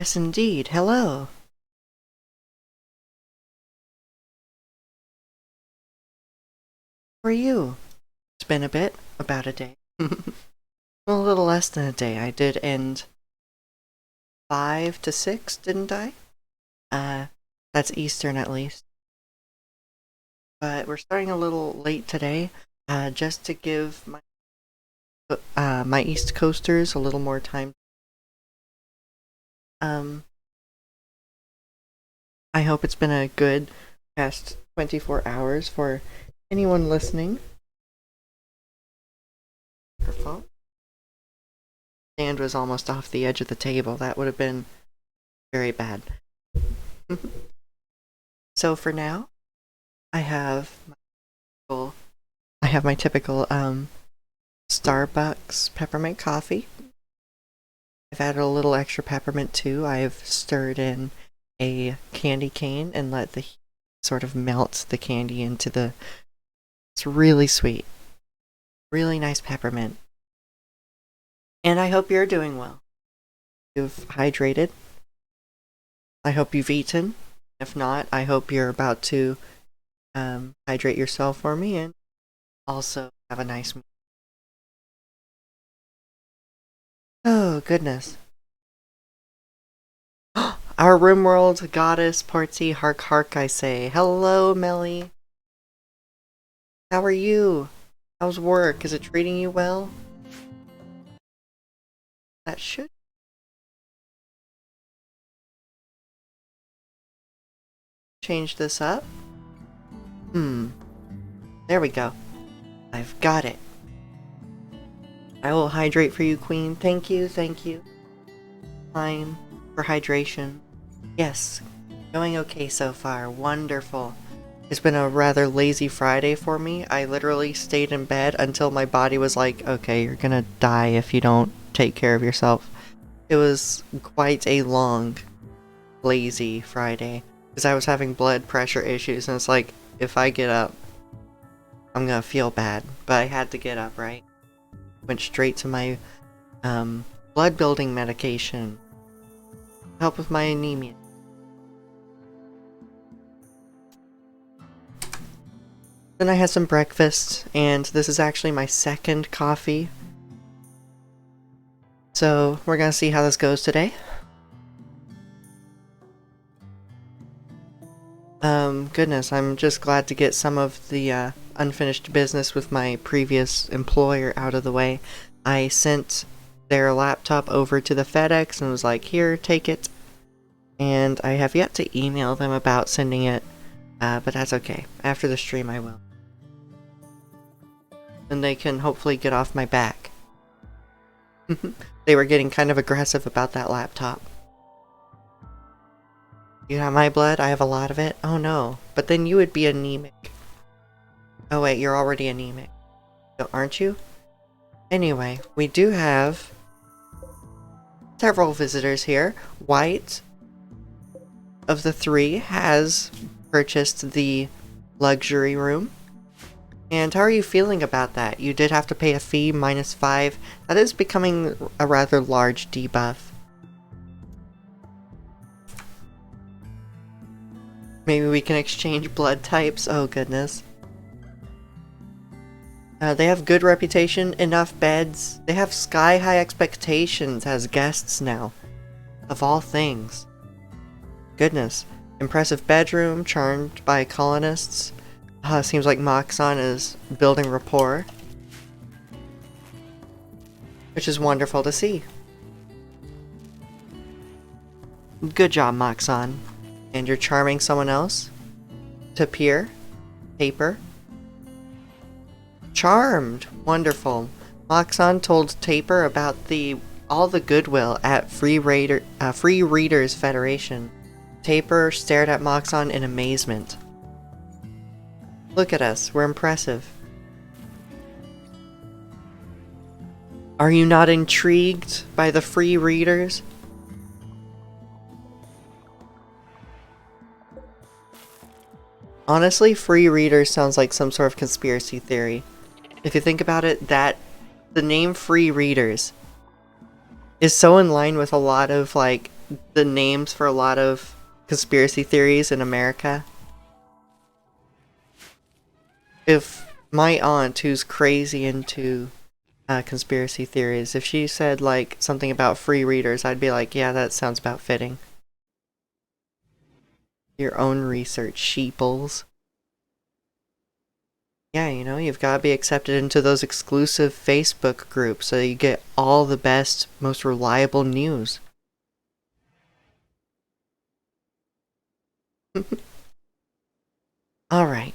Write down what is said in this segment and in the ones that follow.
Yes, indeed. Hello. How are you? It's been a bit, about a day. Well, a little less than a day. I did end 5 to 6, didn't I? Uh, that's Eastern at least. But we're starting a little late today, just to give my East Coasters a little more time. Um, I hope it's been a good past 24 hours for anyone listening. Her phone stand was almost off the edge of the table. That would have been very bad. So for now, I have my typical Starbucks peppermint coffee. I've added a little extra peppermint too. I've stirred in a candy cane and let the heat sort of melt the candy into the. It's really sweet, really nice peppermint. And I hope you're doing well. You've hydrated. I hope you've eaten. If not, I hope you're about to hydrate yourself for me and also have a nice meal. Oh, goodness. Our RimWorld goddess, Portsy, hark hark, I say. Hello, Melly. How are you? How's work? Is it treating you well? That should. Change this up. There we go. I've got it. I will hydrate for you, Queen. Thank you, thank you. Fine. For hydration. Yes. Going okay so far. Wonderful. It's been a rather lazy Friday for me. I literally stayed in bed until my body was like, okay, you're gonna die if you don't take care of yourself. It was quite a long, lazy Friday. Because I was having blood pressure issues, and it's like, if I get up, I'm gonna feel bad. But I had to get up, right? Went straight to my blood building medication. Help with my anemia. Then I had some breakfast, and this is actually my second coffee. So we're gonna see how this goes today. Goodness, I'm just glad to get some of the unfinished business with my previous employer out of the way. I sent their laptop over to the FedEx and was like, here, take it. And I have yet to email them about sending it, but that's okay. After the stream I will. And they can hopefully get off my back. They were getting kind of aggressive about that laptop. You have my blood? I have a lot of it? Oh no. But then you would be anemic. Oh wait, you're already anemic. Aren't you? Anyway, we do have several visitors here. White, of the three, has purchased the luxury room. And how are you feeling about that? You did have to pay a fee, -5. That is becoming a rather large debuff. Maybe we can exchange blood types. Oh goodness. They have good reputation, enough beds. They have sky-high expectations as guests now. Of all things. Goodness. Impressive bedroom, charmed by colonists. Seems like Moxon is building rapport. Which is wonderful to see. Good job, Moxon. And you're charming someone else? Tapir? Paper? Charmed! Wonderful. Moxon told Taper about all the goodwill at Free Readers Federation. Taper stared at Moxon in amazement. Look at us, we're impressive. Are you not intrigued by the free readers? Honestly, free readers sounds like some sort of conspiracy theory. If you think about it, the name free readers is so in line with a lot of, like, the names for a lot of conspiracy theories in America. If my aunt, who's crazy into conspiracy theories, if she said like something about free readers, I'd be like, yeah, that sounds about fitting. Your own research, sheeples. Yeah, you know, you've got to be accepted into those exclusive Facebook groups so you get all the best, most reliable news. Alright.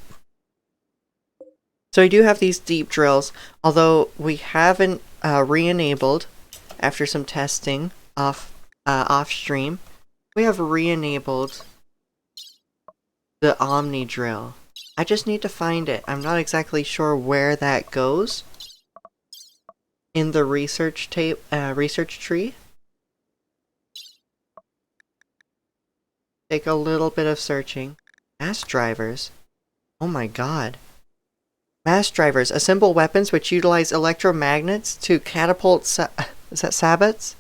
So we do have these deep drills, although we haven't re-enabled, after some testing off stream, we have re-enabled the Omni drill. I just need to find it. I'm not exactly sure where that goes in the research tree. Take a little bit of searching. Mass drivers. Oh my god. Mass drivers assemble weapons which utilize electromagnets to catapult sabots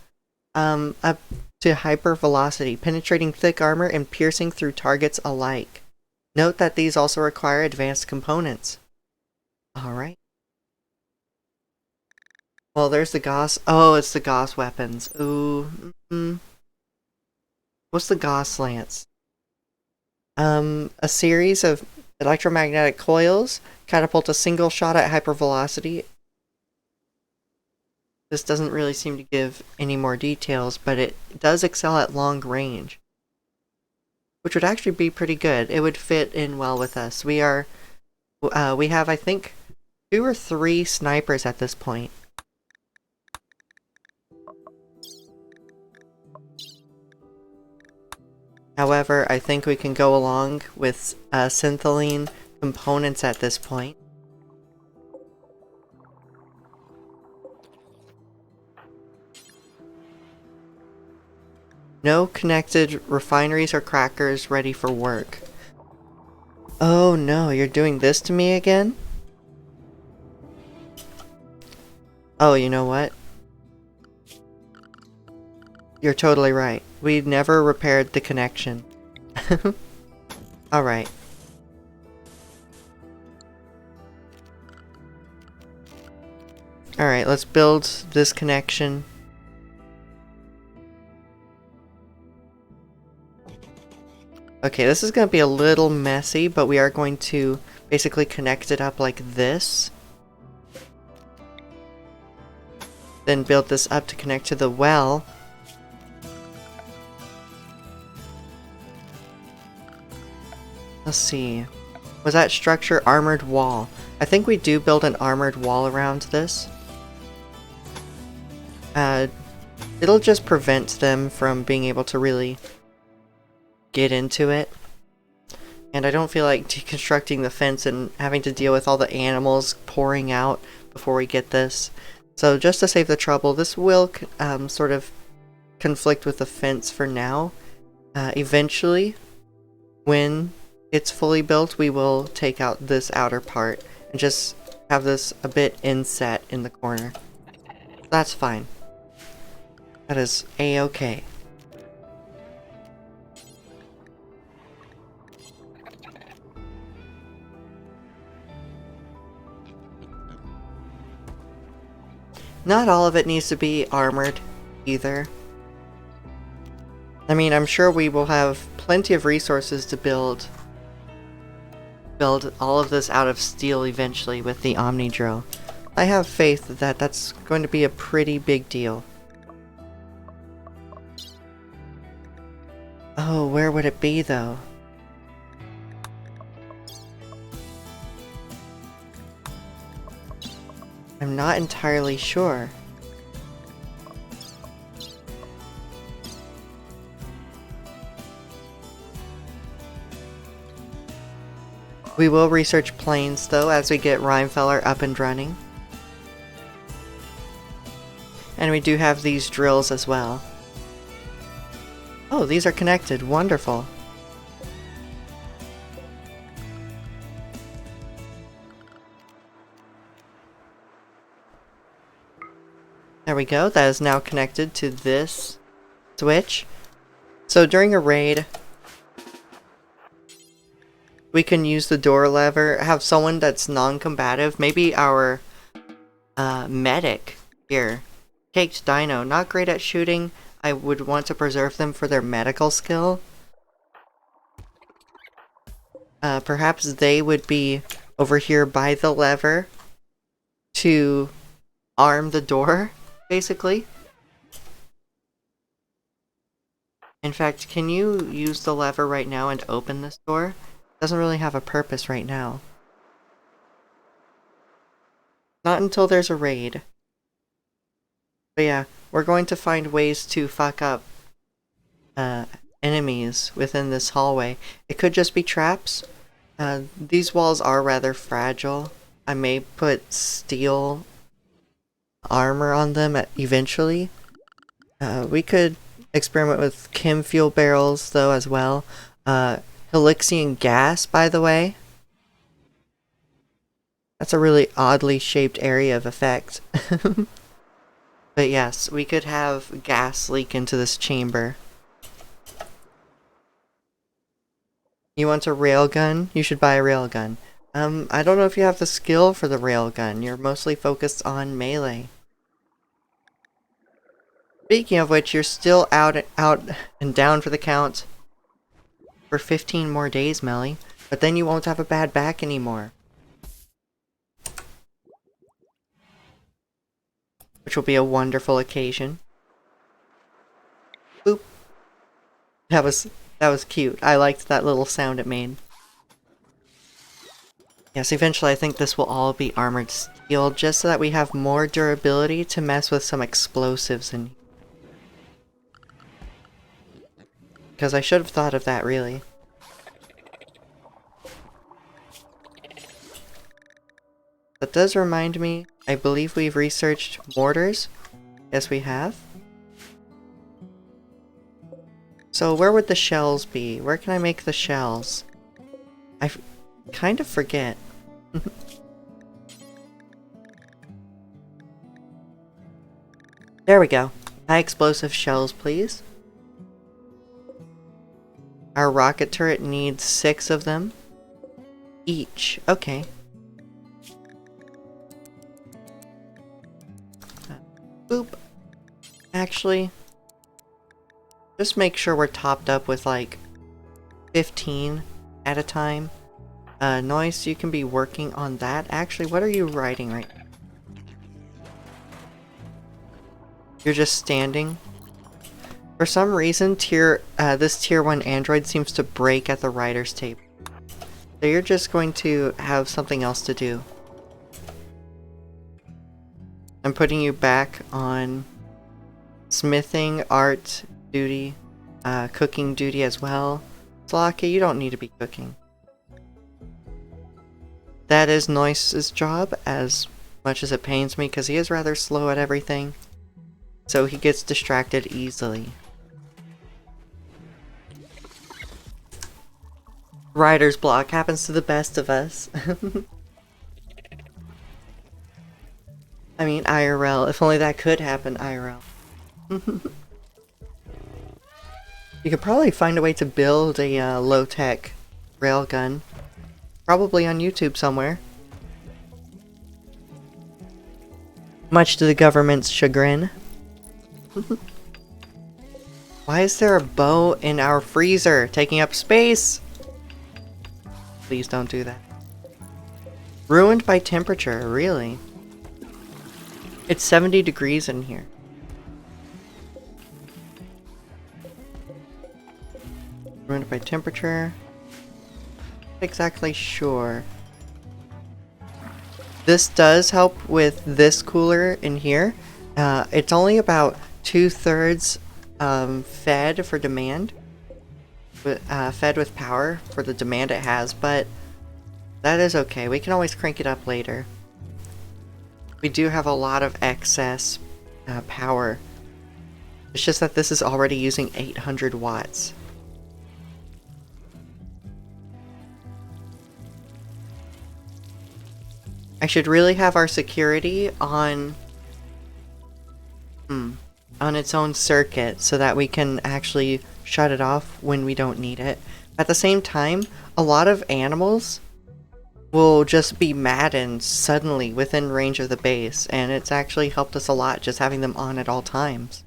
up to hyper velocity, penetrating thick armor and piercing through targets alike. Note that these also require advanced components. Alright. Well, there's the Gauss. Oh, it's the Gauss weapons. Ooh. What's the Gauss lance? A series of electromagnetic coils catapult a single shot at hypervelocity. This doesn't really seem to give any more details, but it does excel at long range, which would actually be pretty good. It would fit in well with us. We have, I think, 2 or 3 snipers at this point. However, I think we can go along with synthylene components at this point. No connected refineries or crackers ready for work. Oh no, you're doing this to me again? Oh, you know what? You're totally right. We never repaired the connection. Alright. Alright, let's build this connection. Okay, this is going to be a little messy, but we are going to basically connect it up like this. Then build this up to connect to the well. Let's see. Was that structure armored wall? I think we do build an armored wall around this. It'll just prevent them from being able to really get into it. And I don't feel like deconstructing the fence and having to deal with all the animals pouring out before we get this. So just to save the trouble, this will sort of conflict with the fence for now. Eventually, when it's fully built, we will take out this outer part and just have this a bit inset in the corner. That's fine. That is a-okay. Not all of it needs to be armored either. I mean, I'm sure we will have plenty of resources to build all of this out of steel eventually with the Omni drill. I have faith that that's going to be a pretty big deal. Oh, where would it be though? I'm not entirely sure. We will research planes though as we get Rheinfeller up and running. And we do have these drills as well. Oh, these are connected. Wonderful. There we go. That is now connected to this switch. So during a raid, we can use the door lever, have someone that's non-combative, maybe our medic here. Caked Dino, not great at shooting. I would want to preserve them for their medical skill. Perhaps they would be over here by the lever to arm the door, basically. In fact, can you use the lever right now and open this door? It doesn't really have a purpose right now. Not until there's a raid. But yeah, we're going to find ways to fuck up enemies within this hallway. It could just be traps. These walls are rather fragile. I may put steel armor on them eventually. We could experiment with chem fuel barrels though as well. Helixian gas, by the way. That's a really oddly shaped area of effect. But yes, we could have gas leak into this chamber. You want a railgun? You should buy a railgun. I don't know if you have the skill for the railgun. You're mostly focused on melee. Speaking of which, you're still out and down for the count for 15 more days, Melly. But then you won't have a bad back anymore. Which will be a wonderful occasion. Boop. That was cute. I liked that little sound it made. Yes, eventually I think this will all be armored steel, just so that we have more durability to mess with some explosives in here. Because I should have thought of that, really. That does remind me, I believe we've researched mortars. Yes, we have. So where would the shells be? Where can I make the shells? I kind of forget. There we go. High explosive shells, please. Our rocket turret needs 6 of them. Each. Okay. Boop. Actually, just make sure we're topped up with like 15 at a time. Noise, you can be working on that. Actually, what are you writing right now? You're just standing. For some reason, this tier 1 android seems to break at the writer's table. So you're just going to have something else to do. I'm putting you back on smithing, art duty, cooking duty as well. Slocky, you don't need to be cooking. That is Noise's job, as much as it pains me, because he is rather slow at everything. So he gets distracted easily. Writer's block happens to the best of us. I mean, IRL. If only that could happen, IRL. You could probably find a way to build a low-tech railgun. Probably on YouTube somewhere. Much to the government's chagrin. Why is there a bow in our freezer taking up space? Please don't do that. Ruined by temperature, really? It's 70 degrees in here. Ruined by temperature. Not exactly sure. This does help with this cooler in here. It's only about 2/3 fed for demand. Fed with power for the demand it has, but that is okay. We can always crank it up later. We do have a lot of excess power. It's just that this is already using 800 watts. I should really have our security on its own circuit so that we can actually shut it off when we don't need it. At the same time, a lot of animals will just be maddened suddenly within range of the base, and it's actually helped us a lot just having them on at all times.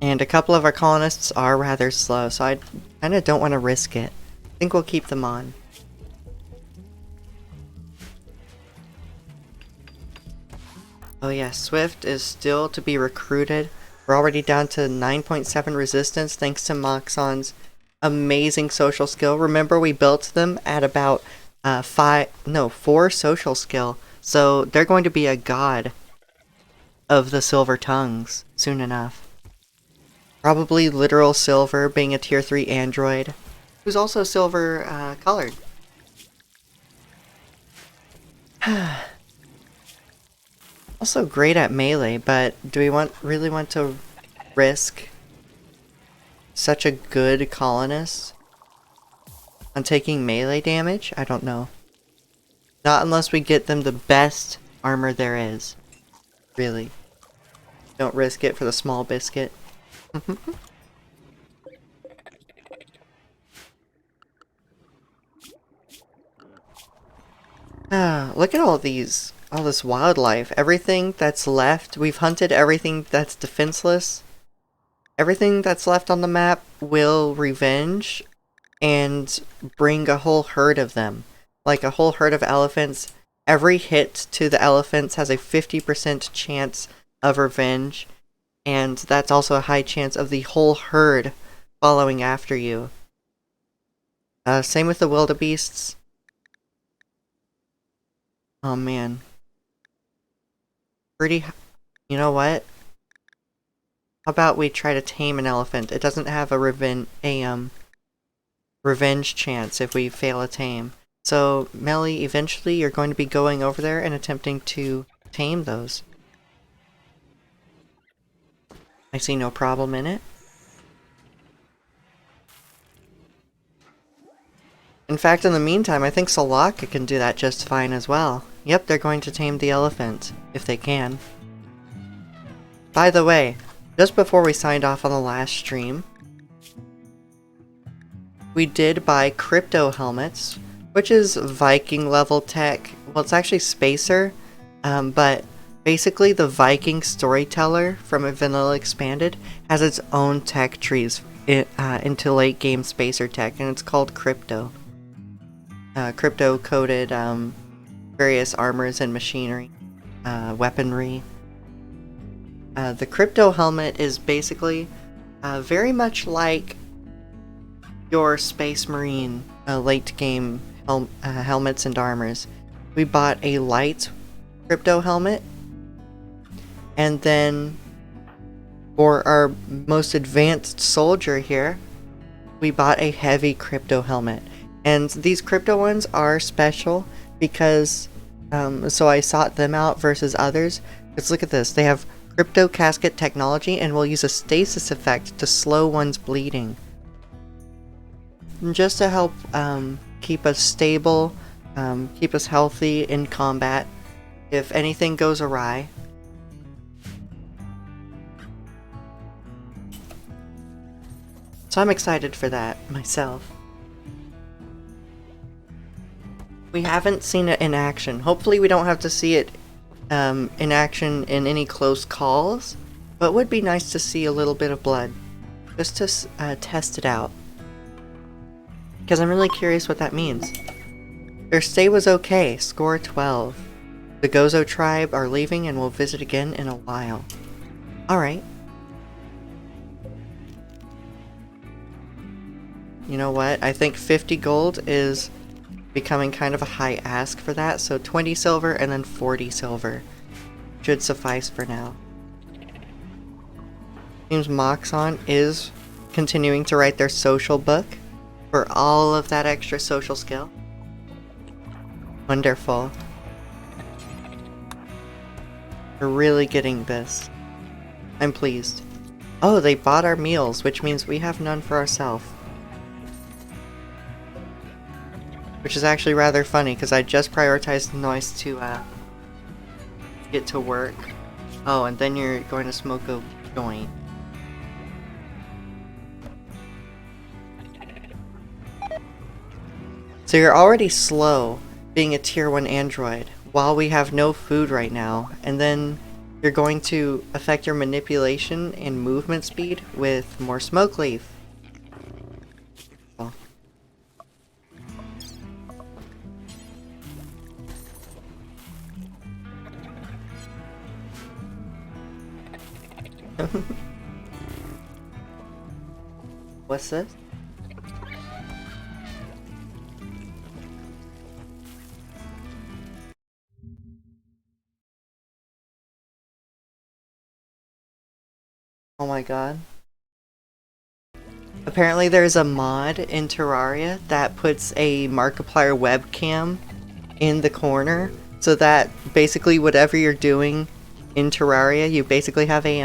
And a couple of our colonists are rather slow, so I kind of don't want to risk it. I think we'll keep them on. Oh yeah, Swift is still to be recruited. We're already down to 9.7 resistance thanks to Moxon's amazing social skill. Remember, we built them at about 4 social skill. So they're going to be a god of the silver tongues soon enough. Probably literal silver, being a tier 3 android, who's also silver colored. Also great at melee, but do we really want to risk such a good colonist on taking melee damage? I don't know. Not unless we get them the best armor there is. Really. Don't risk it for the small biscuit. Look at all this wildlife. Everything that's left, we've hunted everything that's defenseless. Everything that's left on the map will revenge and bring a whole herd of them. Like a whole herd of elephants. Every hit to the elephants has a 50% chance of revenge, and that's also a high chance of the whole herd following after you. Same with the wildebeests. Oh man. You know what? How about we try to tame an elephant? It doesn't have a revenge chance if we fail a tame. So, Melly, eventually you're going to be going over there and attempting to tame those. I see no problem in it. In fact, in the meantime, I think Salaka can do that just fine as well. Yep, they're going to tame the elephant, if they can. By the way, just before we signed off on the last stream, we did buy crypto helmets, which is Viking level tech. Well, it's actually Spacer, but basically the Viking storyteller from Vanilla Expanded has its own tech trees into late game Spacer tech, and it's called crypto. Crypto coded various armors and machinery, weaponry. The crypto helmet is basically very much like your Space Marine late game helmets and armors. We bought a light crypto helmet, and then for our most advanced soldier here, we bought a heavy crypto helmet. And these crypto ones are special because, so I sought them out versus others. Because look at this, they have crypto casket technology and will use a stasis effect to slow one's bleeding. And just to help keep us stable, keep us healthy in combat if anything goes awry. So I'm excited for that myself. We haven't seen it in action. Hopefully we don't have to see it in action in any close calls, but it would be nice to see a little bit of blood, just to test it out. Because I'm really curious what that means. Their stay was okay, score 12. The Gozo tribe are leaving and will visit again in a while. Alright. You know what? I think 50 gold is becoming kind of a high ask for that, so 20 silver and then 40 silver should suffice for now. Seems Moxon is continuing to write their social book for all of that extra social skill. Wonderful. We're really getting this. I'm pleased. Oh, they bought our meals, which means we have none for ourselves. Which is actually rather funny, because I just prioritized the noise to get to work. Oh, and then you're going to smoke a joint. So you're already slow being a tier 1 android while we have no food right now, and then you're going to affect your manipulation and movement speed with more smoke leaf. Oh. What's this? Oh my god. Apparently there's a mod in Terraria that puts a Markiplier webcam in the corner, so that basically whatever you're doing in Terraria, you basically have a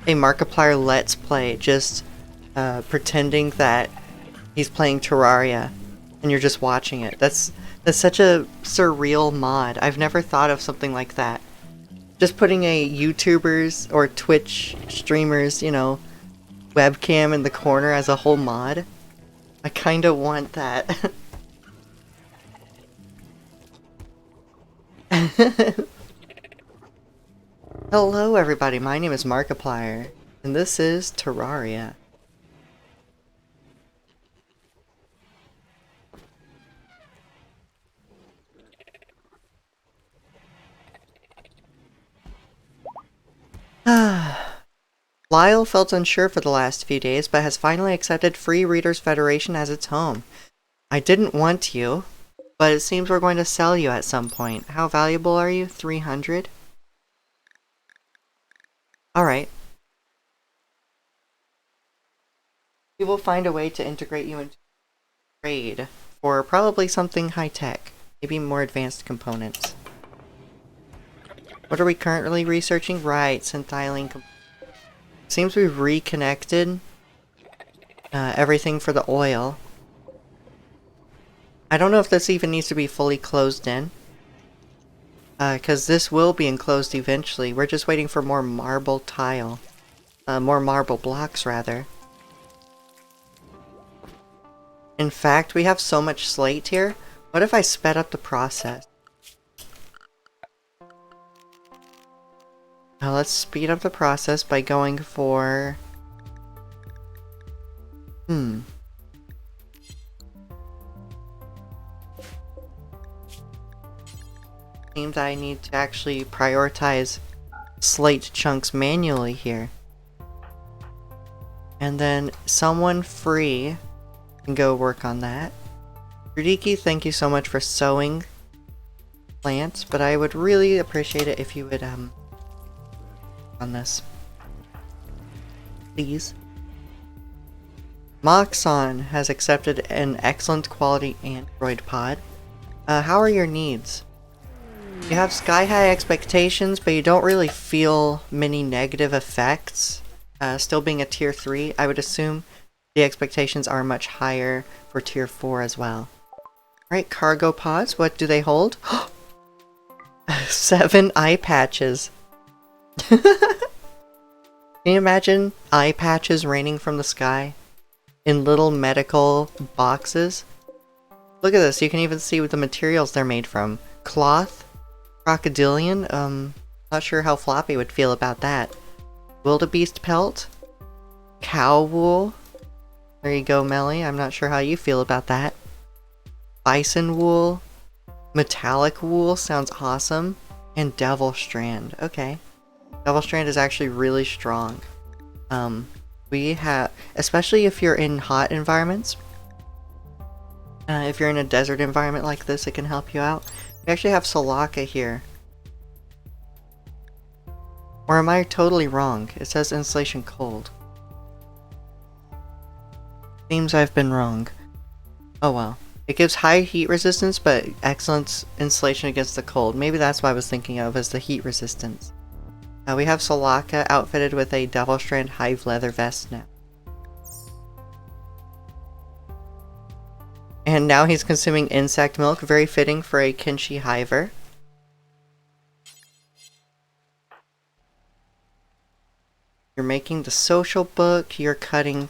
Markiplier Let's Play, just pretending that he's playing Terraria, and you're just watching it. That's such a surreal mod. I've never thought of something like that. Just putting a YouTuber's or Twitch streamer's, you know, webcam in the corner as a whole mod. I kinda want that. Hello everybody, my name is Markiplier, and this is Terraria. Lyle felt unsure for the last few days, but has finally accepted Free Readers Federation as its home. I didn't want you, but it seems we're going to sell you at some point. How valuable are you? 300? Alright. We will find a way to integrate you into trade for probably something high-tech. Maybe more advanced components. What are we currently researching? Right, synthylene. Seems we've reconnected everything for the oil. I don't know if this even needs to be fully closed in. Because this will be enclosed eventually. We're just waiting for more marble tile. More marble blocks, rather. In fact, we have so much slate here. What if I sped up the process? Now let's speed up the process by going for... Seems I need to actually prioritize slate chunks manually here. And then someone free can go work on that. Rudiki, thank you so much for sowing plants, but I would really appreciate it if you would on this. Please. Moxon has accepted an excellent quality android pod. How are your needs? You have sky-high expectations, but you don't really feel many negative effects. Still being a tier 3, I would assume the expectations are much higher for tier 4 as well. Alright, cargo pods, what do they hold? 7 eye patches. Can you imagine eye patches raining from the sky? In little medical boxes? Look at this, you can even see what the materials they're made from. Cloth? Crocodilian? Not sure how Floppy would feel about that. Wildebeest pelt? Cow wool? There you go, Melly. I'm not sure how you feel about that. Bison wool? Metallic wool sounds awesome. And devil strand. Okay. Devil strand is actually really strong. We have, especially if you're in hot environments. If you're in a desert environment like this, it can help you out. We actually have Silica here. Or am I totally wrong? It says insulation cold. Seems I've been wrong. Oh well. It gives high heat resistance, but excellent insulation against the cold. Maybe that's what I was thinking of as the heat resistance. We have Silica outfitted with a Devil Strand Hive leather vest now. And now he's consuming insect milk, very fitting for a Kinshi Hiver. You're making the social book, you're cutting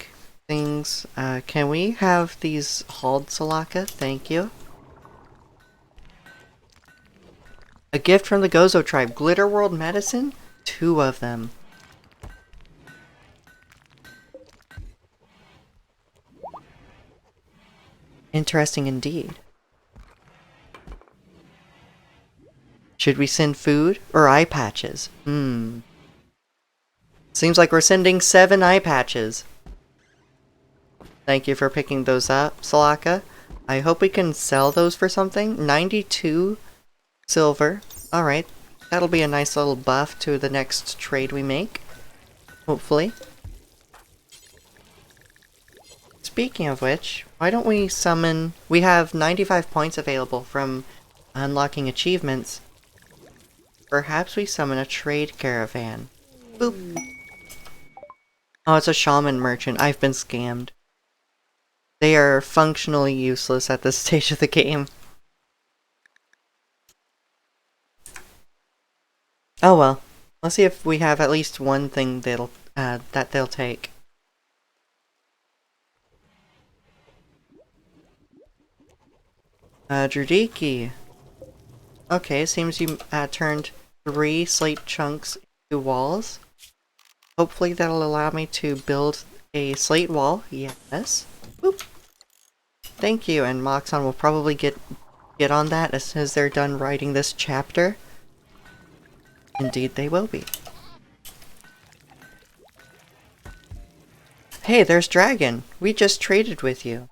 things. Can we have these hauled, Salaka? Thank you. A gift from the Gozo tribe. Glitter World medicine? 2 of them. Interesting indeed. Should we send food or eye patches? Seems like we're sending 7 eye patches. Thank you for picking those up, Salaka. I hope we can sell those for something. 92 silver. Alright. That'll be a nice little buff to the next trade we make. Hopefully. Speaking of which, why don't we summon... We have 95 points available from unlocking achievements. Perhaps we summon a trade caravan. Boop. Oh, it's a shaman merchant. I've been scammed. They are functionally useless at this stage of the game. Oh well. Let's see if we have at least one thing that they'll take. Drudiki. Okay, seems you turned 3 slate chunks into walls. Hopefully that'll allow me to build a slate wall. Yes. Boop. Thank you, and Moxon will probably get on that as soon as they're done writing this chapter. Indeed they will be. Hey, there's Dragon. We just traded with you.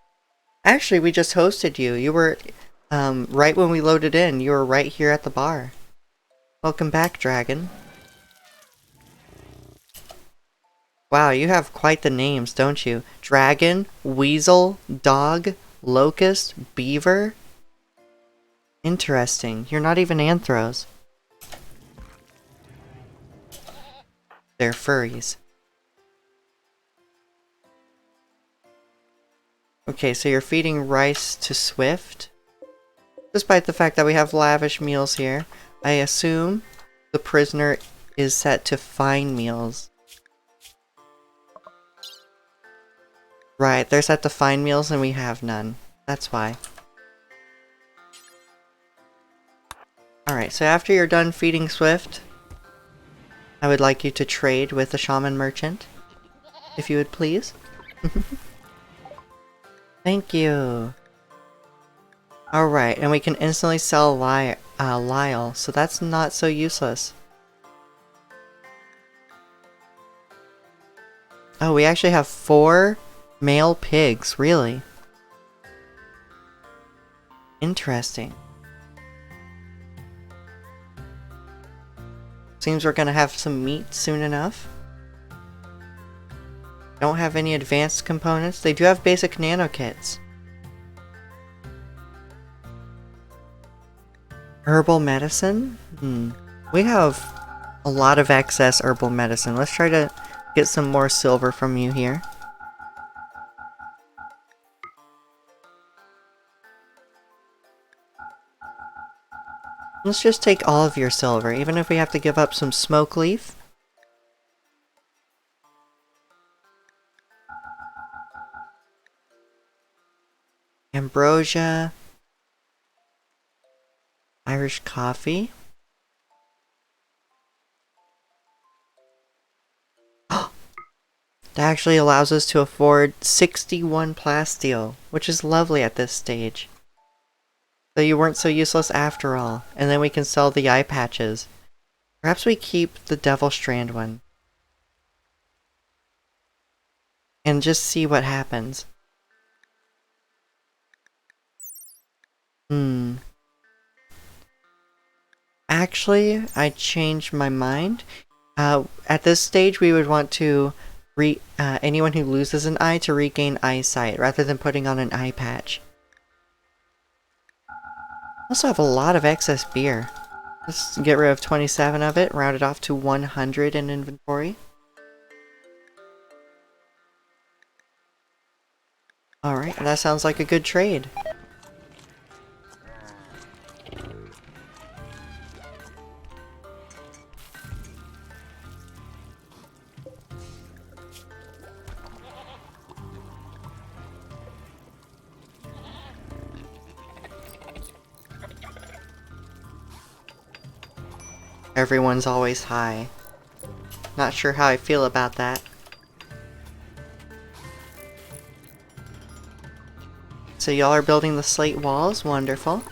Actually, we just hosted you. You were, right when we loaded in, you were right here at the bar. Welcome back, Dragon. Wow, you have quite the names, don't you? Dragon, Weasel, Dog, Locust, Beaver. Interesting. You're not even anthros. They're furries. Okay, so you're feeding rice to Swift. Despite the fact that we have lavish meals here, I assume the prisoner is set to fine meals. Right, they're set to fine meals and we have none. That's why. Alright, so after you're done feeding Swift, I would like you to trade with the shaman merchant. If you would please. Thank you. Alright, and we can instantly sell Lyle, so that's not so useless. Oh, we actually have 4 male pigs, really? Interesting. Seems we're gonna have some meat soon enough. Don't have any advanced components. They do have basic nano kits. Herbal medicine? We have a lot of excess herbal medicine. Let's try to get some more silver from you here. Let's just take all of your silver, even if we have to give up some smoke leaf. Ambrosia. Irish coffee. That actually allows us to afford 61 plasteel, which is lovely at this stage. So you weren't so useless after all, and then we can sell the eye patches. Perhaps we keep the Devil Strand one. And just see what happens. Actually, I changed my mind. At this stage, we would want to anyone who loses an eye to regain eyesight, rather than putting on an eye patch. Also have a lot of excess beer. Let's get rid of 27 of it, round it off to 100 in inventory. Alright, that sounds like a good trade. Everyone's always high. Not sure how I feel about that. So y'all are building the slate walls, wonderful.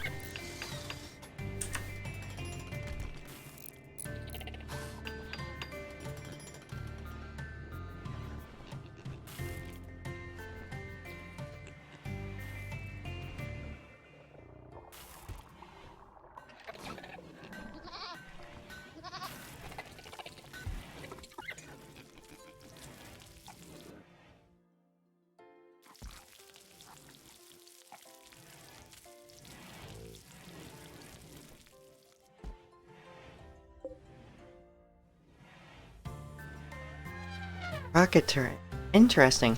Rocket turret. Interesting.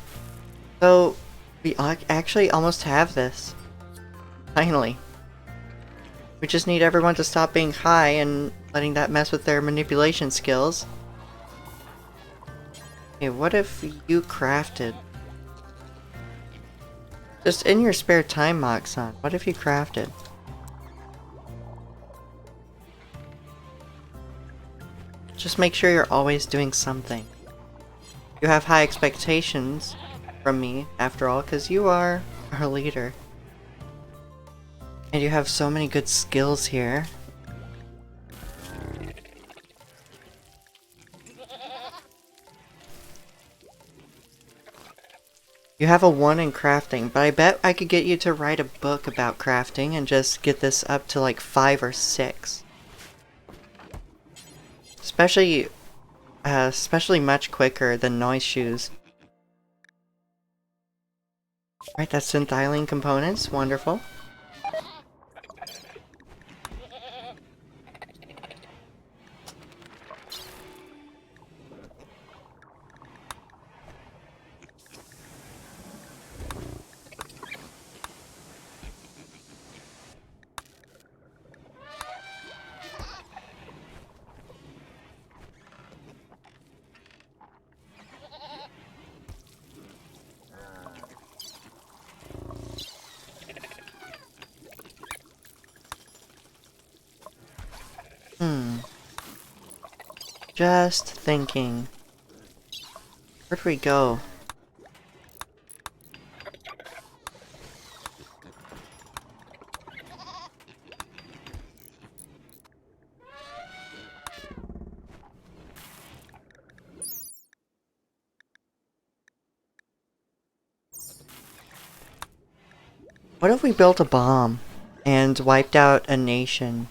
So, we actually almost have this. Finally. We just need everyone to stop being high and letting that mess with their manipulation skills. Okay, what if you crafted? Just in your spare time, Moxon, what if you crafted? Just make sure you're always doing something. You have high expectations from me, after all, because you are our leader. And you have so many good skills here. You have a 1 in crafting, but I bet I could get you to write a book about crafting and just get this up to like 5 or 6. Especially much quicker than noise shoes. Right, that's synthylene components, wonderful. Just thinking. Where'd we go? What if we built a bomb and wiped out a nation?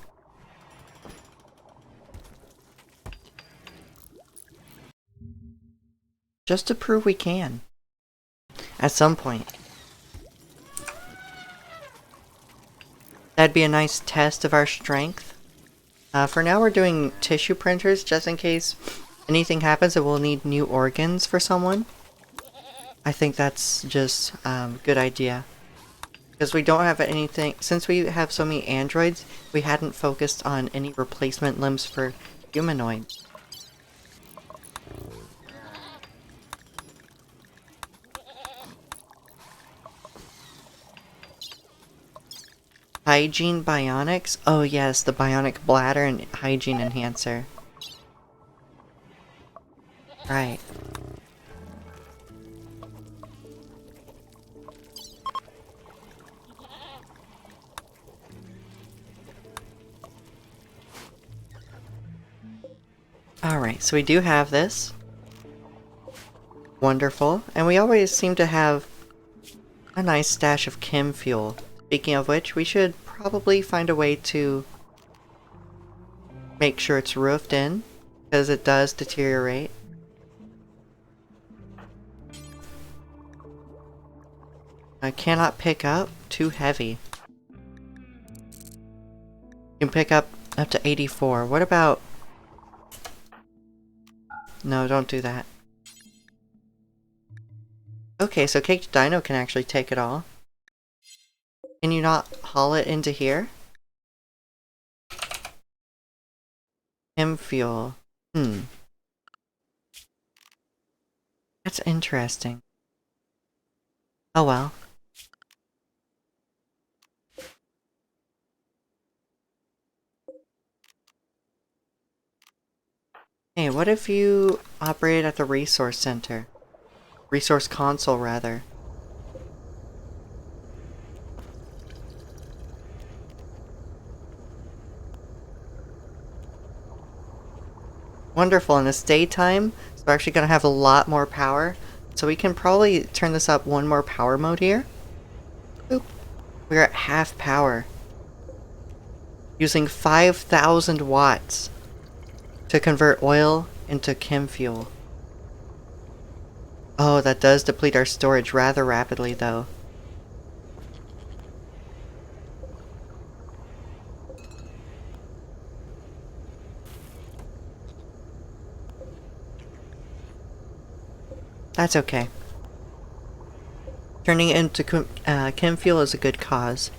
Just to prove we can. At some point. That'd be a nice test of our strength. For now we're doing tissue printers just in case anything happens and we'll need new organs for someone. I think that's just a good idea. Because we don't have anything, since we have so many androids, we hadn't focused on any replacement limbs for humanoids. Hygiene bionics? Oh yes, the bionic bladder and hygiene enhancer. Right. Alright, so we do have this. Wonderful. And we always seem to have a nice stash of chem fuel. Speaking of which, we should probably find a way to make sure it's roofed in, because it does deteriorate. I cannot pick up. Too heavy. You can pick up to 84. What about... No, don't do that. Okay, so Cake Dino can actually take it all. Can you not haul it into here? Chem fuel. That's interesting. Oh well. Hey, what if you operated at the resource center? Resource console, rather. Wonderful, and it's daytime, so we're actually going to have a lot more power. So we can probably turn this up one more power mode here. Boop. We're at half power. Using 5,000 watts to convert oil into chem fuel. Oh, that does deplete our storage rather rapidly, though. That's okay. Turning it into chem fuel is a good cause.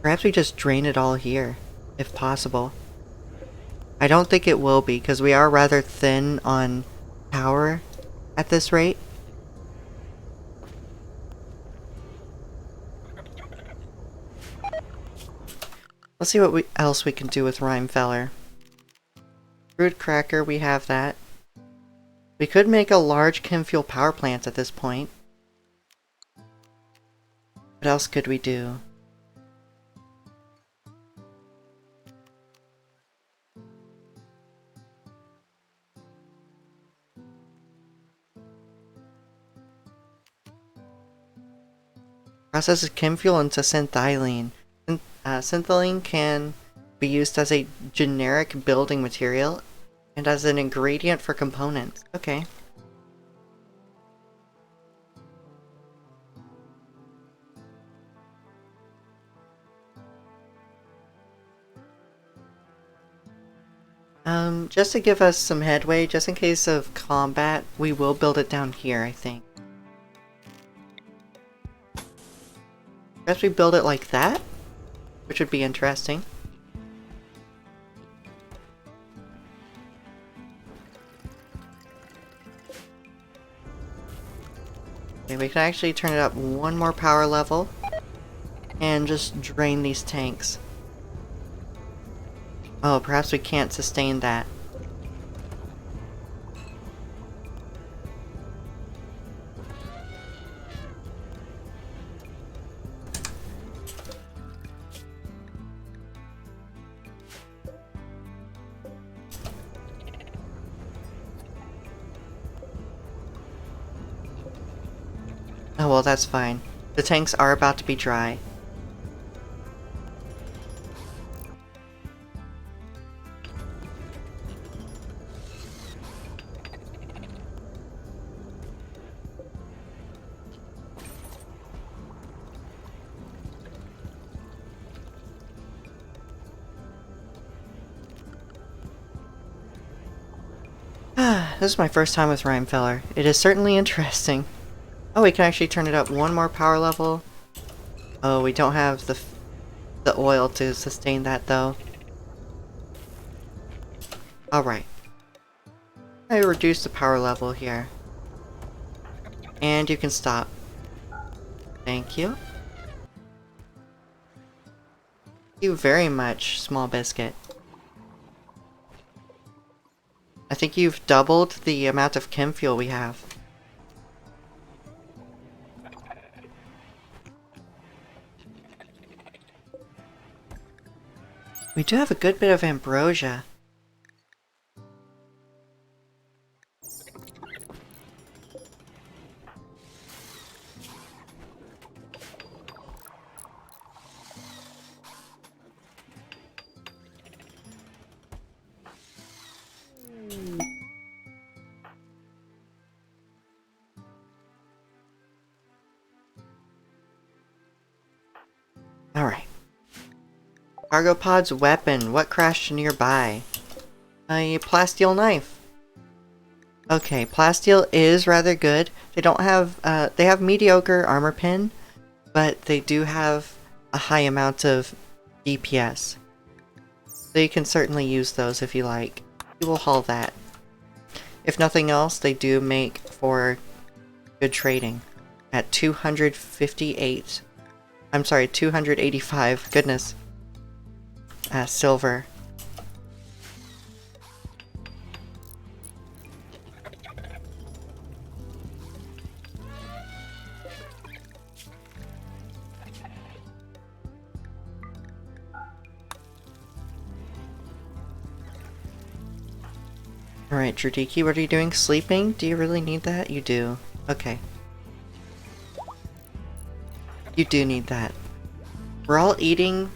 Perhaps we just drain it all here, if possible. I don't think it will be, because we are rather thin on power at this rate. Let's see what else we can do with Rhymefeller. Brood Cracker, we have that. We could make a large chem fuel power plant at this point. What else could we do? Processes chem fuel into synthylene. Synthylene can be used as a generic building material and as an ingredient for components. Okay. Just to give us some headway, just in case of combat, we will build it down here, I think. Perhaps we build it like that, which would be interesting. Okay, we can actually turn it up one more power level and just drain these tanks. Oh, perhaps we can't sustain that. Oh well, that's fine. The tanks are about to be dry. This is my first time with Rhymefeller. It is certainly interesting. Oh, we can actually turn it up one more power level. Oh, we don't have the oil to sustain that though. Alright. I reduced the power level here. And you can stop. Thank you. Thank you very much, Small Biscuit. I think you've doubled the amount of chem fuel we have. We do have a good bit of ambrosia. Alright. Cargo pod's weapon. What crashed nearby? A plasteel knife. Okay, plasteel is rather good. They don't have, they have mediocre armor pin, but they do have a high amount of DPS. So you can certainly use those if you like. You will haul that. If nothing else, they do make for good trading at 258 I'm sorry, 285. Goodness. Silver. Alright, Jardiki, what are you doing? Sleeping? Do you really need that? You do. Okay. You do need that. We're all eating...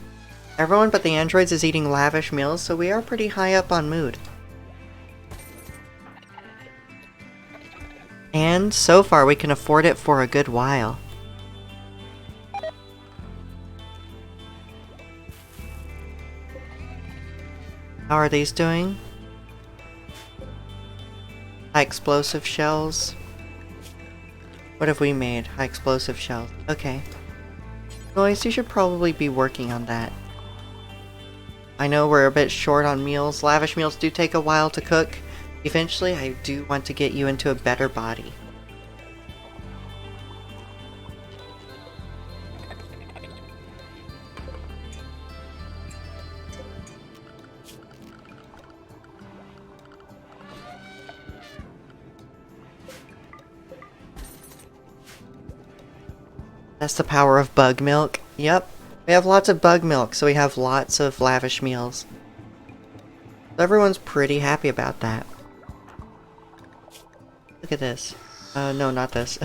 Everyone but the androids is eating lavish meals, so we are pretty high up on mood. And so far we can afford it for a good while. How are these doing? High explosive shells. What have we made? High explosive shells. Okay. Boys, you should probably be working on that. I know we're a bit short on meals. Lavish meals do take a while to cook. Eventually, I do want to get you into a better body. That's the power of bug milk. Yep. We have lots of bug milk, so we have lots of lavish meals. Everyone's pretty happy about that. Look at this. No, not this.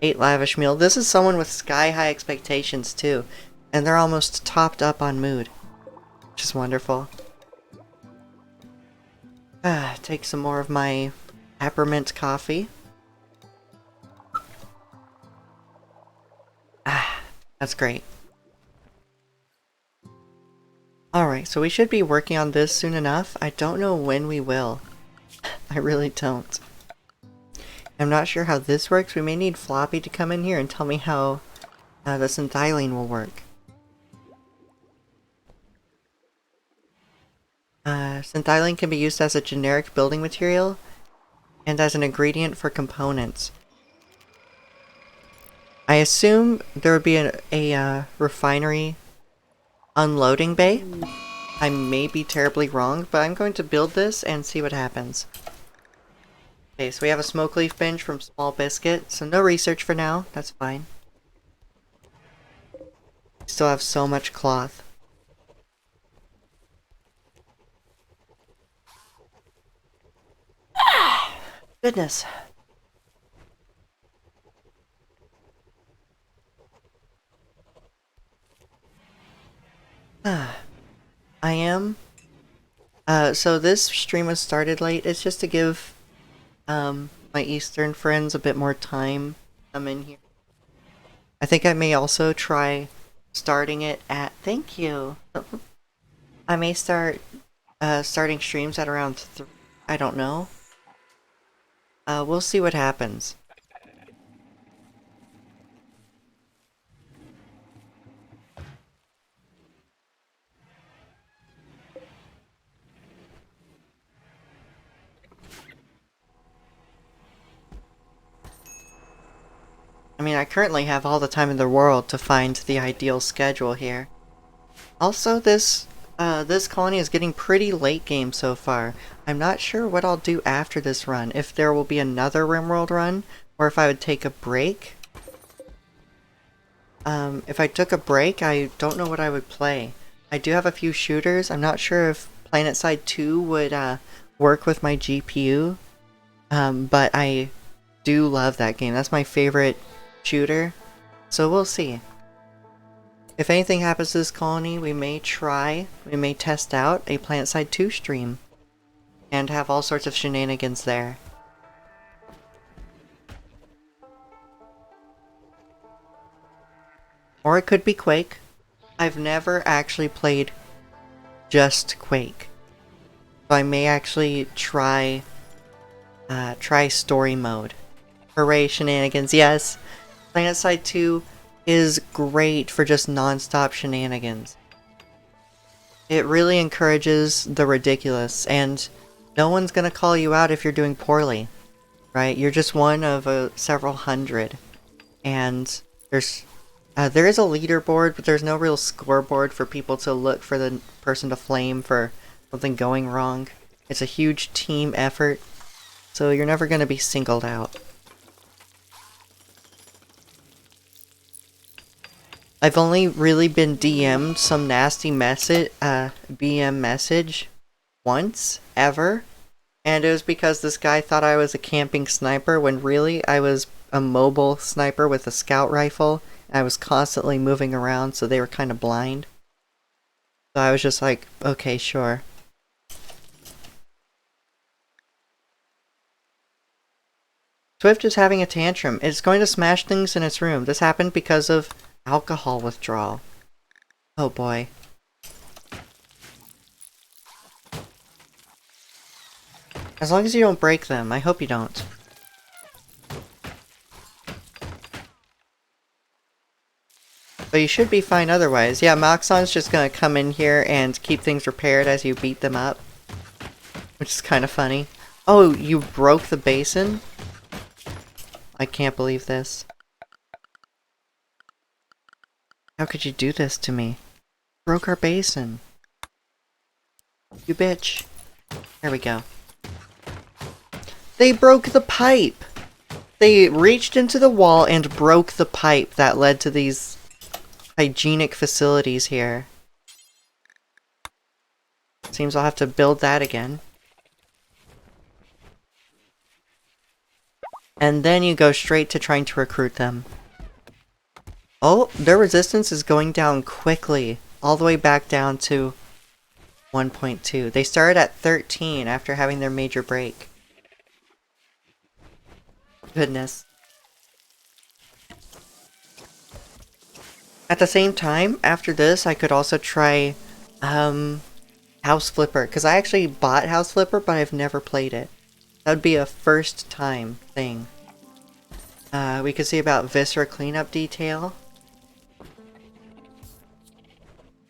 8 lavish meal. This is someone with sky-high expectations, too. And they're almost topped up on mood. Which is wonderful. Take some more of my peppermint coffee. That's great. Alright, so we should be working on this soon enough. I don't know when we will. I really don't. I'm not sure how this works. We may need Floppy to come in here and tell me how the synthylene will work. Synthylene can be used as a generic building material and as an ingredient for components. I assume there would be a refinery unloading bay. I may be terribly wrong, but I'm going to build this and see what happens. Okay, so we have a smoke leaf bench from Small Biscuit, so no research for now. That's fine. Still have so much cloth. Goodness. I am. So this stream was started late. It's just to give my Eastern friends a bit more time to come in here. I think I may also try starting it at... Thank you! I may start starting streams at around 3. I don't know. We'll see what happens. I mean, I currently have all the time in the world to find the ideal schedule here. Also, this colony is getting pretty late game so far. I'm not sure what I'll do after this run. If there will be another RimWorld run, or if I would take a break. If I took a break, I don't know what I would play. I do have a few shooters. I'm not sure if PlanetSide 2 would work with my GPU. But I do love that game. That's my favorite shooter. So we'll see. If anything happens to this colony, we may test out a PlanetSide 2 stream. And have all sorts of shenanigans there. Or it could be Quake. I've never actually played just Quake. So I may actually try story mode. Hooray, shenanigans, yes! PlanetSide 2 is great for just non-stop shenanigans. It really encourages the ridiculous, and no one's gonna call you out if you're doing poorly, right? You're just one of several hundred, and there's There is a leaderboard, but there's no real scoreboard for people to look for the person to flame for something going wrong. It's a huge team effort, so you're never going to be singled out. I've only really been DM'd some nasty BM message once, ever, and it was because this guy thought I was a camping sniper when really I was a mobile sniper with a scout rifle. I was constantly moving around, so they were kind of blind. So I was just like, okay, sure. Swift is having a tantrum. It's going to smash things in its room. This happened because of alcohol withdrawal. Oh boy. As long as you don't break them. I hope you don't. But you should be fine otherwise. Yeah, Moxon's just gonna come in here and keep things repaired as you beat them up. Which is kind of funny. Oh, you broke the basin? I can't believe this. How could you do this to me? Broke our basin. You bitch. There we go. They broke the pipe! They reached into the wall and broke the pipe that led to these hygienic facilities here. Seems I'll have to build that again. And then you go straight to trying to recruit them. Oh, their resistance is going down quickly. All the way back down to 1.2. They started at 13 after having their major break. Goodness. At the same time, after this, I could also try House Flipper. Because I actually bought House Flipper, but I've never played it. That would be a first time thing. We could see about Viscera cleanup detail.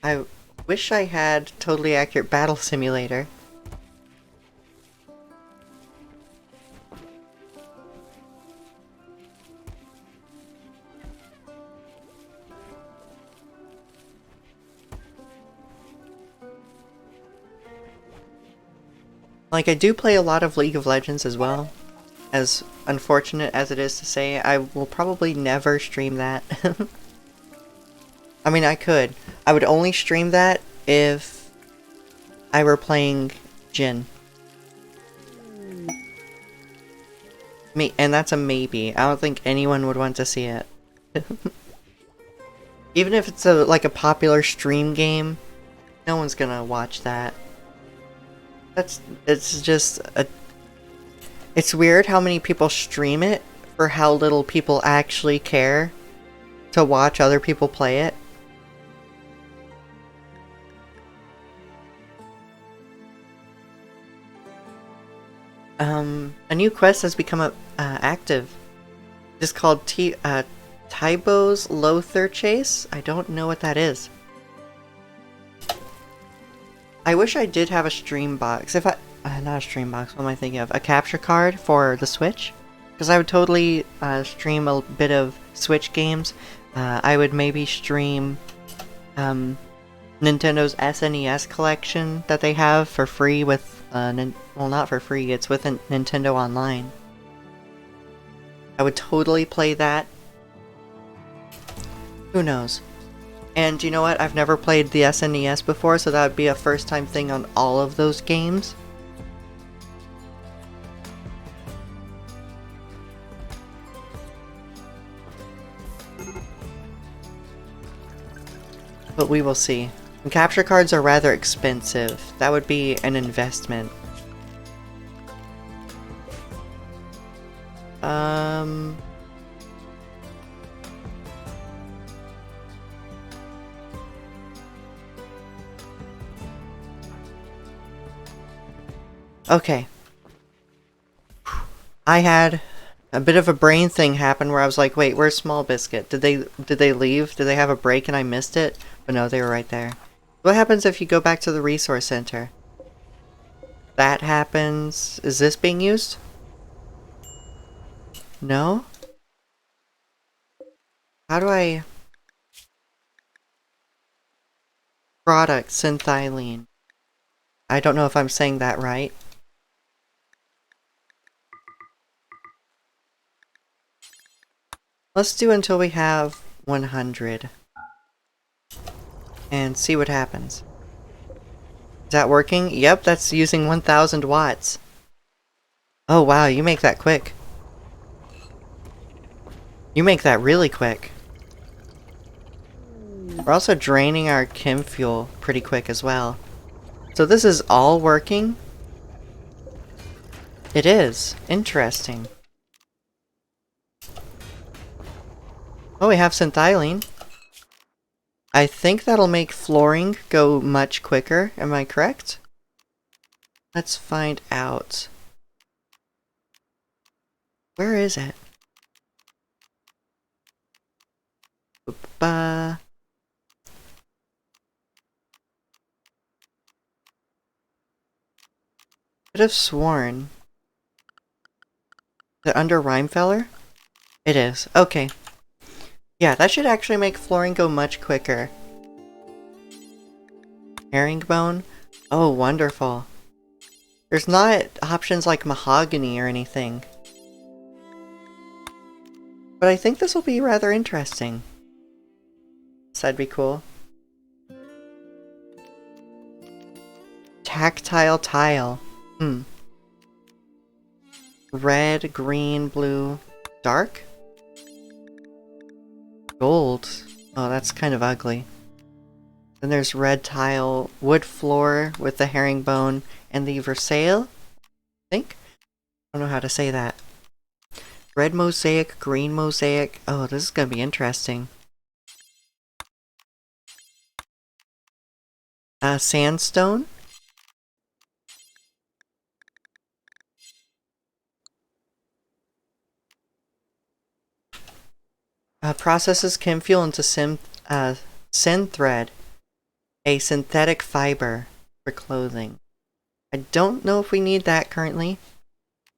I wish I had Totally Accurate Battle Simulator. Like, I do play a lot of League of Legends as well. As unfortunate as it is to say, I will probably never stream that. I mean, I could. I would only stream that if I were playing Jhin. And that's a maybe. I don't think anyone would want to see it. Even if it's like a popular stream game, no one's gonna watch that. It's just a... It's weird how many people stream it for how little people actually care to watch other people play it. A new quest has become active. It's called Tybo's Lothar Chase? I don't know what that is. I wish I did have a stream box. If I... not a stream box, what am I thinking of? A capture card for the Switch? Because I would totally stream a bit of Switch games. I would maybe stream Nintendo's SNES collection that they have for free with... well, not for free, it's with Nintendo Online. I would totally play that. Who knows? And you know what? I've never played the SNES before, so that would be a first-time thing on all of those games. But we will see. And capture cards are rather expensive. That would be an investment. Okay. I had a bit of a brain thing happen where I was like, wait, where's Small Biscuit? Did they leave? Did they have a break and I missed it? But no, they were right there. What happens if you go back to the resource center? That happens. Is this being used? No? How do I... product, synthylene. I don't know if I'm saying that right. Let's do until we have 100. And see what happens. Is that working? Yep, that's using 1000 watts. Oh wow, you make that quick. You make that really quick. We're also draining our chem fuel pretty quick as well. So this is all working? It is. Interesting. Oh, we have synthylene. I think that'll make flooring go much quicker. Am I correct? Let's find out. Where is it? Ba. Could have sworn. Is it under Rhymefeller? It is. Okay. Yeah, that should actually make flooring go much quicker. Herringbone? Oh, wonderful. There's not options like mahogany or anything. But I think this will be rather interesting. So that'd be cool. Tactile tile. Red, green, blue, dark? Gold. Oh, that's kind of ugly. Then there's red tile, wood floor with the herringbone, and the Versailles, I think? I don't know how to say that. Red mosaic, green mosaic. Oh, this is gonna be interesting. Sandstone? Processes chem fuel into synthread, a synthetic fiber for clothing. I don't know if we need that currently.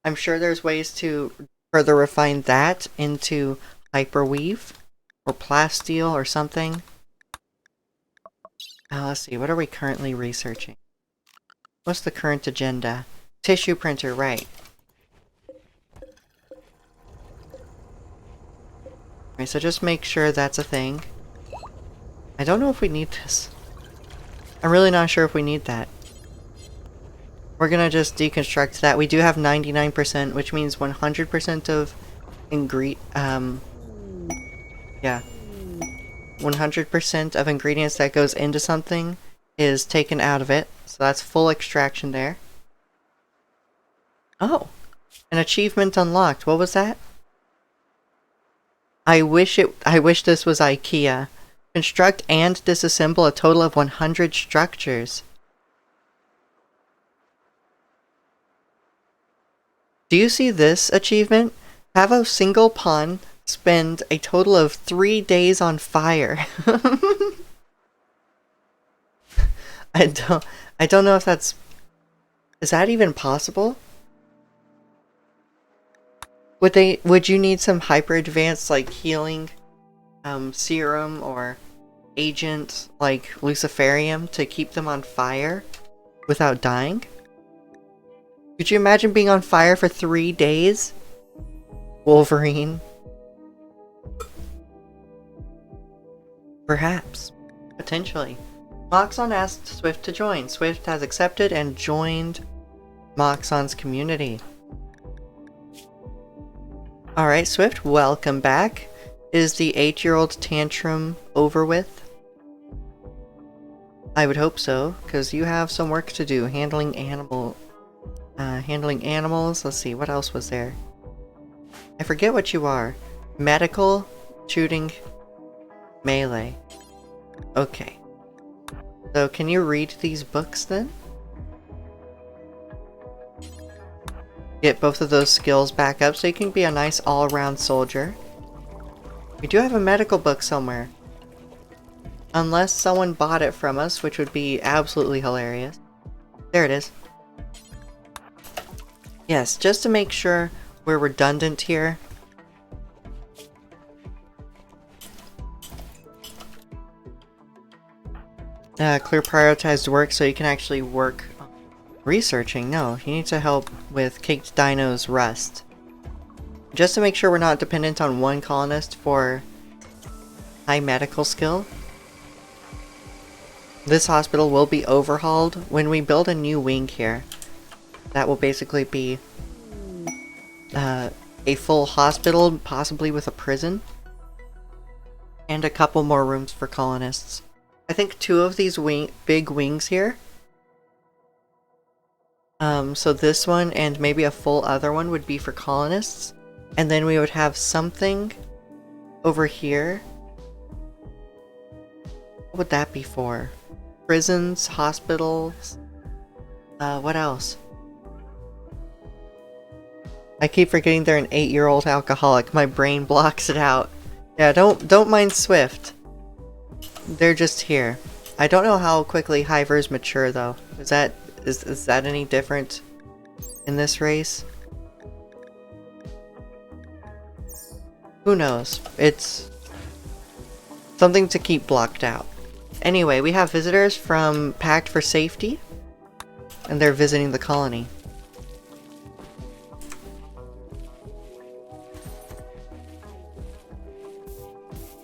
I'm sure there's ways to further refine that into hyperweave or plasteel or something. Let's see, what are we currently researching? What's the current agenda? Tissue printer, right. Okay, so just make sure that's a thing. I don't know if we need this. I'm really not sure if we need that. We're gonna just deconstruct that. We do have 99%, which means 100% of yeah. 100% of ingredients that goes into something is taken out of it. So that's full extraction there. Oh! An achievement unlocked. What was that? I wish this was IKEA. Construct and disassemble a total of 100 structures. Do you see this achievement? Have a single pawn spend a total of 3 days on fire. I don't know if that's... Is that even possible? Would you need some hyper advanced like healing serum or agent like Luciferium to keep them on fire without dying? Could you imagine being on fire for 3 days? Wolverine. Perhaps. Potentially. Moxon asked Swift to join. Swift has accepted and joined Moxon's community. Alright, Swift, welcome back. Is the 8-year-old tantrum over with? I would hope so, because you have some work to do. Handling animals. Let's see, what else was there? I forget what you are. Medical, shooting, melee. Okay. So, can you read these books then? Get both of those skills back up so you can be a nice all-around soldier. We do have a medical book somewhere. Unless someone bought it from us, which would be absolutely hilarious. There it is. Yes, just to make sure we're redundant here. clear prioritized work so you can actually work on researching. No, you need to help with Caked Dino's rust. Just to make sure we're not dependent on one colonist for high medical skill. This hospital will be overhauled when we build a new wing here. That will basically be a full hospital, possibly with a prison. And a couple more rooms for colonists. I think 2 of these big wings here. So this one and maybe a full other one would be for colonists. And then we would have something over here. What would that be for? Prisons, hospitals, what else? I keep forgetting they're an 8-year-old alcoholic. My brain blocks it out. Yeah, don't mind Swift. They're just here. I don't know how quickly Hivers mature though. Is that any different in this race? Who knows? It's something to keep blocked out. Anyway, we have visitors from Pact for Safety, and they're visiting the colony.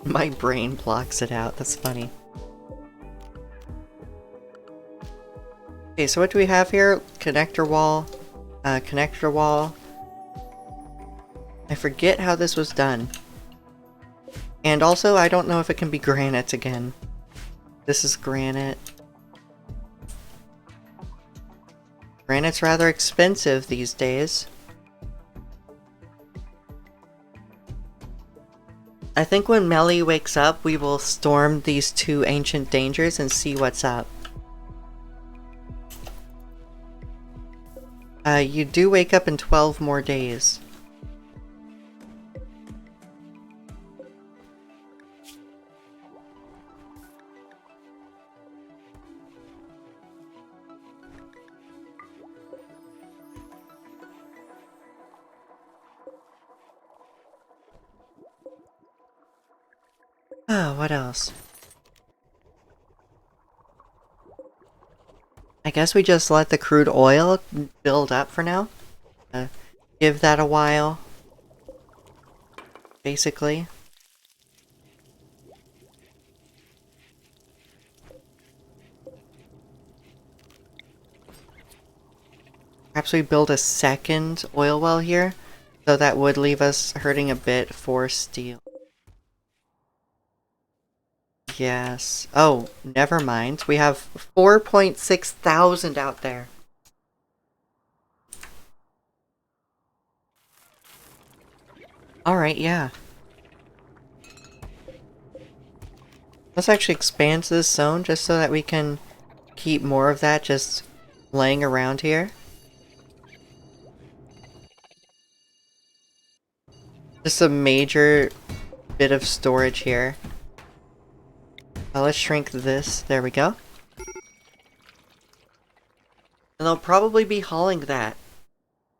My brain blocks it out, that's funny. Okay, so what do we have here? Connector wall, connector wall. I forget how this was done. And also, I don't know if it can be granite again. This is granite. Granite's rather expensive these days. I think when Melly wakes up, we will storm these 2 ancient dangers and see what's up. You do wake up in 12 more days. Ah, what else? I guess we just let the crude oil build up for now. Give that a while. Basically. Perhaps we build a second oil well here, though that would leave us hurting a bit for steel. Yes. Oh, never mind. We have 4.6 thousand out there. Alright, yeah. Let's actually expand this zone just so that we can keep more of that just laying around here. Just a major bit of storage here. Let's shrink this. There we go. And they'll probably be hauling that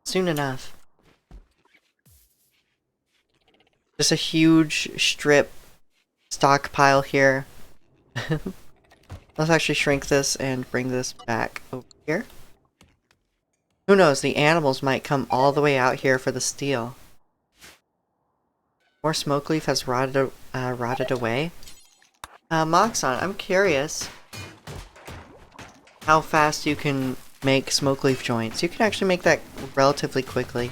soon enough. Just a huge strip stockpile here. Let's actually shrink this and bring this back over here. Who knows, the animals might come all the way out here for the steel. More smoke leaf has rotted away. Moxon, I'm curious how fast you can make smoke leaf joints. You can actually make that relatively quickly.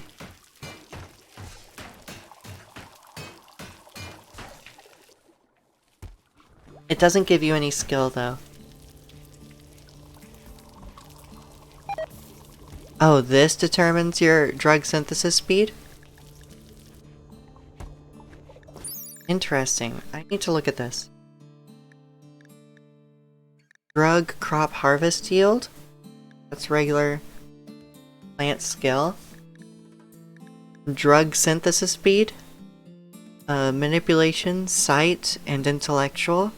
It doesn't give you any skill though. Oh, this determines your drug synthesis speed? Interesting. I need to look at this. Drug crop harvest yield. That's regular plant skill. Drug synthesis speed. Manipulation, sight, and intellectual.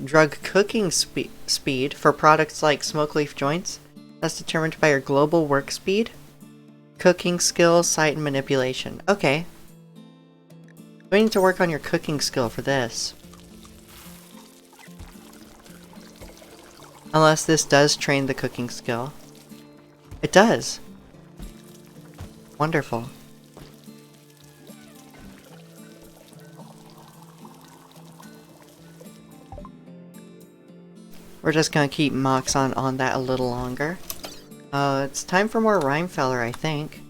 Drug cooking speed for products like smoke leaf joints. That's determined by your global work speed. Cooking skill, sight, and manipulation. Okay. We need to work on your cooking skill for this. Unless this does train the cooking skill. It does. Wonderful. We're just gonna keep Moxon on that a little longer. It's time for more Rhymefeller, I think.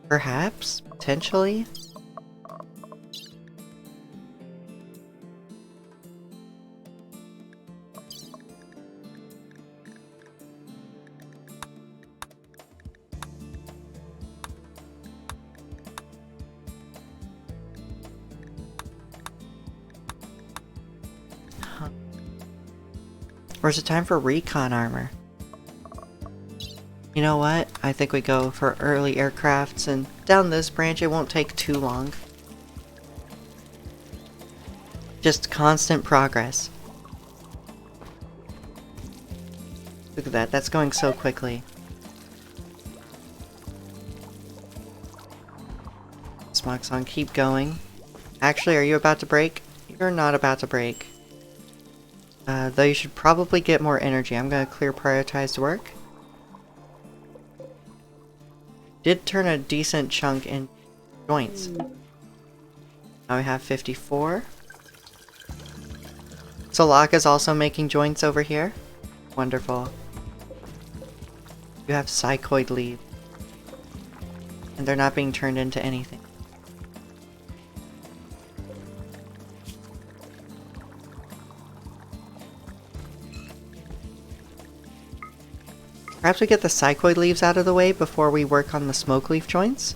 Perhaps? Potentially? Or is it time for recon armor? You know what? I think we go for early aircrafts, and down this branch it won't take too long. Just constant progress. Look at that, that's going so quickly. Smoxon, keep going. Actually, are you about to break? You're not about to break. Though you should probably get more energy. I'm gonna clear prioritized work. Did turn a decent chunk in joints. Now we have 54. Solaka's also making joints over here. Wonderful. You have psychoid leaves. And they're not being turned into anything. Perhaps we get the psychoid leaves out of the way before we work on the smoke leaf joints?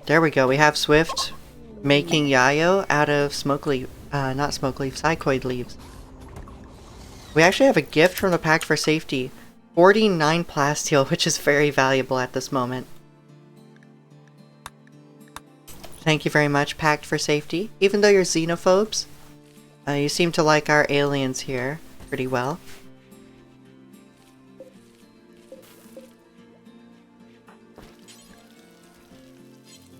There we go, we have Swift making Yayo out of smoke leaf, not smoke leaf, psychoid leaves. We actually have a gift from the Pact for Safety. 49 plasteel, which is very valuable at this moment. Thank you very much, Pact for Safety. Even though you're xenophobes, you seem to like our aliens here pretty well.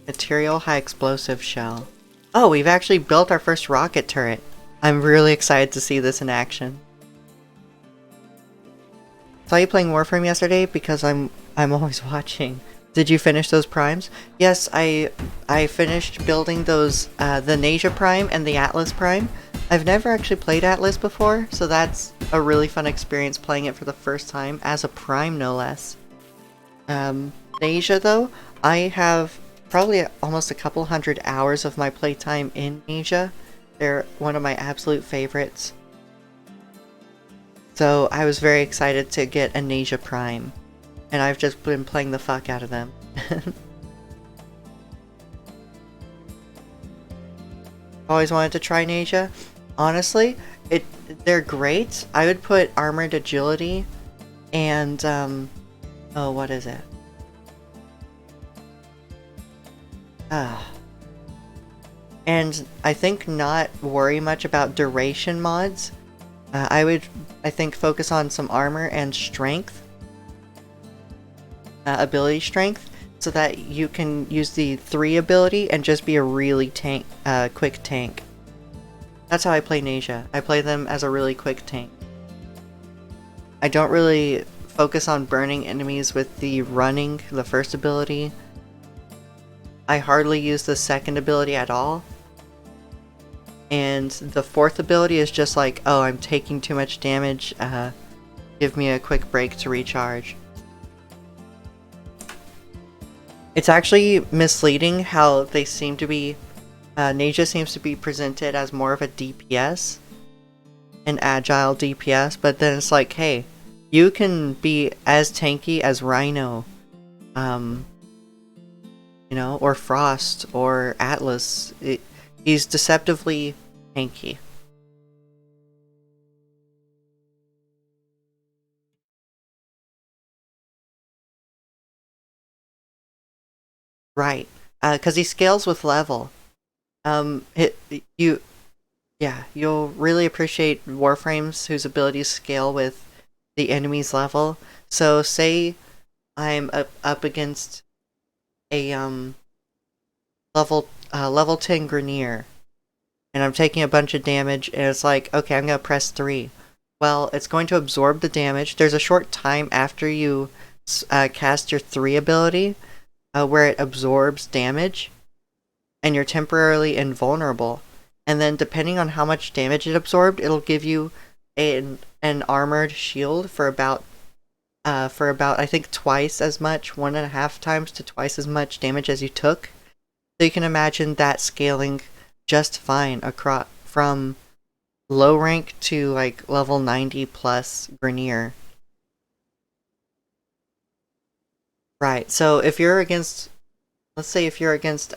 Material high explosive shell. Oh, we've actually built our first rocket turret. I'm really excited to see this in action. Saw you playing Warframe yesterday because I'm always watching. Did you finish those primes? Yes, I finished building those, the Nasia Prime and the Atlas Prime. I've never actually played Atlas before, so that's a really fun experience playing it for the first time, as a Prime no less. Nasia though, I have probably almost a couple hundred hours of my playtime in Nasia. They're one of my absolute favorites. So I was very excited to get a Nasia Prime. And I've just been playing the fuck out of them. Always wanted to try Nasia. Honestly, they're great. I would put Armored Agility and, oh, what is it? And I think not worry much about duration mods. I would, I think, focus on some armor and strength. Ability strength, so that you can use the 3 ability and just be a really quick tank. That's how I play Nasia. I play them as a really quick tank. I don't really focus on burning enemies with the running, the first ability. I hardly use the second ability at all. And the 4th ability is just like, oh, I'm taking too much damage, give me a quick break to recharge. It's actually misleading how they seem to be, Nasia seems to be presented as more of a DPS, an agile DPS, but then it's like, hey, you can be as tanky as Rhino, you know, or Frost, or Atlas. He's deceptively tanky. Right, because he scales with level. You Yeah, you'll really appreciate Warframes whose abilities scale with the enemy's level. So say I'm up against a level 10 Grenier, and I'm taking a bunch of damage, and it's like, okay, I'm gonna press 3. Well, it's going to absorb the damage. There's a short time after you cast your 3 ability where it absorbs damage, and you're temporarily invulnerable. And then depending on how much damage it absorbed, it'll give you an armored shield for about I think twice as much, 1.5 times to twice as much damage as you took. So you can imagine that scaling just fine across from low rank to like level 90 plus Grenier. Right, so if you're against, let's say if you're against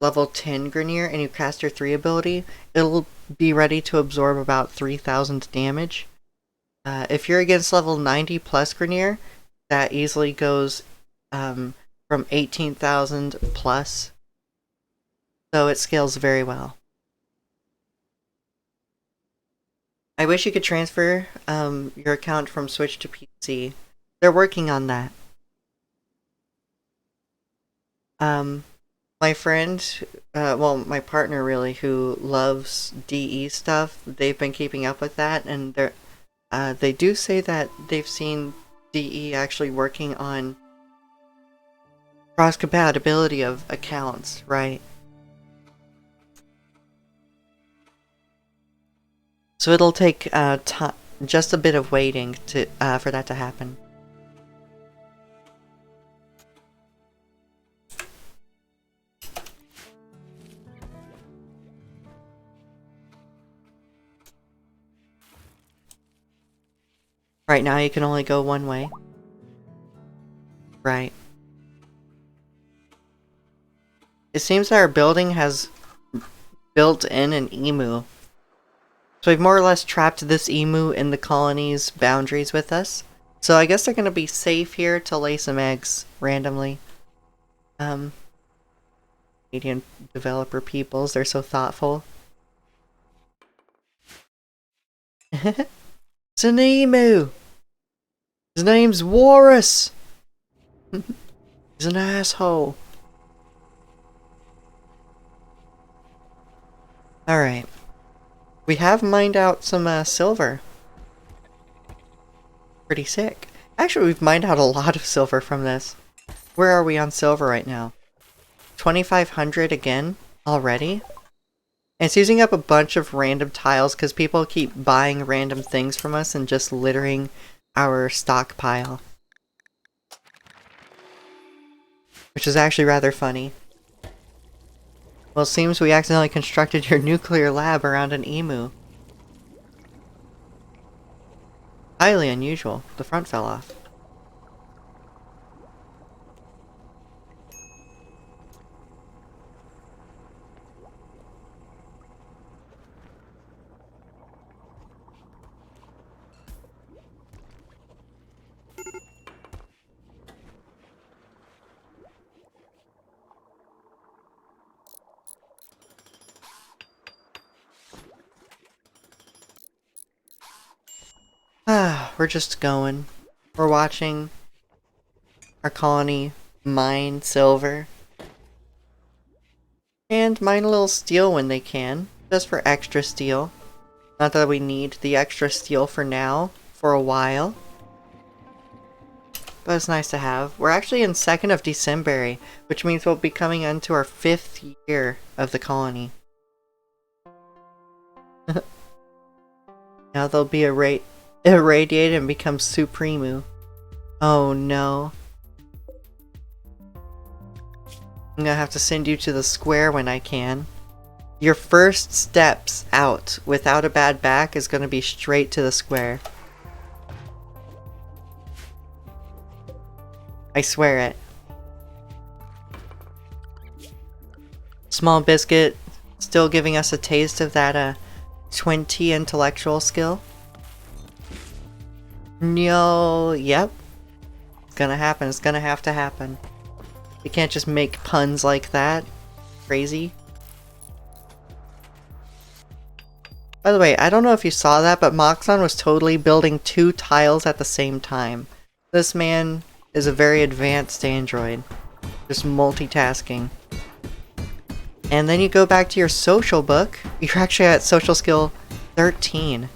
level 10 Grenier and you cast your 3 ability, it'll be ready to absorb about 3,000 damage. If you're against level 90 plus Grenier, that easily goes from 18,000 plus. So it scales very well. I wish you could transfer your account from Switch to PC. They're working on that. My friend, well, my partner really, who loves DE stuff, they've been keeping up with that, and they do say that they've seen DE actually working on cross-compatibility of accounts, right? So it'll take just a bit of waiting to for that to happen. Right now you can only go one way. Right. It seems that our building has built in an emu. So we've more or less trapped this emu in the colony's boundaries with us. So I guess they're gonna be safe here to lay some eggs randomly. Canadian developer peoples, they're so thoughtful. It's an emu! His name's Walrus! He's an asshole. Alright. We have mined out some silver. Pretty sick. Actually, we've mined out a lot of silver from this. Where are we on silver right now? 2,500 again? Already? And it's using up a bunch of random tiles because people keep buying random things from us and just littering our stockpile. Which is actually rather funny. Well, it seems we accidentally constructed your nuclear lab around an emu. Highly unusual. The front fell off. We're just going. We're watching our colony mine silver. And mine a little steel when they can, just for extra steel. Not that we need the extra steel for now, for a while. But it's nice to have. We're actually in 2nd of December, which means we'll be coming into our 5th year of the colony. Now they'll be irradiated and become Supremu. Oh no. I'm gonna have to send you to the square when I can. Your first steps out without a bad back is gonna be straight to the square. I swear it. Small Biscuit still giving us a taste of that 20 intellectual skill. No, yep. It's gonna happen, it's gonna have to happen. You can't just make puns like that. Crazy. By the way, I don't know if you saw that, but Moxon was totally building 2 tiles at the same time. This man is a very advanced android. Just multitasking. And then you go back to your social book. You're actually at social skill 13.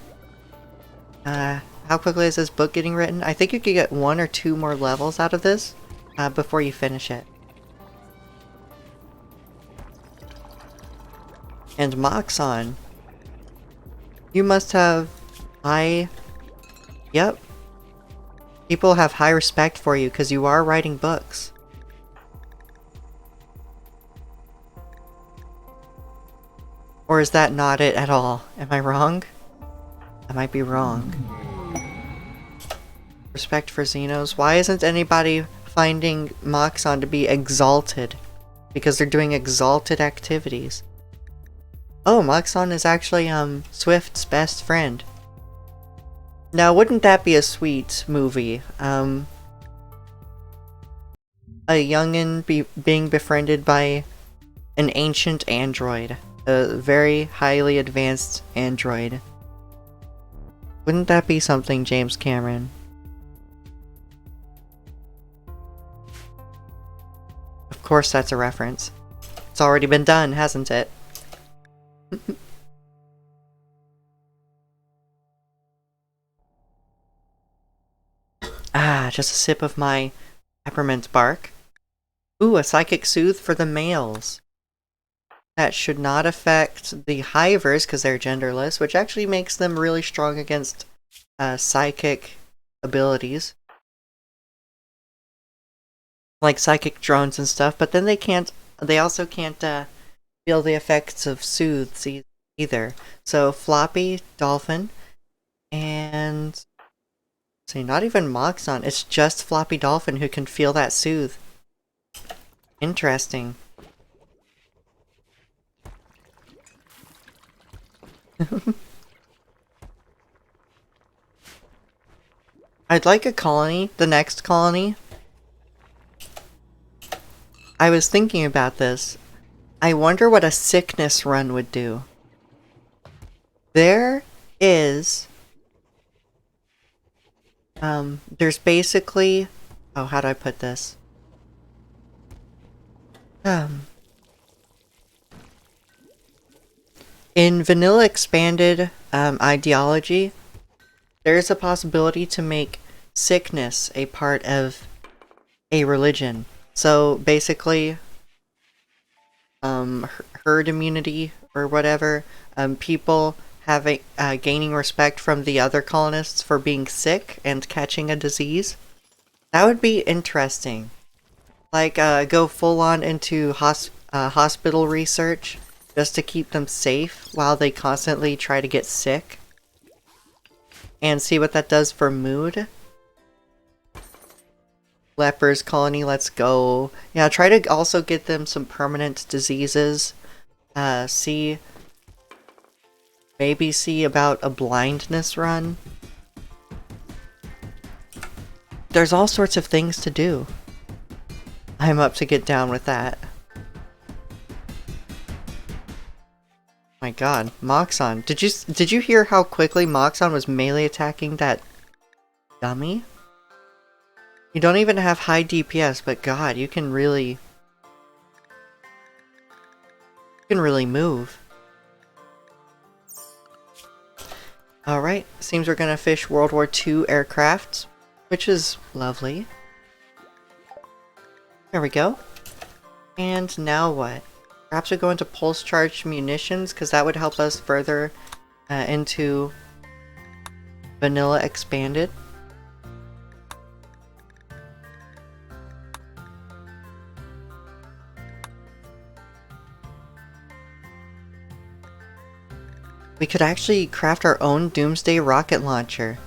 How quickly is this book getting written? I think you could get 1 or 2 more levels out of this before you finish it. And Moxon, you must have high... Yep. People have high respect for you because you are writing books. Or is that not it at all? Am I wrong? I might be wrong. Respect for Xenos. Why isn't anybody finding Moxon to be exalted? Because they're doing exalted activities. Oh, Moxon is actually, Swift's best friend. Now, wouldn't that be a sweet movie? A youngin' being befriended by an ancient android. A very highly advanced android. Wouldn't that be something, James Cameron? Of course that's a reference. It's already been done, hasn't it? Ah, just a sip of my peppermint bark. Ooh, a psychic soothe for the males. That should not affect the hivers because they're genderless, which actually makes them really strong against psychic abilities. Like psychic drones and stuff, but then they also can't feel the effects of soothes either. So Floppy, Dolphin, and... see, not even Moxon, it's just Floppy Dolphin who can feel that soothe. Interesting. I'd like a colony, the next colony. I was thinking about this. I wonder what a sickness run would do. There is... there's basically... oh, how do I put this? In vanilla expanded ideology, there's a possibility to make sickness a part of a religion. So basically, herd immunity or whatever, people having gaining respect from the other colonists for being sick and catching a disease. That would be interesting. Like, go full on into hospital research just to keep them safe while they constantly try to get sick. And see what that does for mood. Lepers colony, let's go. Yeah, try to also get them some permanent diseases. Maybe see about a blindness run. There's all sorts of things to do. I'm up to get down with that. My god, Moxon. Did you hear how quickly Moxon was melee attacking that dummy? You don't even have high DPS, but god, you can really move. Alright, seems we're gonna fish World War II aircrafts, which is lovely. There we go. And now what? Perhaps we go into pulse charged munitions, because that would help us further into vanilla expanded. We could actually craft our own Doomsday rocket launcher.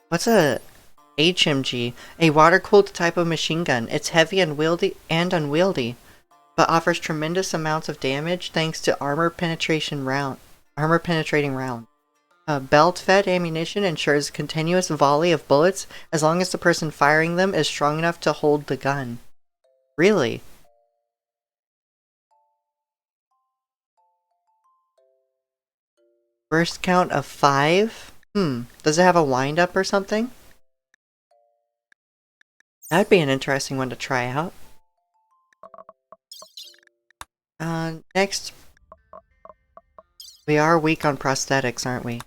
What's a HMG? A water-cooled type of machine gun. It's heavy and unwieldy, but offers tremendous amounts of damage thanks to armor penetrating round. Belt-fed ammunition ensures continuous volley of bullets as long as the person firing them is strong enough to hold the gun. Really? Burst count of 5? Does it have a wind-up or something? That'd be an interesting one to try out. Next. We are weak on prosthetics, aren't we?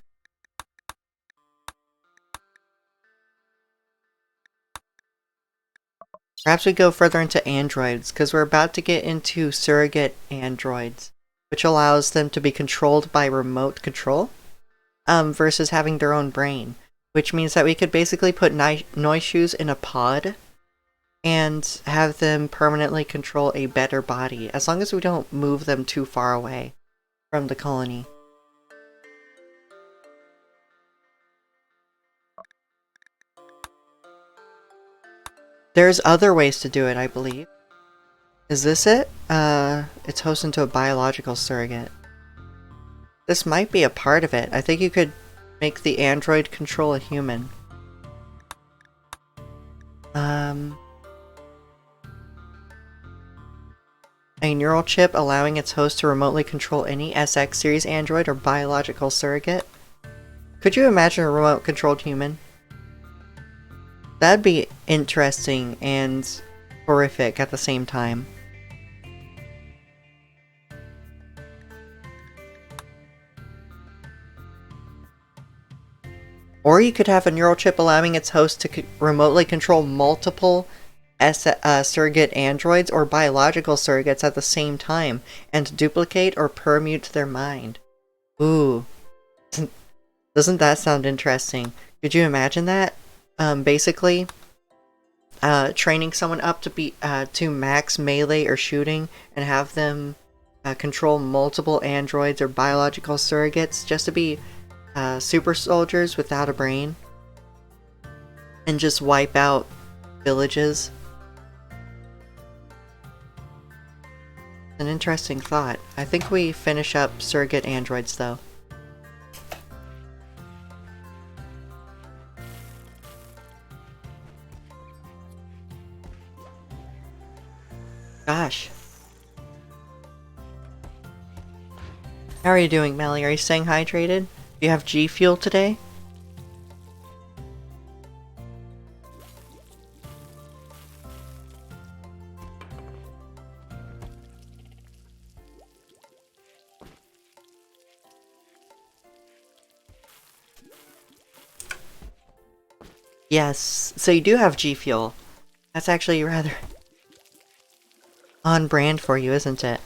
Perhaps we go further into androids, because we're about to get into surrogate androids, which allows them to be controlled by remote control, versus having their own brain, which means that we could basically put noise shoes in a pod and have them permanently control a better body, as long as we don't move them too far away from the colony. There's other ways to do it, I believe. Is this it? It's hosted to a biological surrogate. This might be a part of it. I think you could make the android control a human. A neural chip allowing its host to remotely control any SX series android or biological surrogate. Could you imagine a remote-controlled human? That'd be interesting and horrific at the same time. Or you could have a neural chip allowing its host to remotely control multiple surrogate androids or biological surrogates at the same time and duplicate or permute their mind. Ooh. Doesn't that sound interesting? Could you imagine that? Basically, training someone up to be to max melee or shooting and have them control multiple androids or biological surrogates just to be super soldiers without a brain and just wipe out villages. An interesting thought. I think we finish up surrogate androids though. Gosh. How are you doing, Melly? Are you staying hydrated? Do you have G Fuel today? Yes, so you do have G Fuel. That's actually rather on brand for you, isn't it?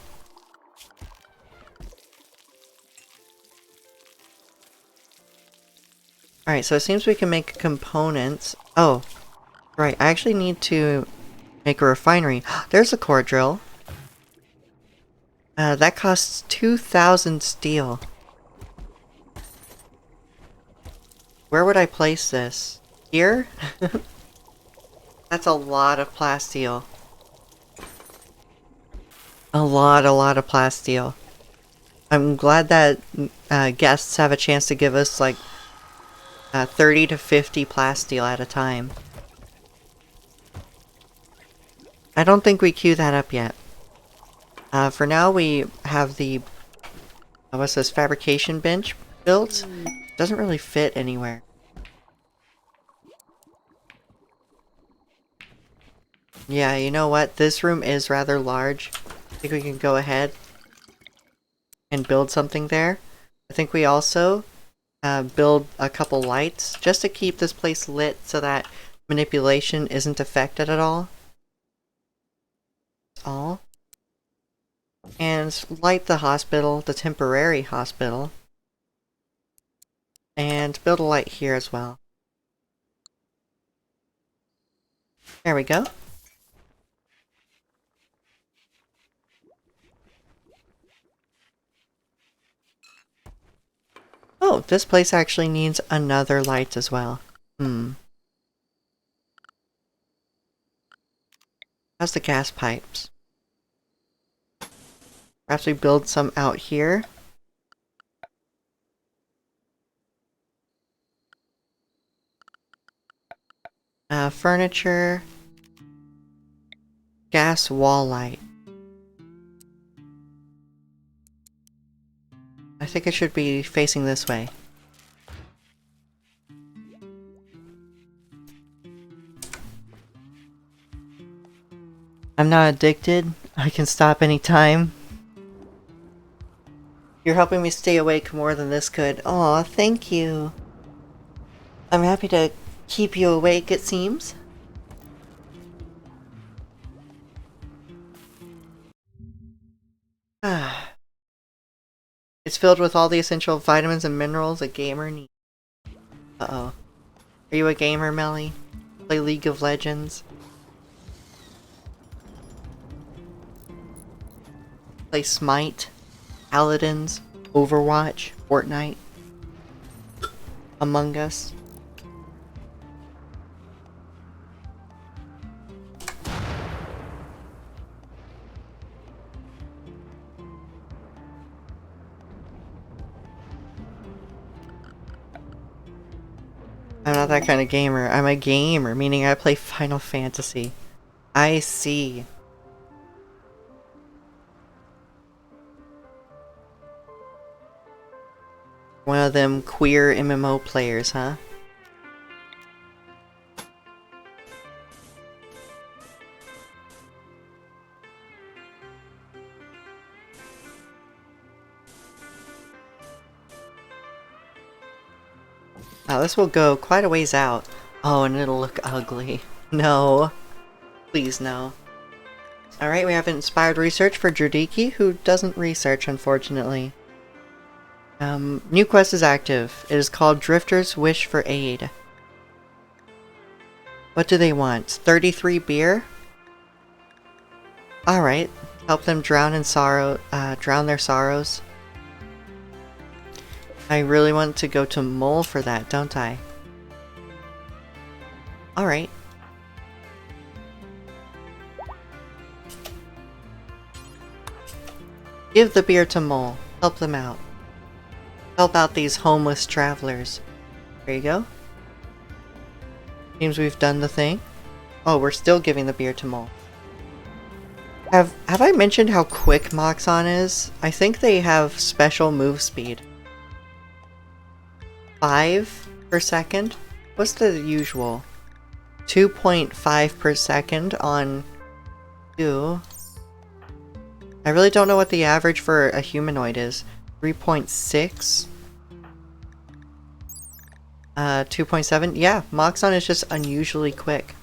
Alright, so it seems we can make components. Oh, right, I actually need to make a refinery. There's a core drill. That costs 2,000 steel. Where would I place this? Here? That's a lot of plasteel. A lot of plasteel. I'm glad that guests have a chance to give us like 30 to 50 plasteel at a time. I don't think we queue that up yet. For now we have the what's this, fabrication bench built. Doesn't really fit anywhere. Yeah, you know what? This room is rather large. I think we can go ahead and build something there. I think we also build a couple lights just to keep this place lit so that manipulation isn't affected at all. And light the hospital, the temporary hospital. And build a light here as well. There we go. Oh, this place actually needs another light as well. How's the gas pipes? Perhaps we build some out here. Furniture. Gas wall light. I think it should be facing this way. I'm not addicted. I can stop anytime. You're helping me stay awake more than this could. Aw, thank you. I'm happy to keep you awake, it seems. Ah. It's filled with all the essential vitamins and minerals a gamer needs. Uh-oh. Are you a gamer, Melly? Play League of Legends? Play Smite? Paladins? Overwatch? Fortnite? Among Us? I'm not that kind of gamer. I'm a gamer, meaning I play Final Fantasy. I see. One of them queer MMO players, huh? Oh, this will go quite a ways out. Oh, and it'll look ugly. No. Please, no. Alright, we have inspired research for Judiki, who doesn't research, unfortunately. New quest is active. It is called Drifter's Wish for Aid. What do they want? 33 beer? Alright. Help them drown in sorrow, drown their sorrows. I really want to go to Mole for that, don't I? Alright. Give the beer to Mole. Help them out. Help out these homeless travelers. There you go. Seems we've done the thing. Oh, we're still giving the beer to Mole. Have I mentioned how quick Moxon is? I think they have special move speed. 5 per second? What's the usual? 2.5 per second on 2. I really don't know what the average for a humanoid is. 3.6? 2.7? Yeah, Moxon is just unusually quick.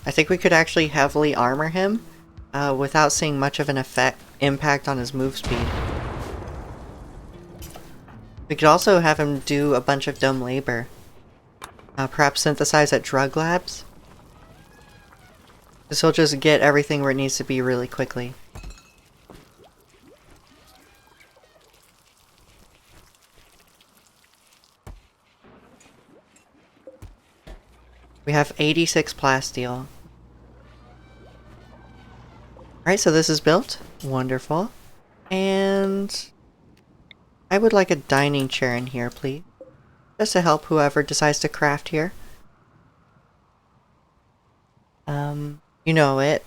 I think we could actually heavily armor him without seeing much of an impact on his move speed. We could also have him do a bunch of dumb labor. Perhaps synthesize at drug labs? Because he'll just get everything where it needs to be really quickly. We have 86 plasteel. Alright, so this is built. Wonderful. And I would like a dining chair in here, please. Just to help whoever decides to craft here. You know it.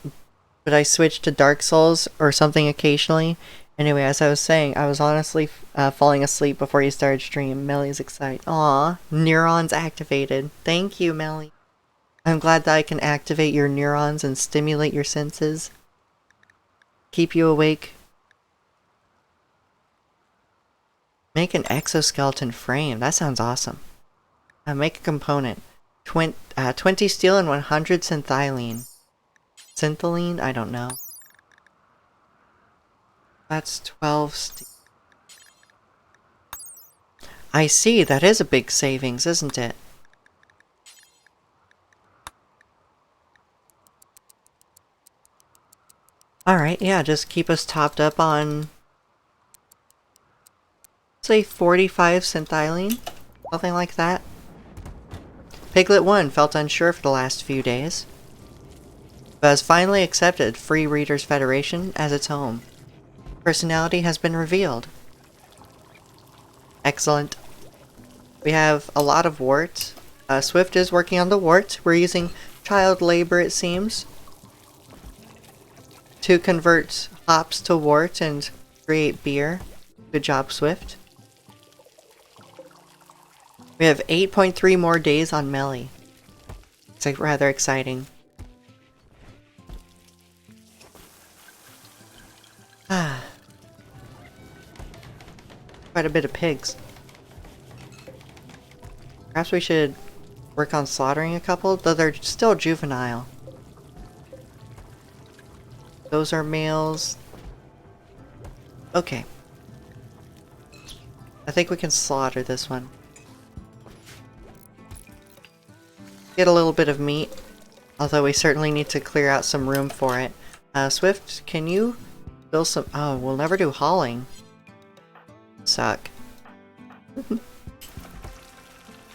But I switch to Dark Souls or something occasionally. Anyway, as I was saying, I was honestly falling asleep before you started stream. Melly's excited. Aw, neurons activated. Thank you, Melly. I'm glad that I can activate your neurons and stimulate your senses. Keep you awake. Make an exoskeleton frame. That sounds awesome. Make a component. 20 steel and 100 synthylene. Synthylene? I don't know. That's 12 steel. I see. That is a big savings, isn't it? Alright, yeah, just keep us topped up on, say, 45 synthylene? Something like that. Piglet 1 felt unsure for the last few days, but has finally accepted Free Readers Federation as its home. Personality has been revealed. Excellent. We have a lot of warts. Swift is working on the wart. We're using child labor, it seems, to convert hops to wort and create beer. Good job, Swift. We have 8.3 more days on Melly. It's like rather exciting. Quite a bit of pigs. Perhaps we should work on slaughtering a couple, though they're still juvenile. Those are males. Okay. I think we can slaughter this one. Get a little bit of meat, although we certainly need to clear out some room for it. Swift, can you build some... Oh, we'll never do hauling. Suck.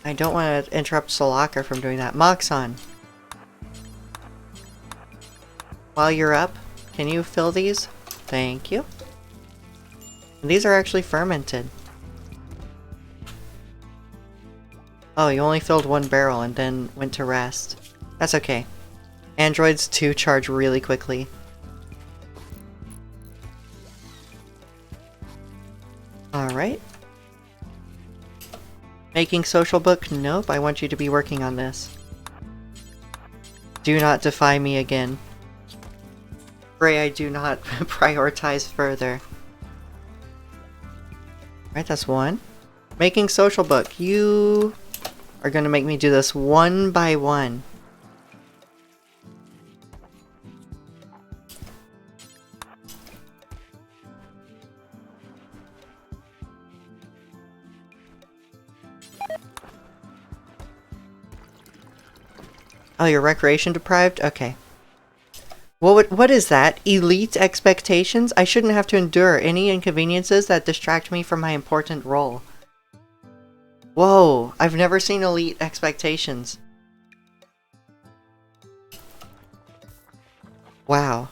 I don't want to interrupt Solaka from doing that. Moxon! While you're up, can you fill these? Thank you. And these are actually fermented. Oh, you only filled one barrel and then went to rest. That's okay. Androids do charge really quickly. Alright. Making social book? Nope, I want you to be working on this. Do not defy me again. Pray I do not prioritize further. Alright, that's one. Making social book. You are gonna make me do this one by one. Oh, you're recreation deprived? Okay. What is that? Elite expectations? I shouldn't have to endure any inconveniences that distract me from my important role. Whoa, I've never seen elite expectations. Wow.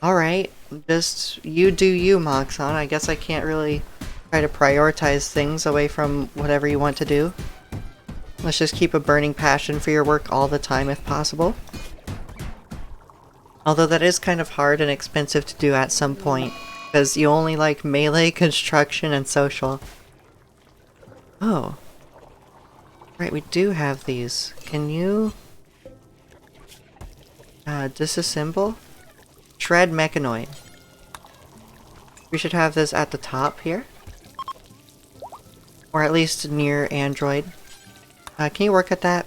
Alright, just you do you, Moxon. I guess I can't really try to prioritize things away from whatever you want to do. Let's just keep a burning passion for your work all the time if possible. Although that is kind of hard and expensive to do at some point, because you only like melee, construction, and social. Oh. Right, we do have these. Can you... disassemble? Shred mechanoid. We should have this at the top here. Or at least near Android. Can you work at that?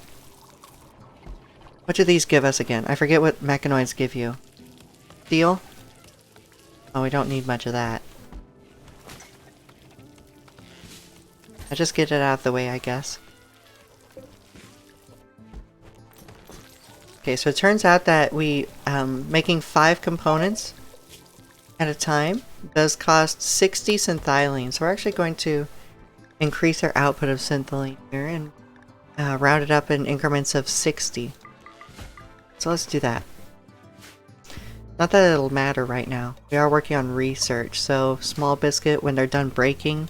What do these give us again? I forget what mechanoids give you. Steel? Oh, we don't need much of that. I just get it out of the way, I guess. Okay, so it turns out that making 5 components at a time does cost 60 synthylene. So we're actually going to increase our output of synthylene here and round it up in increments of 60. So let's do that. Not that it'll matter right now. We are working on research, so small biscuit when they're done breaking.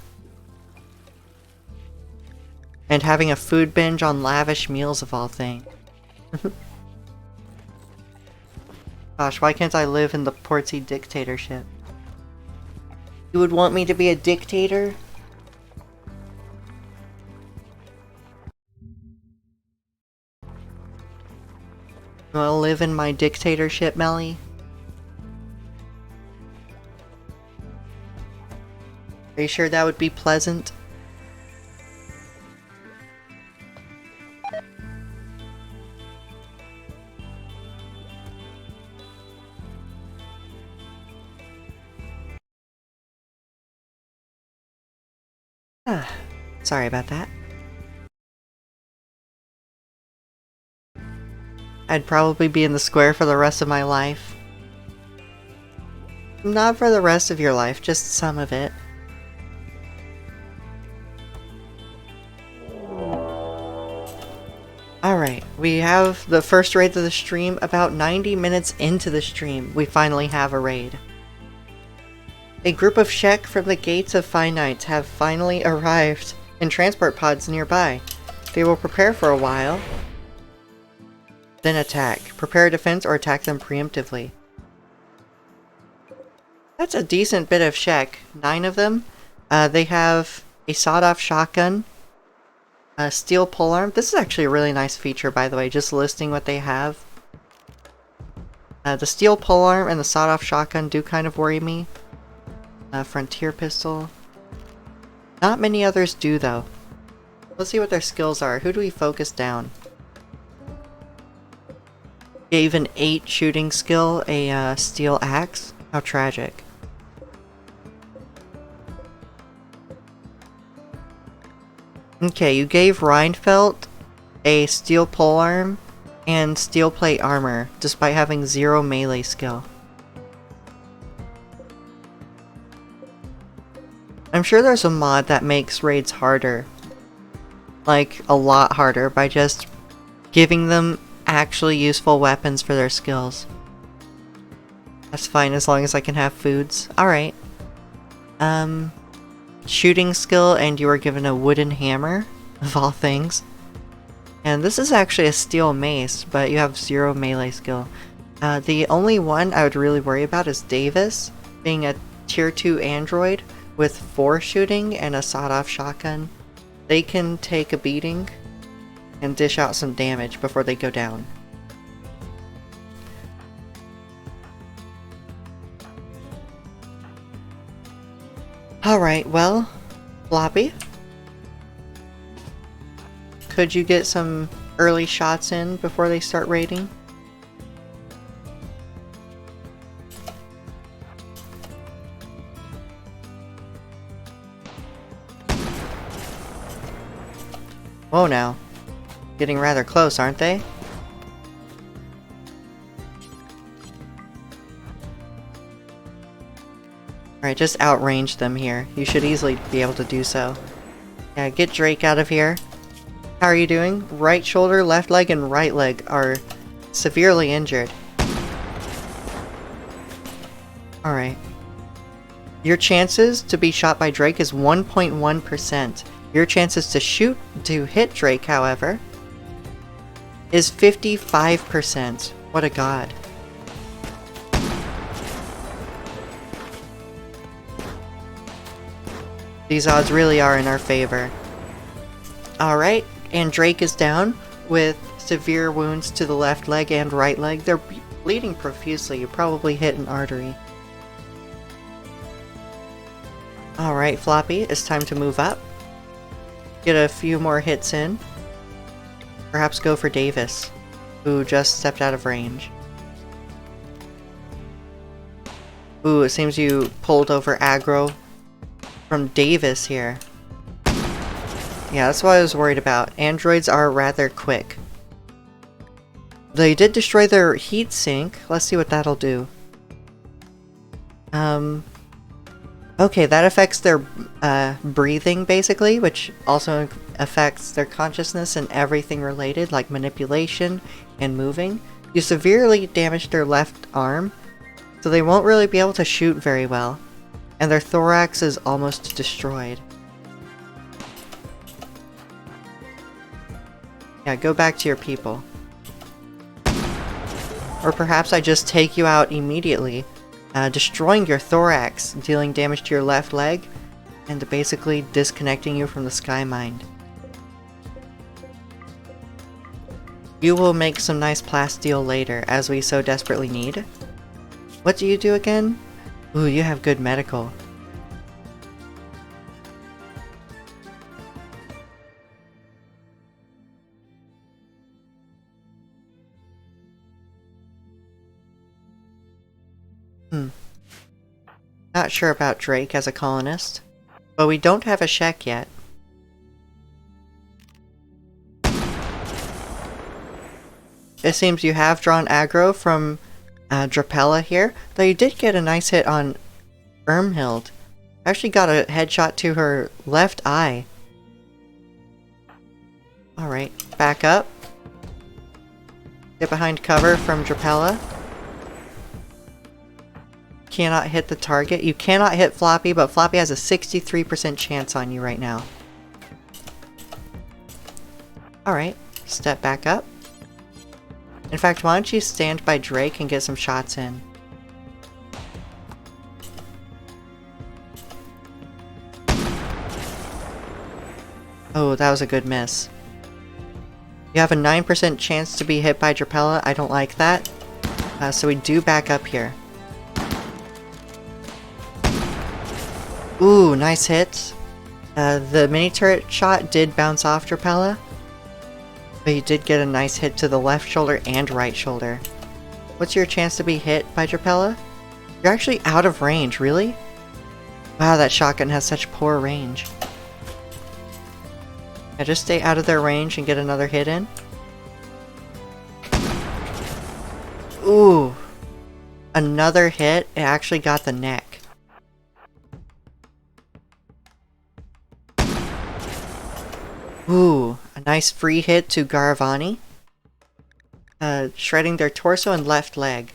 And having a food binge on lavish meals of all things. Gosh, why can't I live in the Portsy dictatorship? You would want me to be a dictator? You wanna live in my dictatorship, Melly? Are you sure that would be pleasant? Sorry about that. I'd probably be in the square for the rest of my life. Not for the rest of your life, just some of it. Alright, we have the first raid of the stream. About 90 minutes into the stream, we finally have a raid. A group of Shek from the Gates of Finite have finally arrived in transport pods nearby. They will prepare for a while, then attack. Prepare a defense or attack them preemptively. That's a decent bit of check. 9 of them. They have a sawed-off shotgun, a steel polearm. This is actually a really nice feature, by the way, just listing what they have. The steel polearm and the sawed-off shotgun do kind of worry me. Frontier pistol. Not many others do, though. Let's see what their skills are. Who do we focus down? Gave an 8 shooting skill a steel axe. How tragic. Okay, you gave Reinfeldt a steel polearm and steel plate armor, despite having 0 melee skill. I'm sure there's a mod that makes raids harder. Like, a lot harder, by just giving them actually useful weapons for their skills. That's fine as long as I can have foods. Alright. Shooting skill, and you were given a wooden hammer, of all things. And this is actually a steel mace, but you have 0 melee skill. The only one I would really worry about is Davis, being a tier 2 android with 4 shooting and a sawed-off shotgun. They can take a beating and dish out some damage before they go down. Alright, well, Floppy, could you get some early shots in before they start raiding? Whoa now. Getting rather close, aren't they? Alright, just outrange them here. You should easily be able to do so. Yeah, get Drake out of here. How are you doing? Right shoulder, left leg, and right leg are severely injured. Alright. Your chances to be shot by Drake is 1.1%. Your chances to hit Drake, however, is 55%. What a god. These odds really are in our favor. Alright, and Drake is down with severe wounds to the left leg and right leg. They're bleeding profusely. You probably hit an artery. Alright, Floppy, it's time to move up. Get a few more hits in. Perhaps go for Davis, who just stepped out of range. Ooh, it seems you pulled over aggro from Davis here. Yeah, that's what I was worried about. Androids are rather quick. They did destroy their heat sink. Let's see what that'll do. Okay, that affects their breathing, basically, which also affects their consciousness and everything related, like manipulation and moving. You severely damaged their left arm, so they won't really be able to shoot very well. And their thorax is almost destroyed. Yeah, go back to your people. Or perhaps I just take you out immediately, destroying your thorax, dealing damage to your left leg, and basically disconnecting you from the Sky Mind. You will make some nice plasteel later, as we so desperately need. What do you do again? Ooh, you have good medical. Not sure about Drake as a colonist, but we don't have a Shek yet. It seems you have drawn aggro from Drapella here, though you did get a nice hit on Irmhild. Actually got a headshot to her left eye. Alright, back up. Get behind cover from Drapella. Cannot hit the target. You cannot hit Floppy, but Floppy has a 63% chance on you right now. Alright, step back up. In fact, why don't you stand by Drake and get some shots in? Oh, that was a good miss. You have a 9% chance to be hit by Drapella. I don't like that. So we do back up here. Ooh, nice hit. The mini turret shot did bounce off Drapella, but you did get a nice hit to the left shoulder and right shoulder. What's your chance to be hit by Drapella? You're actually out of range, really? Wow, that shotgun has such poor range. Yeah, just stay out of their range and get another hit in. Ooh. Another hit. It actually got the neck. Ooh. A nice free hit to Garavani. Shredding their torso and left leg.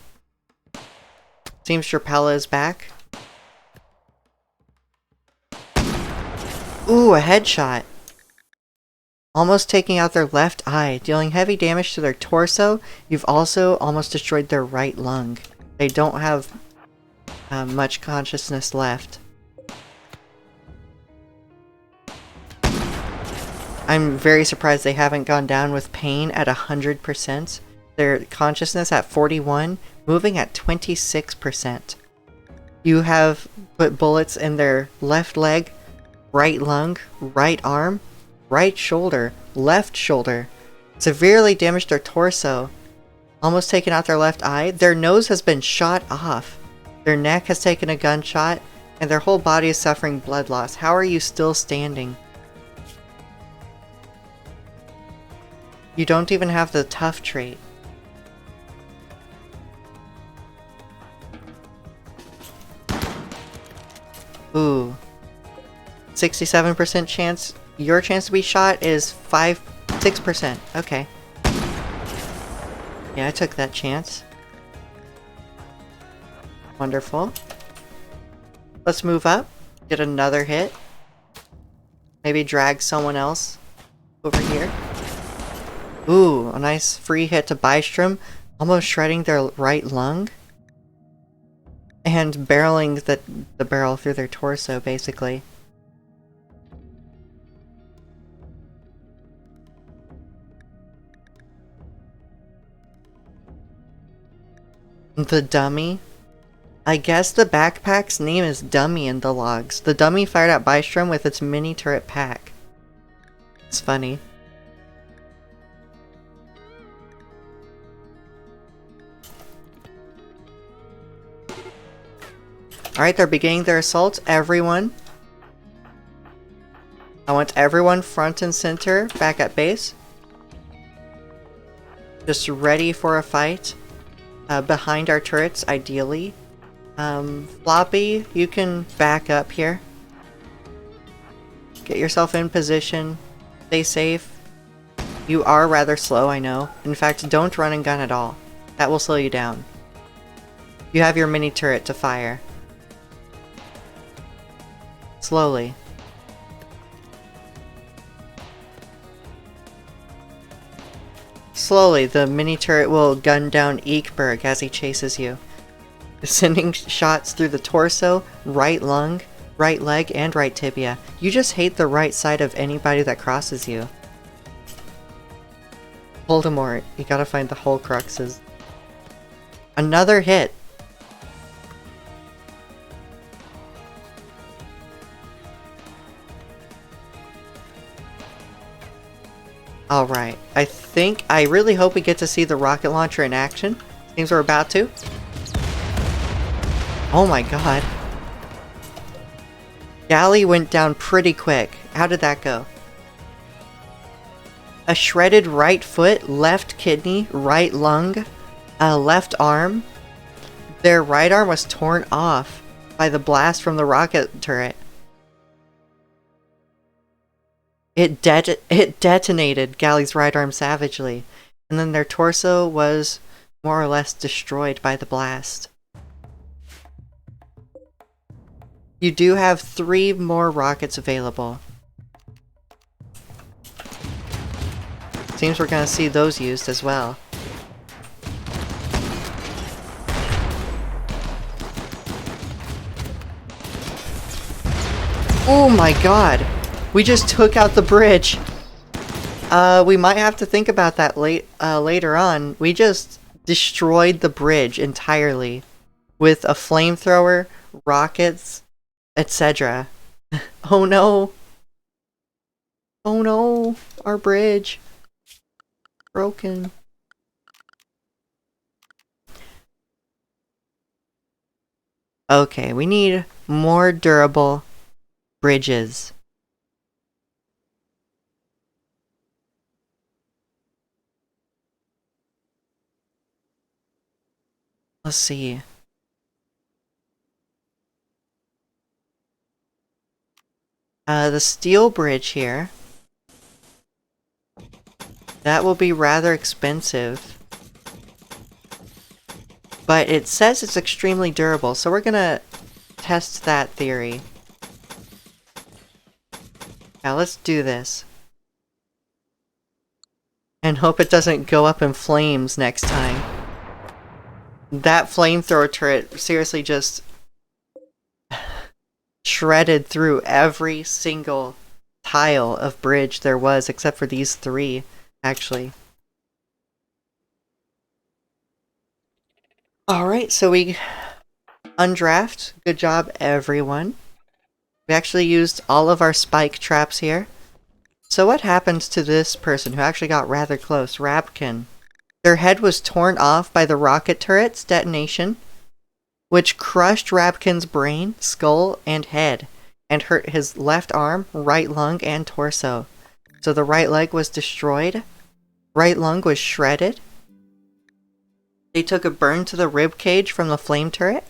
Seems Drapella is back. Ooh, a headshot. Almost taking out their left eye, dealing heavy damage to their torso. You've also almost destroyed their right lung. They don't have much consciousness left. I'm very surprised they haven't gone down with pain at 100%. Their consciousness at 41, moving at 26%. You have put bullets in their left leg, right lung, right arm, right shoulder, left shoulder. Severely damaged their torso. Almost taken out their left eye. Their nose has been shot off. Their neck has taken a gunshot, and their whole body is suffering blood loss. How are you still standing? You don't even have the tough trait. Ooh. 67% chance. Your chance to be shot is 6%. Okay. Yeah, I took that chance. Wonderful. Let's move up. Get another hit. Maybe drag someone else over here. Ooh, a nice free hit to Bystrom. Almost shredding their right lung. And barreling the barrel through their torso, basically. The dummy. I guess the backpack's name is Dummy in the logs. The dummy fired at Bystrom with its mini turret pack. It's funny. Alright, they're beginning their assault. Everyone. I want everyone front and center back at base. Just ready for a fight. Behind our turrets, ideally. Floppy, you can back up here. Get yourself in position. Stay safe. You are rather slow, I know. In fact, don't run and gun at all. That will slow you down. You have your mini turret to fire. Slowly. Slowly, the mini turret will gun down Eekberg as he chases you. Sending shots through the torso, right lung, right leg, and right tibia. You just hate the right side of anybody that crosses you. Voldemort, you gotta find the Horcruxes. Another hit! Alright, I really hope we get to see the rocket launcher in action. Seems we're about to. Oh my god. Galley went down pretty quick. How did that go? A shredded right foot, left kidney, right lung, left arm. Their right arm was torn off by the blast from the rocket turret. It detonated Galley's right arm savagely, and then their torso was more or less destroyed by the blast. You do have 3 more rockets available. Seems we're gonna see those used as well. Oh my god! We just took out the bridge! We might have to think about that later on. We just destroyed the bridge entirely with a flamethrower, rockets, etc. Oh no! Oh no! Our bridge! Broken. Okay, we need more durable bridges. Let's see. The steel bridge here. That will be rather expensive. But it says it's extremely durable, so we're gonna test that theory. Now let's do this. And hope it doesn't go up in flames next time. That flamethrower turret seriously just shredded through every single tile of bridge there was, except for these three, actually. Alright, so we undraft. Good job, everyone. We actually used all of our spike traps here. So what happens to this person who actually got rather close? Rabkin. Their head was torn off by the rocket turret's detonation, which crushed Rabkin's brain, skull, and head, and hurt his left arm, right lung, and torso. So the right leg was destroyed, right lung was shredded. They took a burn to the rib cage from the flame turret.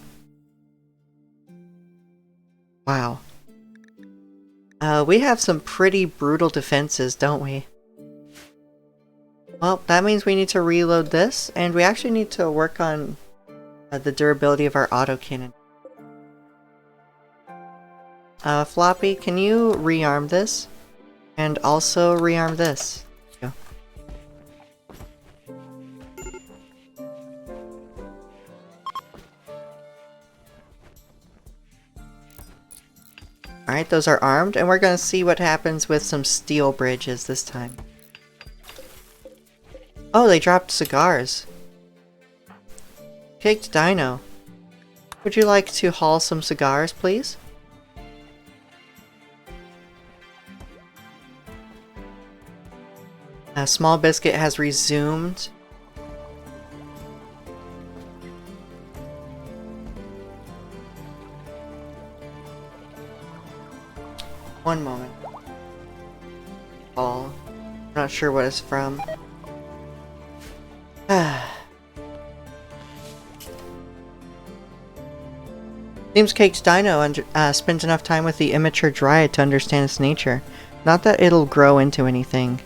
Wow. We have some pretty brutal defenses, don't we? Well, that means we need to reload this, and we actually need to work on the durability of our autocannon. Floppy, can you rearm this? And also rearm this. Go. Alright, those are armed, and we're gonna see what happens with some steel bridges this time. Oh, they dropped cigars. Caked Dino. Would you like to haul some cigars, please? Small Biscuit has resumed. One moment. Call. Not sure what it's from. Seems Caked Dino spends enough time with the immature dryad to understand its nature. Not that it'll grow into anything.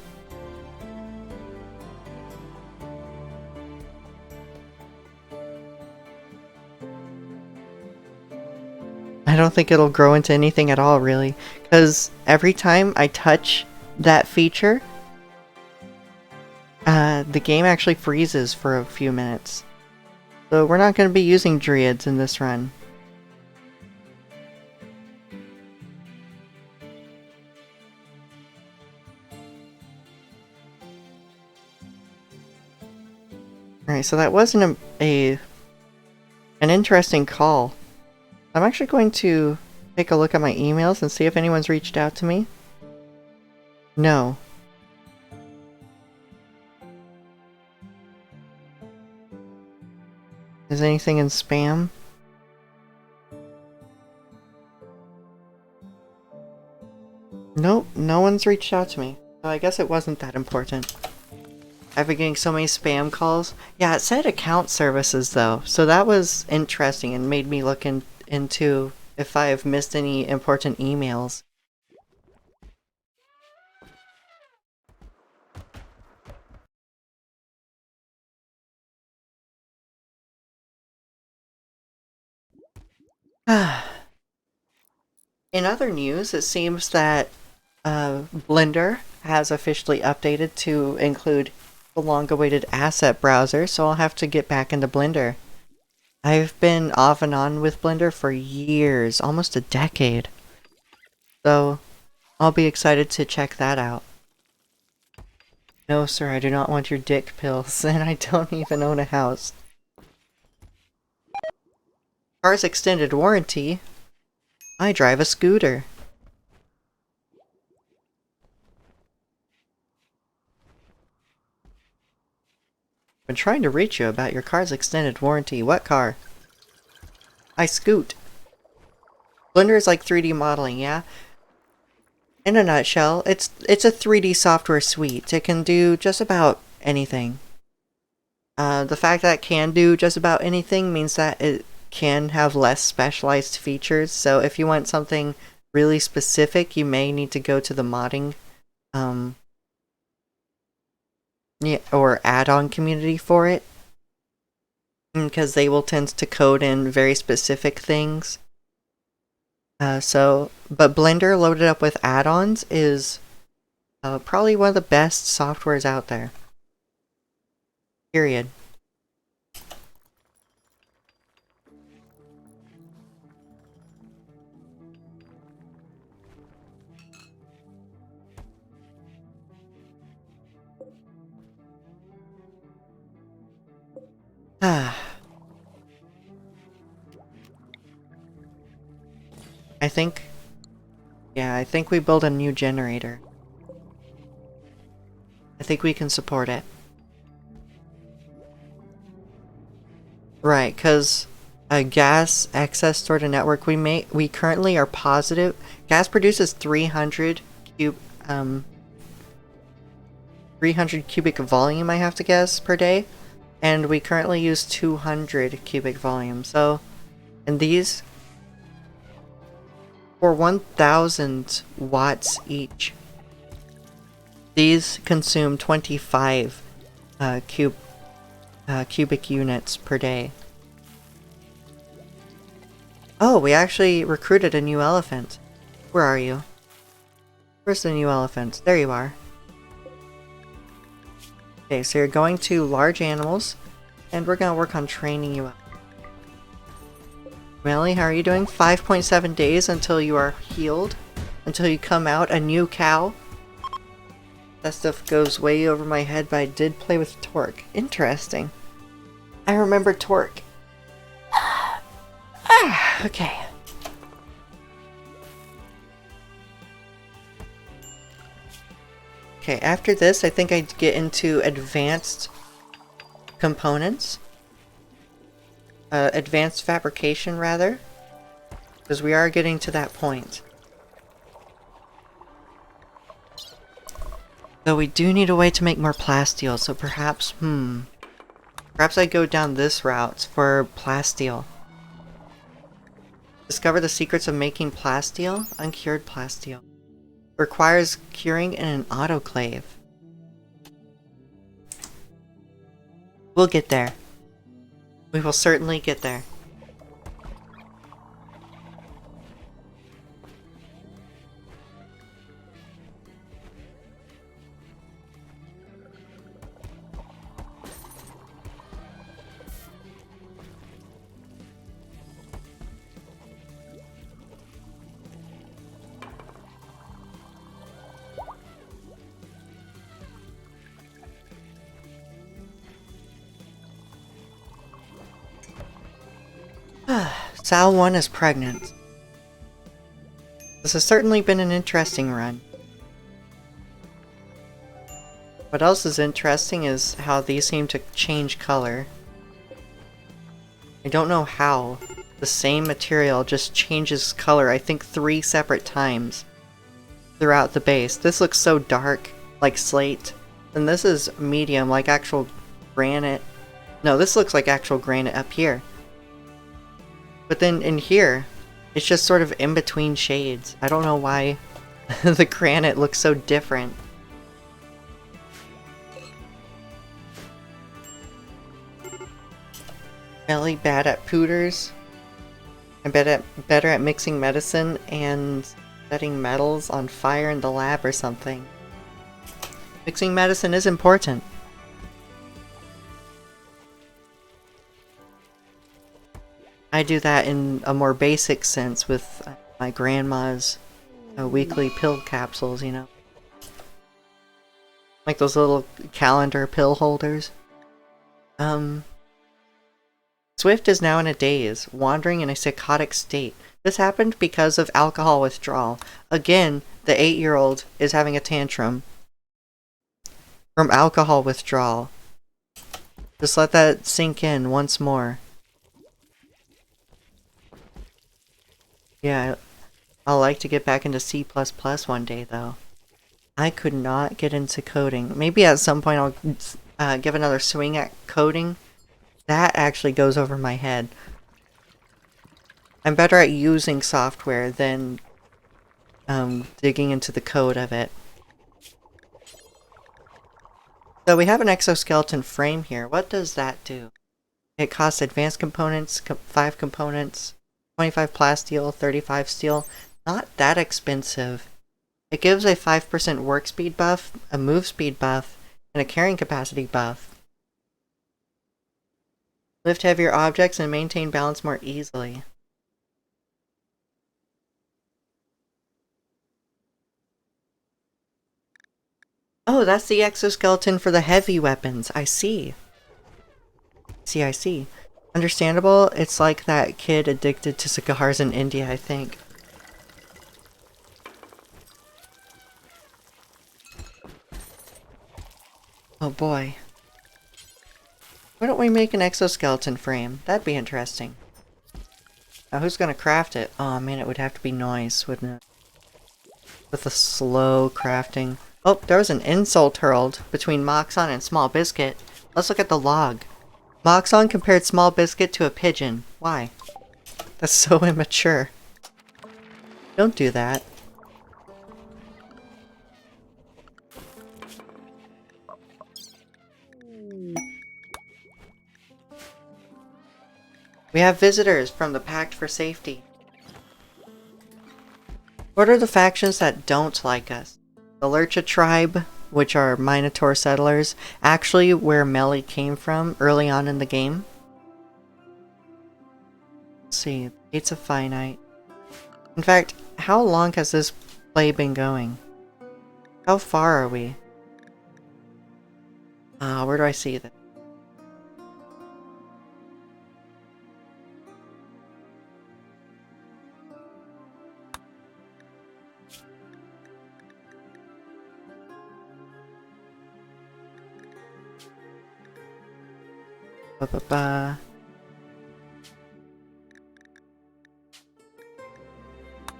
I don't think it'll grow into anything at all, really. Because every time I touch that feature, the game actually freezes for a few minutes. So we're not going to be using Dryads in this run. Alright, so that wasn't an interesting call. I'm actually going to take a look at my emails and see if anyone's reached out to me. No. Is anything in spam? Nope, no one's reached out to me. So I guess it wasn't that important. I've been getting so many spam calls. Yeah, it said account services though, so that was interesting and made me look into if I've missed any important emails. In other news, it seems that Blender has officially updated to include the long-awaited asset browser, so I'll have to get back into Blender. I've been off and on with Blender for years, almost a decade. So, I'll be excited to check that out. No, sir, I do not want your dick pills, and I don't even own a house. Car's extended warranty? I drive a scooter. Been trying to reach you about your car's extended warranty. What car? I scoot. Blender is like 3D modeling, yeah? In a nutshell, it's a 3D software suite. It can do just about anything. The fact that it can do just about anything means that it can have less specialized features, so if you want something really specific, you may need to go to the modding or add-on community for it, because they will tend to code in very specific things. But Blender loaded up with add-ons is probably one of the best softwares out there. Period. I think we build a new generator. I think we can support it. Right, because a gas excess stored in network, we currently are positive. Gas produces 300 cubic volume, I have to guess, per day. And we currently use 200 cubic volume. So, and these, for 1,000 watts each, these consume 25 cubic units per day. Oh, we actually recruited a new elephant. Where are you? Where's the new elephant? There you are. Okay, so you're going to large animals, and we're gonna work on training you up. Melly, how are you doing? 5.7 days until you are healed, until you come out a new cow. That stuff goes way over my head, but I did play with Torque. Interesting. I remember Torque. Okay. Okay, after this, I think I'd get into advanced components. Advanced fabrication, rather. Because we are getting to that point. Though we do need a way to make more plasteel, so perhaps, perhaps I go down this route for plasteel. Discover the secrets of making plasteel? Uncured plasteel. Requires curing in an autoclave. We'll get there. We will certainly get there. Sal 1 is pregnant. This has certainly been an interesting run. What else is interesting is how these seem to change color. I don't know how. The same material just changes color, I think 3 separate times throughout the base. This looks so dark, like slate. And this is medium, like actual granite. No, this looks like actual granite up here. But then in here, it's just sort of in between shades. I don't know why the granite looks so different. Really bad at pooters. I'm better at mixing medicine and setting metals on fire in the lab or something. Mixing medicine is important. I do that in a more basic sense with my grandma's weekly pill capsules, you know? Like those little calendar pill holders. Swift is now in a daze, wandering in a psychotic state. This happened because of alcohol withdrawal. Again, the 8-year-old is having a tantrum from alcohol withdrawal. Just let that sink in once more. Yeah, I'll like to get back into C++ one day, though. I could not get into coding. Maybe at some point I'll give another swing at coding. That actually goes over my head. I'm better at using software than digging into the code of it. So we have an exoskeleton frame here. What does that do? It costs advanced components, 5 components, 25 plasteel, 35 steel. Not that expensive. It gives a 5% work speed buff, a move speed buff, and a carrying capacity buff. Lift heavier objects and maintain balance more easily. Oh, that's the exoskeleton for the heavy weapons. I see. I see. Understandable. It's like that kid addicted to cigars in India, I think. Oh boy. Why don't we make an exoskeleton frame? That'd be interesting. Now who's gonna craft it? Oh man, it would have to be Noise, wouldn't it? With the slow crafting. Oh, there was an insult hurled between Moxon and Small Biscuit. Let's look at the log. Moxon compared Small Biscuit to a pigeon. Why? That's so immature. Don't do that. We have visitors from the Pact for Safety. What are the factions that don't like us? The Lurcha tribe, which are Minotaur settlers, actually where Melly came from early on in the game. Let's see, Gates of Finite. In fact, how long has this play been going? How far are we? Where do I see that?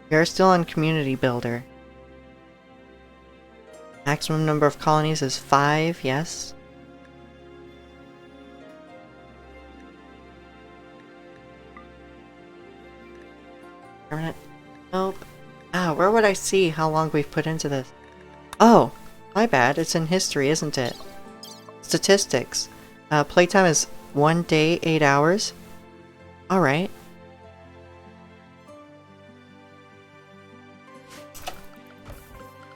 We are still on Community Builder. Maximum number of colonies is 5, yes. Permanent? Nope. Where would I see how long we've put into this? Oh, my bad. It's in history, isn't it? Statistics. Playtime is 1 day, 8 hours. Alright.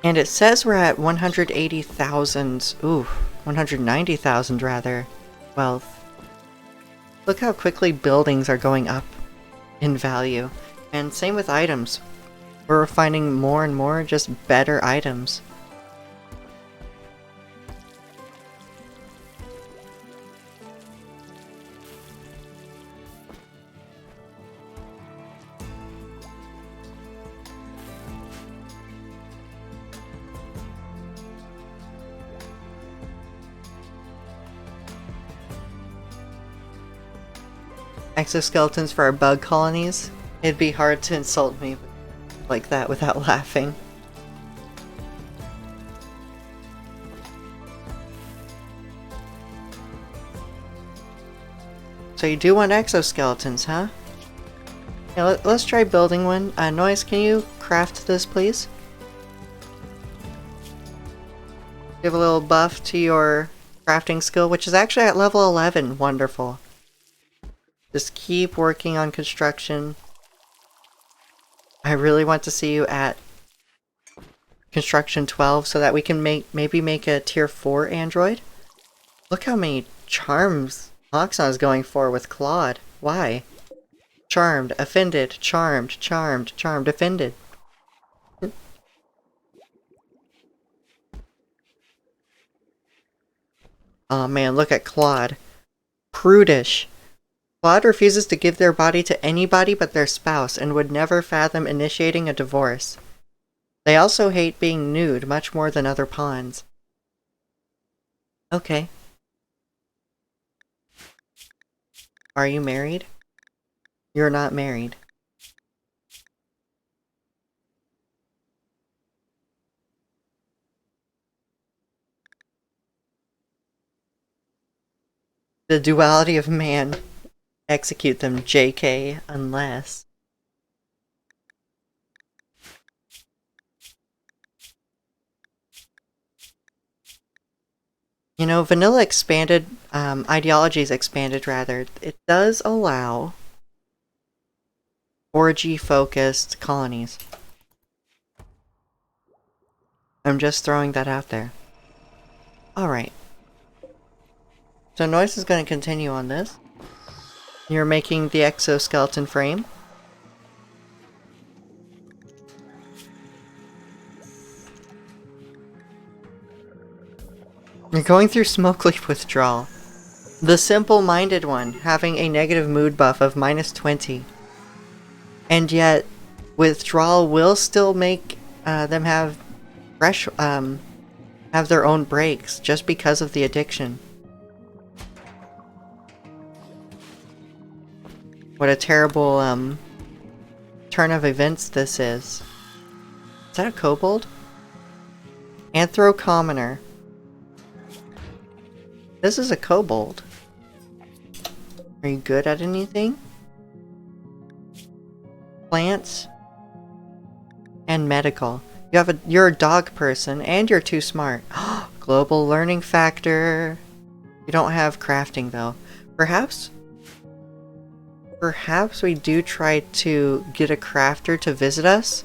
And it says we're at 180,000, 190,000 rather, wealth. Look how quickly buildings are going up in value. And same with items. We're finding more and more just better items. Exoskeletons for our bug colonies. It'd be hard to insult me like that without laughing. So you do want exoskeletons, huh? Yeah, let's try building one. Noise, can you craft this, please? Give a little buff to your crafting skill, which is actually at level 11. Wonderful. Just keep working on construction. I really want to see you at construction 12 so that we can maybe make a tier 4 android? Look how many charms Oxon is going for with Claude. Why? Charmed, offended, charmed, charmed, charmed, offended. Oh man, look at Claude. Prudish. Claude refuses to give their body to anybody but their spouse and would never fathom initiating a divorce. They also hate being nude much more than other pawns. Okay. Are you married? You're not married. The duality of man. Execute them, JK, unless... You know, vanilla expanded, ideologies expanded rather. It does allow orgy-focused colonies. I'm just throwing that out there. Alright. So Noise is going to continue on this. You're making the exoskeleton frame. You're going through smoke leaf withdrawal. The simple-minded one, having a negative mood buff of -20. And yet, withdrawal will still make them have fresh, have their own breaks just because of the addiction. What a terrible, turn of events this is. Is that a kobold? Anthro-commoner. This is a kobold. Are you good at anything? Plants and medical. You're a dog person and you're too smart. Global learning factor. You don't have crafting though. Perhaps we do try to get a crafter to visit us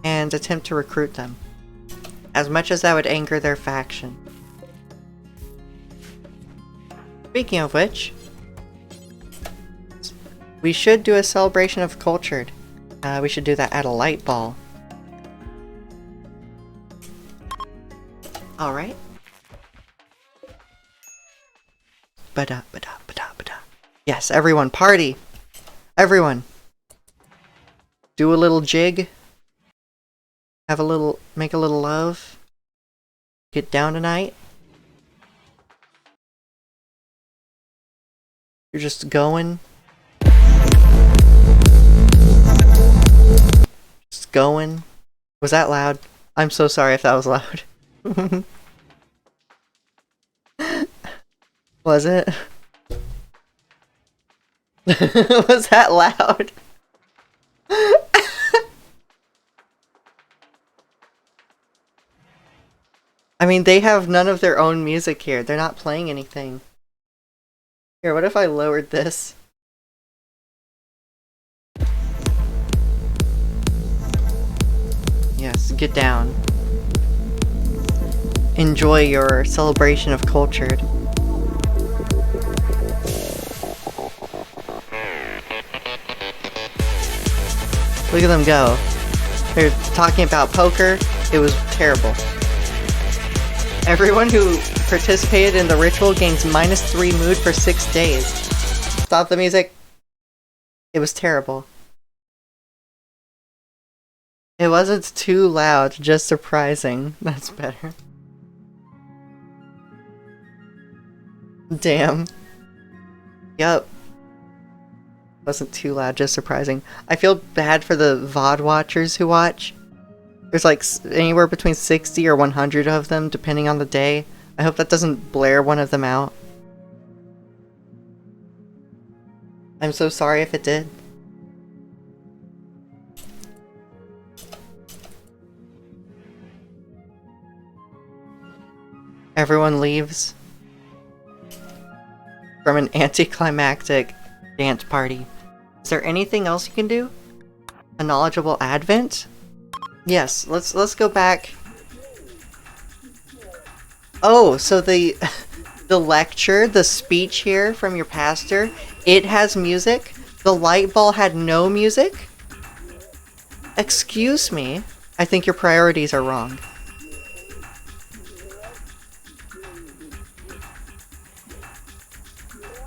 and attempt to recruit them. As much as that would anger their faction. Speaking of which, we should do a celebration of cultured. We should do that at a light ball. Alright. Ba-da, ba-da, ba-da, ba-da. Yes, everyone, party! Everyone! Do a little jig. Have a little, make a little love. Get down tonight. You're just going. Just going. Was that loud? I'm so sorry if that was loud. Was it? Was that loud? I mean, they have none of their own music here. They're not playing anything. Here, what if I lowered this? Yes, get down. Enjoy your celebration of cultured. Look at them go. They're talking about poker. It was terrible. Everyone who participated in the ritual gains -3 mood for 6 days. Stop the music. It was terrible. It wasn't too loud, just surprising. That's better. Damn. Yup. Wasn't too loud, just surprising. I feel bad for the VOD watchers who watch. There's like anywhere between 60 or 100 of them, depending on the day. I hope that doesn't blare one of them out. I'm so sorry if it did. Everyone leaves from an anticlimactic dance party. Is there anything else you can do? A knowledgeable advent? Yes, let's go back Oh, so the the lecture, the speech here from your pastor, it has music? The light ball had no music? Excuse me? I think your priorities are wrong.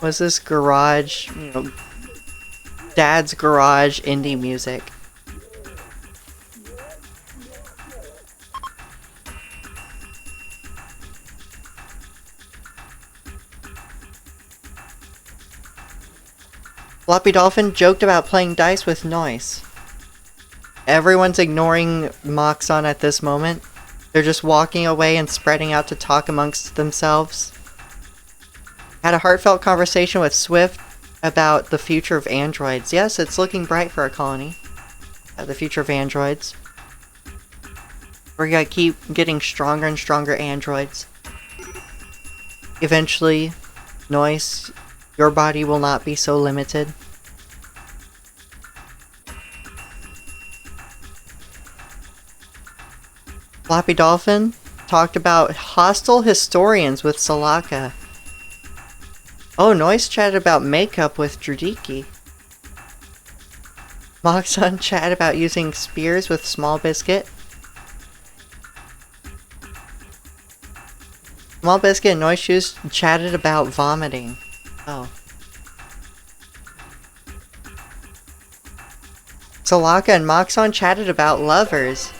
Was this garage, you know, dad's garage indie music? Floppy Dolphin joked about playing dice with noise. Everyone's ignoring Moxon at this moment. They're just walking away and spreading out to talk amongst themselves. Had a heartfelt conversation with Swift about the future of androids. Yes, it's looking bright for our colony. The future of androids. We're gonna keep getting stronger and stronger androids. Eventually, Noise, your body will not be so limited. Floppy Dolphin talked about hostile historians with Salaka. Oh, Noise chatted about makeup with Drudiki. Moxon chatted about using spears with Small Biscuit. Small Biscuit and Noise Shoes chatted about vomiting. Oh. Salaka and Moxon chatted about lovers.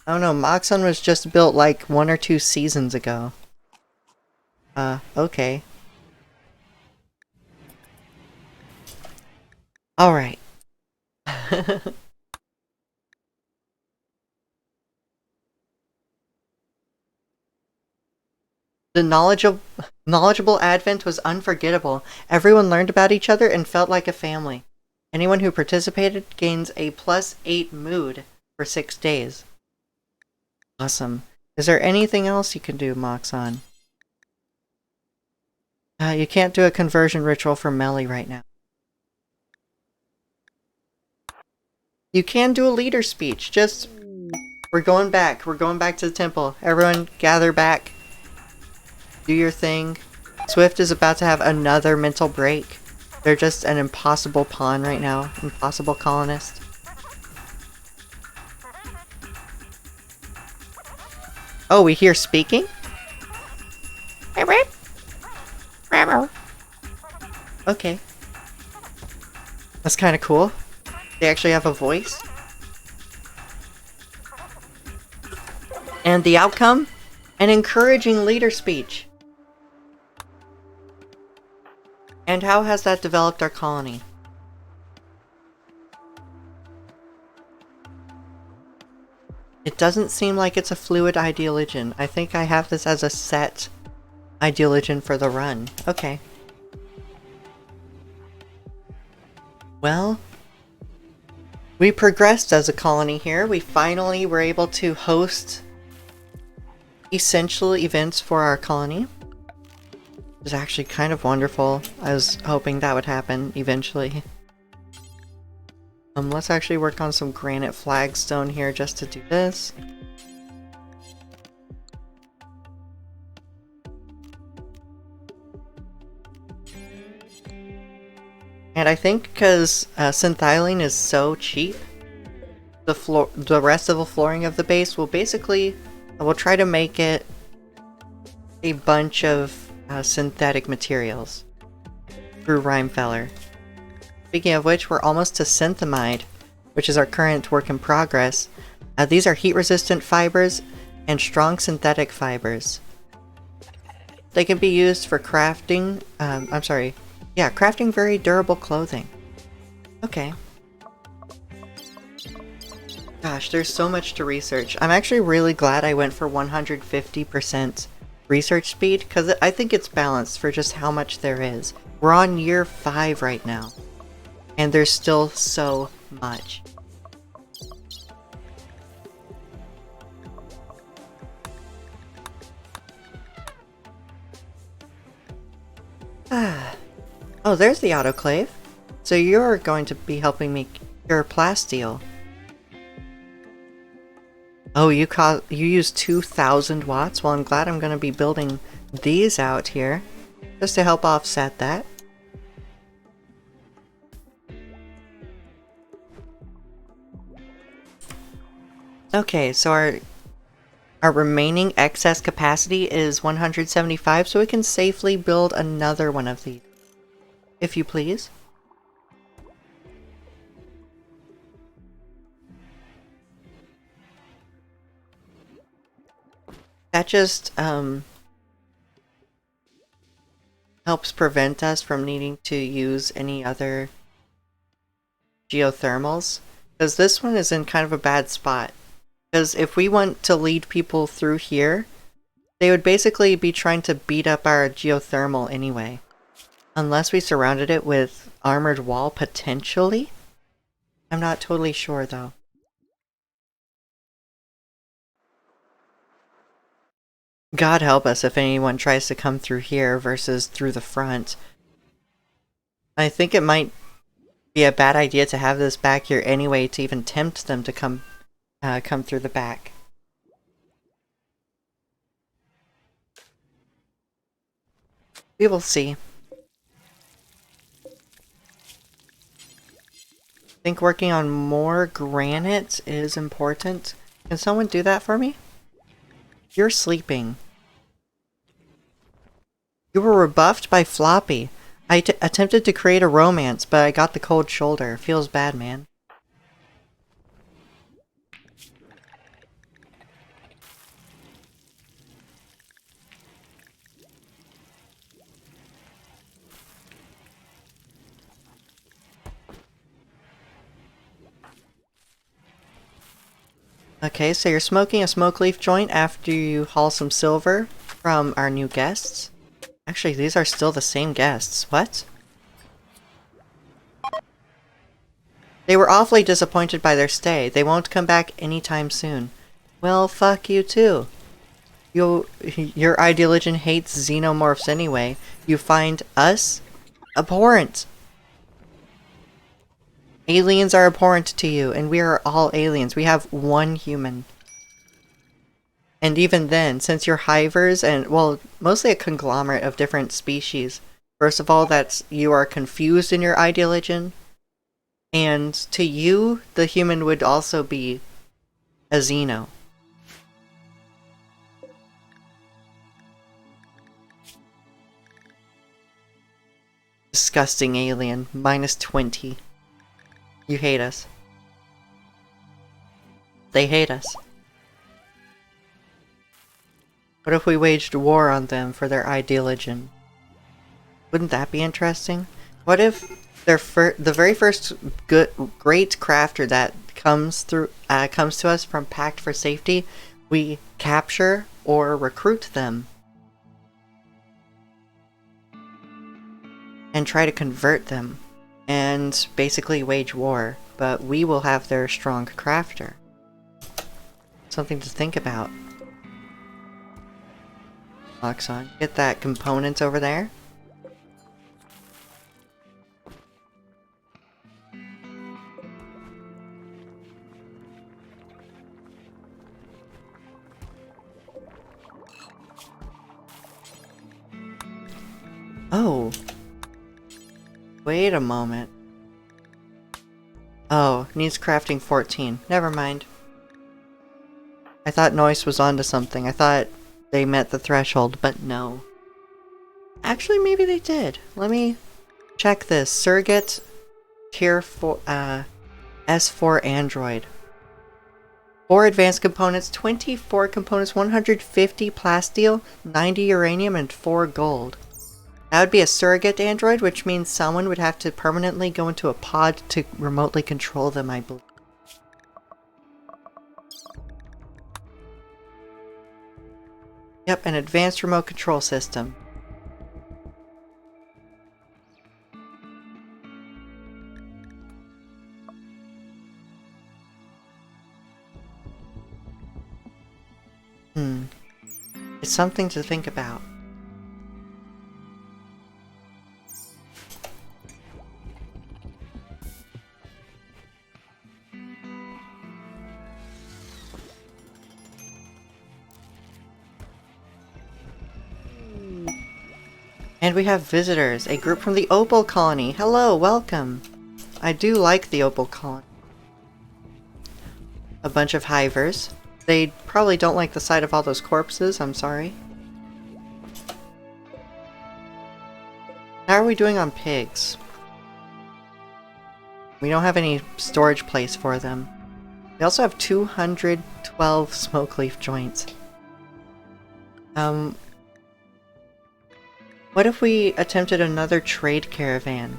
Oh no, Moxon was just built like 1 or 2 seasons ago. Okay. Alright. The knowledgeable advent was unforgettable. Everyone learned about each other and felt like a family. Anyone who participated gains a +8 mood for 6 days. Awesome. Is there anything else you can do, Moxon? You can't do a conversion ritual for Melly right now. You can do a leader speech, just... We're going back to the temple. Everyone gather back. Do your thing. Swift is about to have another mental break. They're just an impossible pawn right now. Impossible colonist. Oh, we hear speaking? Okay. That's kind of cool. They actually have a voice. And the outcome? An encouraging leader speech. And how has that developed our colony? It doesn't seem like it's a fluid ideologian. I think I have this as a set ideologian for the run. Okay. Well, we progressed as a colony here. We finally were able to host essential events for our colony. It was actually kind of wonderful. I was hoping that would happen eventually. Let's actually work on some granite flagstone here just to do this. And I think because synthylene is so cheap, the rest of the flooring of the base will basically, we'll try to make it a bunch of synthetic materials through Rhymefeller. Speaking of which, we're almost to synthamide, which is our current work in progress. These are heat-resistant fibers and strong synthetic fibers. They can be used for crafting, crafting very durable clothing. Okay. Gosh, there's so much to research. I'm actually really glad I went for 150% research speed, because I think it's balanced for just how much there is. We're on year 5 right now, and there's still so much. Oh, there's the autoclave. So you're going to be helping me cure plasteel. Oh, you use 2,000 watts? Well, I'm glad I'm going to be building these out here, just to help offset that. Okay, so our remaining excess capacity is 175, so we can safely build another one of these. If you please. That just, helps prevent us from needing to use any other geothermals. Because this one is in kind of a bad spot. Because if we want to lead people through here, they would basically be trying to beat up our geothermal anyway. Unless we surrounded it with armored wall, potentially? I'm not totally sure, though. God help us if anyone tries to come through here versus through the front. I think it might be a bad idea to have this back here anyway to even tempt them to come through the back. We will see. I think working on more granite is important. Can someone do that for me? You're sleeping. You were rebuffed by Floppy. I attempted to create a romance, but I got the cold shoulder. Feels bad, man. Okay, so you're smoking a smoke leaf joint after you haul some silver from our new guests. Actually, these are still the same guests. What? They were awfully disappointed by their stay. They won't come back anytime soon. Well, fuck you too. Your ideology hates xenomorphs anyway. You find us abhorrent. Aliens are abhorrent to you, and we are all aliens. We have one human. And even then, since you're hivers and, well, mostly a conglomerate of different species, first of all, you are confused in your ideology, and to you, the human would also be a xeno. Disgusting alien. -20. You hate us. They hate us. What if we waged war on them for their ideology? Wouldn't that be interesting? What if the very first great crafter that comes to us from Pact for Safety, we capture or recruit them and try to convert them and basically wage war, but we will have their strong crafter. Something to think about. Oxon, get that component over there. Oh. Wait a moment. Oh, needs crafting 14. Never mind. I thought Noise was onto something. I thought they met the threshold, but no. Actually, maybe they did. Let me check this. Surrogate Tier 4, S4 Android. 4 advanced components, 24 components, 150 plasteel, 90 uranium, and 4 gold. That would be a surrogate android, which means someone would have to permanently go into a pod to remotely control them, I believe. Yep, an advanced remote control system. It's something to think about. And we have visitors, a group from the Opal Colony. Hello, welcome. I do like the Opal Colony. A bunch of hivers. They probably don't like the sight of all those corpses, I'm sorry. How are we doing on pigs? We don't have any storage place for them. We also have 212 smoke leaf joints. What if we attempted another trade caravan?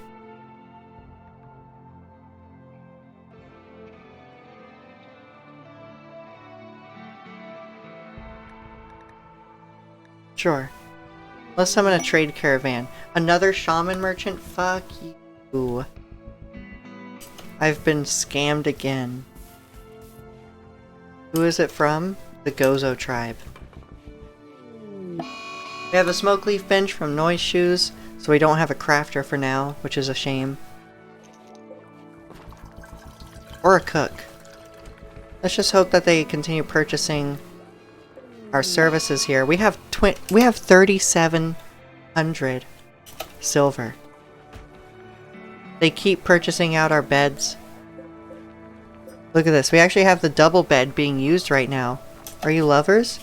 Sure. Let's summon a trade caravan. Another shaman merchant? Fuck you. I've been scammed again. Who is it from? The Gozo tribe. We have a smoke leaf bench from Noise Shoes, so we don't have a crafter for now, which is a shame. Or a cook. Let's just hope that they continue purchasing our services here. We have 3,700 silver. They keep purchasing out our beds. Look at this. We actually have the double bed being used right now. Are you lovers?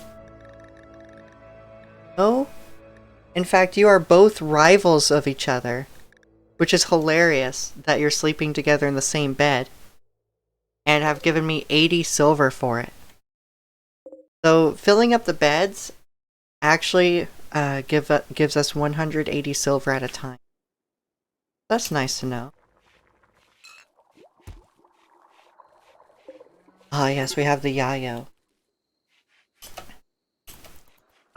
No? In fact, you are both rivals of each other. Which is hilarious that you're sleeping together in the same bed. And have given me 80 silver for it. So, filling up the beds actually gives us 180 silver at a time. That's nice to know. Ah, yes, we have the Yayo.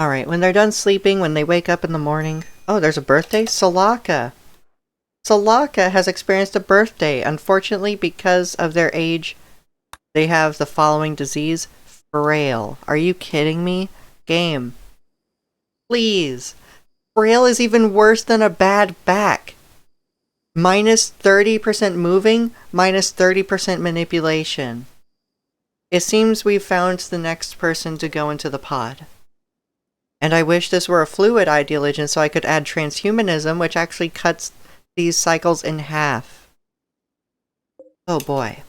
Alright, when they're done sleeping, when they wake up in the morning... Oh, there's a birthday? Solaka! Solaka has experienced a birthday. Unfortunately, because of their age, they have the following disease. Frail. Are you kidding me? Game. Please. Frail is even worse than a bad back. Minus 30% moving, minus 30% manipulation. It seems we've found the next person to go into the pod. And I wish this were a fluid ideology so I could add transhumanism, which actually cuts these cycles in half. Oh boy.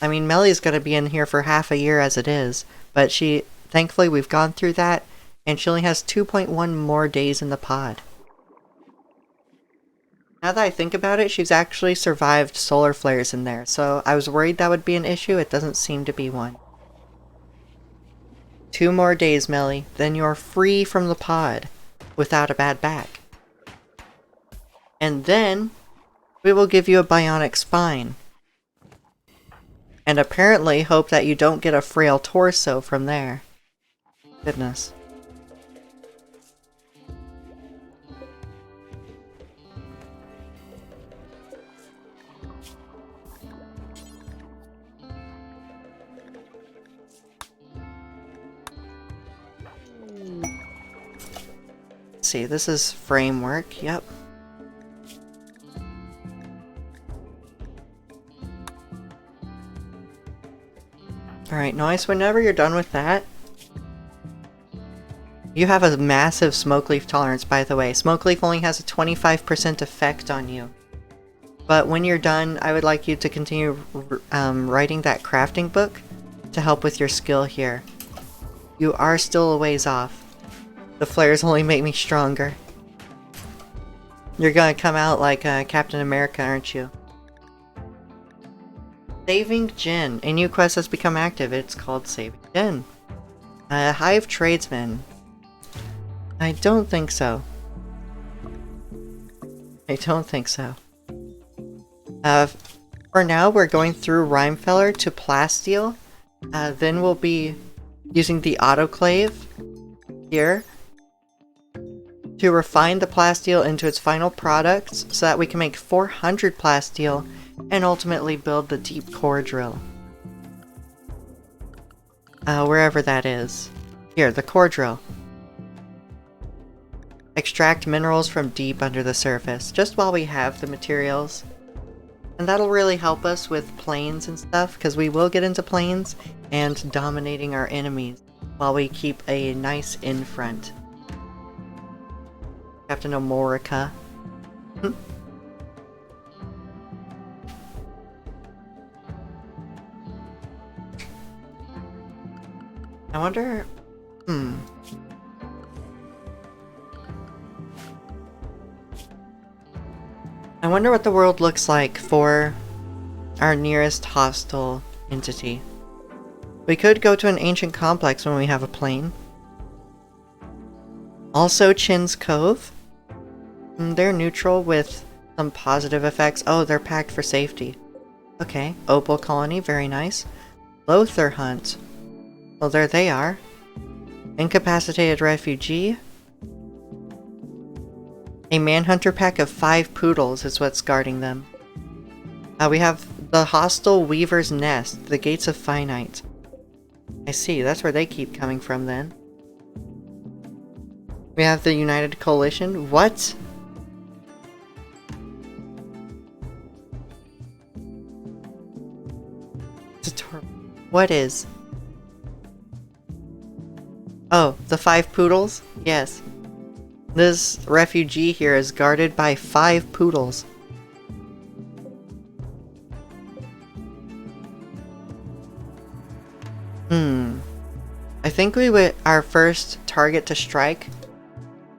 I mean, Mellie's gonna be in here for half a year as it is, but thankfully we've gone through that, and she only has 2.1 more days in the pod. Now that I think about it, she's actually survived solar flares in there, so I was worried that would be an issue. It doesn't seem to be one. 2 more days, Melly, then you're free from the pod, without a bad back. And then, we will give you a bionic spine. And apparently hope that you don't get a frail torso from there. Goodness. Let's see, this is framework, yep. Alright, Noise, whenever you're done with that... You have a massive smoke leaf tolerance, by the way. Smoke leaf only has a 25% effect on you. But when you're done, I would like you to continue writing that crafting book to help with your skill here. You are still a ways off. The flares only make me stronger. You're gonna come out like Captain America, aren't you? Saving Jin. A new quest has become active. It's called Saving Jin. Hive Tradesman. I don't think so. I don't think so. For now, we're going through Rhymefeller to Plasteel. Then we'll be using the autoclave here to refine the plasteel into its final products so that we can make 400 plasteel and ultimately build the deep core drill. Wherever that is. Here, the core drill. Extract minerals from deep under the surface, just while we have the materials. And that'll really help us with planes and stuff, because we will get into planes and dominating our enemies while we keep a nice in front. Captain Omorica. I wonder... I wonder what the world looks like for our nearest hostile entity. We could go to an ancient complex when we have a plane. Also Chin's Cove. They're neutral with some positive effects. Oh, they're packed for safety. Okay. Opal Colony, very nice. Lothar Hunt. Well, there they are. Incapacitated Refugee. A Manhunter pack of 5 poodles is what's guarding them. We have the hostile Weaver's Nest, the Gates of Finite. I see, that's where they keep coming from then. We have the United Coalition. What? What is? Oh, the 5 poodles? Yes. This refugee here is guarded by 5 poodles. I think our first target to strike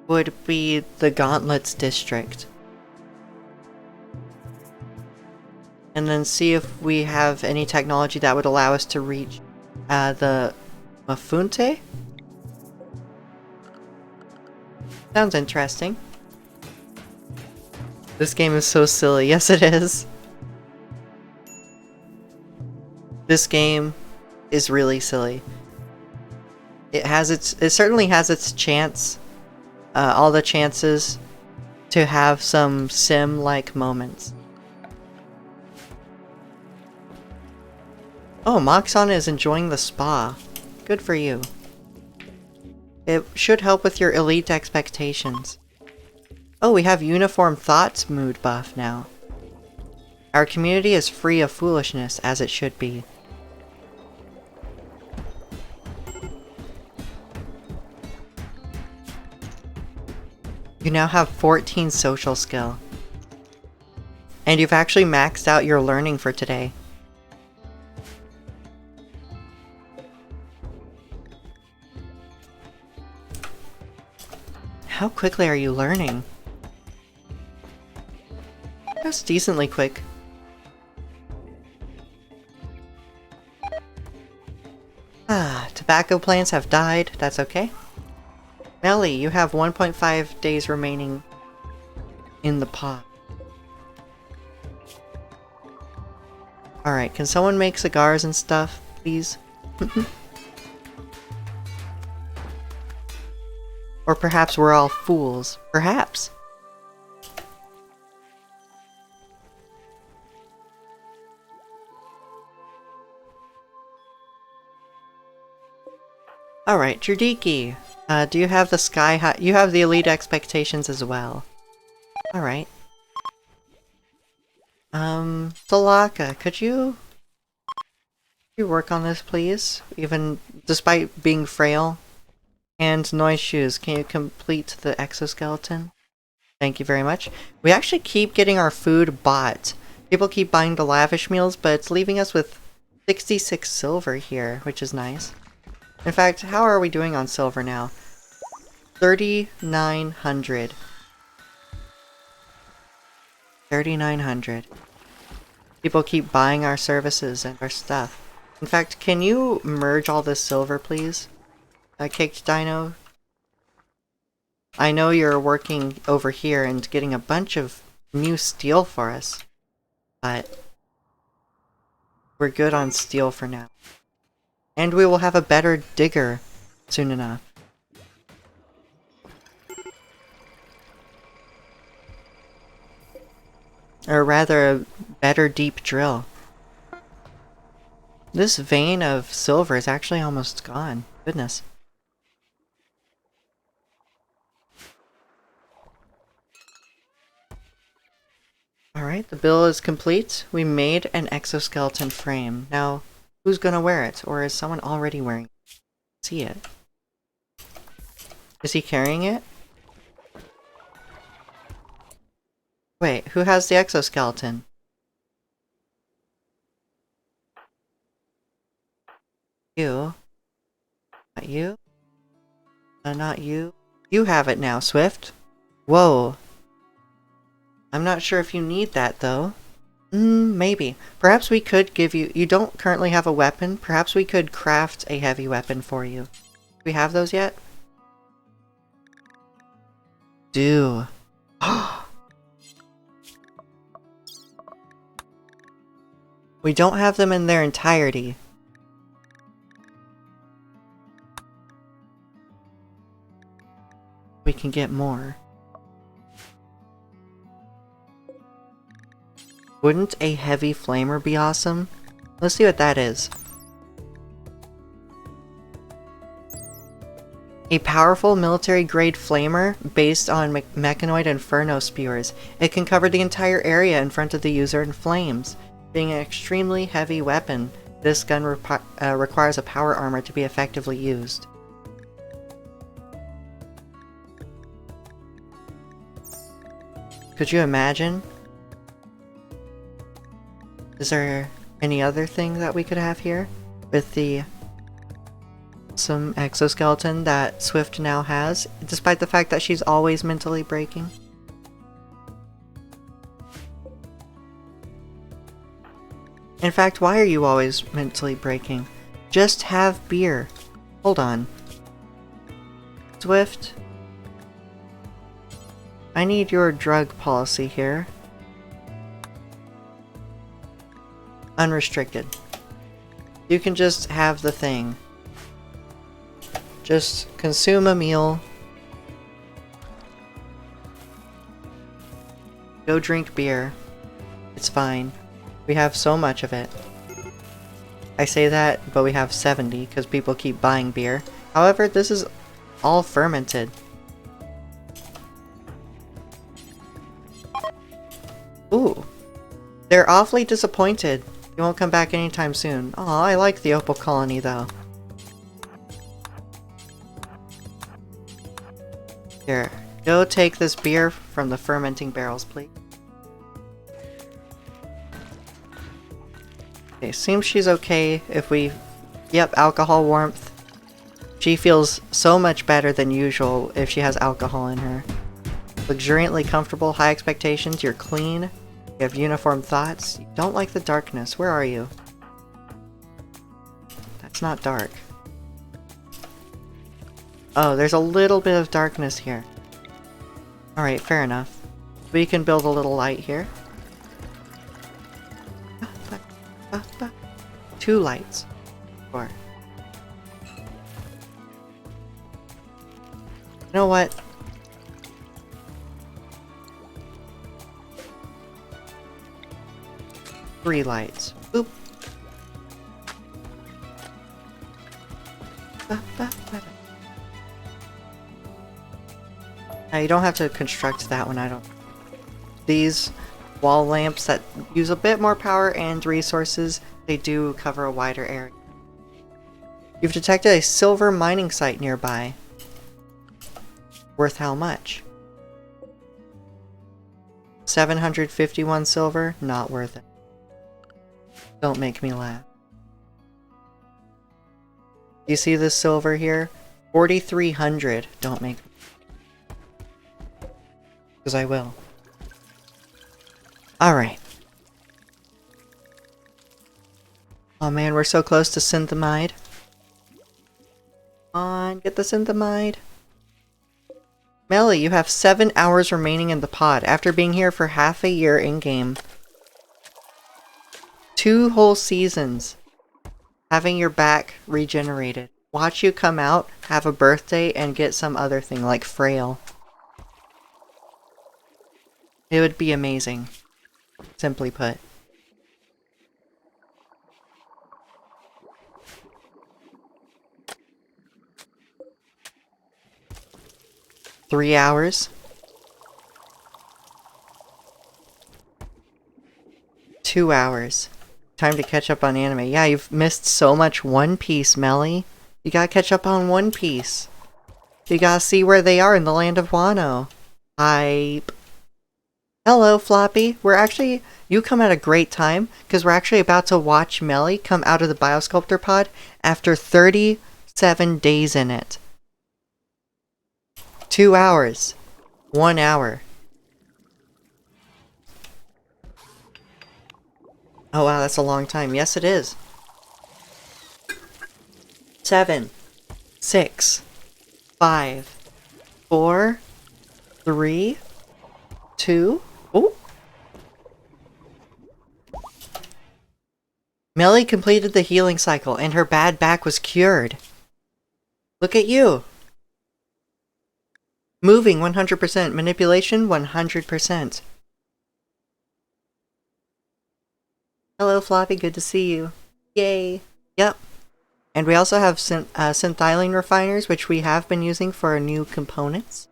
would be the Gauntlets district. And then see if we have any technology that would allow us to reach the Mafunte? Sounds interesting. This game is so silly. Yes, it is. This game is really silly. It certainly has its chance, all the chances to have some sim-like moments. Oh, Moxon is enjoying the spa. Good for you. It should help with your elite expectations. Oh, we have Uniform Thoughts mood buff now. Our community is free of foolishness, as it should be. You now have 14 social skill. And you've actually maxed out your learning for today. How quickly are you learning? That's decently quick. Tobacco plants have died. That's okay. Melly, you have 1.5 days remaining in the pot. Alright, can someone make cigars and stuff, please? Or perhaps we're all fools. Perhaps. Alright, Judiki. Do you have the sky high? You have the elite expectations as well. Alright. Solaka, could you work on this, please? Even despite being frail? And Noise Shoes, can you complete the exoskeleton? Thank you very much. We actually keep getting our food bought. People keep buying the lavish meals, but it's leaving us with 66 silver here, which is nice. In fact, how are we doing on silver now? 3,900. 3,900. People keep buying our services and our stuff. In fact, can you merge all this silver, please? Caked Dino? I know you're working over here and getting a bunch of new steel for us, but we're good on steel for now. And we will have a better digger soon enough. Or rather, a better deep drill. This vein of silver is actually almost gone. Goodness. Alright, the bill is complete. We made an exoskeleton frame. Now, who's gonna wear it? Or is someone already wearing it? See it. Is he carrying it? Wait, who has the exoskeleton? You. Not you? Not you. You have it now, Swift. Whoa. I'm not sure if you need that, though. Maybe. Perhaps we could give you... You don't currently have a weapon. Perhaps we could craft a heavy weapon for you. Do we have those yet? Do. We don't have them in their entirety. We can get more. Wouldn't a heavy flamer be awesome? Let's see what that is. A powerful military-grade flamer based on mechanoid inferno spewers. It can cover the entire area in front of the user in flames. Being an extremely heavy weapon, this gun requires a power armor to be effectively used. Could you imagine? Is there any other thing that we could have here with the some exoskeleton that Swift now has, despite the fact that she's always mentally breaking? In fact, why are you always mentally breaking? Just have beer. Hold on. Swift, I need your drug policy here. Unrestricted. You can just have the thing. Just consume a meal. Go drink beer. It's fine. We have so much of it. I say that, but we have 70 because people keep buying beer. However, this is all fermented. Ooh. They're awfully disappointed. You won't come back anytime soon. Aw, I like the opal colony though. Here, go take this beer from the fermenting barrels, please. Okay, seems she's okay if we... Yep, alcohol warmth. She feels so much better than usual if she has alcohol in her. Luxuriantly comfortable, high expectations, you're clean. You have uniform thoughts. You don't like the darkness. Where are you? That's not dark. Oh, there's a little bit of darkness here. Alright, fair enough. We can build a little light here. 2 lights. 4. You know what? Three lights. Boop. Now you don't have to construct that one, I don't. These wall lamps that use a bit more power and resources, they do cover a wider area. You've detected a silver mining site nearby. Worth how much? 751 silver? Not worth it. Don't make me laugh. You see this silver here? 4,300. Don't make me. Because I will. Alright. Oh man, we're so close to synthamide. Come on, get the synthamide. Melly, you have 7 hours remaining in the pod after being here for half a year in-game. 2 whole seasons. Having your back regenerated. Watch you come out, have a birthday, and get some other thing like frail. It would be amazing. Simply put. Three hours. 2 hours. Time to catch up on anime. Yeah, you've missed so much One Piece, Melly. You gotta catch up on One Piece. You gotta see where they are in the land of Wano. Hype. Hello, Floppy. You come at a great time, because we're actually about to watch Melly come out of the Biosculptor pod after 37 days in it. 2 hours. 1 hour. Oh wow, that's a long time. Yes, it is. 7, 6, 5, 4, 3, 2. Oh. Melly completed the healing cycle and her bad back was cured. Look at you. Moving 100%, manipulation 100%. Hello, Floppy, good to see you. Yay. Yep. And we also have synthylene refiners, which we have been using for our new components.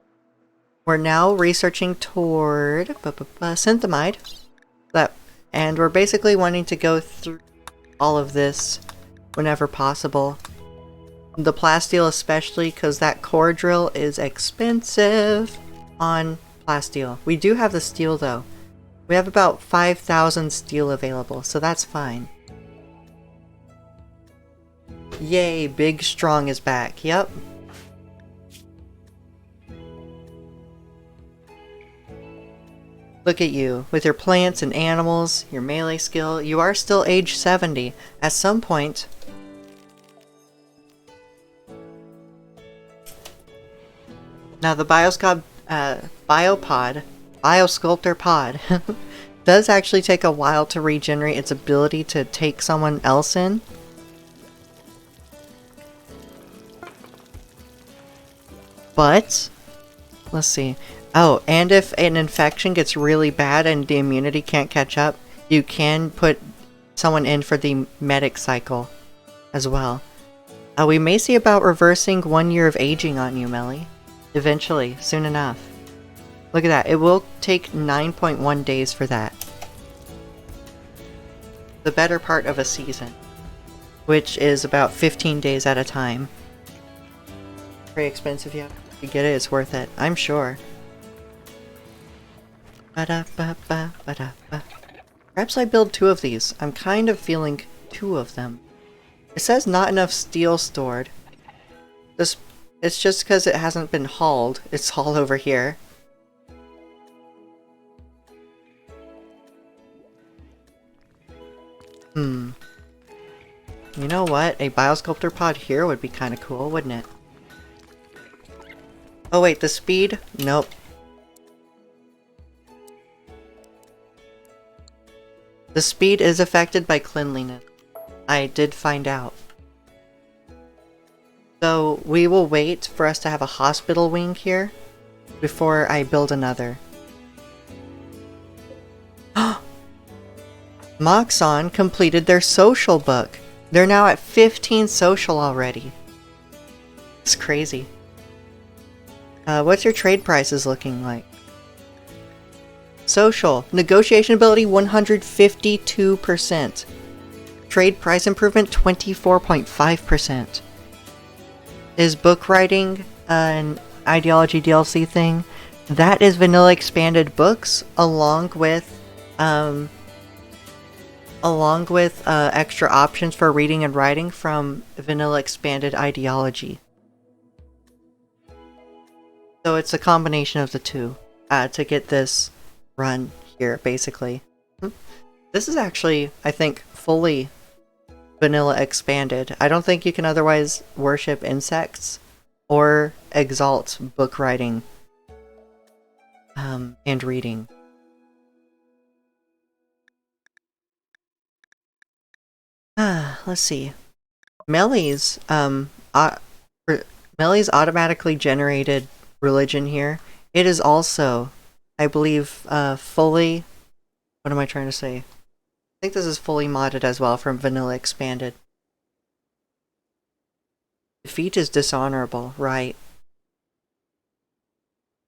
We're now researching toward synthamide. And we're basically wanting to go through all of this whenever possible. The plasteel especially, because that core drill is expensive on plasteel. We do have the steel though. We have about 5,000 steel available, so that's fine. Yay, Big Strong is back. Yep. Look at you, with your plants and animals, your melee skill. You are still age 70. At some point... Now the Biosculptor pod does actually take a while to regenerate its ability to take someone else in. But, let's see. Oh, and if an infection gets really bad and the immunity can't catch up, you can put someone in for the medic cycle as well. We may see about reversing 1 year of aging on you, Melly. Eventually, soon enough. Look at that. It will take 9.1 days for that. The better part of a season. Which is about 15 days at a time. Very expensive, yeah. If you get it, it's worth it. I'm sure. Perhaps I build 2 of these. I'm kind of feeling 2 of them. It says not enough steel stored. It's just because it hasn't been hauled. It's all over here. You know what? A Biosculptor pod here would be kind of cool, wouldn't it? Oh wait, the speed? Nope. The speed is affected by cleanliness. I did find out. So we will wait for us to have a hospital wing here before I build another. Moxon completed their social book. They're now at 15 social already. It's crazy. What's your trade prices looking like? Social. Negotiation ability 152%. Trade price improvement 24.5%. Is book writing an ideology DLC thing? That is vanilla expanded books along with extra options for reading and writing from vanilla expanded ideology. So it's a combination of the two to get this run here, basically. This is actually, I think, fully vanilla expanded. I don't think you can otherwise worship insects or exalt book writing and reading. Let's see. Melly's automatically generated religion here. It is also, I believe, fully... What am I trying to say? I think this is fully modded as well from vanilla expanded. Defeat is dishonorable, right?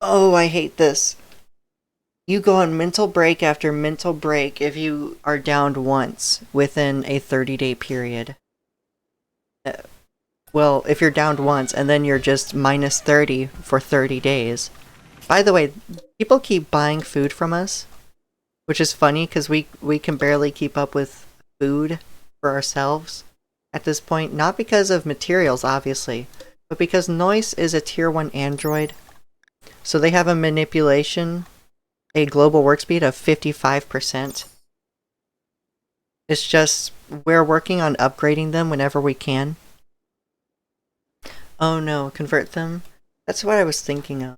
Oh, I hate this. You go on mental break after mental break if you are downed once within a 30-day period. Well, if you're downed once and then you're just minus 30 for 30 days. By the way, people keep buying food from us Which is funny because we can barely keep up with food for ourselves at this point. Not because of materials, obviously, but because Noise is a tier 1 android. So they have a manipulation, a global work speed of 55%. It's just, we're working on upgrading them whenever we can. Oh no, convert them? That's what I was thinking of.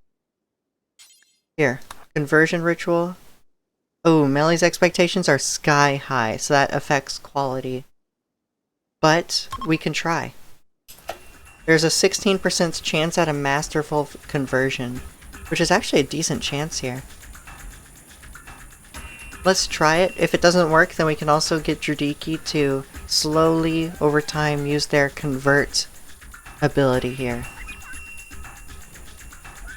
Here, conversion ritual. Oh, Melly's expectations are sky high, so that affects quality. But we can try. There's a 16% chance at a masterful conversion, which is actually a decent chance here. Let's try it. If it doesn't work, then we can also get Judiki to slowly, over time, use their convert ability here.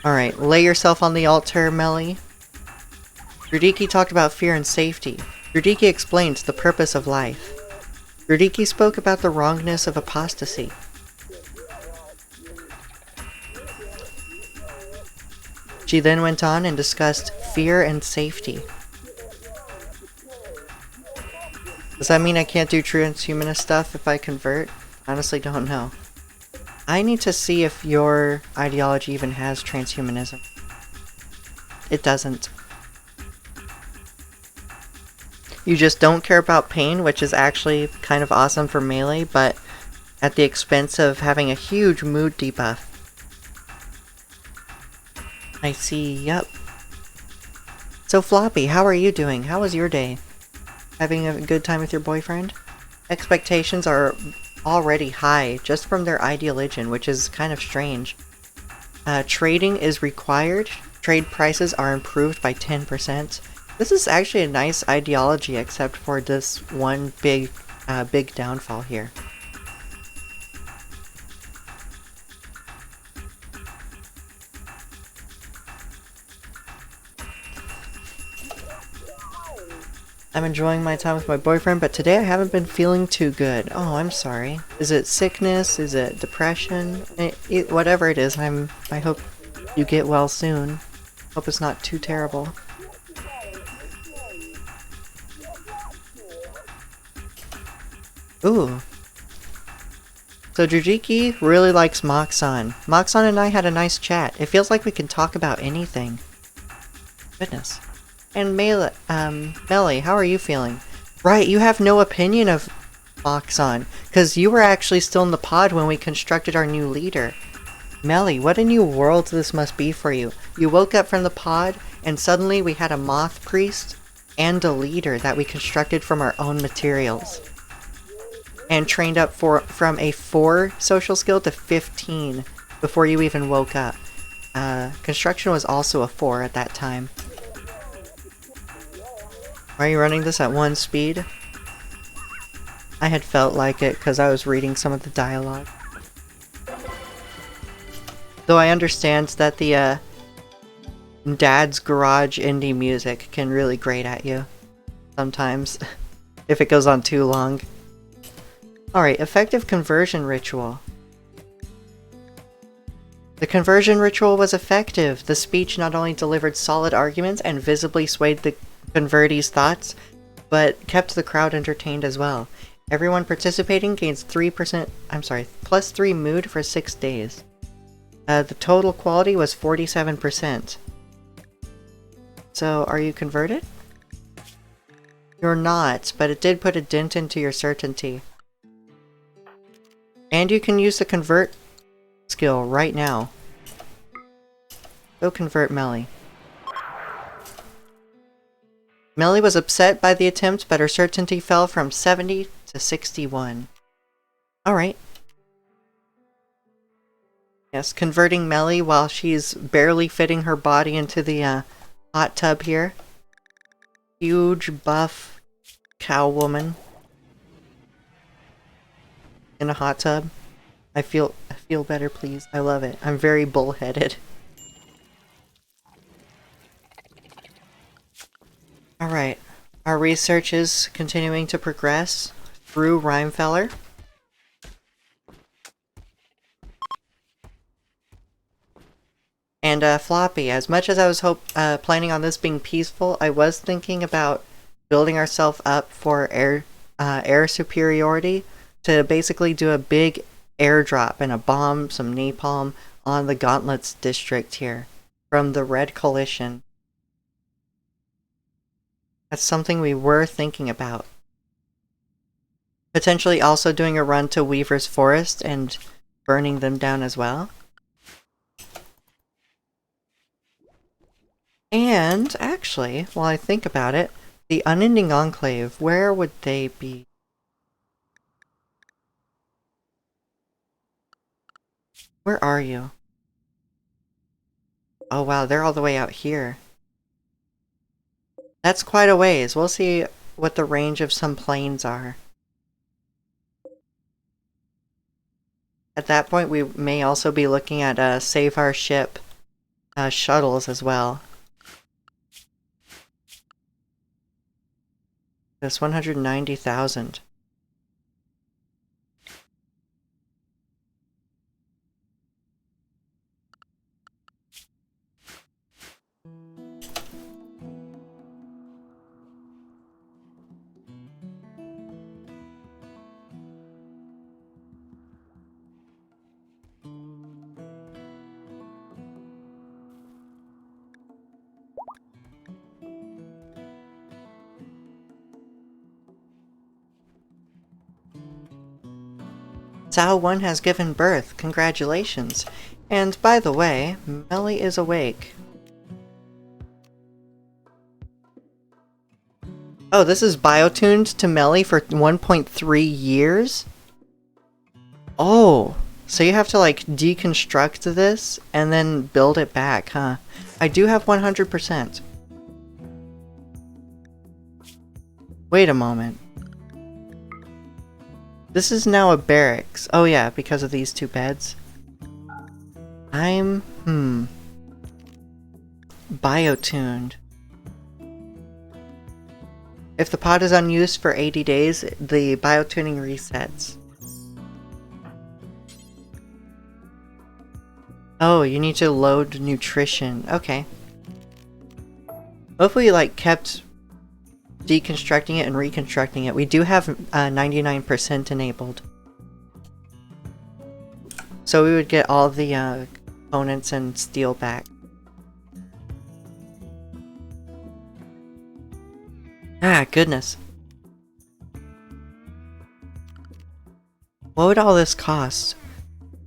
Alright, lay yourself on the altar, Melly. Judiki talked about fear and safety. Judiki explained the purpose of life. Judiki spoke about the wrongness of apostasy. She then went on and discussed fear and safety. Does that mean I can't do transhumanist stuff if I convert? Honestly, don't know. I need to see if your ideology even has transhumanism. It doesn't. You just don't care about pain, which is actually kind of awesome for melee, but at the expense of having a huge mood debuff. I see, yep. So Floppy, how are you doing? How was your day? Having a good time with your boyfriend? Expectations are already high just from their ideology, which is kind of strange. Trading is required. Trade prices are improved by 10%. This is actually a nice ideology, except for this one big downfall here. I'm enjoying my time with my boyfriend, but today I haven't been feeling too good. Oh, I'm sorry. Is it sickness? Is it depression? Whatever it is, I hope you get well soon. Hope it's not too terrible. Ooh. So Jujiki really likes Moxon. Moxon and I had a nice chat. It feels like we can talk about anything. Goodness. And Melly, how are you feeling? Right, you have no opinion of Moxon, because you were actually still in the pod when we constructed our new leader. Melly, what a new world this must be for you. You woke up from the pod, and suddenly we had a moth priest and a leader that we constructed from our own materials. And trained up from a 4 social skill to 15 before you even woke up. Construction was also a 4 at that time. Are you running this at 1 speed? I had felt like it because I was reading some of the dialogue. Though I understand that the Dad's Garage indie music can really grate at you. Sometimes. If it goes on too long. Alright, effective conversion ritual. The conversion ritual was effective. The speech not only delivered solid arguments and visibly swayed the convertees' thoughts, but kept the crowd entertained as well. Everyone participating gains plus 3 mood for 6 days. The total quality was 47%. So, are you converted? You're not, but it did put a dent into your certainty. And you can use the convert skill right now. Go convert Melly. Melly was upset by the attempt, but her certainty fell from 70 to 61. Alright. Yes, converting Melly while she's barely fitting her body into the hot tub here. Huge buff cow woman in a hot tub. I feel better, please. I love it. I'm very bullheaded. Alright. Our research is continuing to progress through Rhymefeller. And Floppy, as much as I was planning on this being peaceful, I was thinking about building ourselves up for air superiority to basically do a big airdrop and a bomb, some napalm on the Gauntlets district here from the Red Coalition. That's something we were thinking about. Potentially also doing a run to Weaver's Forest and burning them down as well. And, actually, while I think about it, the Unending Enclave, where would they be? Where are you? Oh wow, they're all the way out here. That's quite a ways. We'll see what the range of some planes are. At that point, we may also be looking at Save Our Ship shuttles as well. This 190,000. Sao 1 has given birth. Congratulations. And by the way, Melly is awake. Oh, this is biotuned to Melly for 1.3 years? Oh, so you have to like deconstruct this and then build it back, huh? I do have 100%. Wait a moment. This is now a barracks. Oh yeah, because of these two beds. Biotuned. If the pod is unused for 80 days, the biotuning resets. Oh, you need to load nutrition. Okay. Hopefully, like, kept deconstructing it and reconstructing it. We do have 99% enabled. So we would get all the components and steel back. Ah, goodness. What would all this cost?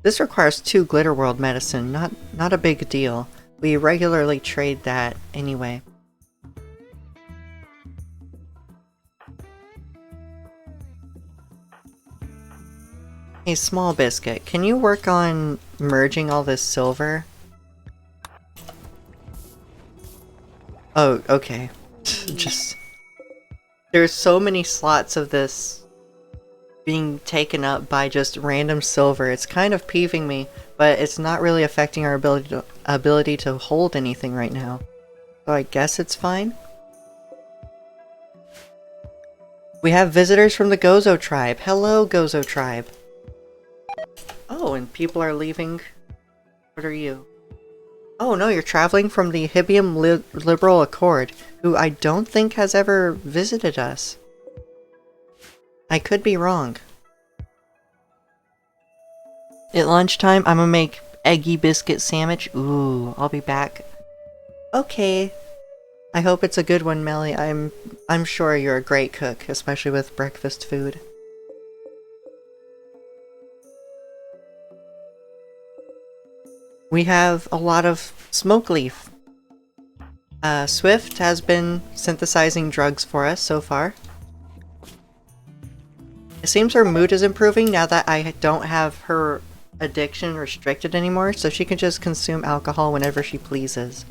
This requires 2 Glitter World medicine, not a big deal. We regularly trade that anyway. Hey, Small Biscuit, can you work on merging all this silver? Oh, okay. Just... There's so many slots of this being taken up by just random silver. It's kind of peeving me, but it's not really affecting our ability to hold anything right now. So I guess it's fine. We have visitors from the Gozo tribe. Hello, Gozo tribe. Oh, and people are leaving. What are you? Oh no, you're traveling from the Hibium Liberal Accord, who I don't think has ever visited us. I could be wrong. At lunchtime, I'm gonna make eggy biscuit sandwich. Ooh, I'll be back. Okay. I hope it's a good one, Melly. I'm sure you're a great cook, especially with breakfast food. We have a lot of smoke leaf. Swift has been synthesizing drugs for us so far. It seems her mood is improving now that I don't have her addiction restricted anymore, so she can just consume alcohol whenever she pleases.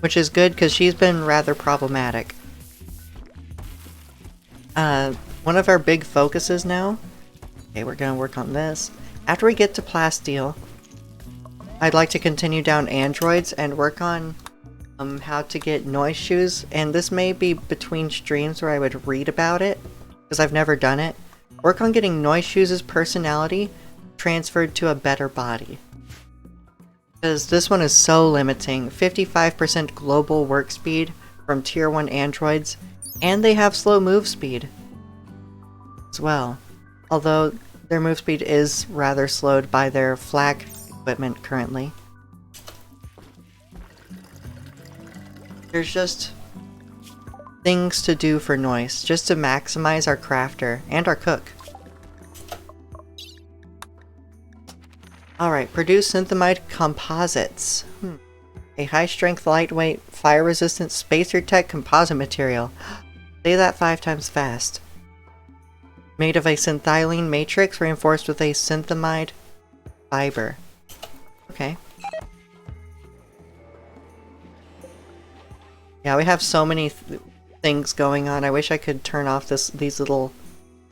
Which is good, because she's been rather problematic. One of our big focuses now... Okay, we're gonna work on this. After we get to Plasteel, I'd like to continue down androids and work on how to get noise shoes, and this may be between streams where I would read about it, because I've never done it. Work on getting noise shoes' personality transferred to a better body. Because this one is so limiting. 55% global work speed from tier 1 androids, and they have slow move speed as well. Although their move speed is rather slowed by their flag equipment currently. There's just things to do for Noise, just to maximize our crafter and our cook. Alright, produce synthamide composites. A high-strength, lightweight, fire-resistant, spacer-tech composite material. Say that 5 times fast. Made of a synthylene matrix reinforced with a synthamide fiber. Okay. Yeah, we have so many things going on. I wish I could turn off these little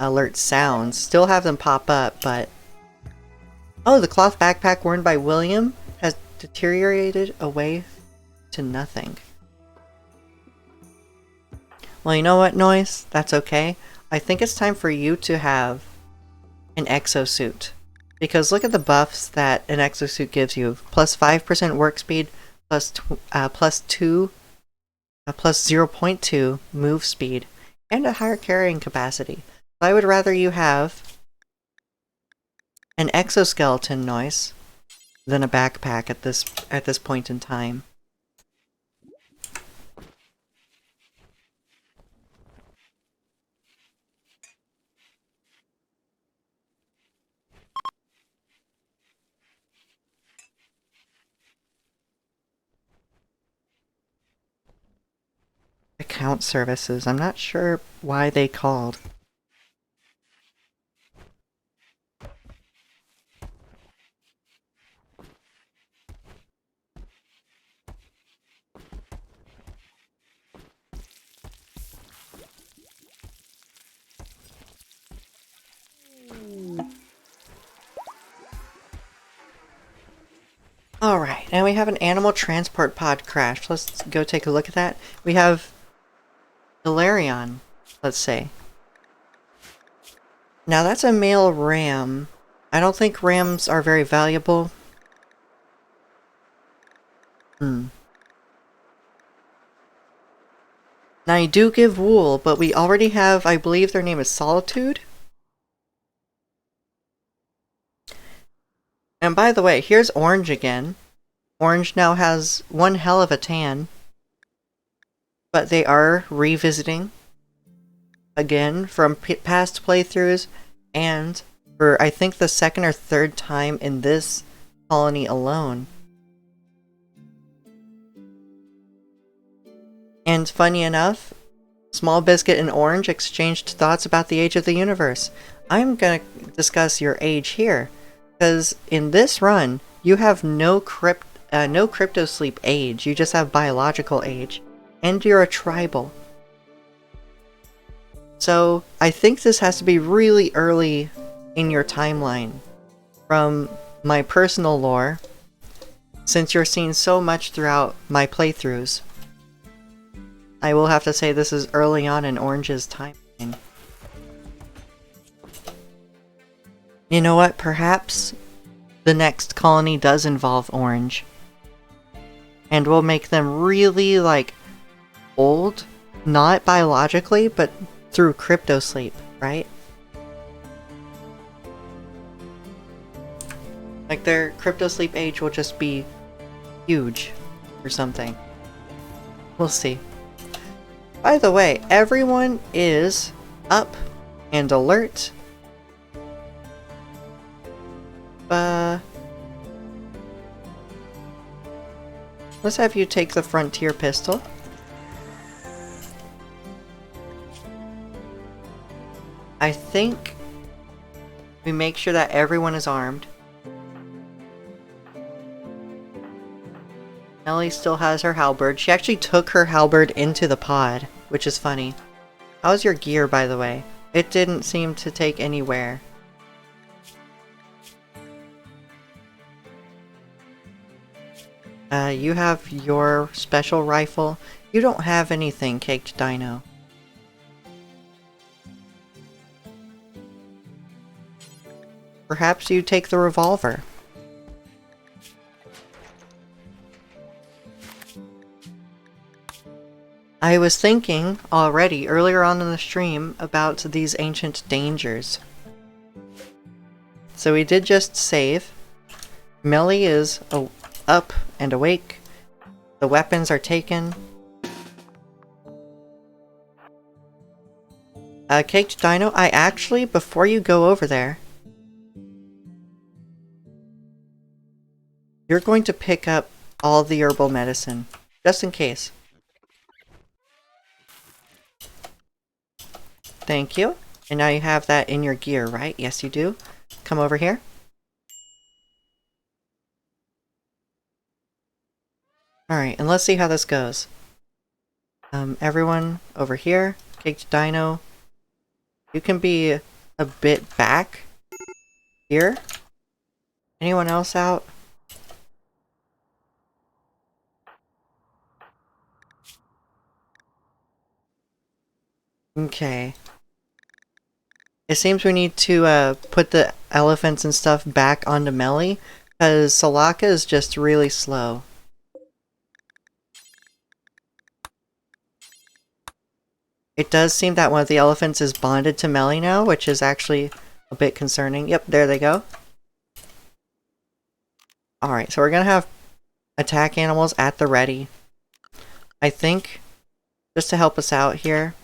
alert sounds. Still have them pop up, but... Oh, the cloth backpack worn by William has deteriorated away to nothing. Well, you know what, Noise? That's okay. I think it's time for you to have an exosuit. Because look at the buffs that an exosuit gives you. Plus 5% work speed, plus 0.2 move speed, and a higher carrying capacity. I would rather you have an exoskeleton, Noise, than a backpack at this point in time. Account services. I'm not sure why they called. Alright, and we have an animal transport pod crash. Let's go take a look at that. We have Valerion, let's say. Now that's a male ram. I don't think rams are very valuable. Now you do give wool, but we already have, I believe their name is Solitude. And by the way, here's Orange again. Orange now has one hell of a tan. But they are revisiting again from past playthroughs, and for I think the second or third time in this colony alone. And funny enough, Small Biscuit and Orange exchanged thoughts about the age of the universe. I'm gonna discuss your age here, because in this run, you have no crypto sleep age, you just have biological age, and you're a tribal. So I think this has to be really early in your timeline. From my personal lore, since you're seeing so much throughout my playthroughs, I will have to say this is early on in Orange's timeline. You know what? Perhaps the next colony does involve Orange. And we'll make them really, like, old. Not biologically, but through crypto sleep, right? Like, their crypto sleep age will just be huge or something. We'll see. By the way, everyone is up and alert. Let's have you take the Frontier pistol. I think we make sure that everyone is armed. Ellie still has her halberd. She actually took her halberd into the pod, which is funny. How's your gear, by the way? It didn't seem to take anywhere. You have your special rifle. You don't have anything, Caked Dino. Perhaps you take the revolver. I was thinking already earlier on in the stream about these ancient dangers. So we did just save. Melly is up and awake. The weapons are taken. Caked Dino, I actually, before you go over there, you're going to pick up all the herbal medicine, just in case. Thank you. And now you have that in your gear, right? Yes, you do. Come over here. Alright, and let's see how this goes. Everyone over here. Caked Dino. You can be a bit back here. Anyone else out? Okay. It seems we need to put the elephants and stuff back onto Melly, because Salaka is just really slow. It does seem that one of the elephants is bonded to Melly now, which is actually a bit concerning. Yep, there they go. Alright, so we're gonna have attack animals at the ready. I think, just to help us out here,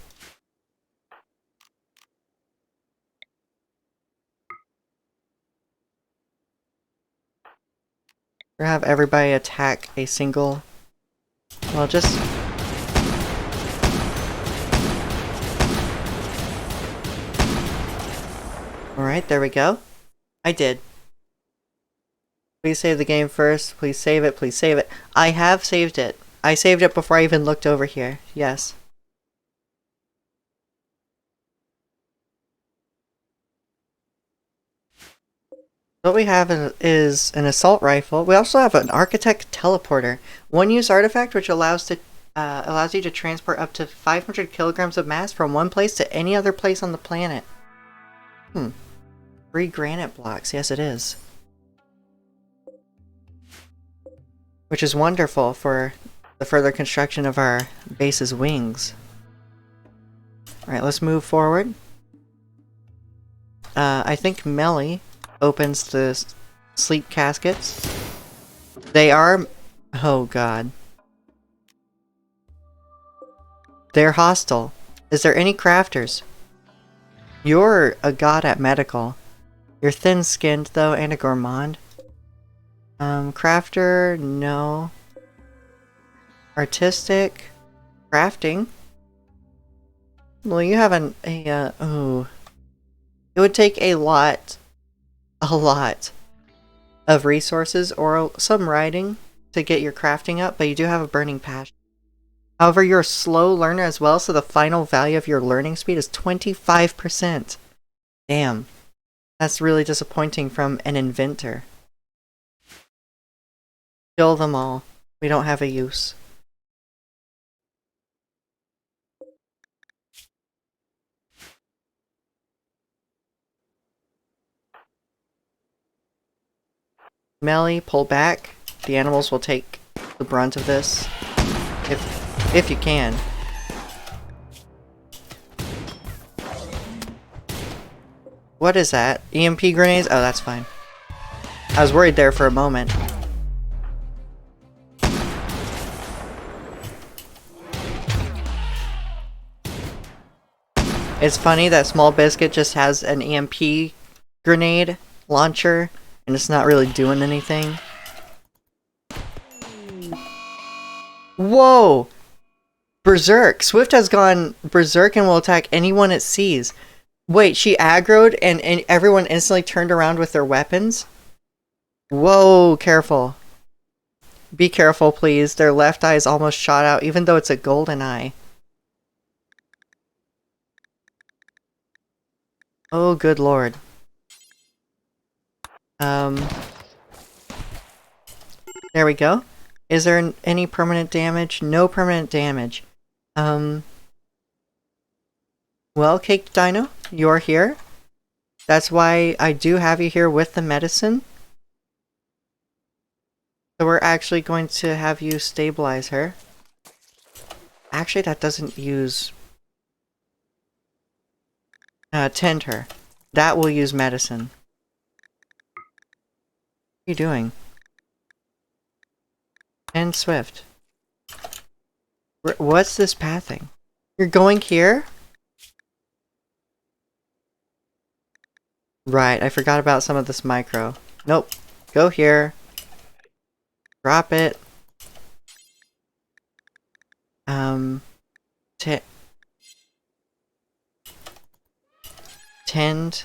we're gonna have everybody attack a single... Well, just... Alright, there we go. I did. Please save the game first. Please save it. Please save it. I have saved it. I saved it before I even looked over here. Yes. What we have is an assault rifle. We also have an architect teleporter. One-use artifact which allows you to transport up to 500 kilograms of mass from one place to any other place on the planet. 3 granite blocks. Yes, it is. Which is wonderful for the further construction of our base's wings. Alright, let's move forward. I think Melly opens the sleep caskets. They are... Oh god. They're hostile. Is there any crafters? You're a god at medical. You're thin-skinned, though, and a gourmand. Crafter, no. Artistic. Crafting. Well, you have oh. It would take a lot of resources or some writing to get your crafting up, but you do have a burning passion. However, you're a slow learner as well, so the final value of your learning speed is 25%. Damn. That's really disappointing from an inventor. Kill them all. We don't have a use. Melly, pull back. The animals will take the brunt of this. If you can. What is that? EMP grenades? Oh, that's fine. I was worried there for a moment. It's funny that Small Biscuit just has an EMP grenade launcher, and it's not really doing anything. Whoa! Berserk! Swift has gone berserk and will attack anyone it sees. Wait, she aggroed and everyone instantly turned around with their weapons? Whoa, careful. Be careful, please. Their left eye is almost shot out, even though it's a golden eye. Oh, good lord. There we go. Is there any permanent damage? No permanent damage. Well, Caked Dino, you're here. That's why I do have you here with the medicine. So we're actually going to have you stabilize her. Actually, that doesn't use... tend her. That will use medicine. What are you doing? And Swift. What's this pathing? You're going here? Right, I forgot about some of this micro. Nope. Go here. Drop it. Tend.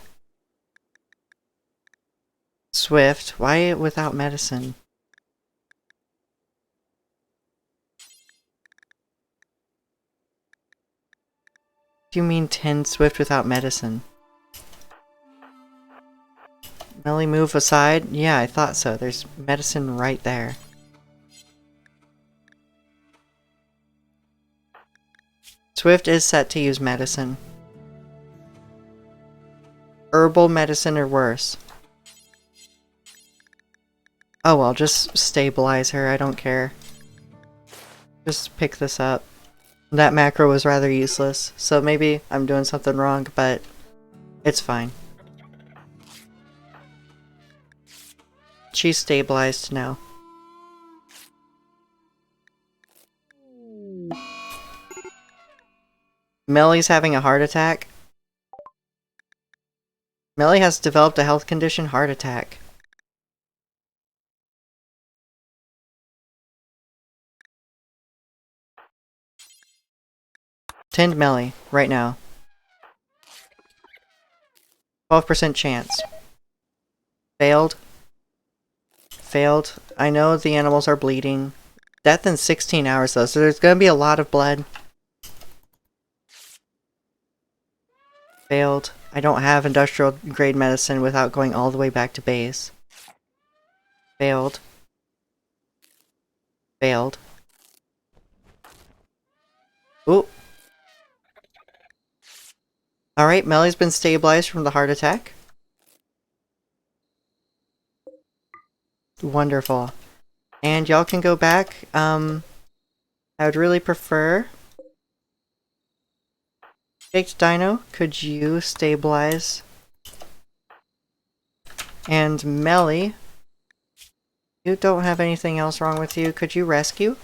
Swift. Why without medicine? Do you mean tend Swift without medicine? Melly, move aside? Yeah, I thought so. There's medicine right there. Swift is set to use medicine. Herbal medicine or worse. Oh well, just stabilize her, I don't care. Just pick this up. That macro was rather useless, so maybe I'm doing something wrong, but it's fine. She's stabilized now. Melly's having a heart attack. Melly has developed a health condition, heart attack. Tend Melly, right now. 12% chance. Failed. Failed. I know the animals are bleeding. Death in 16 hours though, so there's gonna be a lot of blood. Failed. I don't have industrial grade medicine without going all the way back to base. Failed. Failed. Ooh. Alright, Melly's been stabilized from the heart attack. Wonderful. And y'all can go back. I would really prefer... Baked Dino, could you stabilize? And Melly, you don't have anything else wrong with you. Could you rescue?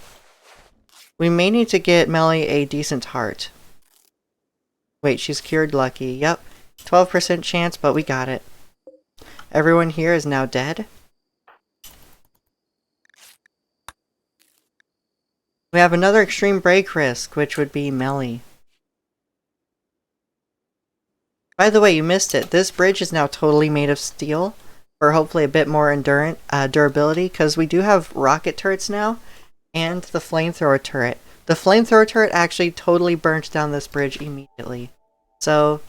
We may need to get Melly a decent heart. Wait, she's cured lucky. Yep. 12% chance, but we got it. Everyone here is now dead. We have another extreme break risk, which would be Melly. By the way, you missed it. This bridge is now totally made of steel, for hopefully a bit more durability, because we do have rocket turrets now, and the flamethrower turret. The flamethrower turret actually totally burnt down this bridge immediately. So,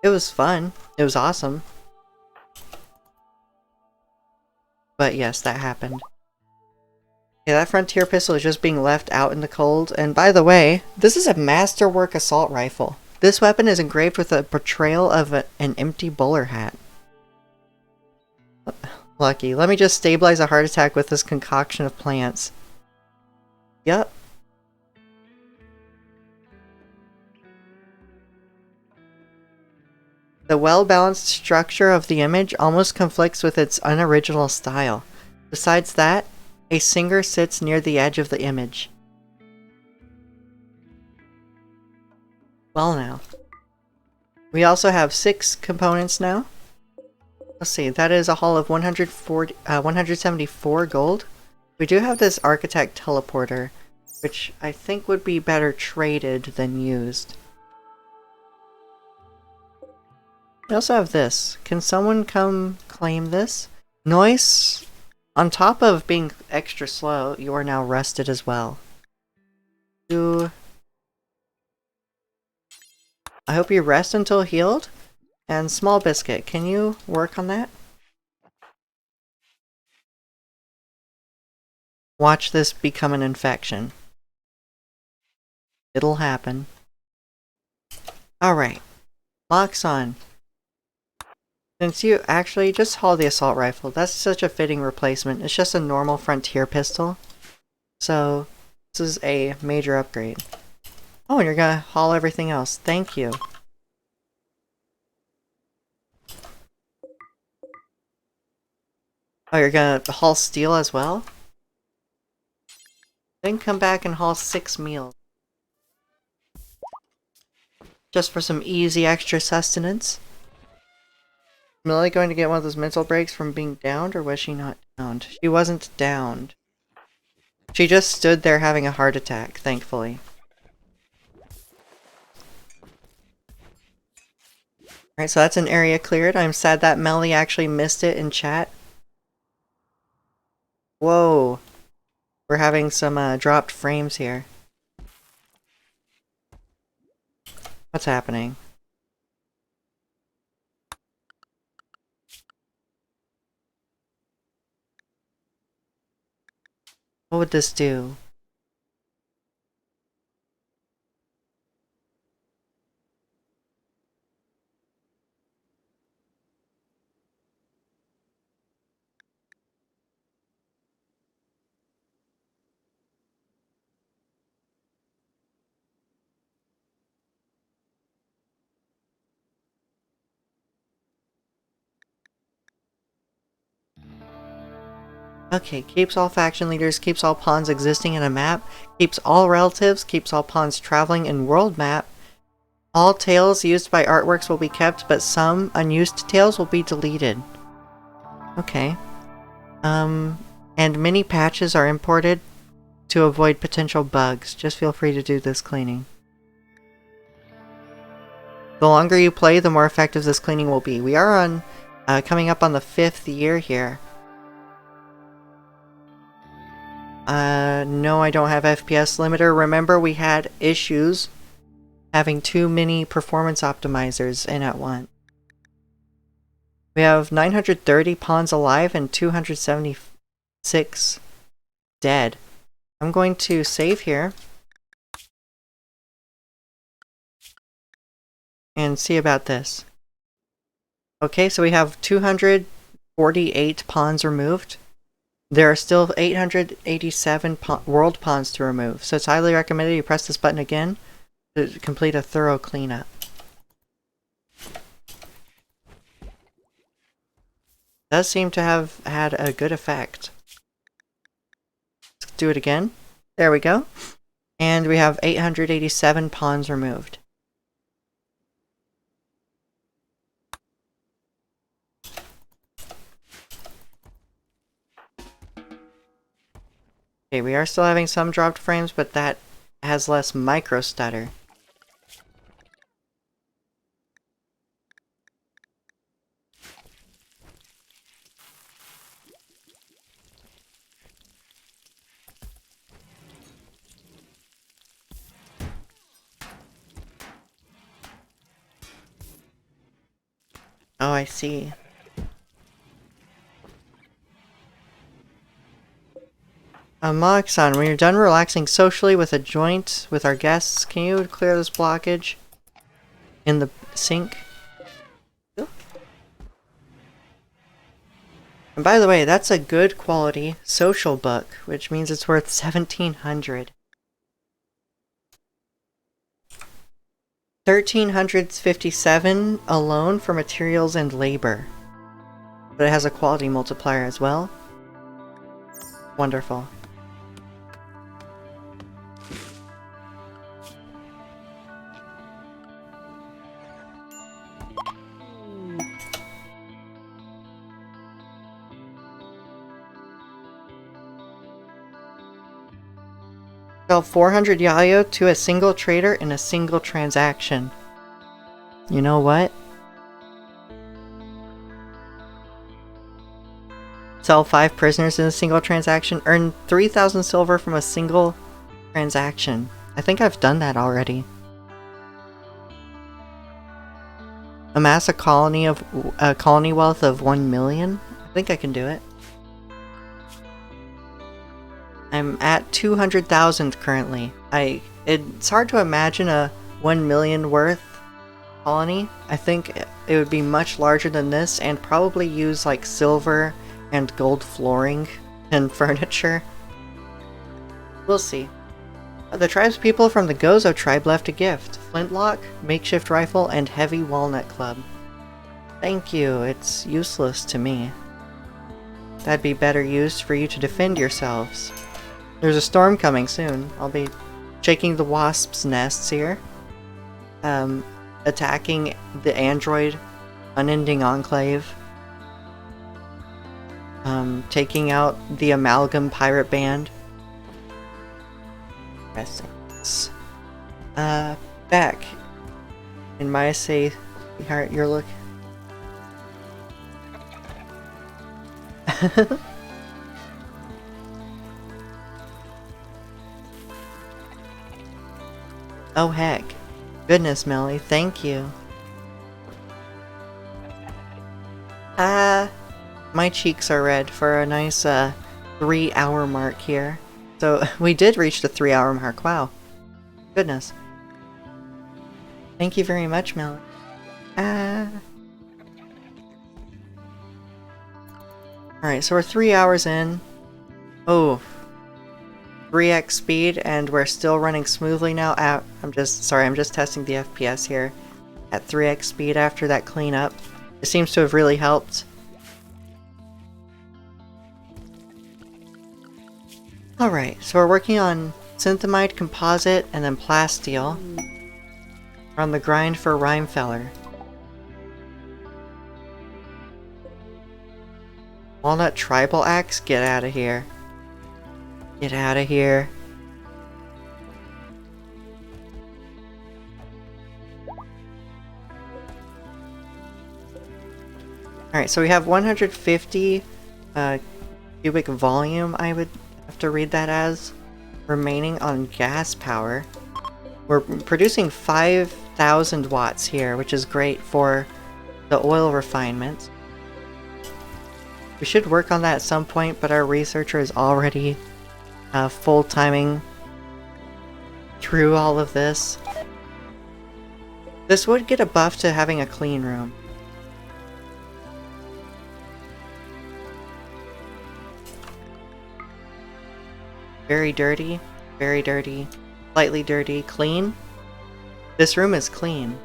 it was fun. It was awesome. But yes, that happened. Yeah, that frontier pistol is just being left out in the cold. And by the way, this is a masterwork assault rifle. This weapon is engraved with a portrayal of an empty bowler hat. Lucky. Let me just stabilize a heart attack with this concoction of plants. Yep. The well-balanced structure of the image almost conflicts with its unoriginal style. Besides that, a singer sits near the edge of the image. Well now. We also have 6 components now. Let's see, that is a haul of 174 gold. We do have this architect teleporter, which I think would be better traded than used. We also have this. Can someone come claim this? Noise, on top of being extra slow, you are now rested as well. I hope you rest until healed. And Small Biscuit, can you work on that? Watch this become an infection. It'll happen. Alright. Locks on. Since you actually just haul the assault rifle, that's such a fitting replacement. It's just a normal frontier pistol. So, this is a major upgrade. Oh, and you're gonna haul everything else. Thank you. Oh, you're gonna haul steel as well? Then come back and haul 6 meals. Just for some easy extra sustenance. Millie going to get one of those mental breaks from being downed, or was she not downed? She wasn't downed. She just stood there having a heart attack, thankfully. Alright, so that's an area cleared. I'm sad that Melly actually missed it in chat. Whoa. We're having some dropped frames here. What's happening? What would this do? Okay, keeps all faction leaders, keeps all pawns existing in a map, keeps all relatives, keeps all pawns traveling in world map. All tails used by artworks will be kept, but some unused tails will be deleted. Okay. And many patches are imported to avoid potential bugs. Just feel free to do this cleaning. The longer you play, the more effective this cleaning will be. We are on, coming up on the 5th year here. No, I don't have FPS limiter. Remember, we had issues having too many performance optimizers in at once. We have 930 pawns alive and 276 dead. I'm going to save here and see about this. Okay, so we have 248 pawns removed. There are still 887 world pawns to remove, so it's highly recommended you press this button again to complete a thorough cleanup. Does seem to have had a good effect. Let's do it again. There we go. And we have 887 pawns removed. Okay, we are still having some dropped frames, but that has less micro stutter. Oh, I see. Moxon, when you're done relaxing socially with a joint with our guests, can you clear this blockage in the sink? And by the way, that's a good quality social book, which means it's worth 1,700. 1,357 alone for materials and labor. But it has a quality multiplier as well. Wonderful. Sell 400 Yayo to a single trader in a single transaction. You know what? Sell 5 prisoners in a single transaction. Earn 3,000 silver from a single transaction. I think I've done that already. Amass a colony wealth of 1 million. I think I can do it. I'm at 200,000 currently. It's hard to imagine a 1 million worth colony. I think it would be much larger than this and probably use like silver and gold flooring and furniture. We'll see. The tribespeople from the Gozo tribe left a gift. Flintlock, makeshift rifle, and heavy walnut club. Thank you, it's useless to me. That'd be better used for you to defend yourselves. There's a storm coming soon. I'll be shaking the wasps' nests here. Attacking the android unending enclave. Taking out the amalgam pirate band. Back in my safe heart, your look. Oh heck. Goodness, Melly, thank you. My cheeks are red for a nice 3-hour mark here. So we did reach the 3-hour mark, wow. Goodness. Thank you very much, Melly. Alright, so we're 3 hours in. Oh. 3x speed, and we're still running smoothly now. I'm just testing the FPS here. At 3x speed after that cleanup. It seems to have really helped. Alright, so we're working on synthamide, composite, and then plasteel. We're on the grind for Rhymefeller. Walnut tribal axe? Get out of here. Get out of here. Alright, so we have 150 cubic volume, I would have to read that as, remaining on gas power. We're producing 5,000 watts here, which is great for the oil refinement. We should work on that at some point, but our researcher is already full-timing through all of this. This would get a buff to having a clean room. Very dirty, slightly dirty, clean. This room is clean.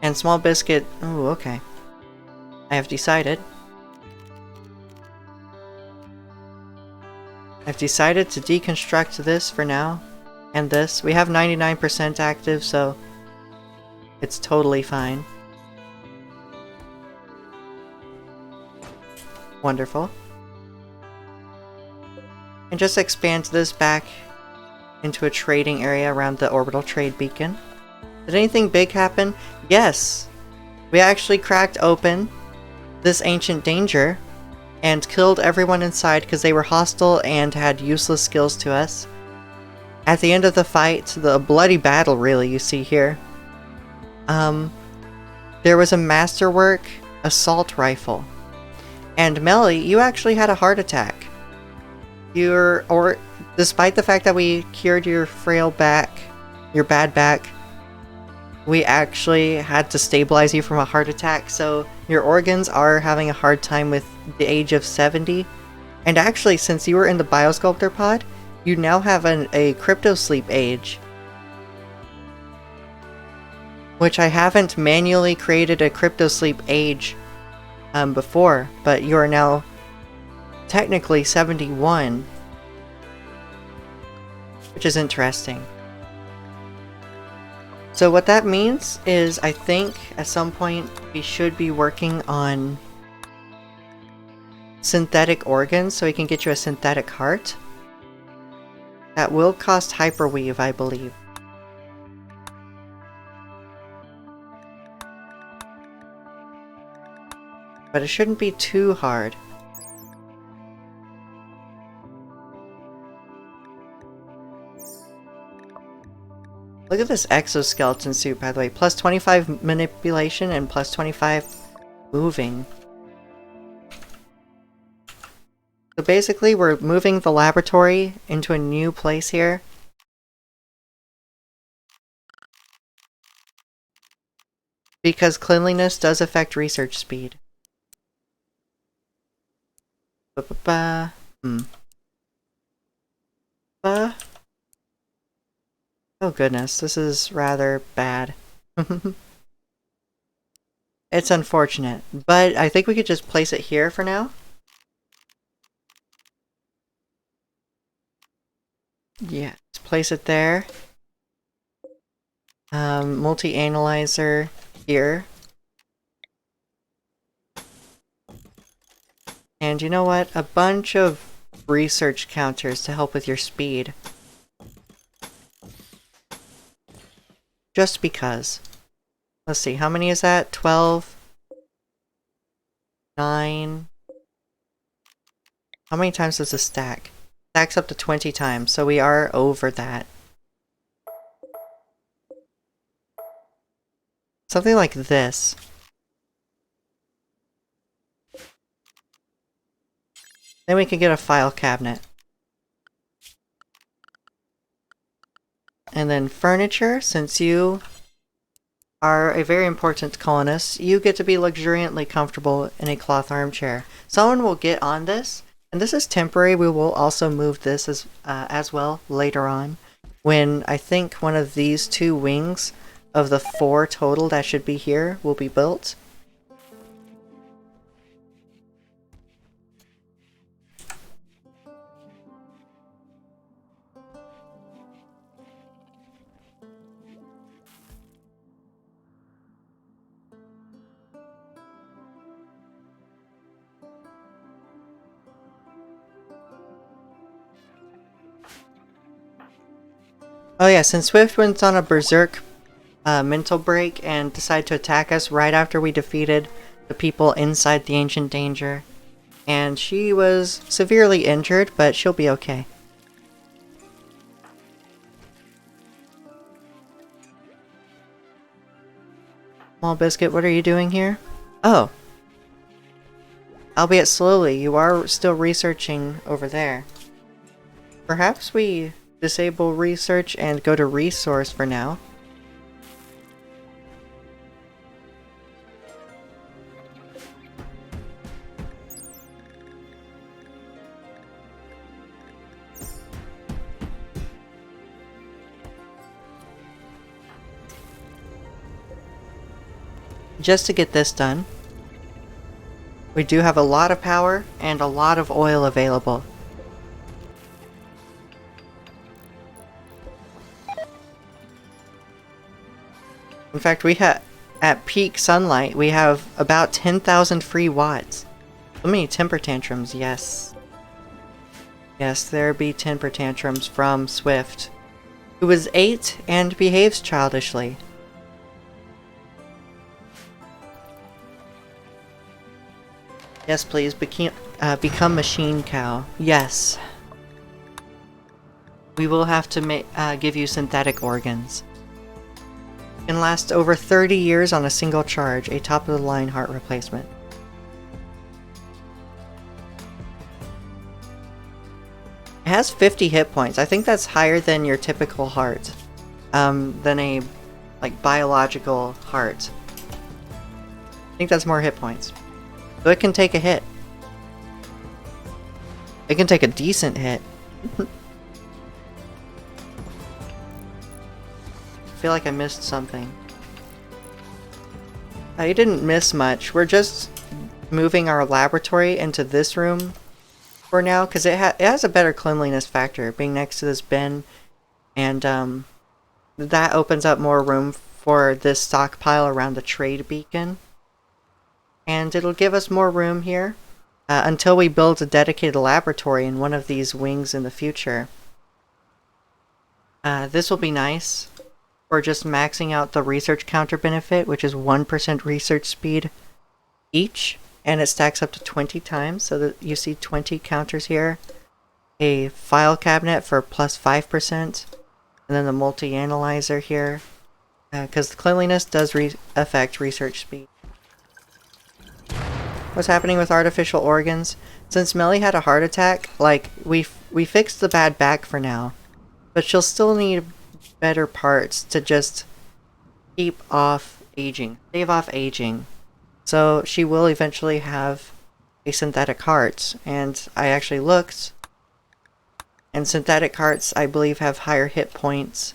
And small biscuit, oh okay. I have decided. I've decided to deconstruct this for now. And this. We have 99% active, so it's totally fine. Wonderful. And just expand this back into a trading area around the orbital trade beacon. Did anything big happen? Yes! We actually cracked open this ancient danger and killed everyone inside because they were hostile and had useless skills to us. At the end of the fight, the bloody battle really you see here, there was a masterwork assault rifle. And Melly, you actually had a heart attack. Despite the fact that we cured your frail back, your bad back, we actually had to stabilize you from a heart attack, so your organs are having a hard time with the age of 70. And actually, since you were in the Biosculptor pod, you now have a cryptosleep age. Which I haven't manually created a cryptosleep age before, but you are now technically 71. Which is interesting. So what that means is, I think at some point we should be working on synthetic organs so we can get you a synthetic heart. That will cost hyperweave, I believe. But it shouldn't be too hard. Look at this exoskeleton suit, by the way. Plus 25 manipulation and plus 25 moving. So basically, we're moving the laboratory into a new place here. Because cleanliness does affect research speed. Ba-ba-ba. Oh goodness, this is rather bad. It's unfortunate, but I think we could just place it here for now. Yeah, let's place it there. Multi-analyzer here. And you know what? A bunch of research counters to help with your speed. Just because. Let's see, how many is that? 12? 9? How many times does this stack? Stacks up to 20 times, so we are over that. Something like this. Then we can get a file cabinet. And then furniture, since you are a very important colonist, you get to be luxuriantly comfortable in a cloth armchair. Someone will get on this, and this is temporary. We will also move this as well later on, when I think one of these 2 wings of the 4 total that should be here will be built. Oh yeah, since Swift went on a berserk mental break and decided to attack us right after we defeated the people inside the Ancient Danger. And she was severely injured, but she'll be okay. Small Biscuit, what are you doing here? Oh. Albeit slowly, you are still researching over there. Perhaps we disable research and go to resource for now. Just to get this done. We do have a lot of power and a lot of oil available. In fact, at peak sunlight, we have about 10,000 free watts. So many temper tantrums, yes. Yes, there be temper tantrums from Swift, who is 8 and behaves childishly. Yes, please, become Machine Cow. Yes. We will have to give you synthetic organs. Can last over 30 years on a single charge, a top-of-the-line heart replacement. It has 50 hit points. I think that's higher than your typical heart. Than a, biological heart. I think that's more hit points. So it can take a hit. It can take a decent hit. I feel like I missed something. You didn't miss much. We're just moving our laboratory into this room for now, because it has a better cleanliness factor, being next to this bin, and that opens up more room for this stockpile around the trade beacon. And it'll give us more room here until we build a dedicated laboratory in one of these wings in the future. This will be nice. We're just maxing out the research counter benefit, which is 1% research speed each, and it stacks up to 20 times, so that you see 20 counters here. A file cabinet for plus 5%, and then the multi-analyzer here, because the cleanliness does affect research speed. What's happening with artificial organs? Since Melly had a heart attack, we fixed the bad back for now, but she'll still need better parts to just keep off aging. Stave off aging. So she will eventually have a synthetic heart. And I actually looked, and synthetic hearts, I believe, have higher hit points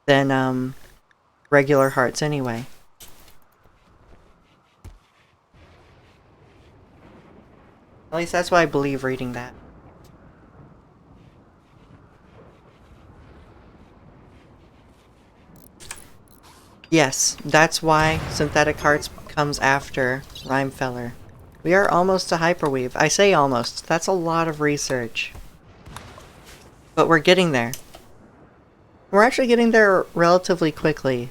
than regular hearts anyway. At least that's what I believe reading that. Yes, that's why synthetic hearts comes after Rhymefeller. We are almost to Hyperweave. I say almost. That's a lot of research. But we're getting there. We're actually getting there relatively quickly.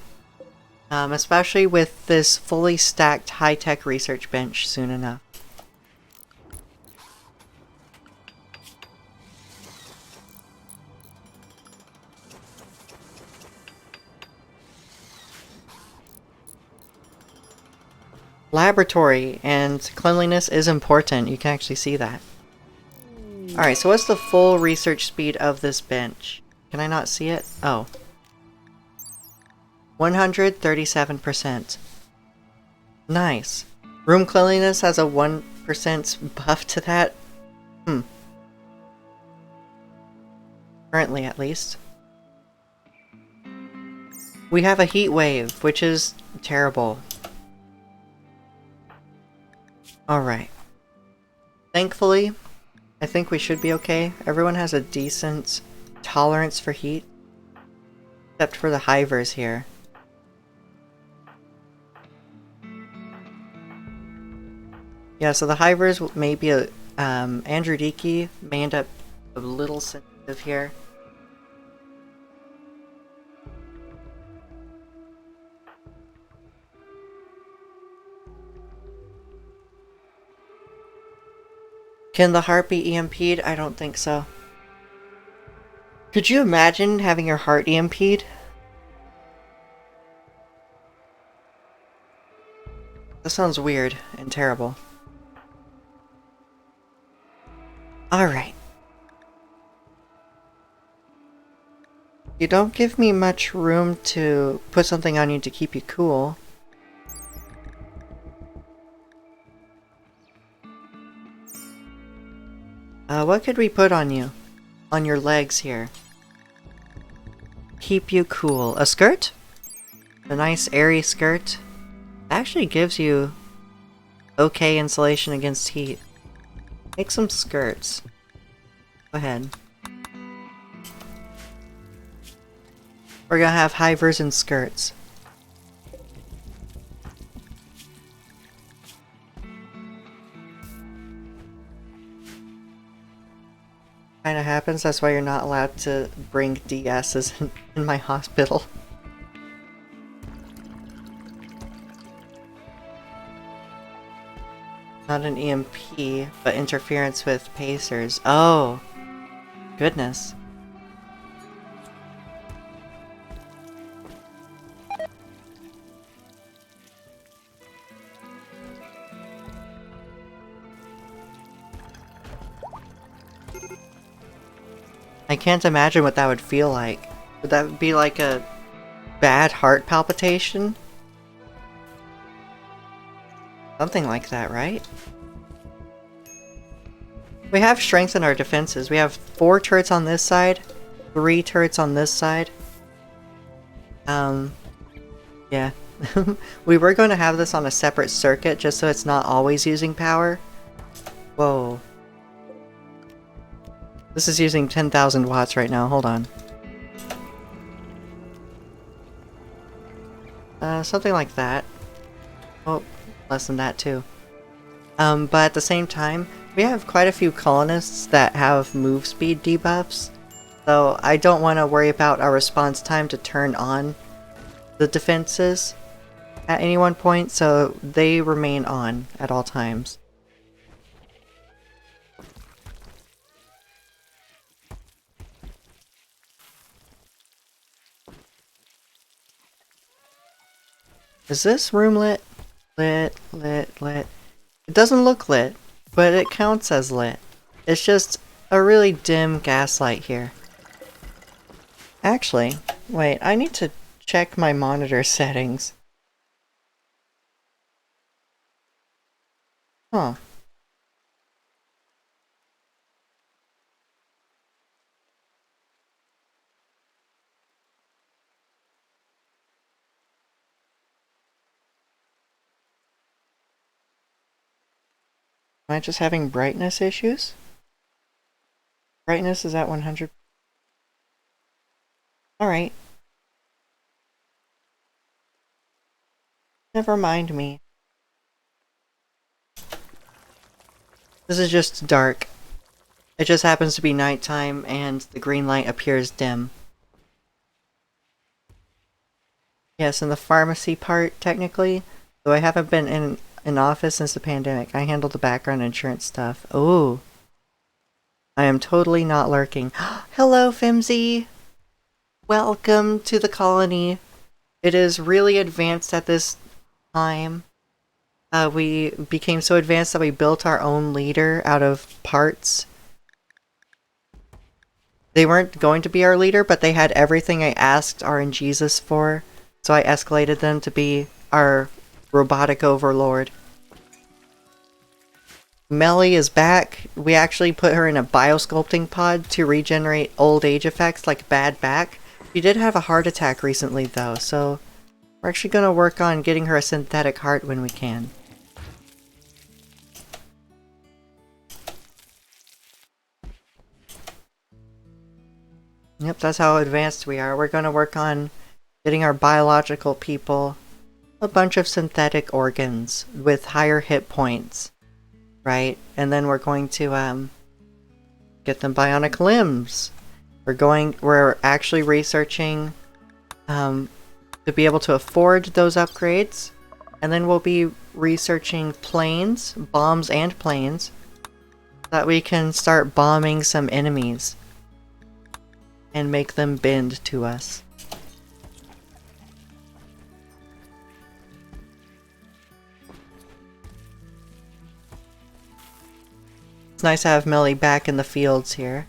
Especially with this fully stacked high-tech research bench soon enough. Laboratory and cleanliness is important. You can actually see that. Alright, so what's the full research speed of this bench? Can I not see it? Oh. 137%. Nice. Room cleanliness has a 1% buff to that. Currently, at least. We have a heat wave, which is terrible. Alright. Thankfully, I think we should be okay. Everyone has a decent tolerance for heat. Except for the hivers here. Yeah, so the hivers may be a... Androdiki may end up a little sensitive here. Can the heart be EMP'd? I don't think so. Could you imagine having your heart EMP'd? That sounds weird and terrible. Alright. You don't give me much room to put something on you to keep you cool. What could we put on you? On your legs here. Keep you cool. A skirt? A nice airy skirt? Actually gives you okay insulation against heat. Make some skirts. Go ahead. We're gonna have hivers and skirts. Kinda happens, that's why you're not allowed to bring DSs in my hospital. Not an EMP, but interference with pacers. Oh! Goodness. I can't imagine what that would feel like. Would that be like a bad heart palpitation? Something like that, right? We have strengthened our defenses. We have 4 turrets on this side, 3 turrets on this side. Yeah. We were going to have this on a separate circuit just so it's not always using power. Whoa. This is using 10,000 watts right now, hold on. Something like that. Oh, less than that too. But at the same time, we have quite a few colonists that have move speed debuffs, so I don't want to worry about our response time to turn on the defenses at any one point, so they remain on at all times. Is this room lit? Lit. It doesn't look lit, but it counts as lit. It's just a really dim gaslight here. Actually, wait, I need to check my monitor settings. Huh. Am I just having brightness issues? Brightness is at 100. Alright. Never mind me. This is just dark. It just happens to be nighttime and the green light appears dim. Yes, in the pharmacy part, technically, though I haven't been in an office since the pandemic, I handle the background insurance stuff. Oh, I am totally not lurking. Hello, Fimsy! Welcome to the colony. It is really advanced at this time. We became so advanced that we built our own leader out of parts. They weren't going to be our leader, but they had everything I asked RNGesus for, so I escalated them to be our robotic overlord. Melly is back. We actually put her in a biosculpting pod to regenerate old age effects like bad back. She did have a heart attack recently though, so we're actually going to work on getting her a synthetic heart when we can. Yep, that's how advanced we are. We're going to work on getting our biological people a bunch of synthetic organs with higher hit points, right? And then we're going to get them bionic limbs. We're actually researching to be able to afford those upgrades, and then we'll be researching planes, bombs and planes, so that we can start bombing some enemies and make them bend to us. It's nice to have Melly back in the fields here.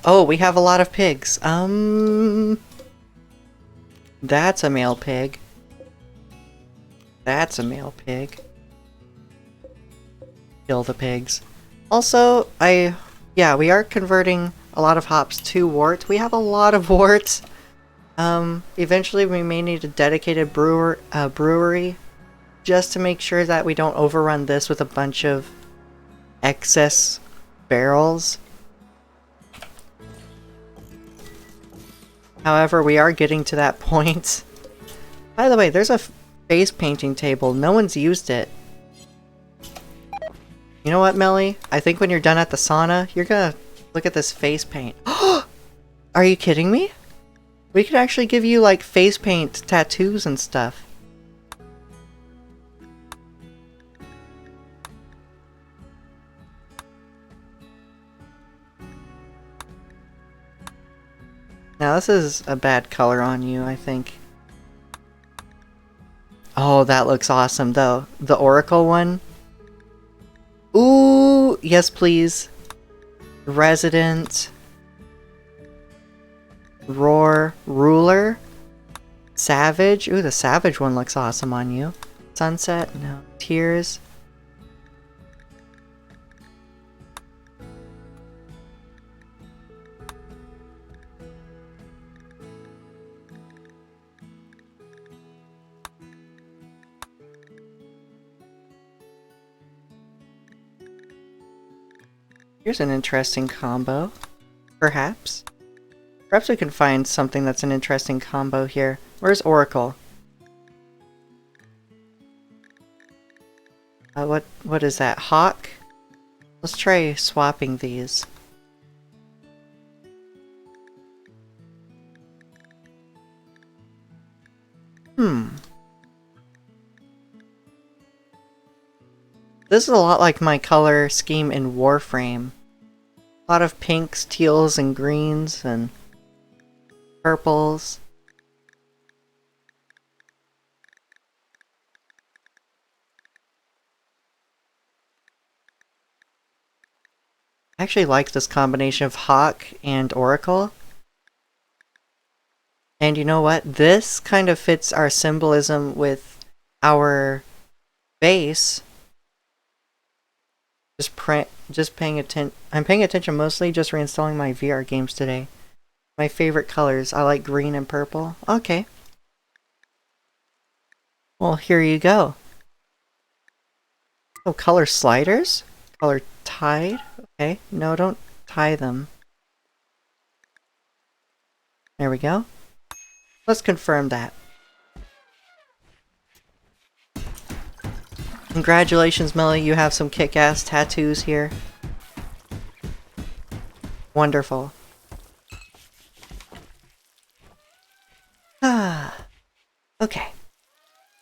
Oh, we have a lot of pigs. That's a male pig. That's a male pig. Kill the pigs. Also, yeah, we are converting a lot of hops to wort. We have a lot of wort. Eventually we may need a dedicated brewery just to make sure that we don't overrun this with a bunch of excess barrels. However, we are getting to that point. By the way, there's a face painting table. No one's used it. You know what, Melly? I think when you're done at the sauna, you're gonna look at this face paint. Are you kidding me? We could actually give you, like, face paint tattoos and stuff. Now, this is a bad color on you, I think. Oh, that looks awesome, though. The Oracle one. Ooh, yes, please. Resident. Roar. Ruler. Savage. Ooh, the Savage one looks awesome on you. Sunset. No. Tears. Here's an interesting combo. Perhaps. Perhaps we can find something that's an interesting combo here. Where's Oracle? What is that? Hawk? Let's try swapping these. This is a lot like my color scheme in Warframe. A lot of pinks, teals, and greens, and purples. I actually like this combination of Hawk and Oracle. And you know what? This kind of fits our symbolism with our base. Just paying attention. I'm paying attention mostly just reinstalling my VR games today. My favorite colors. I like green and purple. Okay. Well, here you go. Oh, color sliders? Color tied? Okay. No, don't tie them. There we go. Let's confirm that. Congratulations, Melly. You have some kick-ass tattoos here. Wonderful. Ah. Okay.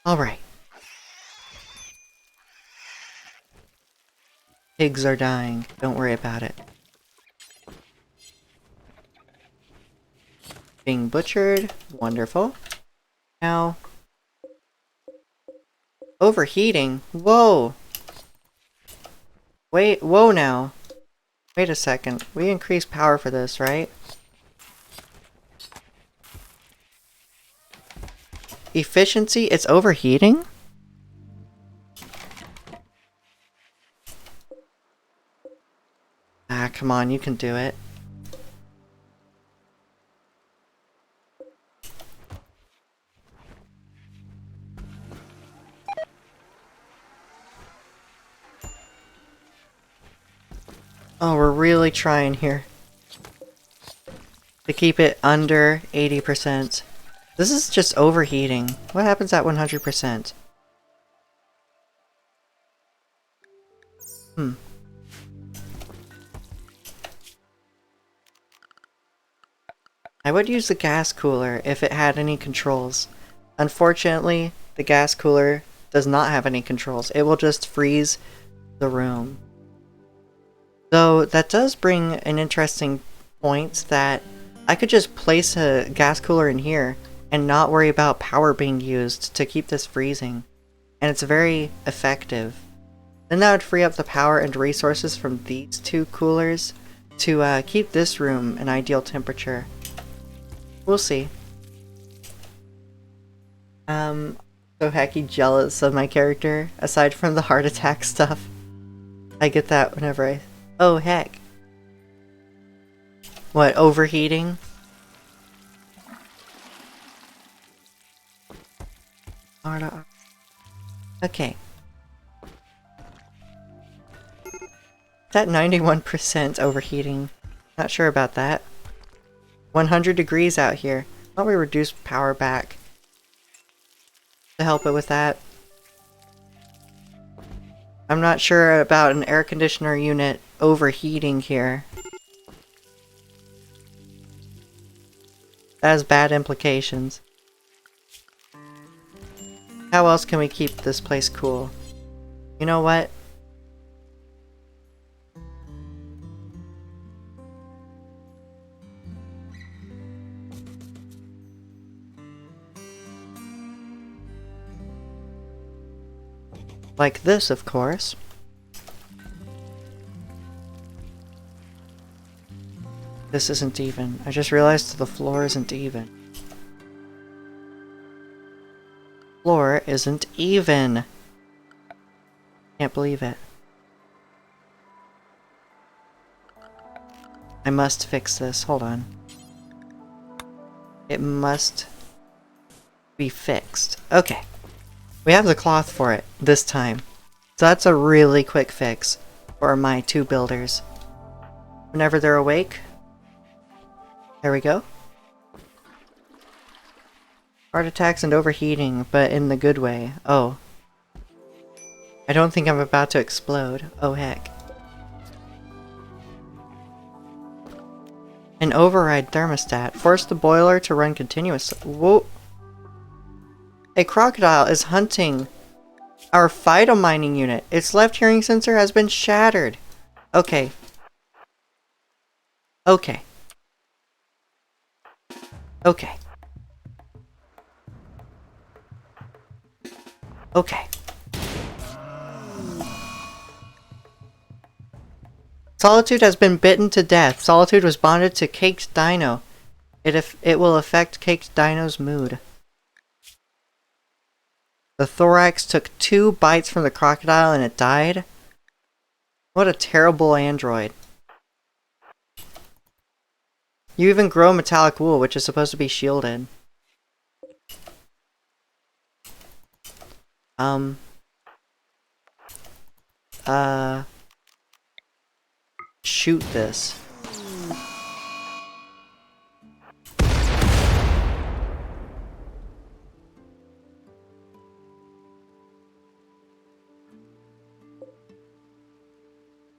Alright. Pigs are dying. Don't worry about it. Being butchered. Wonderful. Now... overheating? Whoa! Wait, whoa now. Wait a second. We increased power for this, right? Efficiency? It's overheating? Ah, come on, you can do it. Oh, we're really trying here to keep it under 80%. This is just overheating. What happens at 100%? I would use the gas cooler if it had any controls. Unfortunately, the gas cooler does not have any controls. It will just freeze the room. Though that does bring an interesting point that I could just place a gas cooler in here and not worry about power being used to keep this freezing. And it's very effective. Then that would free up the power and resources from these two coolers to keep this room an ideal temperature. We'll see. So hecky jealous of my character, aside from the heart attack stuff. I get that whenever I... Oh, heck. What, overheating? Okay. That 91% overheating. Not sure about that. 100 degrees out here. Why don't we reduce power back to help it with that? I'm not sure about an air conditioner unit overheating here. That has bad implications. How else can we keep this place cool? You know what? Like this, of course. This isn't even. I just realized the floor isn't even. Floor isn't even. Can't believe it. I must fix this. Hold on. It must be fixed. Okay. We have the cloth for it this time. So that's a really quick fix for my two builders. Whenever they're awake. There we go. Heart attacks and overheating, but in the good way. Oh. I don't think I'm about to explode. Oh heck. An override thermostat. Force the boiler to run continuously. Whoa. A crocodile is hunting Our phytomining unit. Its left hearing sensor has been shattered. Okay. Okay. Okay. Okay. Solitude has been bitten to death. Solitude was bonded to Caked Dino. It will affect Caked Dino's mood. The thorax took 2 bites from the crocodile and it died. What a terrible android. You even grow metallic wool, which is supposed to be shielded. Shoot this.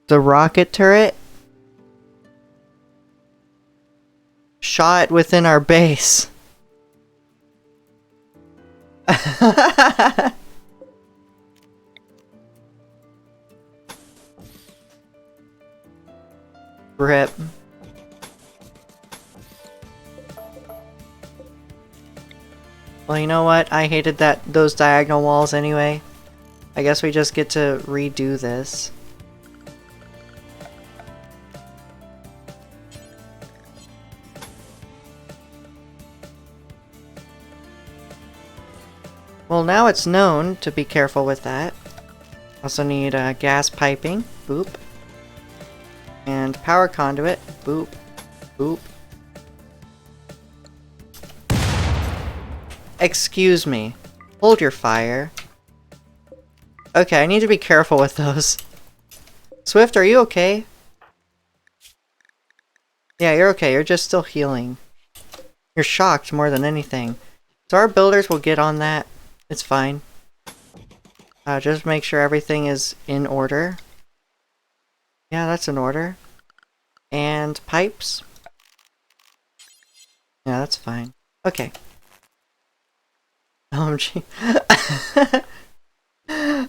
The rocket turret shot within our base. Rip. Well, you know what? I hated those diagonal walls anyway. I guess we just get to redo this. Well, now it's known to be careful with that. Also need gas piping. Boop. And power conduit. Boop. Boop. Excuse me. Hold your fire. Okay, I need to be careful with those. Swift, are you okay? Yeah, you're okay. You're just still healing. You're shocked more than anything. So our builders will get on that. It's fine. Just make sure everything is in order. Yeah, that's in order. And pipes. Yeah, that's fine. Okay. OMG.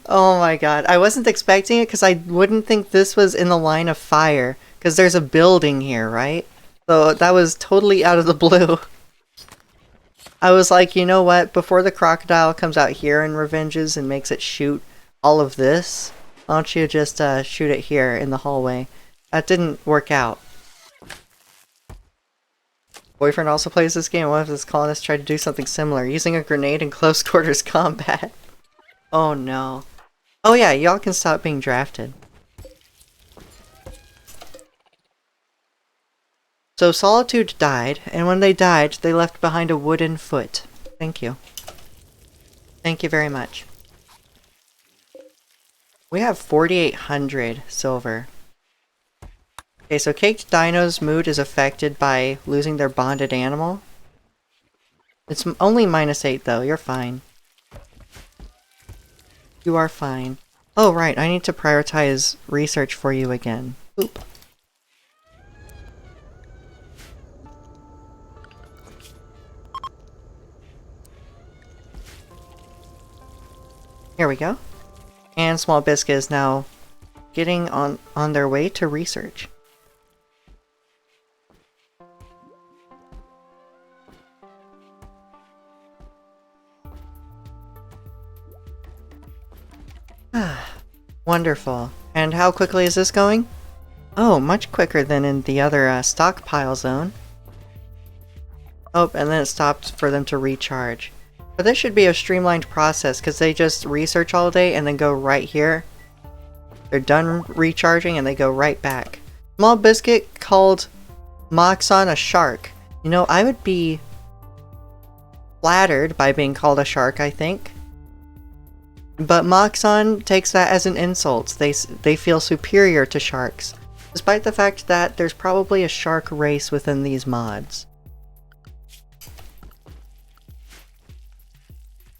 Oh my god. I wasn't expecting it because I wouldn't think this was in the line of fire. Because there's a building here, right? So that was totally out of the blue. I was like, you know what? Before the crocodile comes out here and revenges and makes it shoot all of this, why don't you just shoot it here in the hallway? That didn't work out. Boyfriend also plays this game. One of his colonists tried to do something similar, using a grenade in close quarters combat. Oh no. Oh yeah, y'all can stop being drafted. So Solitude died, and when they died, they left behind a wooden foot. Thank you. Thank you very much. We have 4,800 silver. Okay, so Caked Dino's mood is affected by losing their bonded animal. It's only -8 though, you're fine. You are fine. Oh right, I need to prioritize research for you again. Oop. Here we go. And Small Biscuit is now getting on their way to research. Wonderful. And how quickly is this going? Oh, much quicker than in the other stockpile zone. Oh, and then it stopped for them to recharge. But this should be a streamlined process because they just research all day and then go right here. They're done recharging and they go right back. Small Biscuit called Moxon a shark. You know, I would be flattered by being called a shark, I think. But Moxon takes that as an insult. They feel superior to sharks, despite the fact that there's probably a shark race within these mods.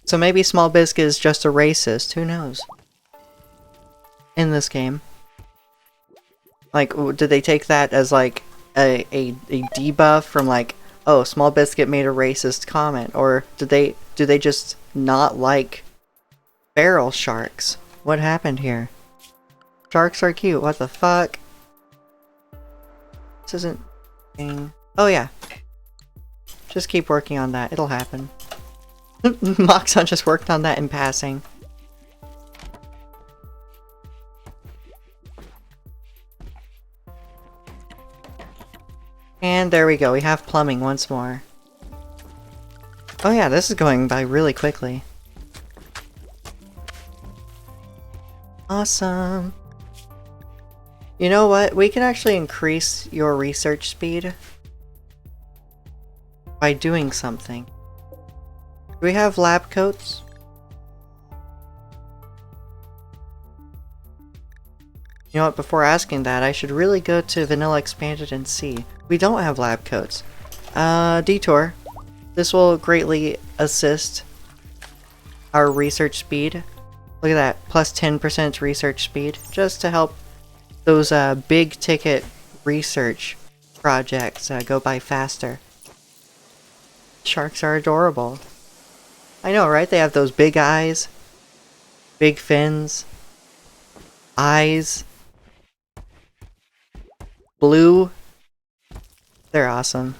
So maybe Small Biscuit is just a racist, who knows? In this game. Like, did they take that as like a debuff from like, oh, Small Biscuit made a racist comment? Or do they just not like Feral sharks. What happened here? Sharks are cute. What the fuck? This isn't... Oh yeah. Just keep working on that. It'll happen. Moxon just worked on that in passing. And there we go. We have plumbing once more. Oh yeah, this is going by really quickly. Awesome. You know what? We can actually increase your research speed by doing something. Do we have lab coats? You know what? Before asking that, I should really go to Vanilla Expanded and see. We don't have lab coats. Detour. This will greatly assist our research speed. Look at that, plus 10% research speed, just to help those big ticket research projects go by faster. Sharks are adorable. I know, right? They have those big eyes, big fins, eyes, blue. They're awesome.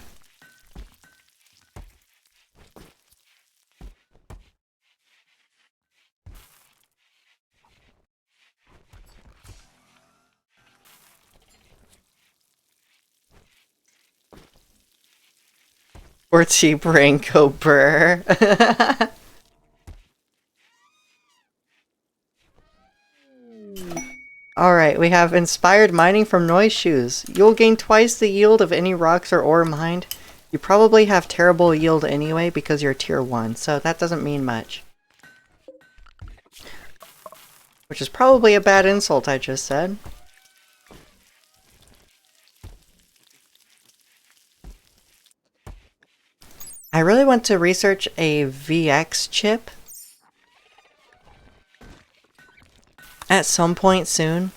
Or cheap raincoat burr. Alright, we have inspired mining from noise shoes. You'll gain twice the yield of any rocks or ore mined. You probably have terrible yield anyway because you're tier 1, so that doesn't mean much. Which is probably a bad insult I just said. I really want to research a VX chip at some point soon.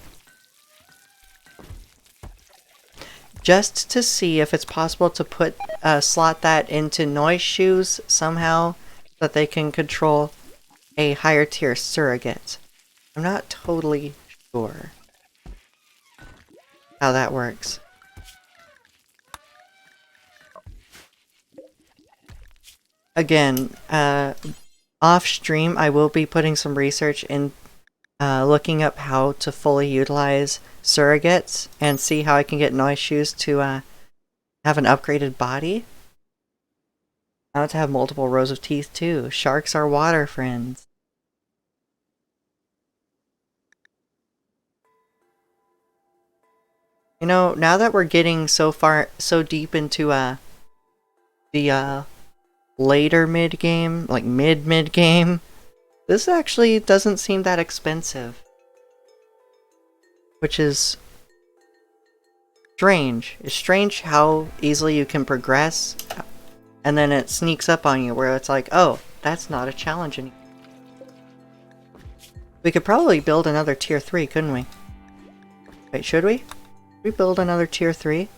Just to see if it's possible to put slot that into noise shoes somehow so that they can control a higher tier surrogate. I'm not totally sure how that works. Again, off stream I will be putting some research in looking up how to fully utilize surrogates and see how I can get noise shoes to have an upgraded body. I want to have multiple rows of teeth too. Sharks are water friends. You know, now that we're getting so deep into the later mid-game, like mid-game, this actually doesn't seem that expensive. Which is strange. It's strange how easily you can progress, and then it sneaks up on you where it's like, oh, that's not a challenge anymore. We could probably build another tier 3, couldn't we? Wait, should we? Should we build another tier 3?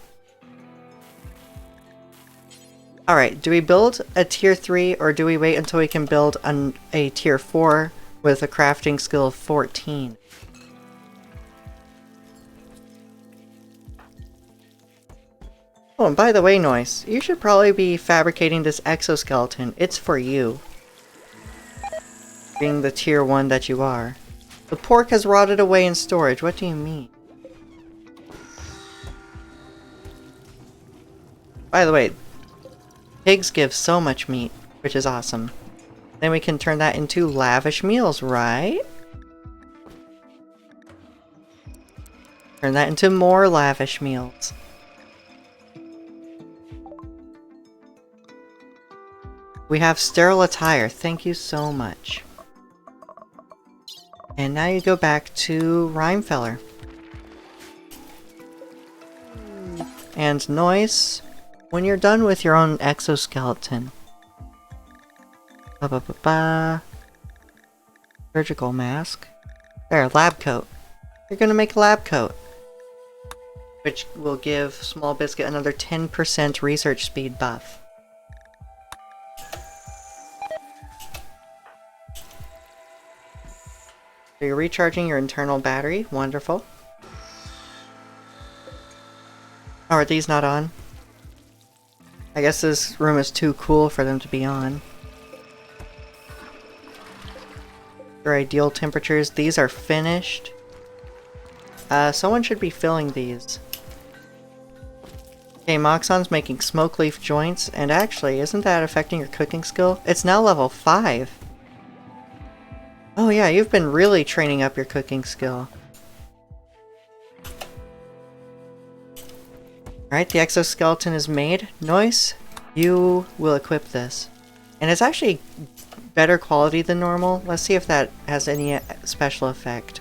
Alright, do we build a tier 3 or do we wait until we can build a tier 4 with a crafting skill of 14? Oh, and by the way, Noise, you should probably be fabricating this exoskeleton. It's for you. Being the tier 1 that you are. The pork has rotted away in storage. What do you mean? By the way, pigs give so much meat, which is awesome. Then we can turn that into lavish meals, right? Turn that into more lavish meals. We have sterile attire. Thank you so much. And now you go back to Rhymefeller. And Noise, when you're done with your own exoskeleton. Surgical mask. There, lab coat. You're gonna make a lab coat. Which will give Small Biscuit another 10% research speed buff. So you're recharging your internal battery. Wonderful. Oh, are these not on? I guess this room is too cool for them to be on. Their ideal temperatures. These are finished. Someone should be filling these. Okay, Moxon's making smoke leaf joints, and actually, isn't that affecting your cooking skill? It's now level 5. Oh yeah, you've been really training up your cooking skill. Alright, the exoskeleton is made. Noise, you will equip this. And it's actually better quality than normal. Let's see if that has any special effect.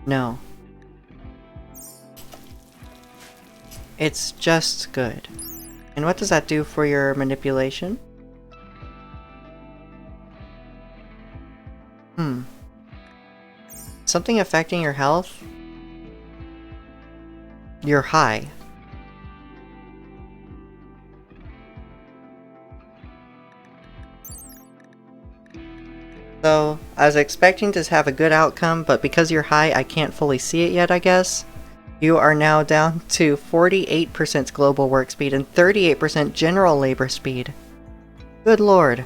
No. It's just good. And what does that do for your manipulation? Something affecting your health? You're high. So, I was expecting to have a good outcome, but because you're high, I can't fully see it yet, I guess. You are now down to 48% global work speed and 38% general labor speed. Good lord.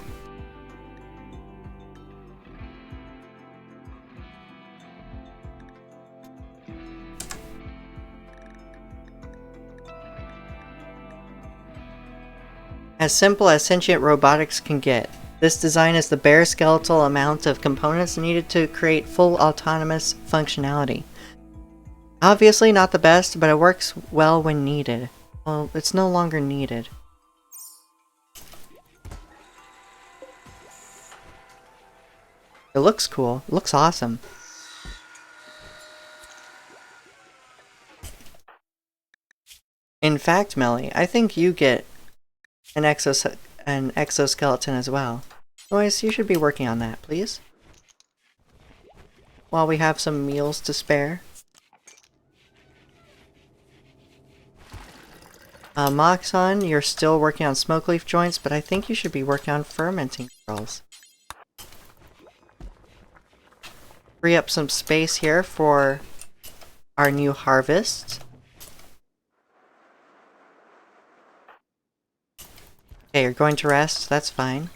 As simple as sentient robotics can get. This design is the bare skeletal amount of components needed to create full autonomous functionality. Obviously not the best, but it works well when needed. Well, it's no longer needed. It looks cool. It looks awesome. In fact, Melly, I think you get an exoskeleton as well. Noise, you should be working on that, please. While we have some meals to spare. Moxon, you're still working on smoke leaf joints, but I think you should be working on fermenting pearls. Free up some space here for our new harvest. Okay, you're going to rest, that's fine.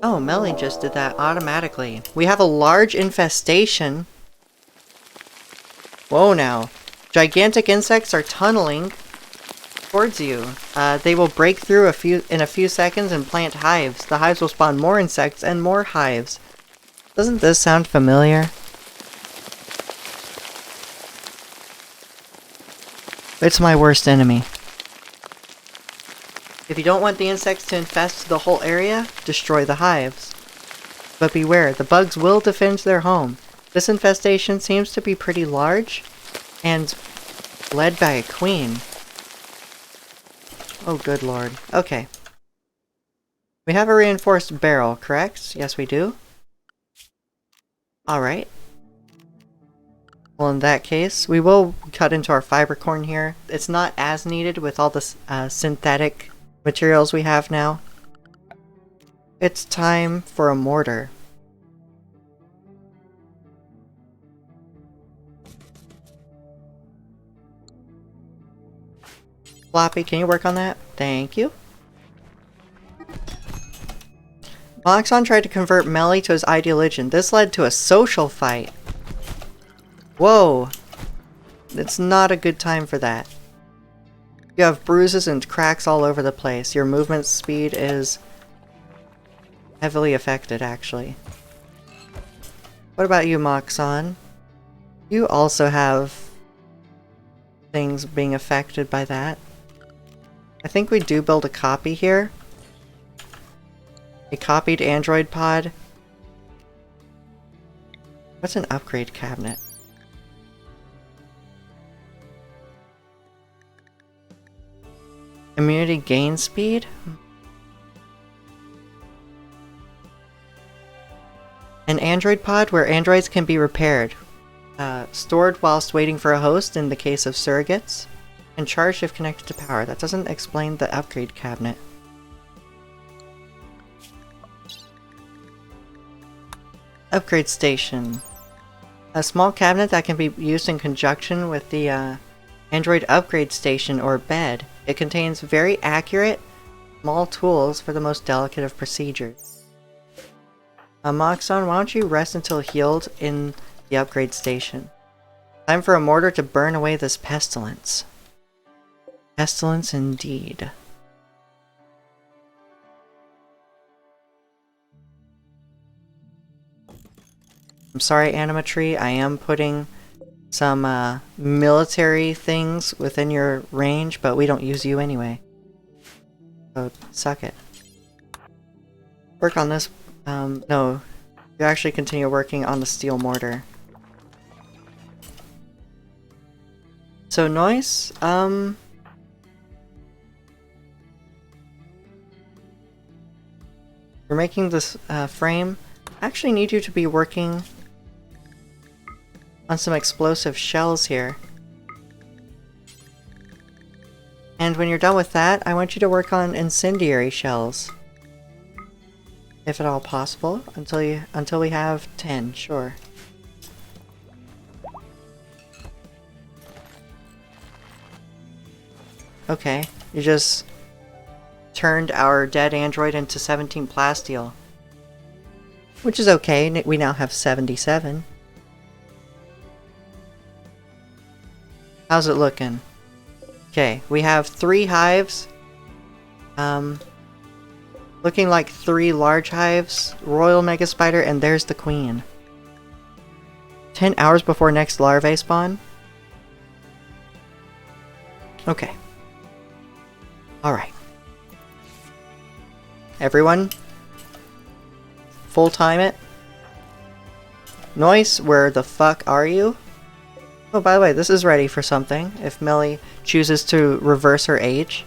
Oh, Melly just did that automatically. We have a large infestation. Whoa now. Gigantic insects are tunneling towards you. They will break through in a few seconds and plant hives. The hives will spawn more insects and more hives. Doesn't this sound familiar? It's my worst enemy. If you don't want the insects to infest the whole area, destroy the hives. But beware, the bugs will defend their home. This infestation seems to be pretty large, and led by a queen. Oh good lord. Okay. We have a reinforced barrel, correct? Yes we do. Alright. Well in that case, we will cut into our fiber corn here. It's not as needed with all the synthetic materials we have now. It's time for a mortar. Floppy, can you work on that? Thank you. Moxon tried to convert Melly to his ideologian. This led to a social fight. Whoa. It's not a good time for that. You have bruises and cracks all over the place. Your movement speed is heavily affected, actually. What about you, Moxon? You also have things being affected by that. I think we do build a copy here. A copied android pod. What's an upgrade cabinet? Immunity gain speed? An android pod where androids can be repaired. Stored whilst waiting for a host in the case of surrogates. And charged if connected to power. That doesn't explain the upgrade cabinet. Upgrade station. A small cabinet that can be used in conjunction with the Android upgrade station or bed. It contains very accurate, small tools for the most delicate of procedures. Moxon, why don't you rest until healed in the upgrade station? Time for a mortar to burn away this pestilence. Pestilence indeed. I'm sorry, Animatree, I am putting some military things within your range, but we don't use you anyway. So, suck it. Work on this. No. You actually continue working on the steel mortar. So, Noise, we're making this frame. I actually need you to be working on some explosive shells here. And when you're done with that, I want you to work on incendiary shells. If at all possible, until we have 10, sure. Okay, you just turned our dead android into 17 plasteel. Which is okay, we now have 77. How's it looking? Okay, we have 3 hives. Looking like 3 large hives, Royal Mega Spider, and there's the Queen. 10 hours before next larvae spawn? Okay. Alright. Everyone, full time it. Noise, where the fuck are you? Oh, by the way, this is ready for something, if Millie chooses to reverse her age.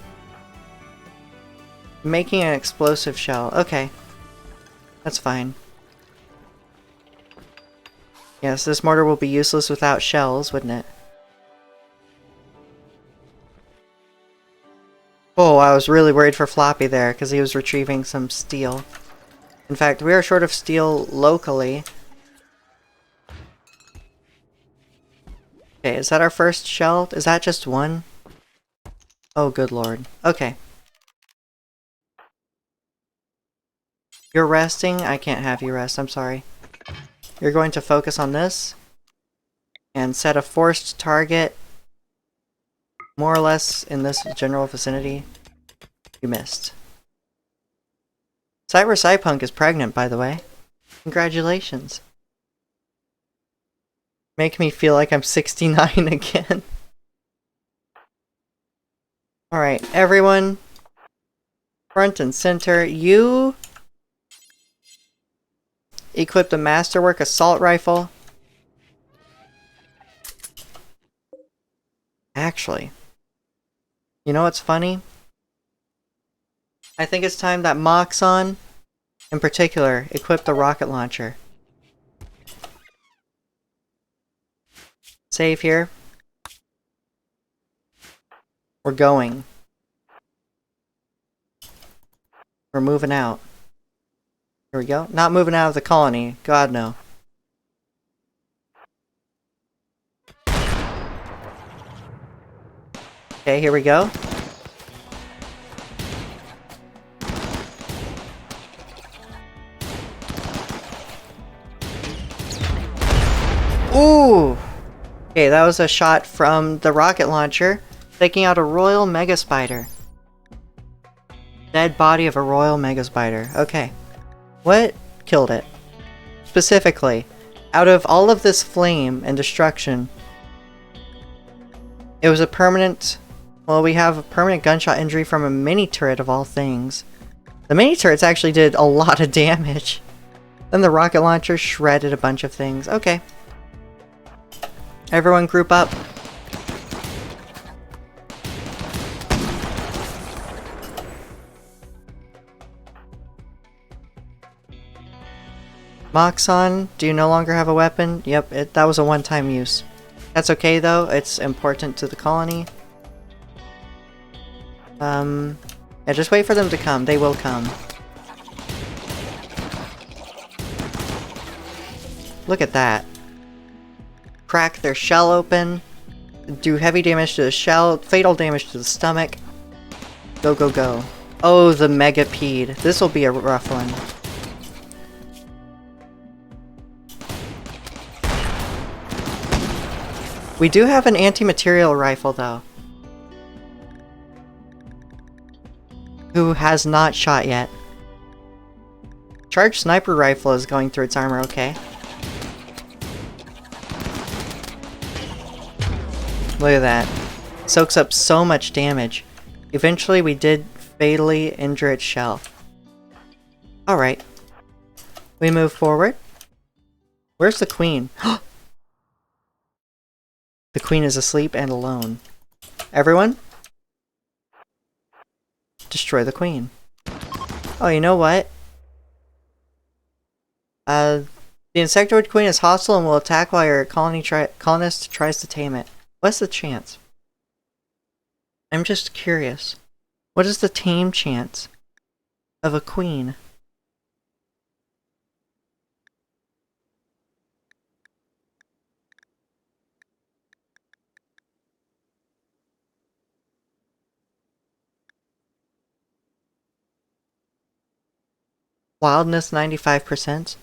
Making an explosive shell. Okay. That's fine. Yes, this mortar will be useless without shells, wouldn't it? Oh, I was really worried for Floppy there, because he was retrieving some steel. In fact, we are short of steel locally. Okay, is that our first shell? Is that just one? Oh, good lord. Okay. You're resting? I can't have you rest, I'm sorry. You're going to focus on this. And set a forced target. More or less in this general vicinity. You missed. Cyberpunk is pregnant, by the way. Congratulations. Make me feel like I'm 69 again. Alright, everyone. Front and center. You equip the Masterwork Assault Rifle. Actually, you know what's funny? I think it's time that Moxon, in particular, equip the rocket launcher. Save here. We're going. We're moving out. Here we go. Not moving out of the colony. God, no. Okay, here we go. Ooh! Okay, that was a shot from the rocket launcher, taking out a Royal Mega Spider. Dead body of a Royal Mega Spider. Okay. What killed it? Specifically, out of all of this flame and destruction, it was a permanent... Well, we have a permanent gunshot injury from a mini turret of all things. The mini turrets actually did a lot of damage. Then the rocket launcher shredded a bunch of things. Okay. Everyone group up. Moxon, do you no longer have a weapon? Yep, that was a one-time use. That's okay though, it's important to the colony. Yeah, just wait for them to come. They will come. Look at that. Crack their shell open. Do heavy damage to the shell. Fatal damage to the stomach. Go, go, go. Oh, the Megapede. This will be a rough one. We do have an anti-material rifle, though. Who has not shot yet. Charged sniper rifle is going through its armor, okay. Look at that. Soaks up so much damage. Eventually we did fatally injure its shell. Alright. We move forward. Where's the queen? The queen is asleep and alone. Everyone? Destroy the queen. Oh, you know what? The insectoid queen is hostile and will attack while your colonist tries to tame it. What's the chance? I'm just curious. What is the tame chance of a queen? Wildness 95%?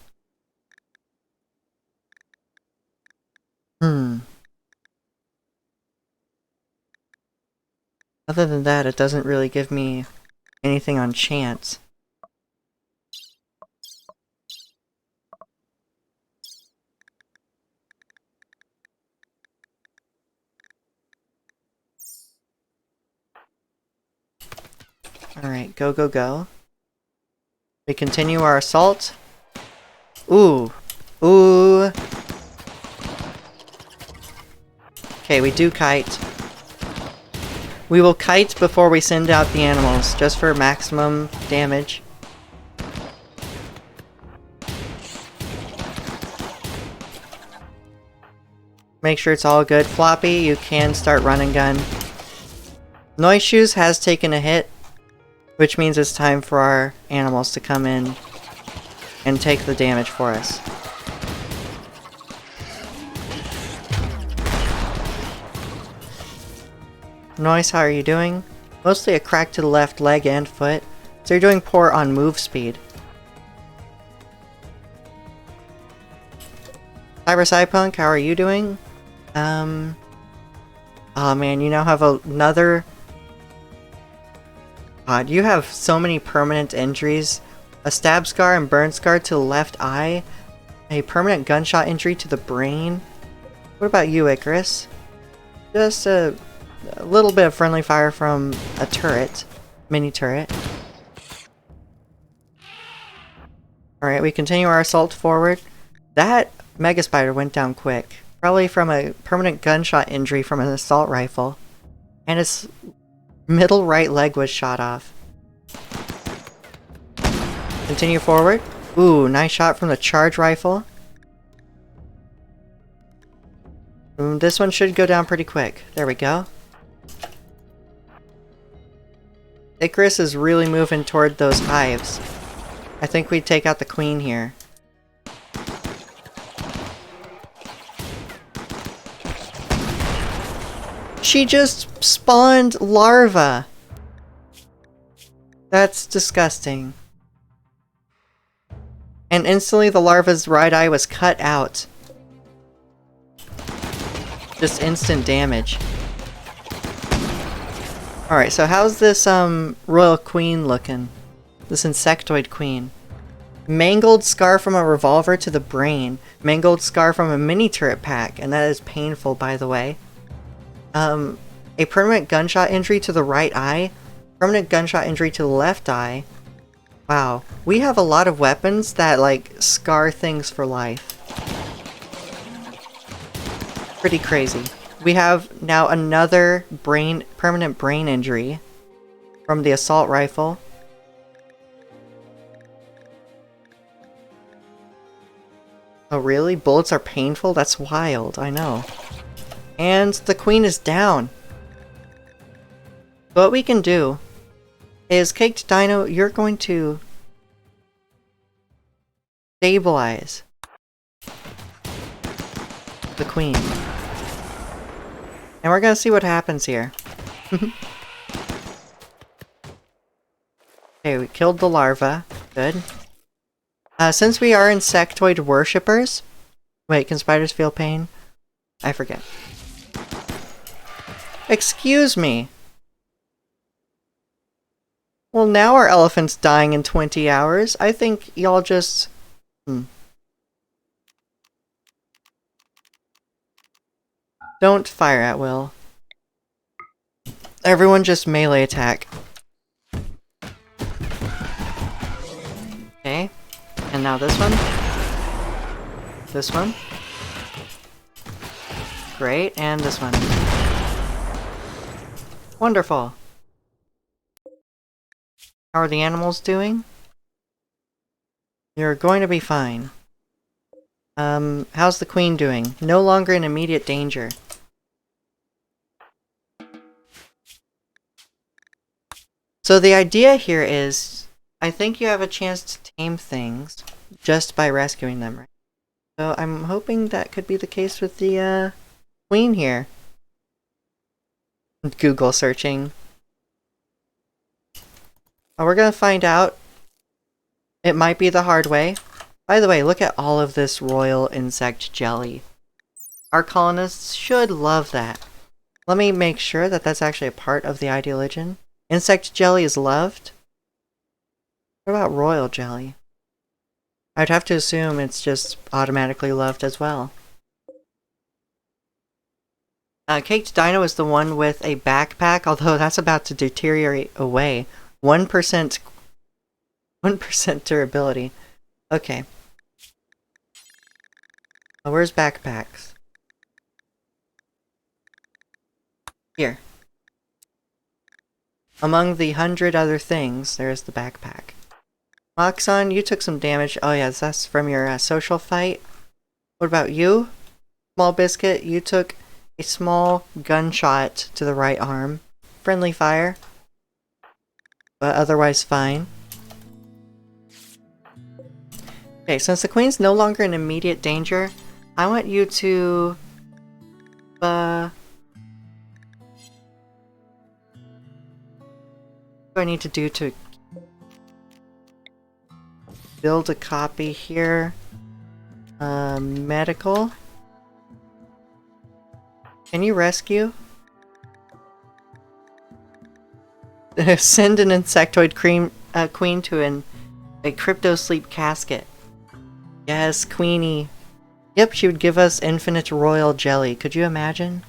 Other than that, it doesn't really give me anything on chance. Alright, go, go, go. We continue our assault. Ooh. Ooh. Okay, we do kite. We will kite before we send out the animals, just for maximum damage. Make sure it's all good. Floppy, you can start run and gun. Noise Shoes has taken a hit, which means it's time for our animals to come in and take the damage for us. Noise, how are you doing? Mostly a crack to the left leg and foot, so you're doing poor on move speed. Cyberpunk, how are you doing? Oh man, you now have another... God, you have so many permanent injuries. A stab scar and burn scar to the left eye. A permanent gunshot injury to the brain. What about you, Icarus? Just a little bit of friendly fire from a turret. Mini turret. Alright, we continue our assault forward. That Mega Spider went down quick. Probably from a permanent gunshot injury from an assault rifle. And its middle right leg was shot off. Continue forward. Ooh, nice shot from the charge rifle. This one should go down pretty quick. There we go. Icarus is really moving toward those hives. I think we take out the queen here. She just spawned larva. That's disgusting. And instantly the larva's right eye was cut out. Just instant damage. Alright, so how's this royal queen looking? This insectoid queen. Mangled scar from a revolver to the brain. Mangled scar from a mini turret pack, and that is painful, by the way. A permanent gunshot injury to the right eye. Permanent gunshot injury to the left eye. Wow. We have a lot of weapons that, like, scar things for life. Pretty crazy. We have now another permanent brain injury from the assault rifle. Oh really? Bullets are painful? That's wild, I know. And the queen is down. What we can do is Caked Dino, you're going to stabilize the queen. And we're gonna see what happens here. Okay, we killed the larva. Good. Since we are insectoid worshippers... Wait, can spiders feel pain? I forget. Excuse me! Well, now our elephant's dying in 20 hours. I think y'all just... Don't fire at will. Everyone just melee attack. Okay. And now this one. This one. Great, and this one. Wonderful. How are the animals doing? You're going to be fine. How's the queen doing? No longer in immediate danger. So the idea here is, I think you have a chance to tame things just by rescuing them, right? So I'm hoping that could be the case with the, queen here. Google searching. Oh, we're gonna find out. It might be the hard way. By the way, look at all of this royal insect jelly. Our colonists should love that. Let me make sure that that's actually a part of the ideology. Insect jelly is loved? What about royal jelly? I'd have to assume it's just automatically loved as well. Caked Dino is the one with a backpack, although that's about to deteriorate away. 1% durability. Okay. Oh, where's backpacks? Here. Among the 100 other things, there's the backpack. Moxon, you took some damage. Oh yes, that's from your social fight. What about you? Small Biscuit, you took a small gunshot to the right arm. Friendly fire. But otherwise fine. Okay, since the queen's no longer in immediate danger, I want you to... What do I need to do to... build a copy here? Medical? Can you rescue? Send an insectoid queen to a crypto sleep casket. Yes, Queenie. Yep, she would give us infinite royal jelly. Could you imagine?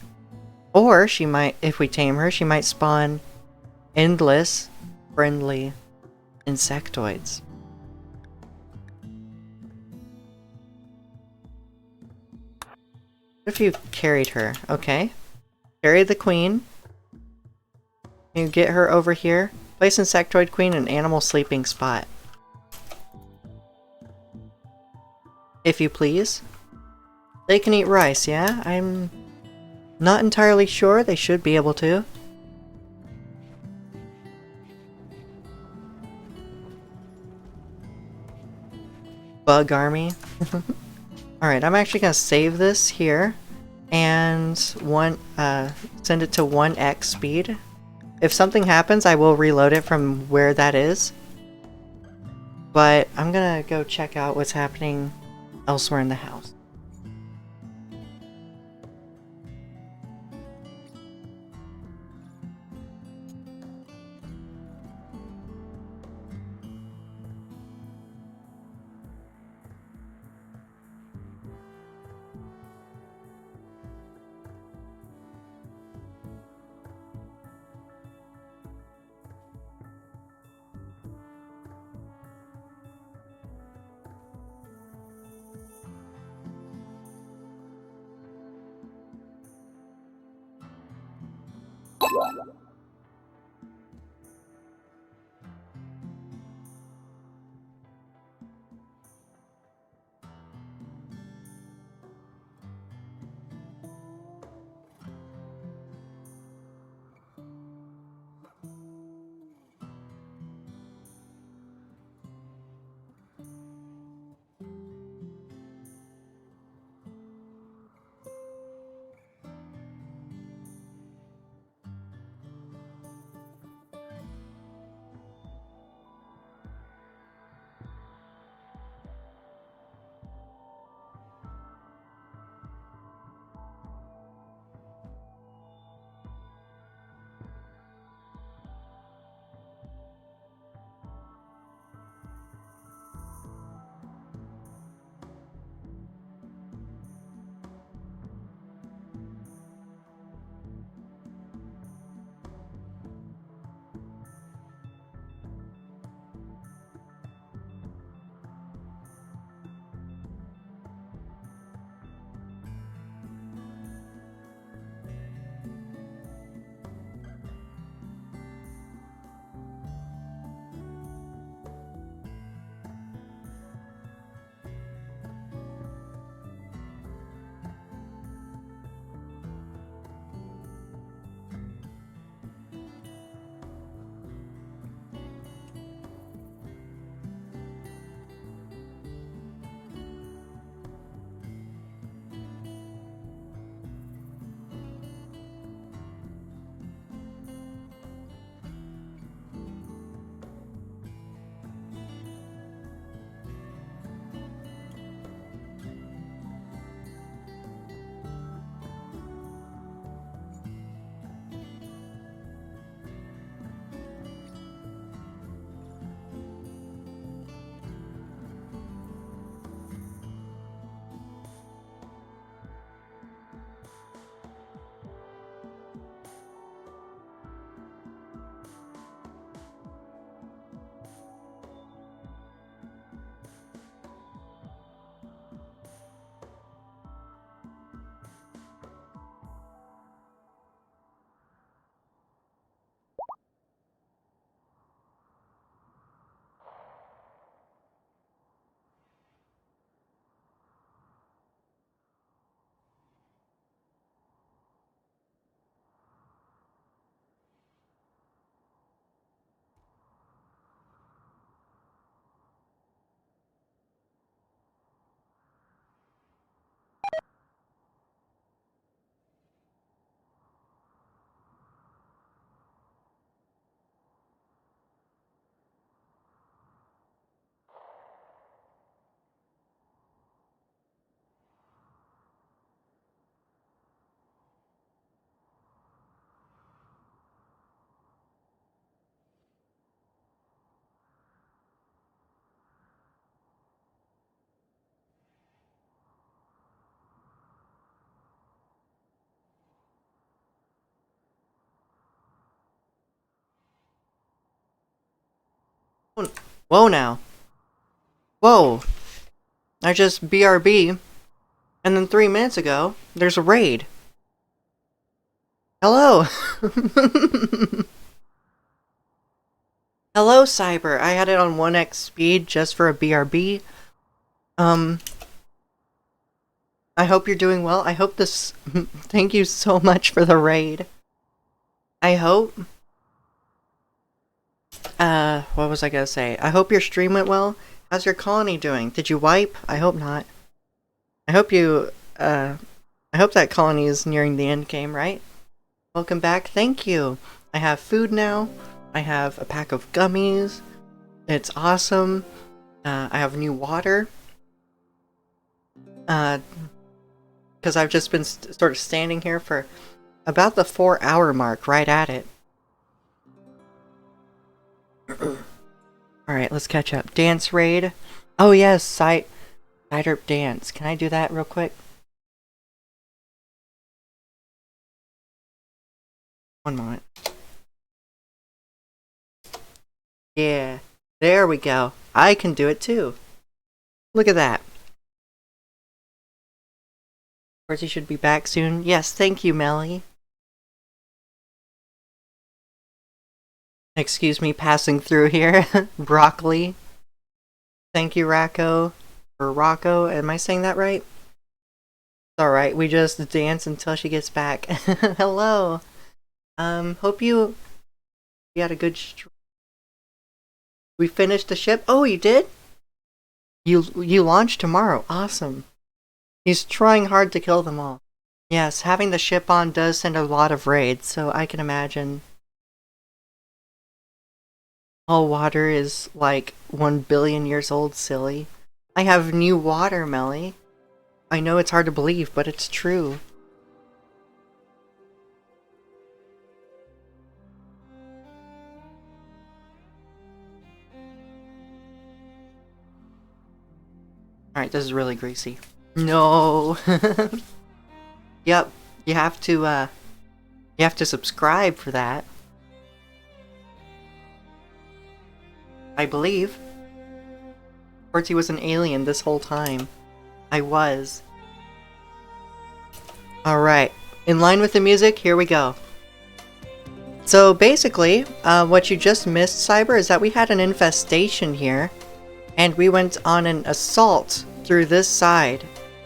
Or she might, if we tame her, she might spawn endless, friendly insectoids. What if you carried her? Okay. Carry the queen. You get her over here. Place insectoid queen in animal sleeping spot. If you please. They can eat rice, yeah? I'm not entirely sure. They should be able to. Bug army. Alright, I'm actually gonna save this here. And send it to 1x speed. If something happens, I will reload it from where that is. But I'm gonna go check out what's happening elsewhere in the house. Whoa now. Whoa. I just BRB. And then 3 minutes ago, there's a raid. Hello. Hello, Cyber. I had it on 1x speed just for a BRB. I hope you're doing well. I hope this... Thank you so much for the raid. I hope... what was I gonna say? I hope your stream went well. How's your colony doing? Did you wipe? I hope not. I hope you, I hope that colony is nearing the end game, right? Welcome back. Thank you. I have food now. I have a pack of gummies. It's awesome. I have new water. Because I've just been sort of standing here for about the 4-hour mark, right at it. Alright, let's catch up. Dance raid. Oh yes, Cider dance. Can I do that real quick? One moment. Yeah, there we go. I can do it too. Look at that. Of course, he should be back soon. Yes, thank you, Melly. Excuse me passing through here. Broccoli. Thank you, Rocco. Or Rocco, am I saying that right? It's alright, we just dance until she gets back. Hello! Hope you had a good stream. We finished the ship? Oh, you did? You launch tomorrow. Awesome. He's trying hard to kill them all. Yes, having the ship on does send a lot of raids, so I can imagine. All water is like 1 billion years old, silly. I have new water, Melly. I know it's hard to believe, but it's true. Alright, this is really greasy. No! Yep, you have to subscribe for that. I believe. Of course, he was an alien this whole time. I was. Alright, in line with the music, here we go. So basically, what you just missed, Cyber, is that we had an infestation here, and we went on an assault through this side,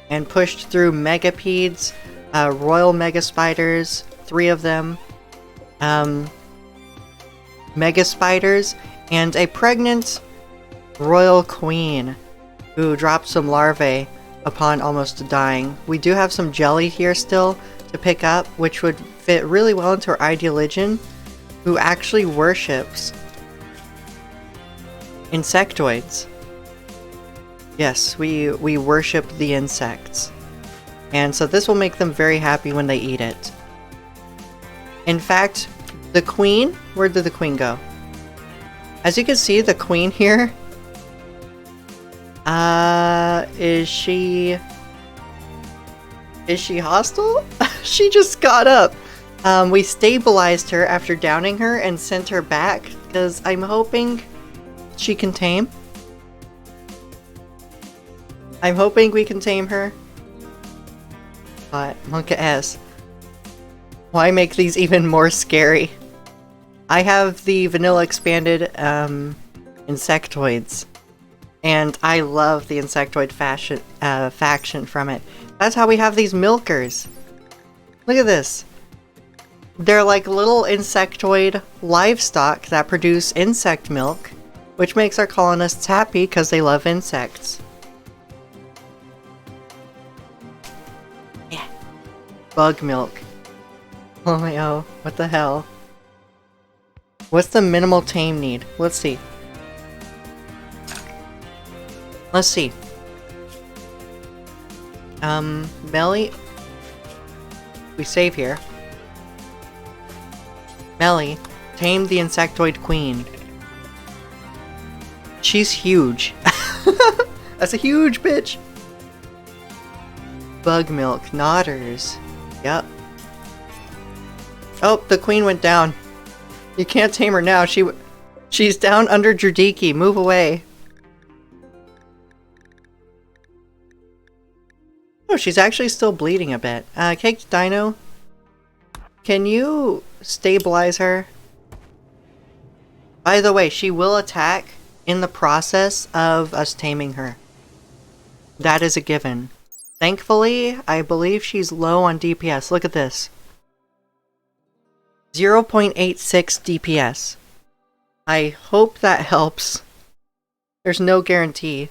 and pushed through megapedes, royal mega spiders, 3 of them, mega spiders, and a pregnant royal queen who dropped some larvae upon almost dying. We do have some jelly here still to pick up, which would fit really well into our ideologian, who actually worships insectoids. Yes, we worship the insects. And so this will make them very happy when they eat it. In fact, the queen, where did the queen go? As you can see, the queen here, is she hostile? She just got up. We stabilized her after downing her and sent her back, because I'm hoping she can tame. I'm hoping we can tame her. But, Monka S. Why make these even more scary? I have the vanilla expanded, insectoids. And I love the insectoid faction from it. That's how we have these milkers. Look at this. They're like little insectoid livestock that produce insect milk, which makes our colonists happy because they love insects. Yeah. Bug milk. Oh my oh, what the hell? What's the minimal tame need? Let's see. Let's see. Melly. We save here. Melly, tame the insectoid queen. She's huge. That's a huge bitch. Bug milk, knotters. Yep. Oh, the queen went down. You can't tame her now. She She's down under Jurdiki. Move away. Oh, she's actually still bleeding a bit. Caked Dino, can you stabilize her? By the way, she will attack in the process of us taming her. That is a given. Thankfully, I believe she's low on DPS. Look at this. 0.86 DPS. I hope that helps. There's no guarantee.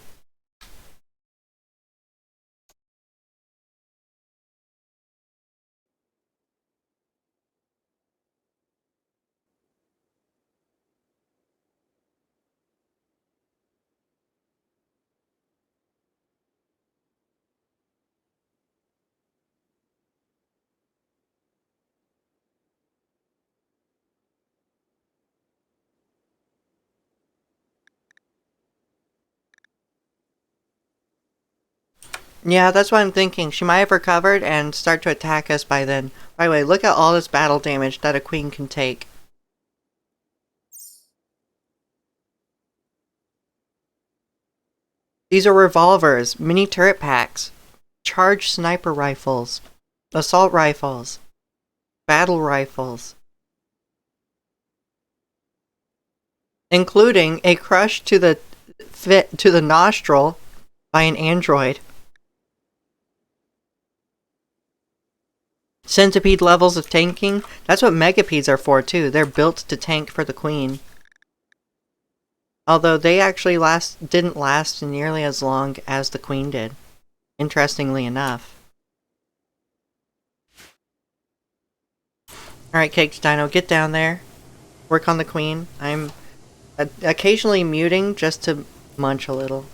Yeah, that's what I'm thinking. She might have recovered and start to attack us by then. By the way, look at all this battle damage that a queen can take. These are revolvers, mini turret packs, charged sniper rifles, assault rifles, battle rifles, including a crush to the nostril by an android. Centipede levels of tanking. That's what megapedes are for too. They're built to tank for the queen. Although they actually didn't last nearly as long as the queen did. Interestingly enough. Alright, Caked Dino, get down there. Work on the queen. I'm occasionally muting just to munch a little.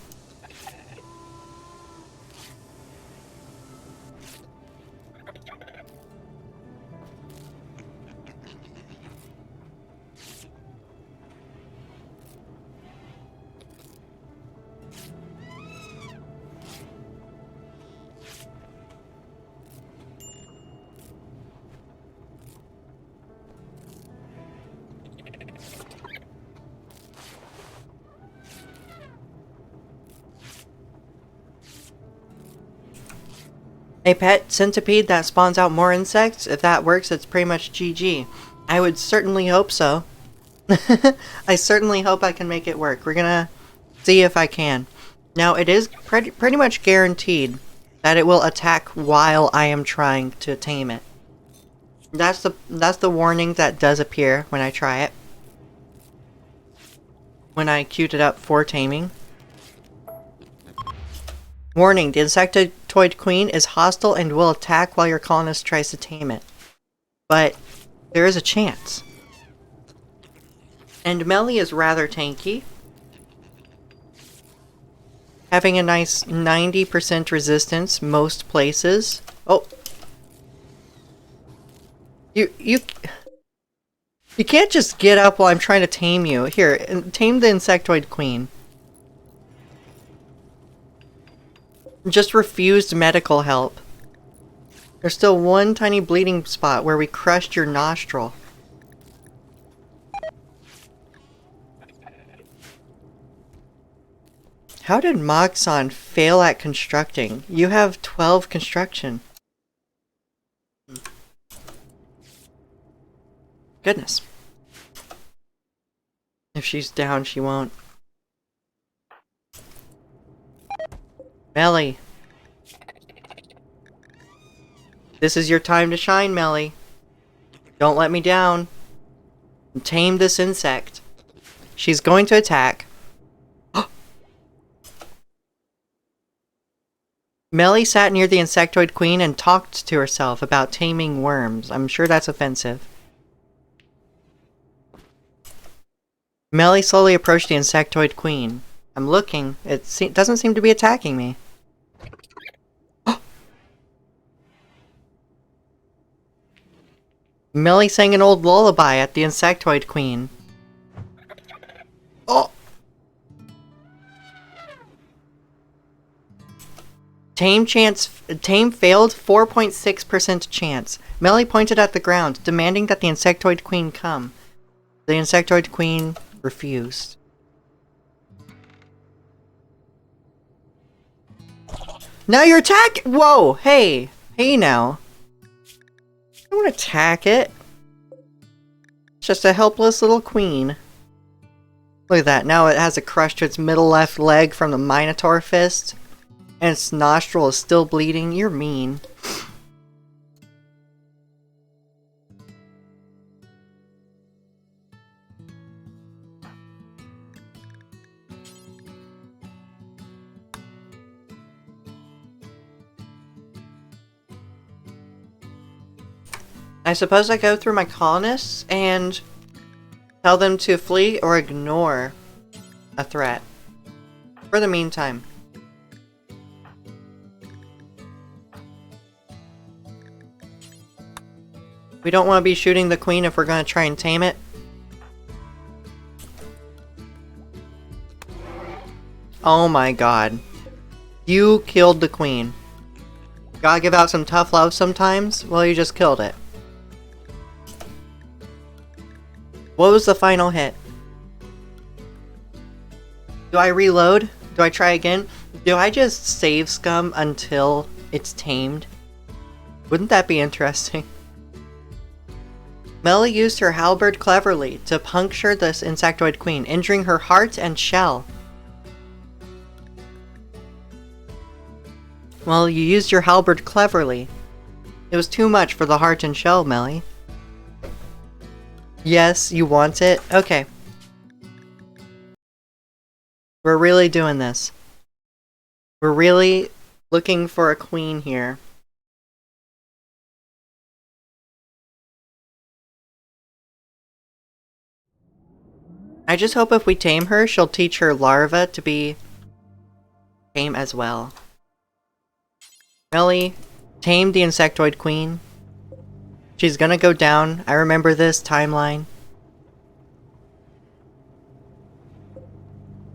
A pet centipede that spawns out more insects? If that works, it's pretty much GG. I would certainly hope so. I certainly hope I can make it work. We're gonna see if I can. Now, it is pretty much guaranteed that it will attack while I am trying to tame it. That's the warning that does appear when I try it. When I queued it up for taming. Warning, the insectoid queen is hostile and will attack while your colonist tries to tame it. But there is a chance. And Melly is rather tanky. Having a nice 90% resistance most places. Oh. You can't just get up while I'm trying to tame you. Here, tame the insectoid queen. Just refused medical help. There's still one tiny bleeding spot where we crushed your nostril. How did Moxon fail at constructing? You have 12 construction. Goodness. If she's down, she won't. Melly. This is your time to shine, Melly. Don't let me down. Tame this insect. She's going to attack. Melly sat near the insectoid queen and talked to herself about taming worms. I'm sure that's offensive. Melly slowly approached the insectoid queen. I'm looking. It doesn't seem to be attacking me. Melly sang an old lullaby at the insectoid queen. Oh! Tame failed, 4.6% chance. Melly pointed at the ground, demanding that the insectoid queen come. The insectoid queen refused. Now you're attack. Whoa, hey, hey now. Don't attack it. It's just a helpless little queen. Look at that. Now it has a crush to its middle left leg from the Minotaur fist, and its nostril is still bleeding. You're mean. I suppose I go through my colonists and tell them to flee or ignore a threat. For the meantime. We don't want to be shooting the queen if we're going to try and tame it. Oh my god. You killed the queen. Gotta give out some tough love sometimes? Well, you just killed it. What was the final hit? Do I reload? Do I try again? Do I just save scum until it's tamed? Wouldn't that be interesting? Melly used her halberd cleverly to puncture this insectoid queen, injuring her heart and shell. Well, you used your halberd cleverly. It was too much for the heart and shell, Melly. Yes, you want it? Okay. We're really doing this. We're really looking for a queen here. I just hope if we tame her, she'll teach her larva to be tame as well. Melly, tame the insectoid queen. She's gonna go down. I remember this timeline.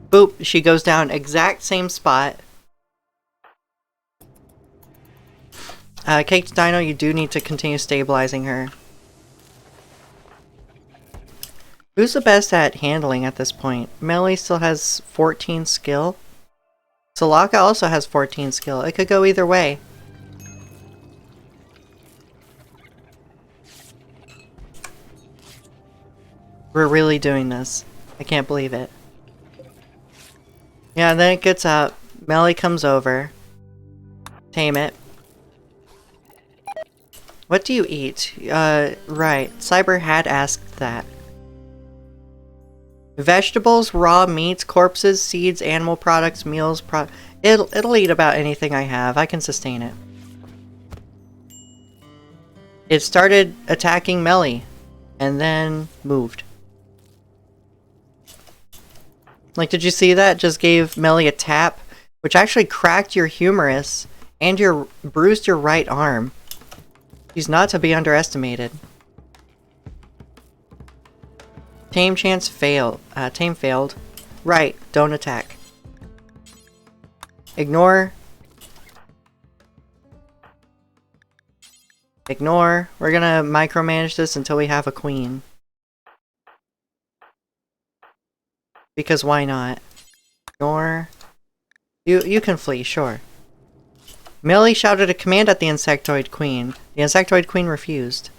Boop, she goes down exact same spot. Caked Dino, you do need to continue stabilizing her. Who's the best at handling at this point? Melly still has 14 skill. Solaka also has 14 skill. It could go either way. We're really doing this. I can't believe it. Yeah, and then it gets up. Melly comes over. Tame it. What do you eat? Right. Cyber had asked that. Vegetables, raw meats, corpses, seeds, animal products, meals, it'll eat about anything I have. I can sustain it. It started attacking Melly, and then moved. Like, did you see that? Just gave Melly a tap, which actually cracked your humerus, and bruised your right arm. She's not to be underestimated. Tame chance failed. Tame failed. Right, don't attack. Ignore. Ignore. We're gonna micromanage this until we have a queen. Because why not? Ignore. You can flee, sure. Melly shouted a command at the insectoid queen. The insectoid queen refused.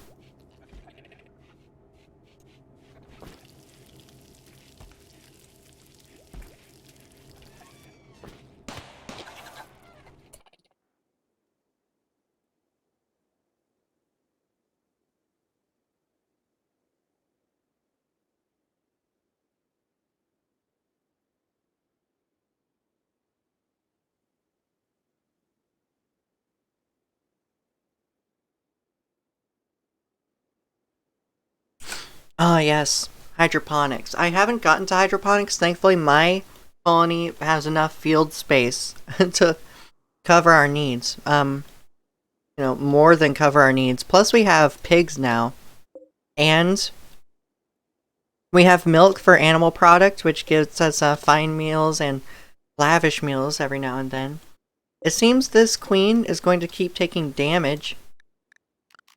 Oh yes, hydroponics. I haven't gotten to hydroponics. Thankfully, my colony has enough field space to cover our needs. You know, more than cover our needs. Plus, we have pigs now, and we have milk for animal products, which gives us fine meals and lavish meals every now and then. It seems this queen is going to keep taking damage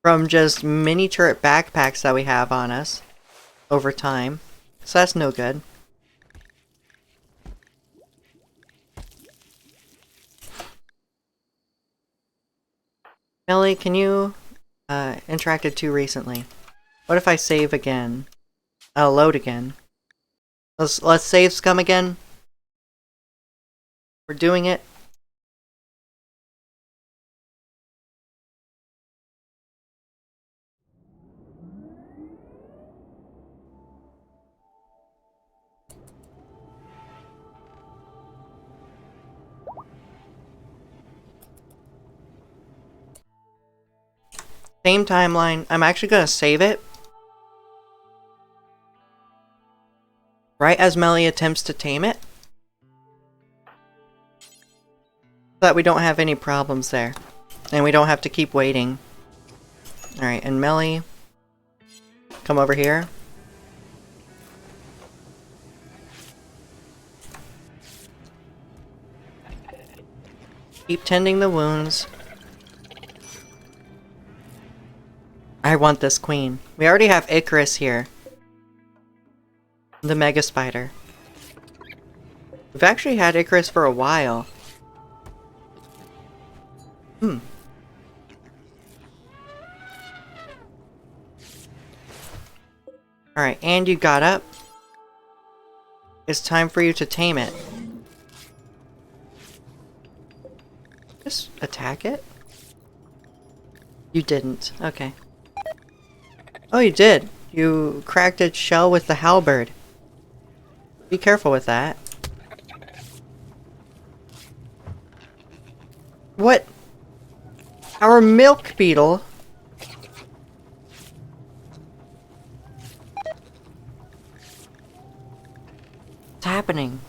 from just mini turret backpacks that we have on us over time. so that's no good. Melly, can you interacted too recently? What if I save again? Load again. Let's save scum again. We're doing it. Same timeline. I'm actually gonna save it. Right as Melly attempts to tame it. So that we don't have any problems there. And we don't have to keep waiting. Alright, and Melly, come over here. Keep tending the wounds. I want this queen. We already have Icarus here. The Mega Spider. We've actually had Icarus for a while. Alright, and you got up. It's time for you to tame it. Just attack it? You didn't. Okay. Oh, you did. You cracked its shell with the halberd. Be careful with that. What? Our milk beetle? What's happening?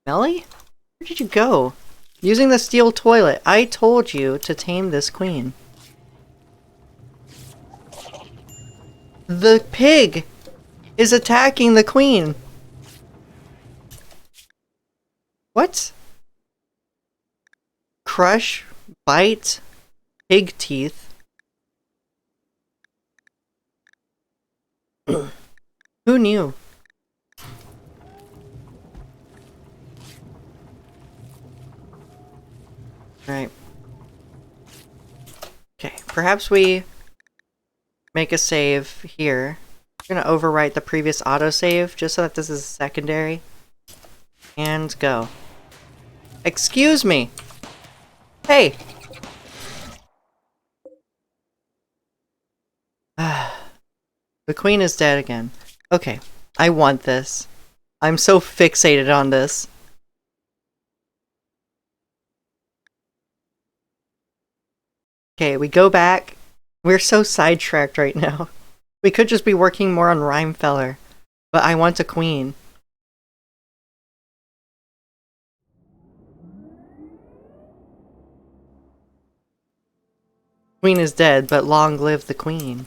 Melly? Where did you go? Using the steel toilet. I told you to tame this queen. The pig is attacking the queen. What? Crush, bite, pig teeth. Who knew? Right. Okay, perhaps we make a save here. I'm gonna overwrite the previous autosave just so that this is secondary. And go. Excuse me! Hey! The queen is dead again. Okay, I want this. I'm so fixated on this. Okay, we go back. We're so sidetracked right now. We could just be working more on Rhymefeller. But I want a queen. Queen is dead, but long live the queen.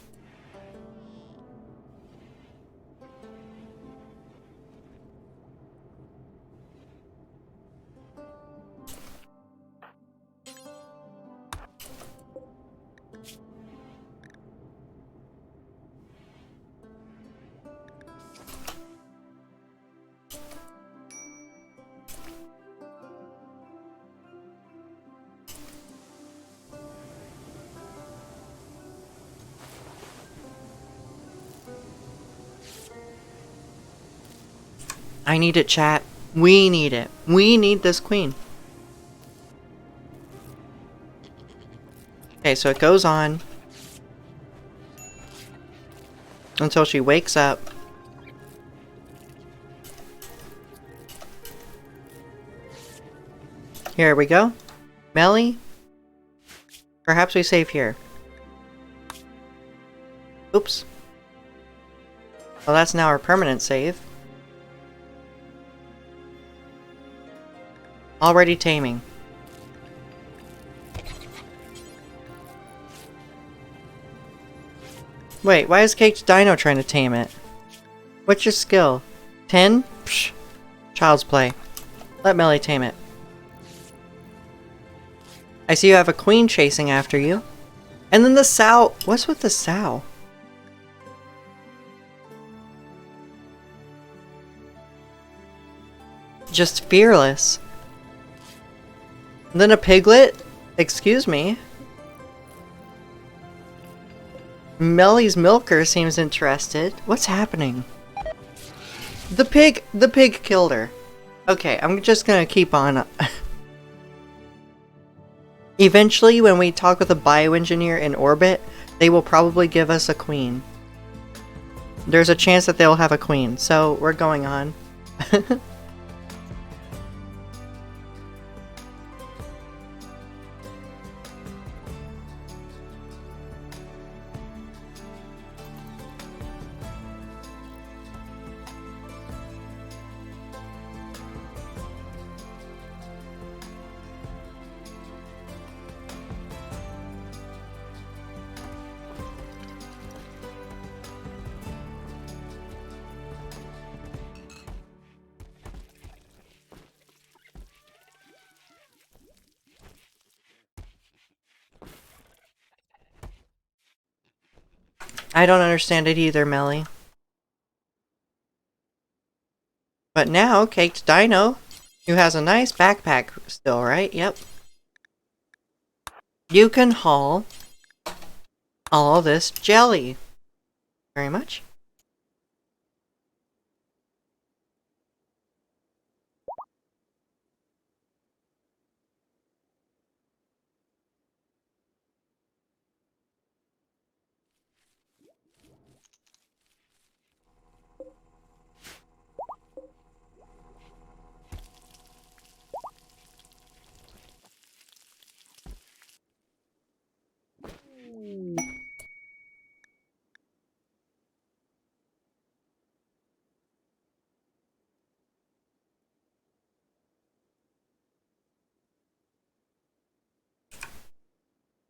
I need it, chat. We need it. We need this queen. Okay, so it goes on until she wakes up. Here we go. Melly? Perhaps we save here. Oops. Well, that's now our permanent save. Already taming. Wait, why is Caked Dino trying to tame it? What's your skill? 10? Psh. Child's play. Let Melly tame it. I see you have a queen chasing after you. And then the sow. What's with the sow? Just fearless. And then a piglet? Excuse me. Melly's milker seems interested. What's happening? The pig killed her. Okay, I'm just gonna keep on. Eventually, when we talk with a bioengineer in orbit, they will probably give us a queen. There's a chance that they'll have a queen, so we're going on. I don't understand it either, Melly. But now, Caked Dino, who has a nice backpack still, right? Yep. You can haul all this jelly. Very much.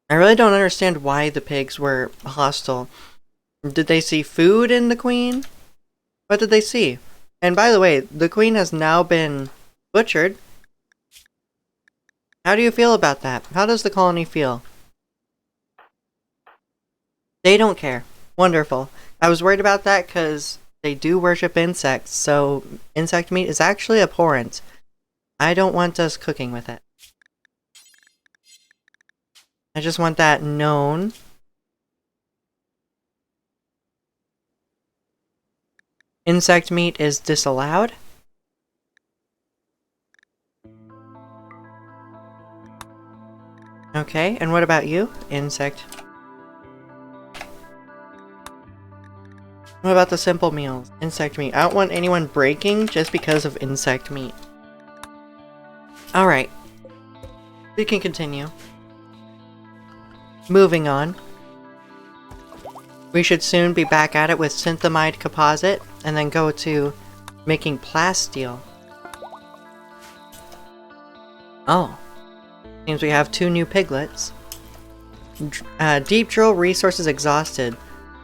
I really don't understand why the pigs were hostile. Did they see food in the queen? What did they see? And by the way, the queen has now been butchered. How do you feel about that? How does the colony feel? They don't care. Wonderful. I was worried about that because they do worship insects, so insect meat is actually abhorrent. I don't want us cooking with it. I just want that known. Insect meat is disallowed. Okay, and what about you? Insect. What about the simple meals? Insect meat. I don't want anyone breaking just because of insect meat. Alright. We can continue. Moving on. We should soon be back at it with synthamide composite, and then go to making plasteel. Oh. Seems we have 2 new piglets. Deep drill resources exhausted.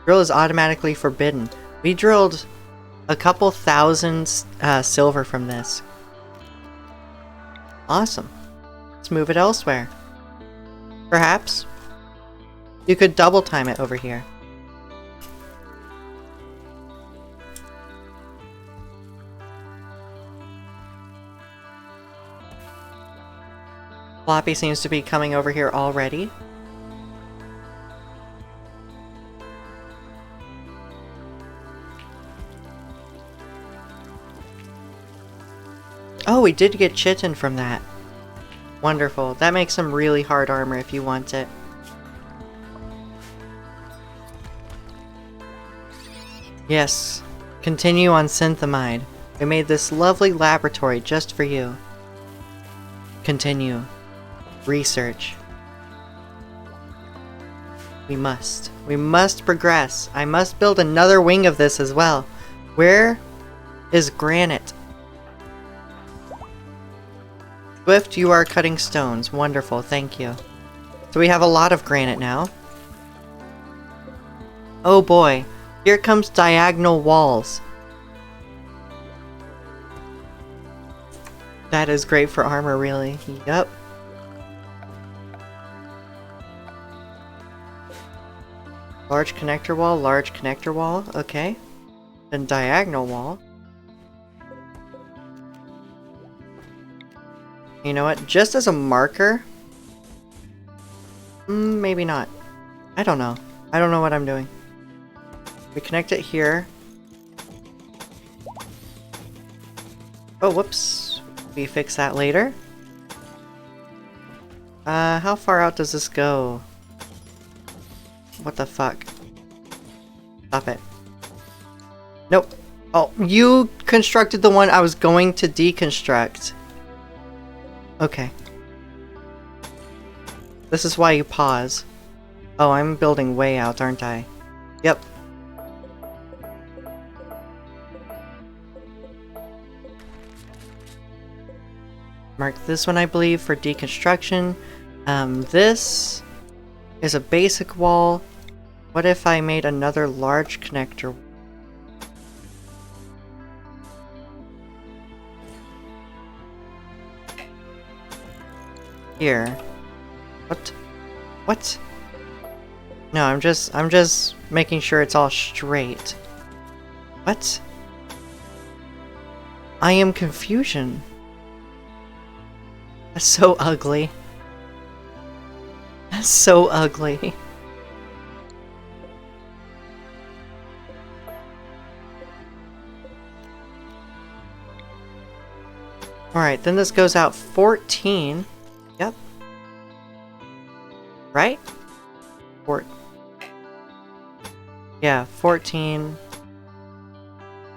Drill is automatically forbidden. We drilled a couple thousand silver from this. Awesome. Let's move it elsewhere. Perhaps you could double time it over here. Floppy seems to be coming over here already. Oh, we did get chitin from that. Wonderful. That makes some really hard armor if you want it. Yes. Continue on synthamide. We made this lovely laboratory just for you. Continue. Research. We must. We must progress. I must build another wing of this as well. Where is granite? Swift, you are cutting stones. Wonderful, thank you. So we have a lot of granite now. Oh boy. Here comes diagonal walls. That is great for armor, really. Yep. Large connector wall, okay. Then diagonal wall. You know what? Just as a marker? Maybe not. I don't know. I don't know what I'm doing. We connect it here. Oh, whoops. We fix that later. How far out does this go? What the fuck? Stop it. Nope. Oh, you constructed the one I was going to deconstruct. Okay. This is why you pause. Oh, I'm building way out, aren't I? Yep. Mark this one, I believe, for deconstruction. This is a basic wall. What if I made another large connector? Here. What? What? No, I'm just making sure it's all straight. What? I am confusion. That's so ugly. That's so ugly. Alright, then this goes out 14. Yep. Right? Yeah, 14.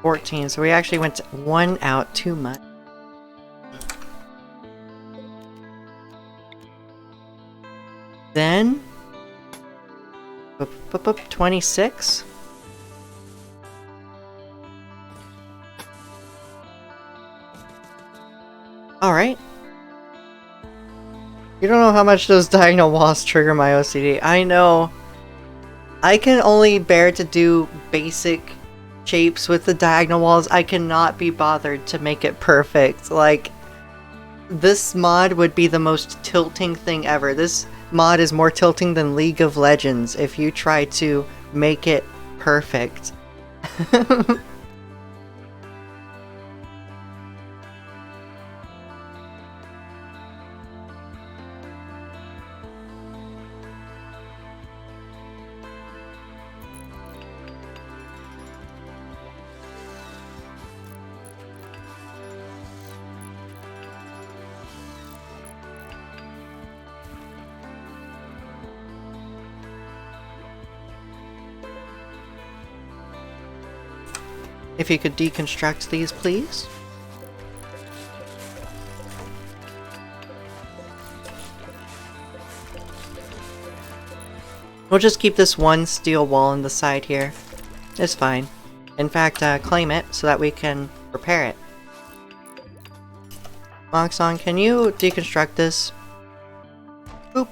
14. So we actually went one out too much. Then 26. Alright. You don't know how much those diagonal walls trigger my OCD. I know. I can only bear to do basic shapes with the diagonal walls. I cannot be bothered to make it perfect. Like, this mod would be the most tilting thing ever. This mod is more tilting than League of Legends if you try to make it perfect. If you could deconstruct these, please. We'll just keep this one steel wall on the side here. It's fine. In fact, claim it so that we can repair it. Moxon, can you deconstruct this? Boop.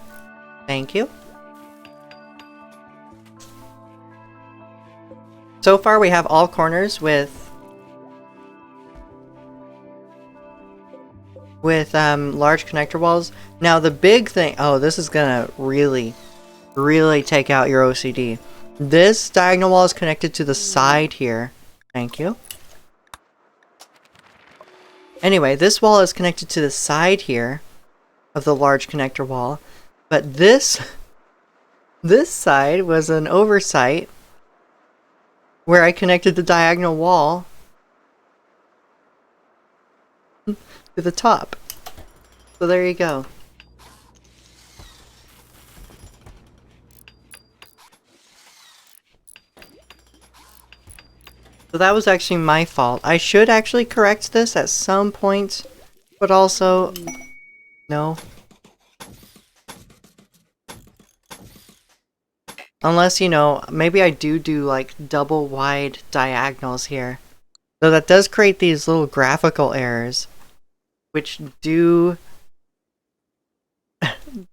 Thank you. So far we have all corners with large connector walls. Now the big thing, oh, this is gonna really take out your OCD. This diagonal wall is connected to the side here. Thank you. Anyway, this wall is connected to the side here of the large connector wall, but this side was an oversight where I connected the diagonal wall to the top. So there you go. So that was actually my fault. I should actually correct this at some point, but also, no. Unless, you know, maybe I do like double wide diagonals here. So that does create these little graphical errors, which do...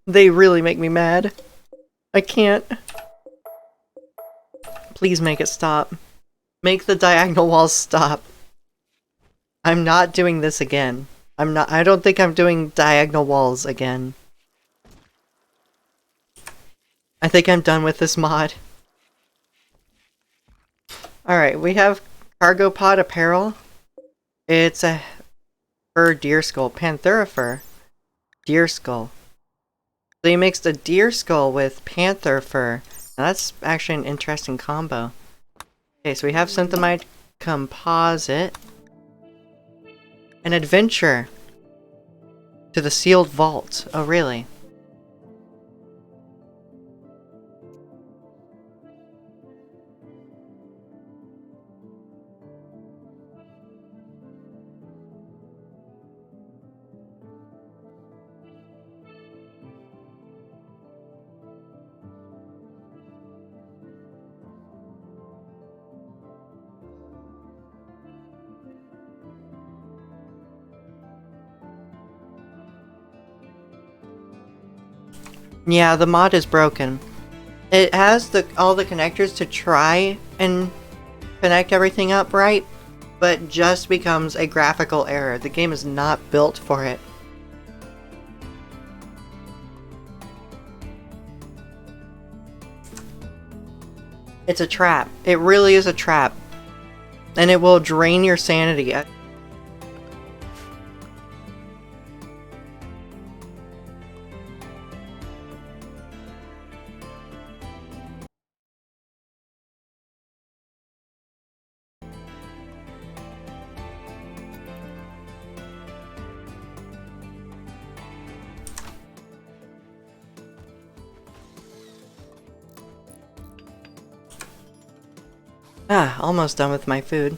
they really make me mad. I can't. Please make it stop. Make the diagonal walls stop. I'm not doing this again. I don't think I'm doing diagonal walls again. I think I'm done with this mod. Alright, we have cargo pod apparel. It's a fur deer skull, panthera fur. Deer skull. So he mixed a deer skull with panther fur. Now that's actually an interesting combo. Okay, so we have synthamite composite. An adventure to the sealed vault. Oh, really? Yeah, the mod is broken. It has all the connectors to try and connect everything up right, but just becomes a graphical error. The game is not built for it. It's a trap. It really is a trap. And it will drain your sanity. Ah, almost done with my food.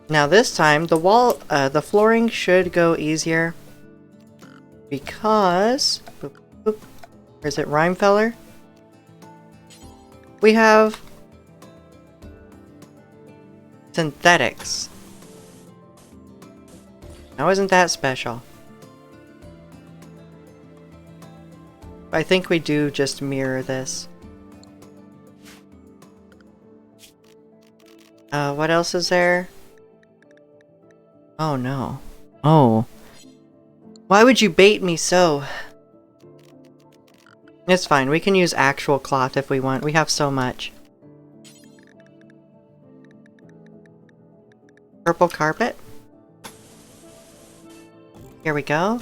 Now this time, the flooring should go easier. Because... Boop, boop, or is it Rhymefeller? We have... synthetics. Now isn't that special? I think we do just mirror this. What else is there? Oh no. Oh. Why would you bait me so? It's fine, we can use actual cloth if we want. We have so much. Purple carpet? Here we go.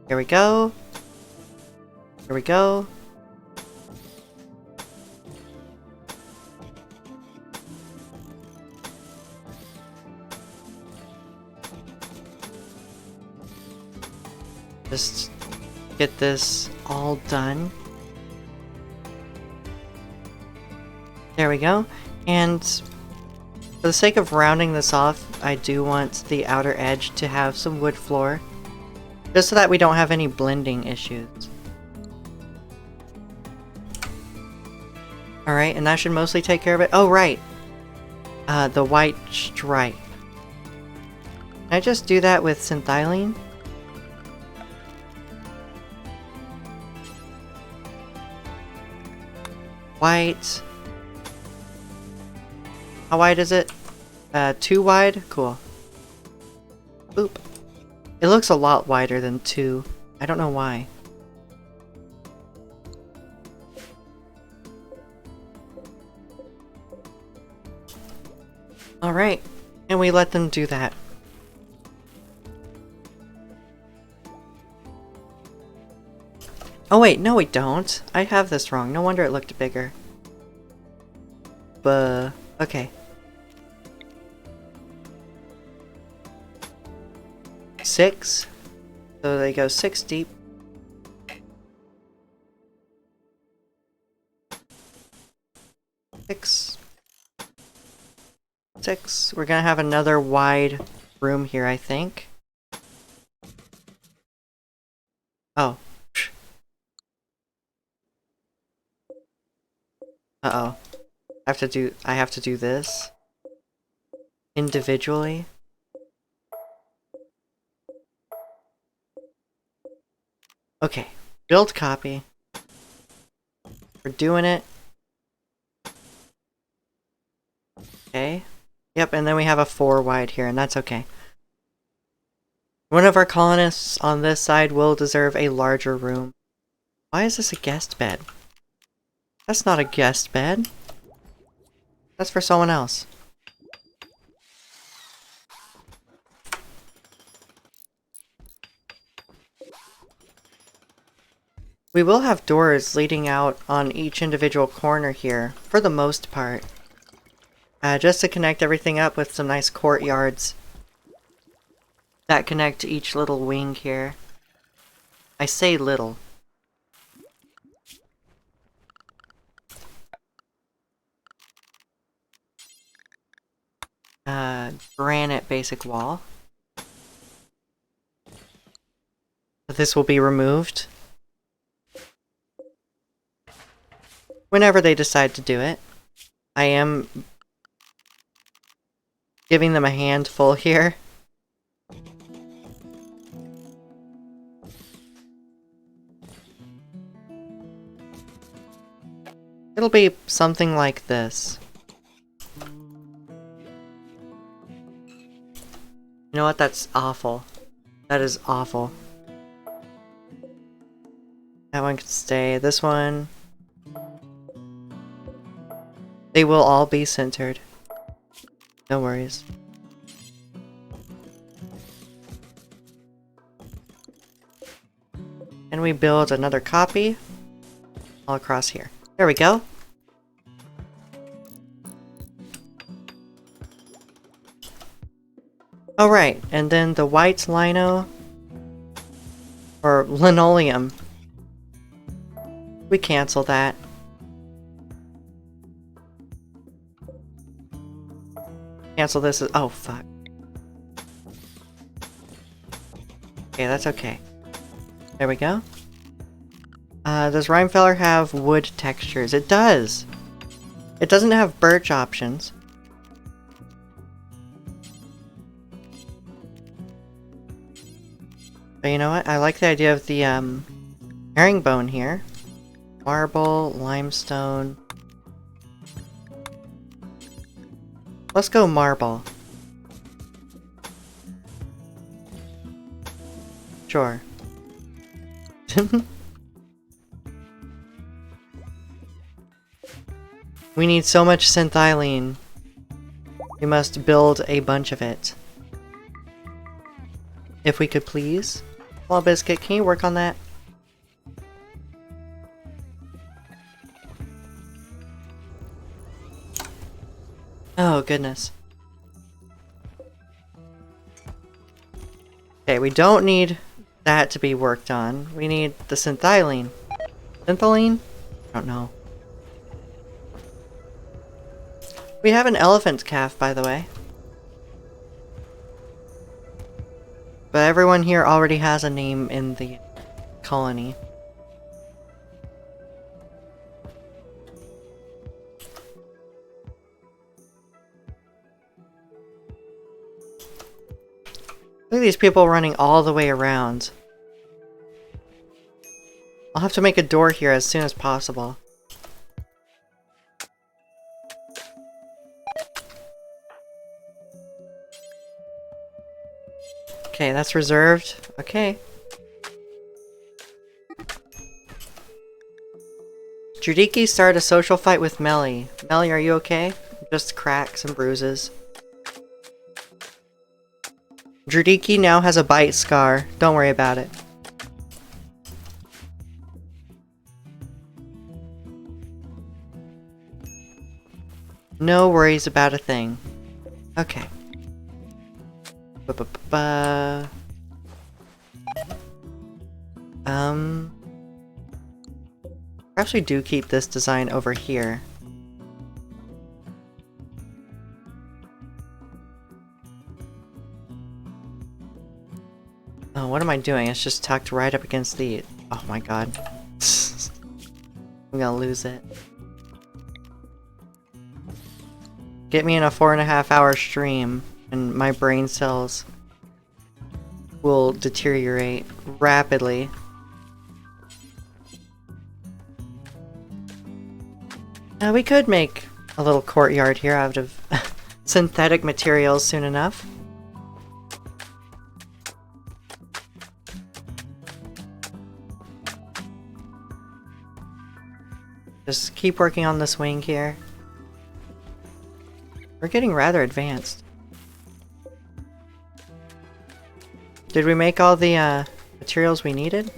Here we go. Here we go. Just get this all done. There we go. And for the sake of rounding this off, I do want the outer edge to have some wood floor. Just so that we don't have any blending issues. Alright, and that should mostly take care of it. Oh, right! The white stripe. Can I just do that with synthylene? White. How wide is it? Too wide? Cool. Boop. It looks a lot wider than 2. I don't know why. Alright. And we let them do that. Oh wait, no we don't. I have this wrong. No wonder it looked bigger. Okay. 6. So they go 6 deep. Six. We're gonna have another wide room here, I think. Oh. Uh-oh. I have to do this individually. Okay. Build copy. We're doing it. Okay. Yep, and then we have a 4 wide here, and that's okay. One of our colonists on this side will deserve a larger room. Why is this a guest bed? That's not a guest bed. That's for someone else. We will have doors leading out on each individual corner here, for the most part. Just to connect everything up with some nice courtyards that connect each little wing here. I say little. Granite basic wall. This will be removed whenever they decide to do it. I am giving them a handful here. It'll be something like this. You know what? That's awful. That is awful. That one can stay. This one... They will all be centered. No worries. And we build another copy all across here. There we go. Alright, and then the white lino, or linoleum, we cancel that. Cancel this as- oh fuck. Okay, that's okay. There we go. Does Rhymefeller have wood textures? It does! It doesn't have birch options. But you know what? I like the idea of the herringbone here. Marble, limestone. Let's go marble. Sure. We need so much synthylene. We must build a bunch of it. If we could please. Small Biscuit, can you work on that? Oh, goodness. Okay, we don't need that to be worked on. We need the synthylene. Synthylene? I don't know. We have an elephant calf, by the way. But everyone here already has a name in the colony. Look at these people running all the way around. I'll have to make a door here as soon as possible. Okay, that's reserved. Okay. Judiki started a social fight with Melly. Melly, are you okay? Just cracks and bruises. Judiki now has a bite scar. Don't worry about it. No worries about a thing. Okay. Perhaps we do keep this design over here. Oh, what am I doing? It's just tucked right up against the... Oh my god. I'm gonna lose it. Get me in a 4.5-hour stream, and my brain cells will deteriorate rapidly. We could make a little courtyard here out of synthetic materials soon enough. Just keep working on this wing here. We're getting rather advanced. Did we make all the materials we needed?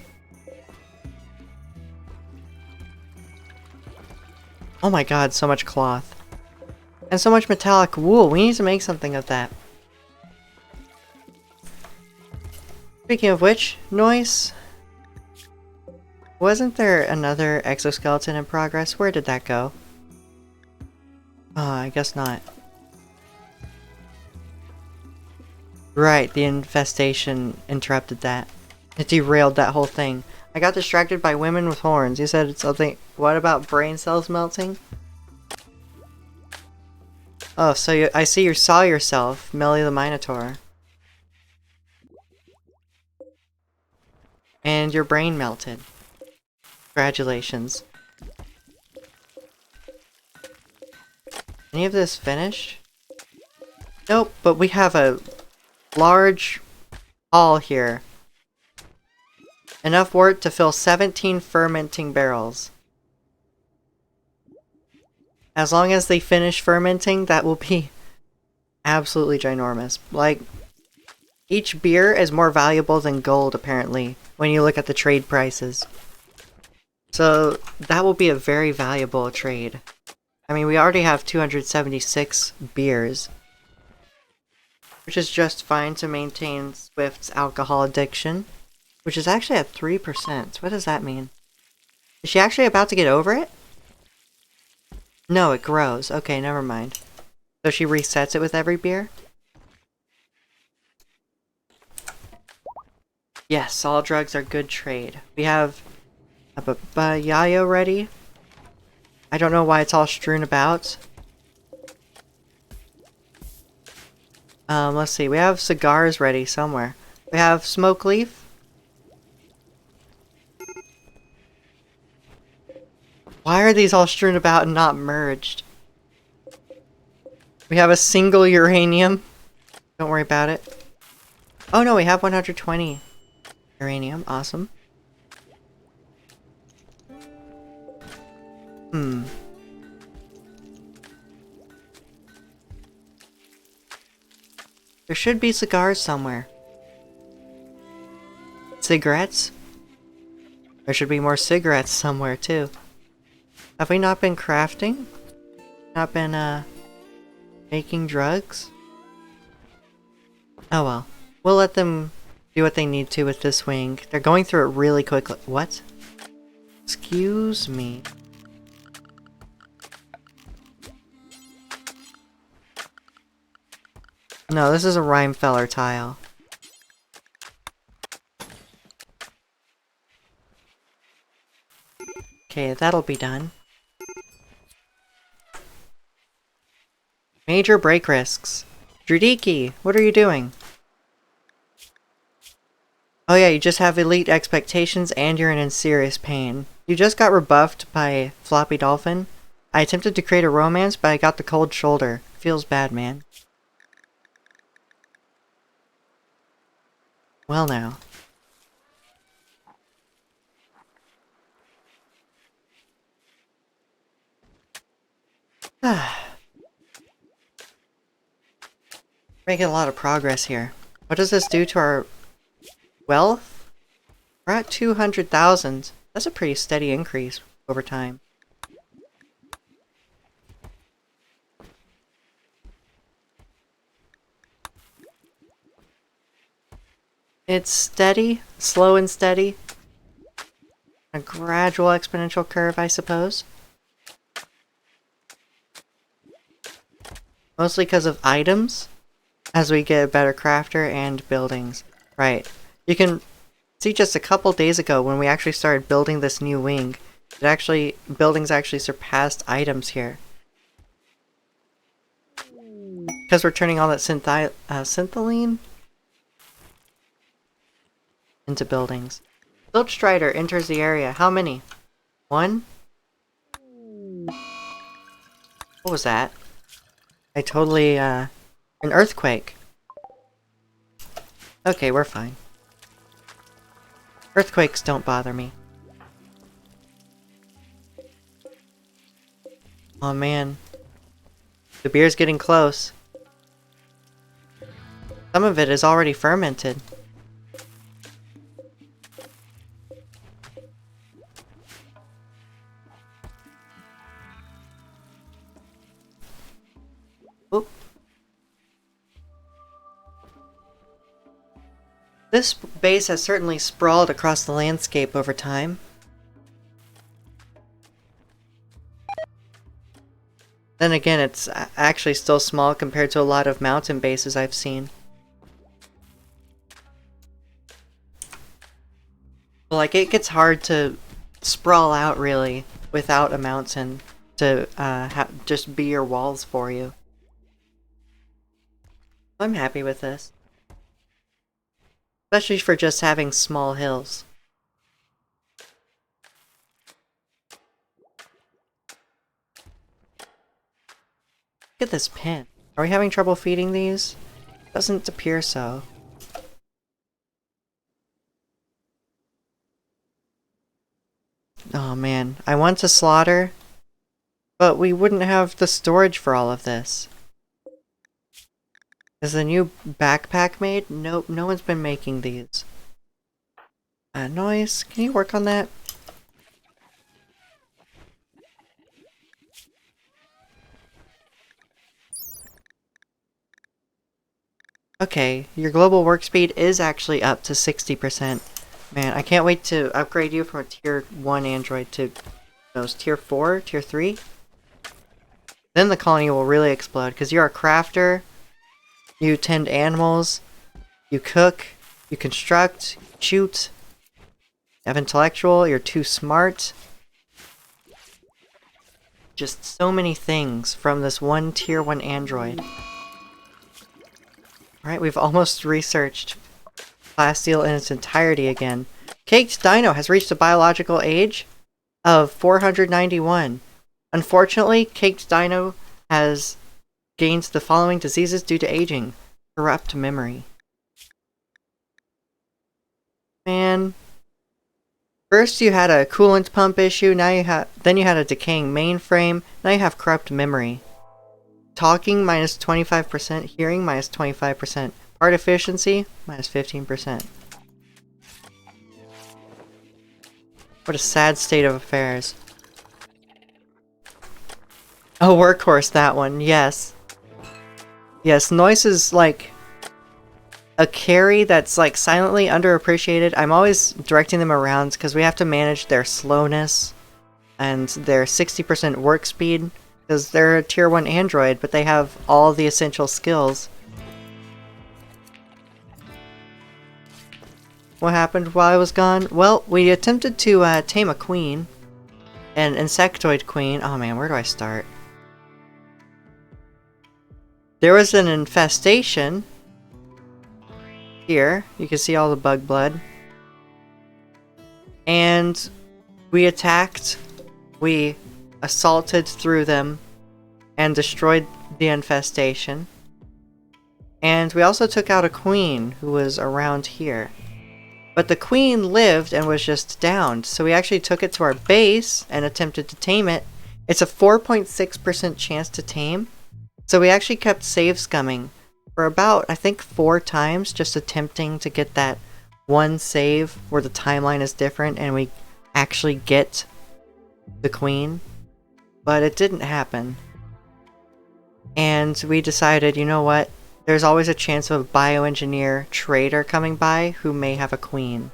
Oh my god, so much cloth. And so much metallic wool. We need to make something of that. Speaking of which, noise. Wasn't there another exoskeleton in progress? Where did that go? Oh, I guess not. Right, the infestation interrupted that. It derailed that whole thing. I got distracted by women with horns. You said something. What about brain cells melting? Oh, so I see you saw yourself, Melly the Minotaur. And your brain melted. Congratulations. Any of this finished? Nope, but we have a large hall here. Enough wort to fill 17 fermenting barrels. As long as they finish fermenting, that will be absolutely ginormous. Like, each beer is more valuable than gold, apparently, when you look at the trade prices. So, that will be a very valuable trade. I mean, we already have 276 beers, which is just fine to maintain Swift's alcohol addiction, which is actually at 3%. What does that mean? Is she actually about to get over it? No, it grows. Okay, never mind. So she resets it with every beer? Yes, all drugs are good trade. We have a yayo ready. I don't know why it's all strewn about. Let's see. We have cigars ready somewhere. We have smoke leaf. Why are these all strewn about and not merged? We have a single uranium. Don't worry about it. Oh no, we have 120 uranium. Awesome. There should be cigars somewhere. Cigarettes? There should be more cigarettes somewhere too. Have we not been crafting? Not been, making drugs? Oh well. We'll let them do what they need to with this wing. They're going through it really quickly. What? Excuse me. No, this is a Rhymefeller tile. Okay, that'll be done. Major break risks. Dradiki, what are you doing? Oh yeah, you just have elite expectations and you're in serious pain. You just got rebuffed by Floppy Dolphin. I attempted to create a romance, but I got the cold shoulder. Feels bad, man. Well now. Making a lot of progress here. What does this do to our wealth? We're at 200,000. That's a pretty steady increase over time. It's steady, slow and steady. A gradual exponential curve, I suppose. Mostly because of items, as we get a better crafter and buildings. Right. You can see just a couple days ago when we actually started building this new wing, buildings actually surpassed items here. Because we're turning all that synthylene into buildings. Silk Strider enters the area. How many? One? What was that? I totally, an earthquake. Okay, we're fine. Earthquakes don't bother me. Oh man. The beer's getting close. Some of it is already fermented. This base has certainly sprawled across the landscape over time. Then again, it's actually still small compared to a lot of mountain bases I've seen. Like, it gets hard to sprawl out, really, without a mountain to just be your walls for you. I'm happy with this. Especially for just having small hills. Look at this pin. Are we having trouble feeding these? Doesn't appear so. Oh man, I want to slaughter, but we wouldn't have the storage for all of this. Is the new backpack made? Nope, no one's been making these. Noise, can you work on that? Okay, your global work speed is actually up to 60%. Man, I can't wait to upgrade you from a tier 1 android to those tier 4, tier 3. Then the colony will really explode, because you're a crafter, you tend animals, you cook, you construct, shoot, you have intellectual, you're too smart. Just so many things from this one tier 1 android. Alright, we've almost researched plasteel in its entirety again. Caked Dino has reached a biological age of 491. Unfortunately, Caked Dino has gained the following diseases due to aging. Corrupt memory. Man. First you had a coolant pump issue, then you had a decaying mainframe, now you have corrupt memory. Talking minus 25%, hearing minus 25%, part efficiency minus 15%. What a sad state of affairs. Oh, workhorse, that one, yes. Yes, Noise is like a carry that's like silently underappreciated. I'm always directing them around because we have to manage their slowness and their 60% work speed. Because they're a tier 1 android, but they have all the essential skills. What happened while I was gone? Well, we attempted to tame a queen. An insectoid queen. Oh man, where do I start? There was an infestation. Here, you can see all the bug blood. And we attacked. We assaulted through them and destroyed the infestation. And we also took out a queen who was around here. But the queen lived and was just downed, so we actually took it to our base and attempted to tame it. It's a 4.6% chance to tame, so we actually kept save scumming for about, I think, 4 times, just attempting to get that one save where the timeline is different and we actually get the queen. But it didn't happen. And we decided, you know what? There's always a chance of a bioengineer trader coming by who may have a queen.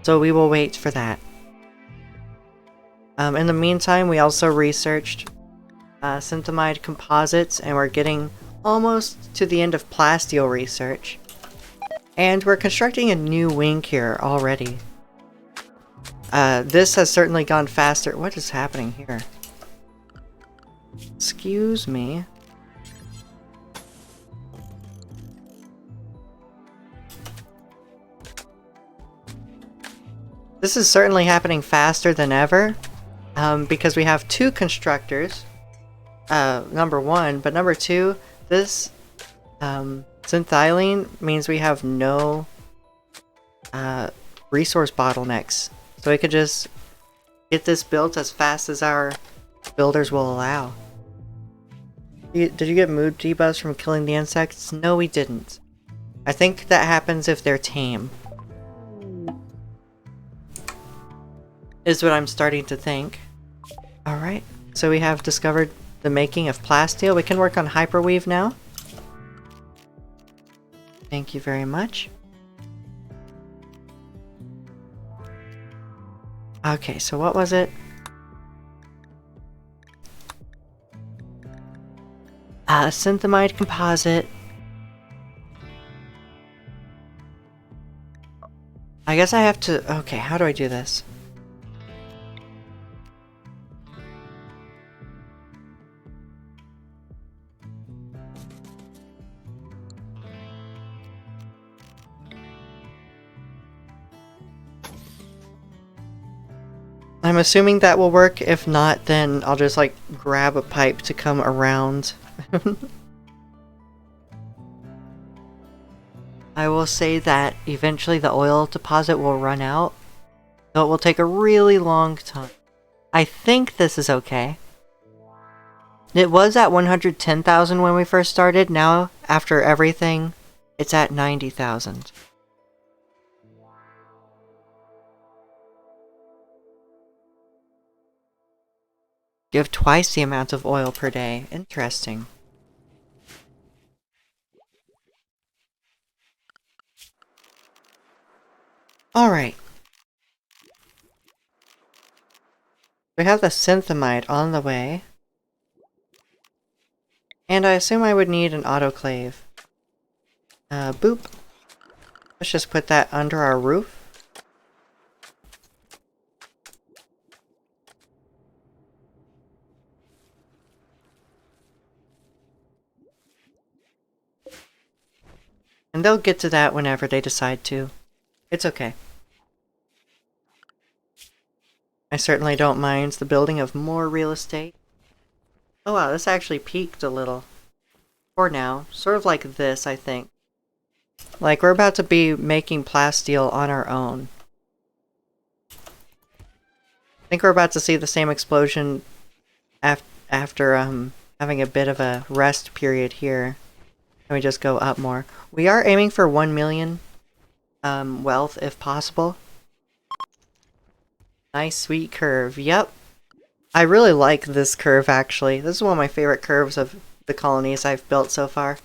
So we will wait for that. In the meantime, we also researched synthamide composites, and we're getting almost to the end of plasteel research. And we're constructing a new wing here already. This has certainly gone faster. What is happening here? Excuse me. This is certainly happening faster than ever, because we have 2 constructors, number 1, but number 2, this synthylene means we have no resource bottlenecks. So we could just get this built as fast as our builders will allow. Did you get mood debuffs from killing the insects? No, we didn't. I think that happens if they're tame. Is what I'm starting to think. Alright, so we have discovered the making of plasteel. We can work on hyperweave now. Thank you very much. Okay, so what was it? Synthamide composite. I guess I have to... Okay, how do I do this? I'm assuming that will work. If not, then I'll just like grab a pipe to come around. I will say that eventually the oil deposit will run out, so it will take a really long time. I think this is okay. It was at 110,000 when we first started. Now, after everything, it's at 90,000. You have twice the amount of oil per day. Interesting. Alright. We have the synthamide on the way. And I assume I would need an autoclave. Boop. Let's just put that under our roof. And they'll get to that whenever they decide to. It's okay. I certainly don't mind the building of more real estate. Oh wow, this actually peaked a little. For now. Sort of like this, I think. Like, we're about to be making plasteel on our own. I think we're about to see the same explosion after having a bit of a rest period here. And we just go up more. We are aiming for 1 million wealth if possible. Nice sweet curve. Yep. I really like this curve actually. This is one of my favorite curves of the colonies I've built so far.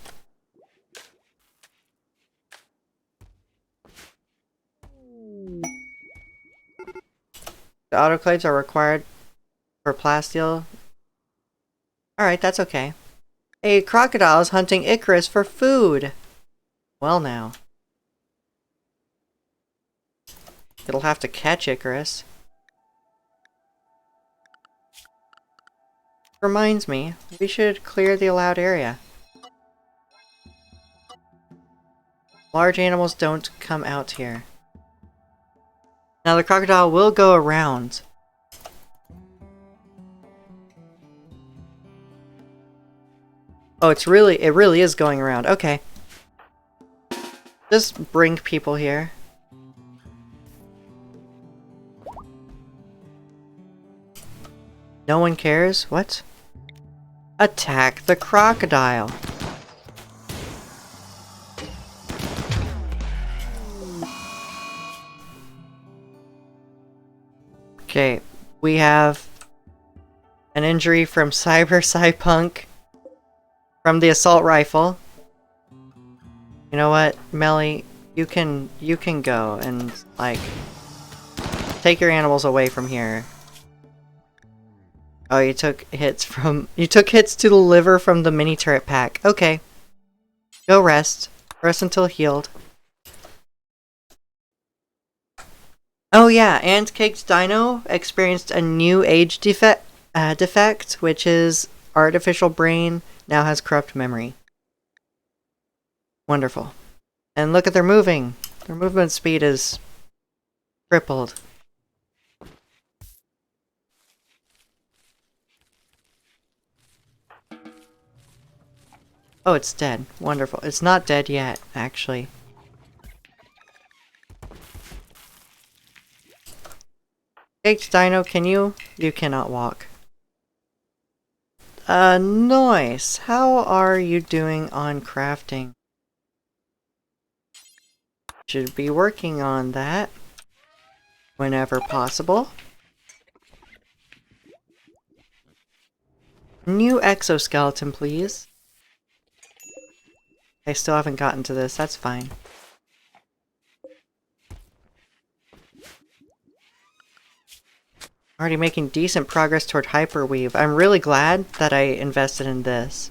The autoclaves are required for plasteel. Alright, that's okay. A crocodile is hunting Icarus for food! Well now. It'll have to catch Icarus. Reminds me, we should clear the allowed area. Large animals don't come out here. Now the crocodile will go around. Oh, it really is going around. Okay. Just bring people here. No one cares? What? Attack the crocodile! Okay, we have an injury from Cyberpunk from the assault rifle. You know what, Melly? You can go and, like, take your animals away from here. Oh, you took hits to the liver from the mini turret pack. Okay. Go rest. Rest until healed. Oh yeah, and Caked Dino experienced a new age defect, which is artificial brain now has corrupt memory. Wonderful. And look at their moving. Their movement speed is crippled. Oh, it's dead. Wonderful. It's not dead yet, actually. Caked Dino, can you? You cannot walk. Nice. How are you doing on crafting? Should be working on that whenever possible. New exoskeleton, please. I still haven't gotten to this. That's fine. Already making decent progress toward hyperweave. I'm really glad that I invested in this.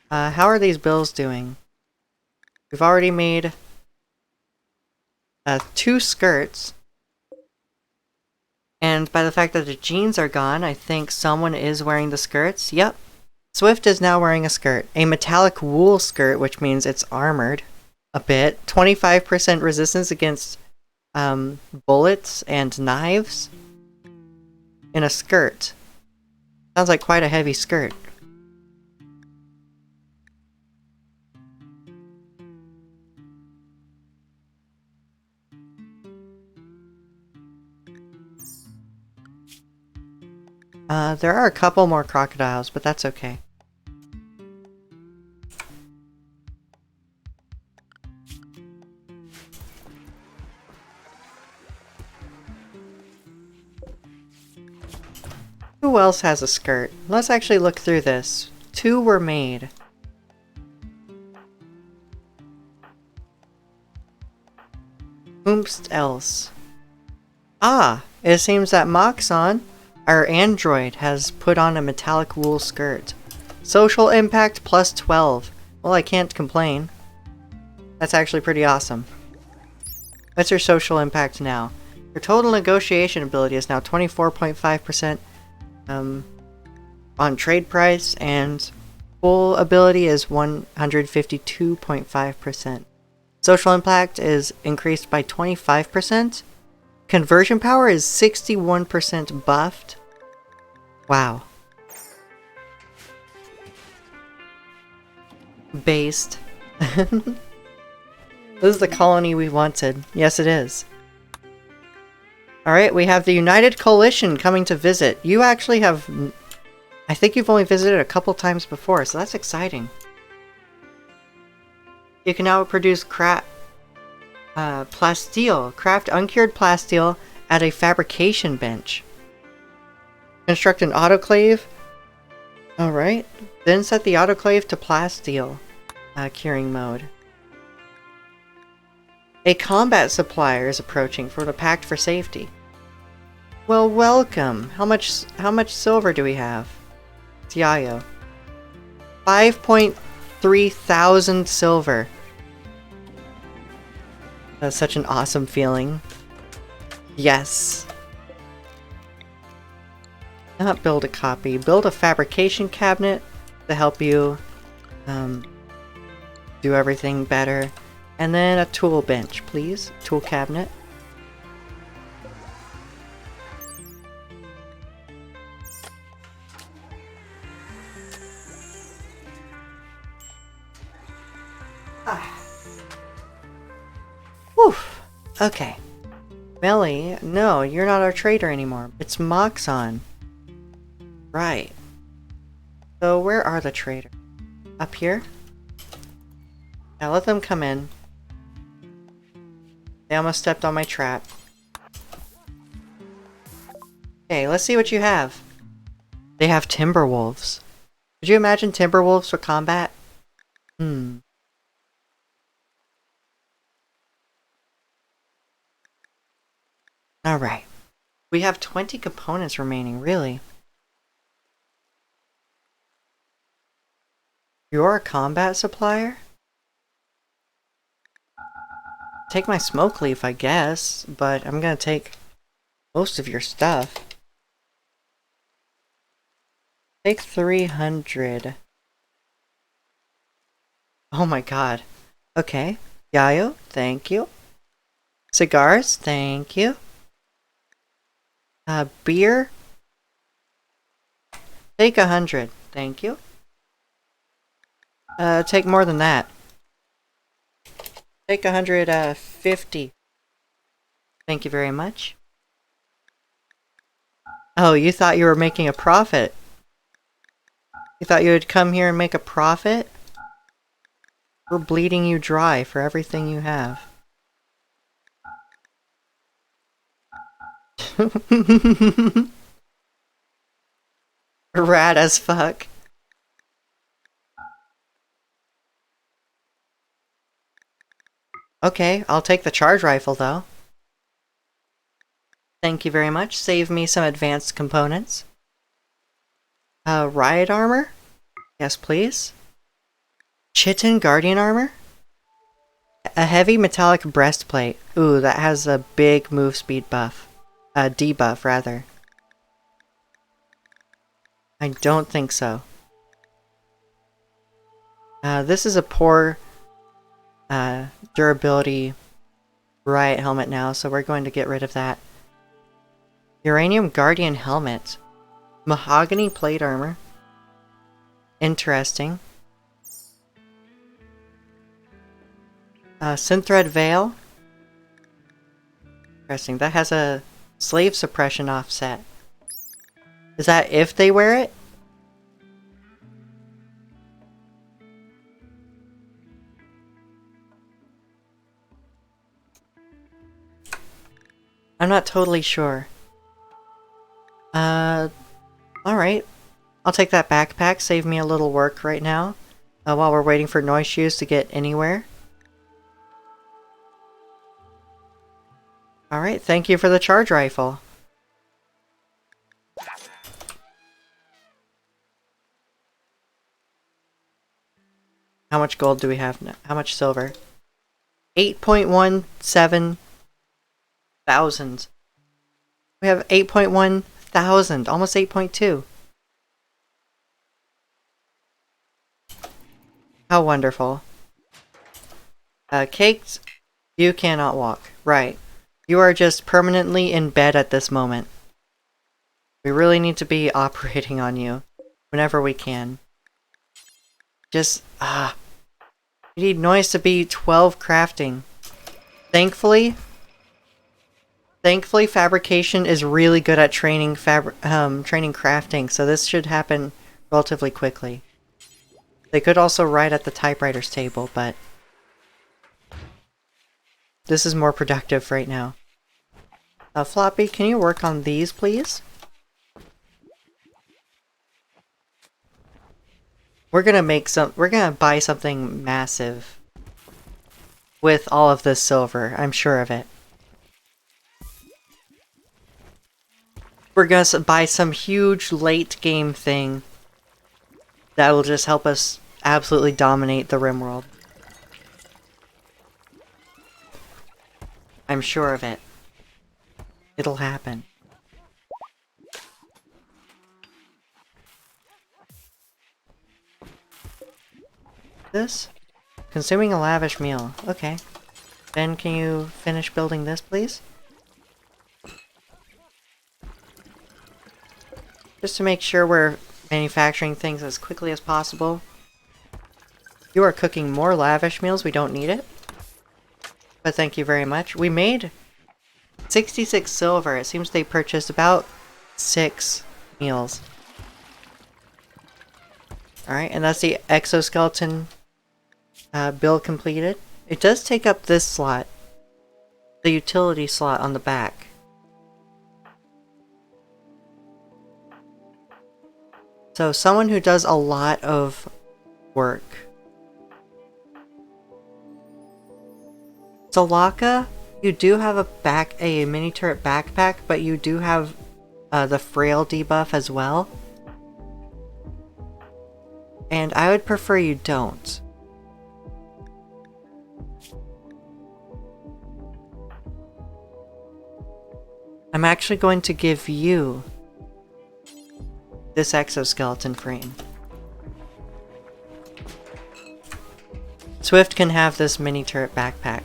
How are these bills doing? We've already made 2 skirts. And by the fact that the jeans are gone, I think someone is wearing the skirts. Yep. Swift is now wearing a skirt. A metallic wool skirt, which means it's armored a bit. 25% resistance against bullets and knives in a skirt. Sounds like quite a heavy skirt. There are a couple more crocodiles, but that's okay. Who else has a skirt? Let's actually look through this. 2 were made. Whomst else? Ah! It seems that Moxon, our android, has put on a metallic wool skirt. Social impact plus 12. Well, I can't complain. That's actually pretty awesome. What's your social impact now? Your total negotiation ability is now 24.5% on trade price, and full ability is 152.5%. Social impact is increased by 25%. Conversion power is 61% buffed. Wow. Based. This is the colony we wanted. Yes, it is. Alright, we have the United Coalition coming to visit. You actually have... I think you've only visited a couple times before, so that's exciting. You can now produce plasteel. Craft uncured plasteel at a fabrication bench. Construct an autoclave. Alright. Then set the autoclave to plasteel. Curing mode. A combat supplier is approaching from the Pact for Safety. Well, welcome. How much silver do we have? It's Yayo. 5.3 thousand silver. That's such an awesome feeling. Yes. Not build a copy. Build a fabrication cabinet to help you do everything better. And then a tool bench, please. Tool cabinet. Whew. Okay. Melly, no, you're not our trader anymore. It's Moxon. Right. So where are the traders? Up here? Now let them come in. They almost stepped on my trap. Okay, let's see what you have. They have Timberwolves. Could you imagine Timberwolves for combat? Alright. We have 20 components remaining, really. You're a combat supplier? Take my smoke leaf, I guess, but I'm gonna take most of your stuff. Take 300. Oh my god. Okay. Yayo, thank you. Cigars, thank you. Beer? Take 100, thank you. Take more than that. Take 150. Thank you very much. Oh, you thought you were making a profit. You thought you would come here and make a profit? We're bleeding you dry for everything you have. Rad as fuck. Okay, I'll take the charge rifle though. Thank you very much. Save me some advanced components. Riot armor? Yes, please. Chitin Guardian armor? A heavy metallic breastplate. Ooh, that has a big move speed buff. Debuff, rather. I don't think so. This is a poor durability riot helmet now, so we're going to get rid of that. Uranium Guardian helmet. Mahogany plate armor. Interesting. Synthread veil. Interesting. That has a slave suppression offset. Is that if they wear it? I'm not totally sure. Alright. I'll take that backpack, save me a little work right now, while we're waiting for noise shoes to get anywhere. Alright, thank you for the charge rifle. How much gold do we have now? How much silver? 8.17 thousand. We have 8.1 thousand, almost 8.2. How wonderful. Cakes, you cannot walk. Right. You are just permanently in bed at this moment. We really need to be operating on you whenever we can. Just, we need noise to be 12 crafting. Thankfully, fabrication is really good at training crafting, so this should happen relatively quickly. They could also write at the typewriter's table, but this is more productive right now. Floppy, can you work on these, please? We're gonna buy something massive with all of this silver, I'm sure of it. We're gonna buy some huge late game thing that will just help us absolutely dominate the RimWorld. I'm sure of it. It'll happen. This? Consuming a lavish meal. Okay. Ben, can you finish building this, please? Just to make sure we're manufacturing things as quickly as possible. You are cooking more lavish meals, we don't need it. But thank you very much. We made 66 silver. It seems they purchased about 6 meals. Alright, and that's the exoskeleton build completed. It does take up this slot. The utility slot on the back. So someone who does a lot of work. Solaka, you do have a mini turret backpack, but you do have the frail debuff as well. And I would prefer you don't. I'm actually going to give you this exoskeleton frame. Swift can have this mini turret backpack.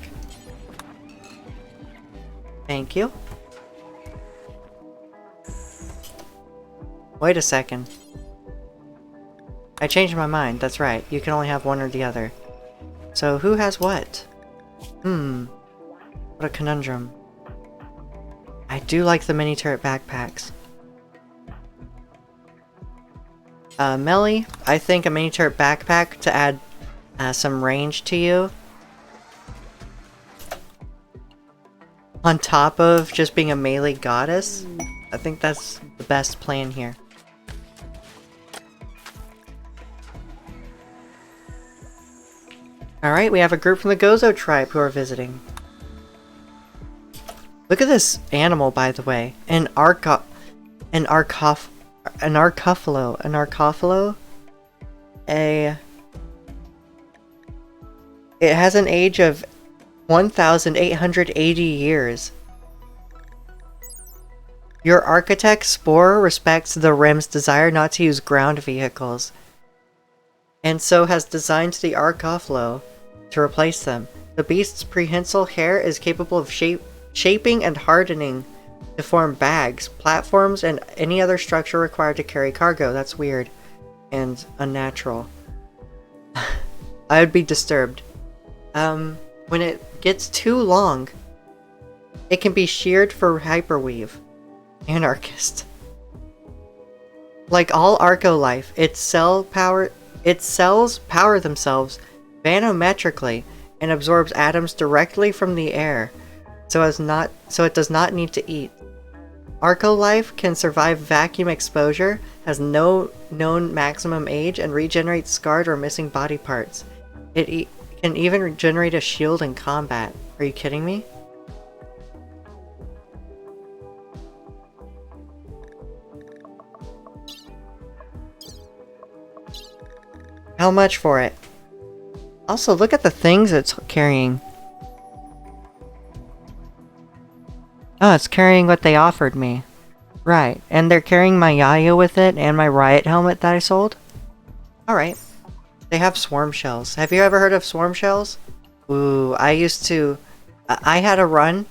Thank you. Wait a second. I changed my mind, that's right. You can only have one or the other. So who has what? What a conundrum. I do like the mini turret backpacks. Melly, I think a mini turret backpack to add some range to you. On top of just being a melee goddess, I think that's the best plan here. Alright, we have a group from the Gozo tribe who are visiting. Look at this animal, by the way. An arcophilo. It has an age of 1,880 years. Your architect Spore respects the Rim's desire not to use ground vehicles, and so has designed the arcophilo to replace them. The beast's prehensile hair is capable of shaping and hardening to form bags, platforms, and any other structure required to carry cargo. That's weird and unnatural. I would be disturbed. When it gets too long, it can be sheared for hyperweave. Anarchist. Like all Arco life, its cells power themselves vanometrically and absorbs atoms directly from the air, so it does not need to eat. Arco life can survive vacuum exposure, has no known maximum age, and regenerates scarred or missing body parts. It can even regenerate a shield in combat. Are you kidding me? How much for it? Also, look at the things it's carrying. Oh, it's carrying what they offered me. Right, and they're carrying my Yayo with it and my riot helmet that I sold? Alright. They have swarm shells. Have you ever heard of swarm shells? Ooh, I had a run.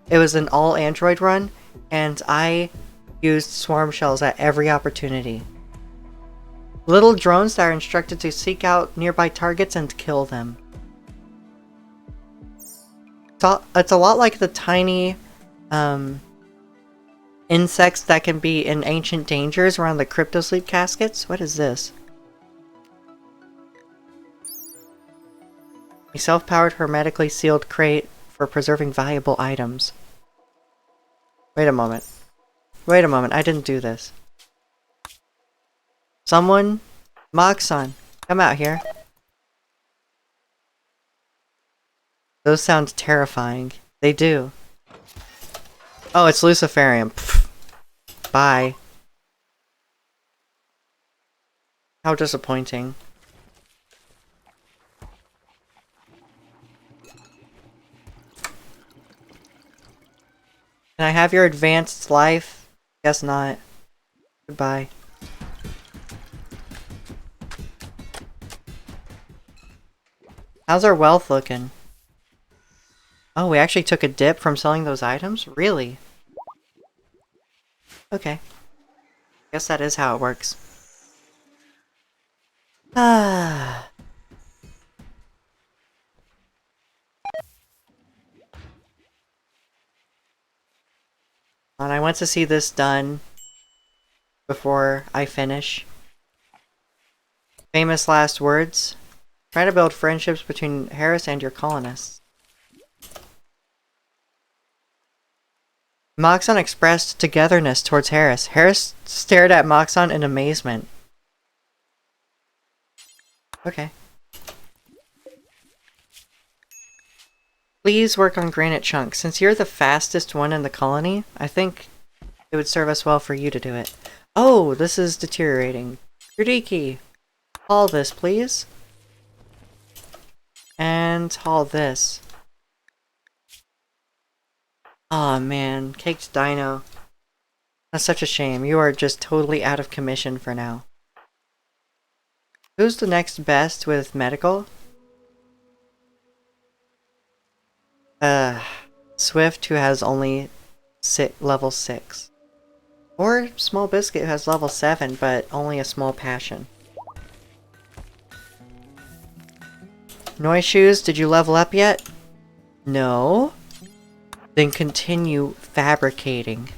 It was an all-android run, and I used swarm shells at every opportunity. Little drones that are instructed to seek out nearby targets and kill them. It's a lot like the tiny insects that can be in Ancient Dangers around the cryptosleep caskets. What is this? A self-powered hermetically sealed crate for preserving valuable items. Wait a moment. Wait a moment, I didn't do this. Someone? Moxon, come out here. Those sound terrifying. They do. Oh, it's Luciferium. Pfft. Bye. How disappointing. Can I have your advanced life? Guess not. Goodbye. How's our wealth looking? Oh, we actually took a dip from selling those items? Really? Okay. Guess that is how it works. Ah. And I want to see this done before I finish. Famous last words. Try to build friendships between Harris and your colonists. Moxon expressed togetherness towards Harris. Harris stared at Moxon in amazement. Okay. Please work on granite chunks. Since you're the fastest one in the colony, I think it would serve us well for you to do it. Oh, this is deteriorating. Yurdiki, haul this, please. And haul this. Aw, man. Caked Dino. That's such a shame. You are just totally out of commission for now. Who's the next best with medical? Swift, who has only level 6. Or Small Biscuit, who has level 7, but only a small passion. Noise Shoes, did you level up yet? No? Then continue fabricating.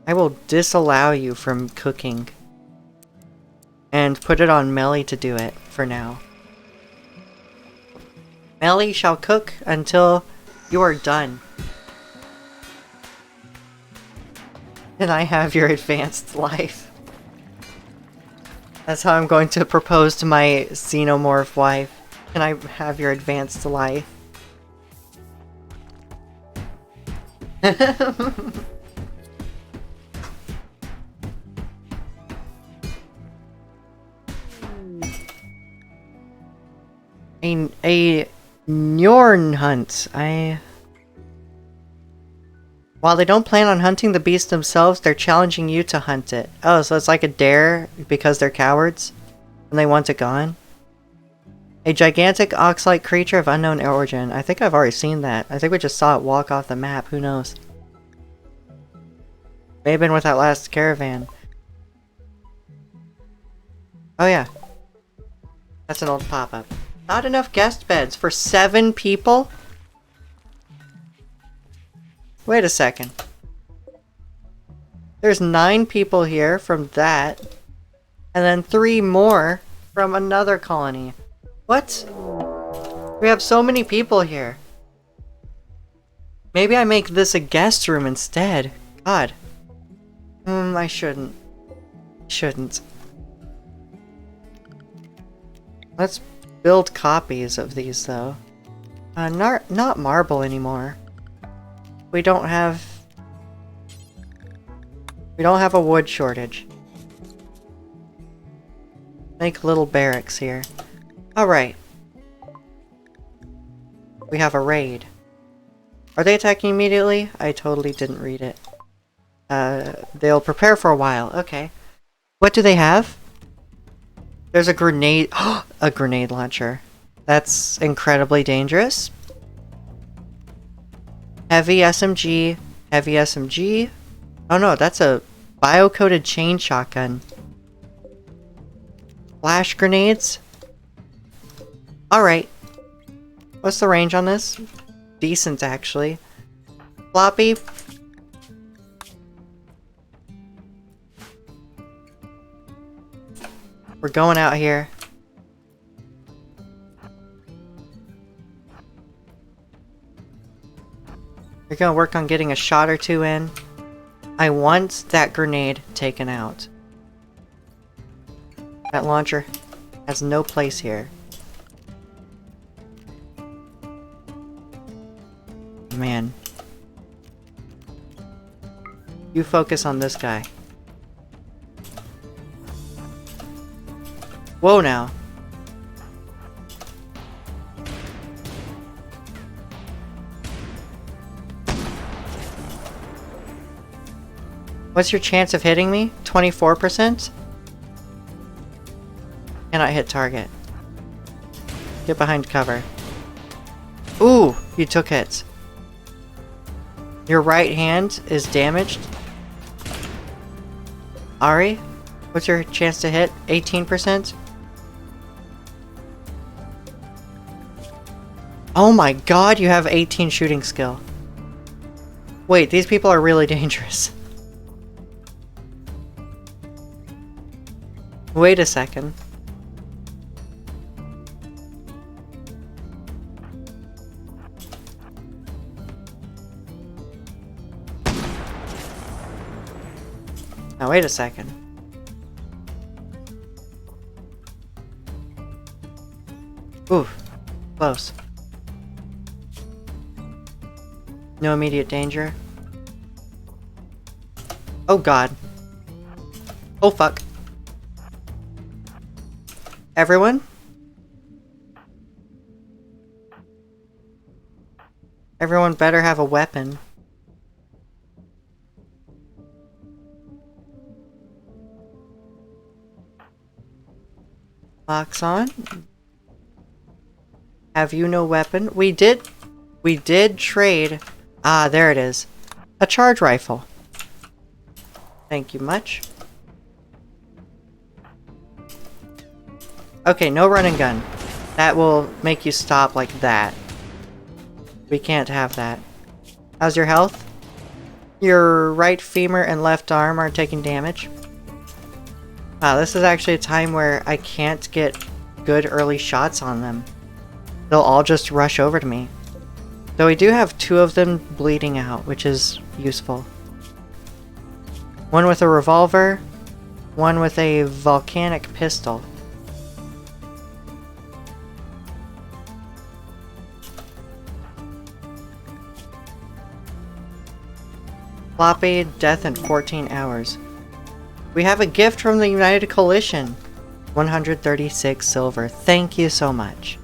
I will disallow you from cooking. And put it on Melly to do it, for now. Melly shall cook until you are done. And I have your advanced life. That's how I'm going to propose to my xenomorph wife. Can I have your advanced life? A Njorn hunt. While they don't plan on hunting the beast themselves, they're challenging you to hunt it. Oh, so it's like a dare because they're cowards and they want it gone? A gigantic ox-like creature of unknown origin. I think I've already seen that. I think we just saw it walk off the map. Who knows? May have been with that last caravan. Oh yeah. That's an old pop-up. Not enough guest beds for 7 people? Wait a second. There's 9 people here from that. And then 3 more from another colony. What? We have so many people here. Maybe I make this a guest room instead. God. I shouldn't. Shouldn't. Let's build copies of these though. Not marble anymore. We don't have a wood shortage. Make little barracks here. Alright. We have a raid. Are they attacking immediately? I totally didn't read it. They'll prepare for a while. Okay. What do they have? There's a grenade. A grenade launcher. That's incredibly dangerous. Heavy SMG. Heavy SMG. Oh no, that's a bio-coated chain shotgun. Flash grenades. Alright. What's the range on this? Decent, actually. Floppy. We're going out here. We're gonna work on getting a shot or 2 in. I want that grenade taken out. That launcher has no place here. Man. You focus on this guy. Whoa now. What's your chance of hitting me? 24%? Cannot hit target. Get behind cover. Ooh, you took hits. Your right hand is damaged. Ari, what's your chance to hit? 18%? Oh my god, you have 18 shooting skill. Wait, these people are really dangerous. Wait a second. Now wait a second. Ooh, close. No immediate danger. Oh god. Oh fuck. Everyone? Everyone better have a weapon. Box on. Have you no weapon? We did trade. Ah, there it is. A charge rifle. Thank you much. Okay, no run and gun. That will make you stop like that. We can't have that. How's your health? Your right femur and left arm are taking damage. Wow, this is actually a time where I can't get good early shots on them. They'll all just rush over to me. Though we do have 2 of them bleeding out, which is useful. One with a revolver. one with a volcanic pistol. Floppy, death in 14 hours. We have a gift from the United Coalition. 136 silver. Thank you so much.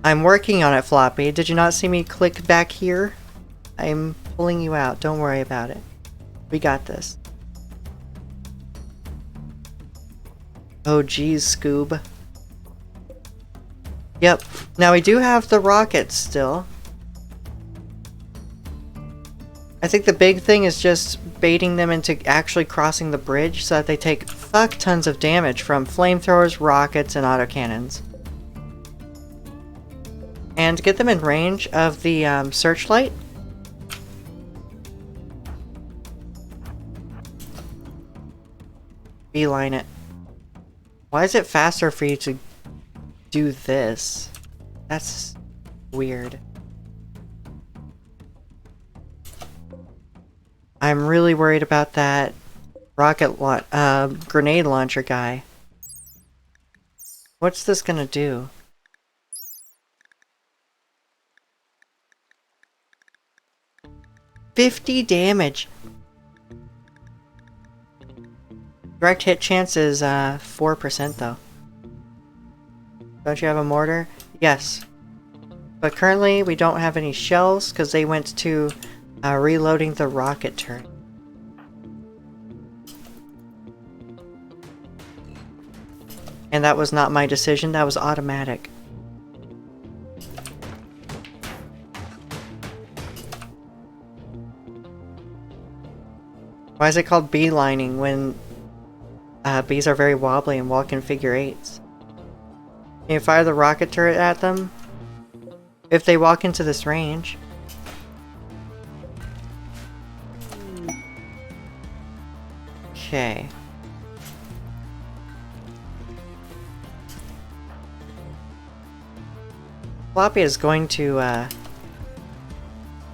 I'm working on it, Floppy. Did you not see me click back here? I'm pulling you out. Don't worry about it. We got this. Oh geez, Scoob. Yep. Now we do have the rockets still. I think the big thing is just baiting them into actually crossing the bridge so that they take fuck tons of damage from flamethrowers, rockets, and autocannons. And get them in range of the searchlight. Beeline it. Why is it faster for you to do this? That's weird. I'm really worried about that grenade launcher guy. What's this gonna do? $50 damage. Direct hit chance is 4% though. Don't you have a mortar? Yes. But currently we don't have any shells because they went to reloading the rocket turret. And that was not my decision, that was automatic. Why is it called beelining when bees are very wobbly and walk in figure eights? Can you fire the rocket turret at them? If they walk into this range. Okay. Floppy is going to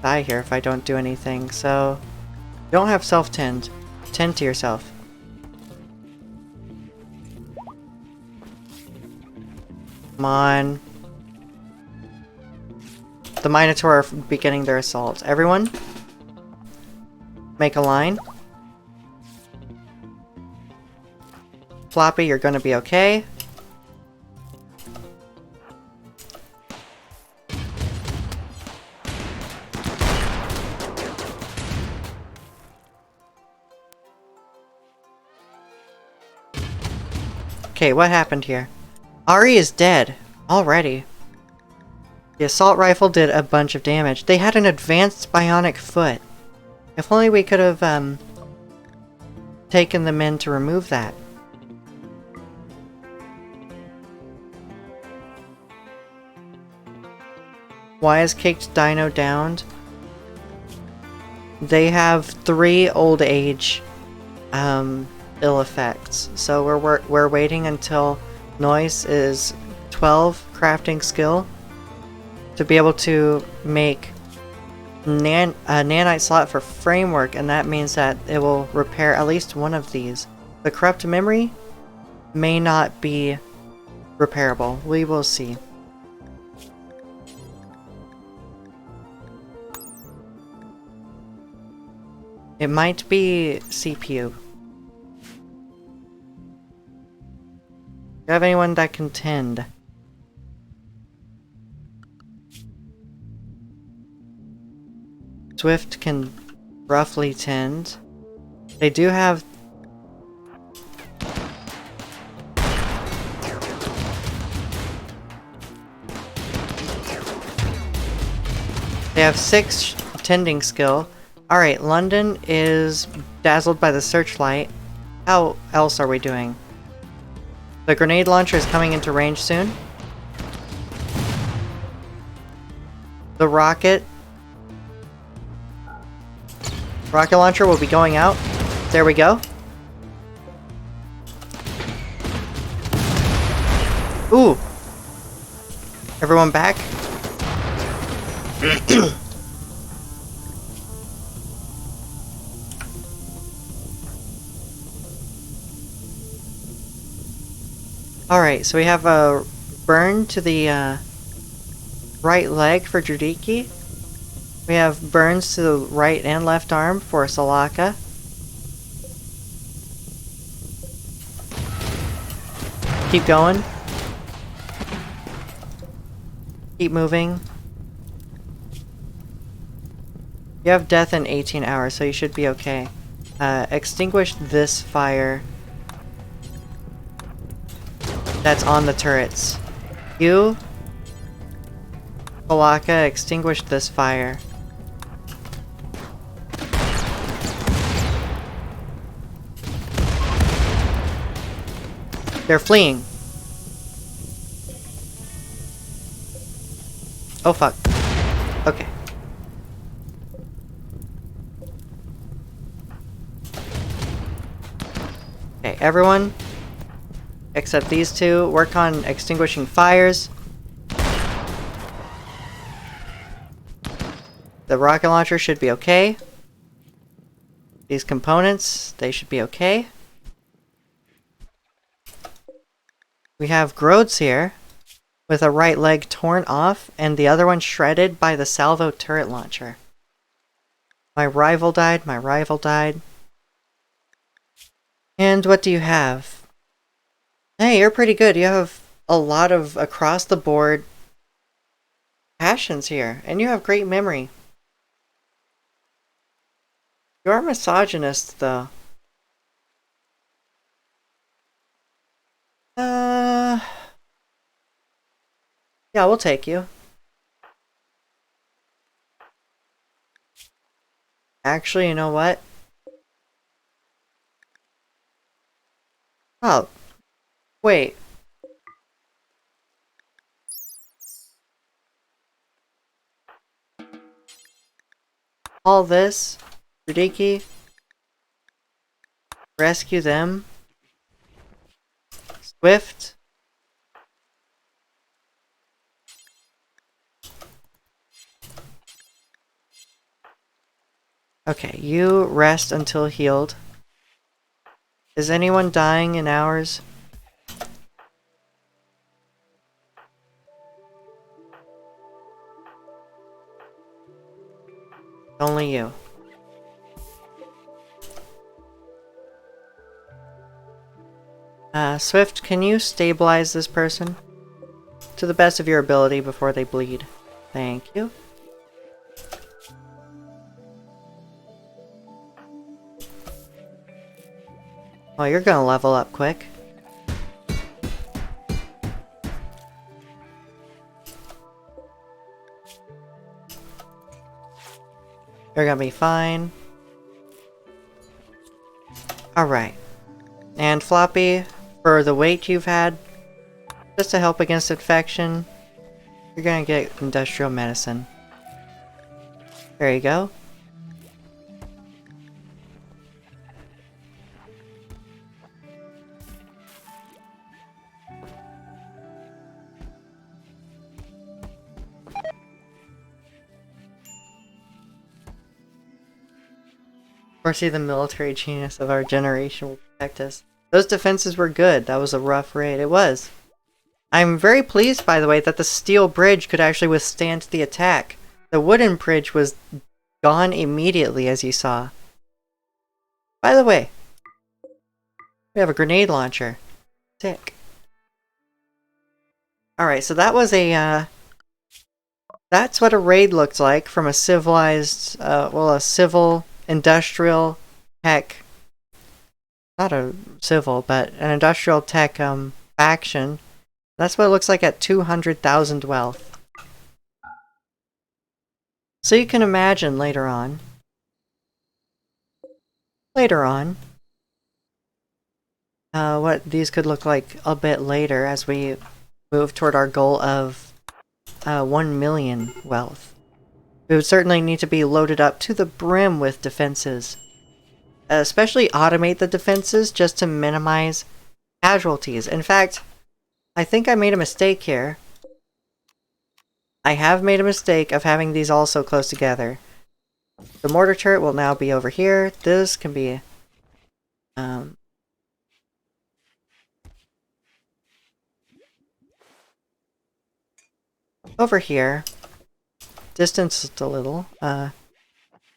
die here if I don't do anything, so don't have self-tend. Tend to yourself. Come on. The Minotaur are beginning their assault. Everyone, make a line. Floppy, you're gonna be okay. Okay, what happened here? Ari is dead already. The assault rifle did a bunch of damage. They had an advanced bionic foot. If only we could have taken them in to remove that. Why is Caked Dino downed? They have 3 old age ill effects. So we're waiting until Noise is 12 crafting skill to be able to make a nanite slot for framework, and that means that it will repair at least one of these. The corrupt memory may not be repairable. We will see. It might be CPU. Do you have anyone that can tend? Swift can roughly tend. They do have... They have 6 tending skill. Alright, London is dazzled by the searchlight. How else are we doing? The grenade launcher is coming into range soon. The rocket launcher will be going out. There we go. Ooh! Everyone back? Alright, so we have a burn to the right leg for Judiki. We have burns to the right and left arm for Salaka. Keep going. Keep moving. You have death in 18 hours, so you should be okay. Extinguish this fire that's on the turrets. You, Palaka, extinguish this fire. They're fleeing. Oh fuck. Okay. Okay, everyone, except these two, work on extinguishing fires. The rocket launcher should be okay. These components, they should be okay. We have Grodes here, with a right leg torn off, and the other one shredded by the salvo turret launcher. My rival died, my rival died. And what do you have? Hey, you're pretty good. You have a lot of across-the-board passions here, and you have great memory. You are misogynist, though. Yeah, we'll take you. Actually, you know what? Oh, wait. All this, Rudiki, rescue them. Swift. Okay, you rest until healed. Is anyone dying in hours? Only you. Swift, can you stabilize this person? To the best of your ability before they bleed. Thank you. Well, you're gonna level up quick. You're gonna be fine. Alright. And Floppy, for the weight you've had, just to help against infection, you're gonna get industrial medicine. There you go. Foresee the military genius of our generation will protect us. Those defenses were good. That was a rough raid. It was. I'm very pleased, by the way, that the steel bridge could actually withstand the attack. The wooden bridge was gone immediately, as you saw. By the way, we have a grenade launcher. Sick. Alright, so that was a, that's what a raid looked like from a civilized, well, a civil, industrial tech, not a civil, but an industrial tech, faction. That's what it looks like at 200,000 wealth. So you can imagine later on, what these could look like a bit later as we move toward our goal of 1 million wealth. We would certainly need to be loaded up to the brim with defenses. Especially automate the defenses just to minimize casualties. In fact, I think I made a mistake here. I have made a mistake of having these all so close together. The mortar turret will now be over here. This can be... over here. Distanced a little.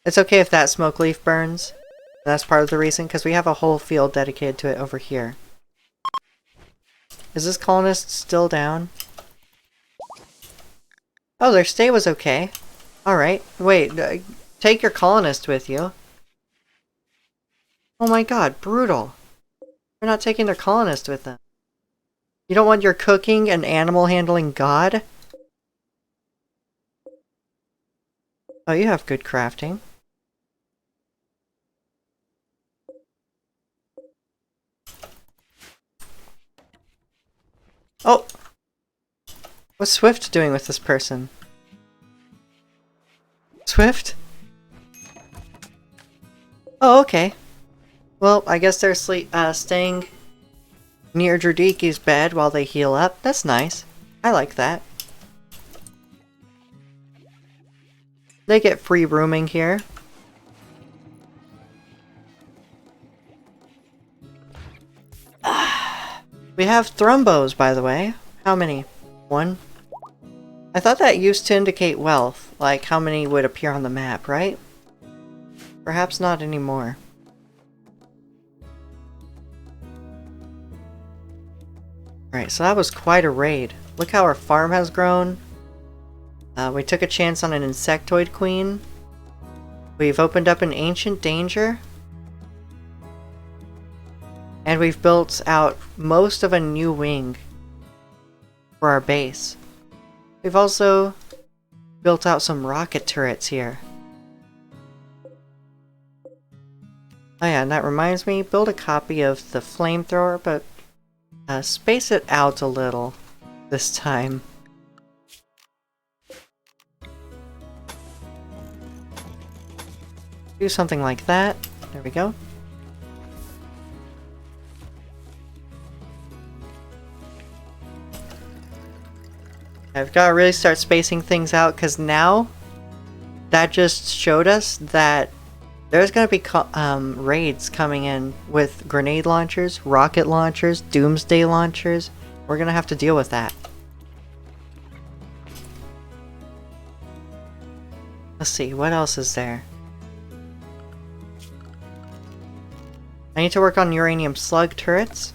It's okay if that smoke leaf burns. That's part of the reason, because we have a whole field dedicated to it over here. Is this colonist still down? Oh, their stay was okay. Alright. Wait, take your colonist with you. Oh my god, brutal. They're not taking their colonist with them. You don't want your cooking and animal handling god? Oh, you have good crafting. Oh! What's Swift doing with this person? Swift? Oh, okay. Well, I guess they're staying near Dradiki's bed while they heal up. That's nice. I like that. They get free rooming here. We have thrumbos, by the way. How many? 1? I thought that used to indicate wealth, like how many would appear on the map, right? Perhaps not anymore. Alright, so that was quite a raid. Look how our farm has grown. We took a chance on an insectoid queen. We've opened up an ancient danger. And we've built out most of a new wing for our base. We've also built out some rocket turrets here. Oh yeah, and that reminds me, build a copy of the flamethrower, but space it out a little this time. Do something like that. There we go. I've got to really start spacing things out, because now that just showed us that there's going to be raids coming in with grenade launchers, rocket launchers, Doomsday launchers. We're going to have to deal with that. Let's see, what else is there? I need to work on uranium slug turrets.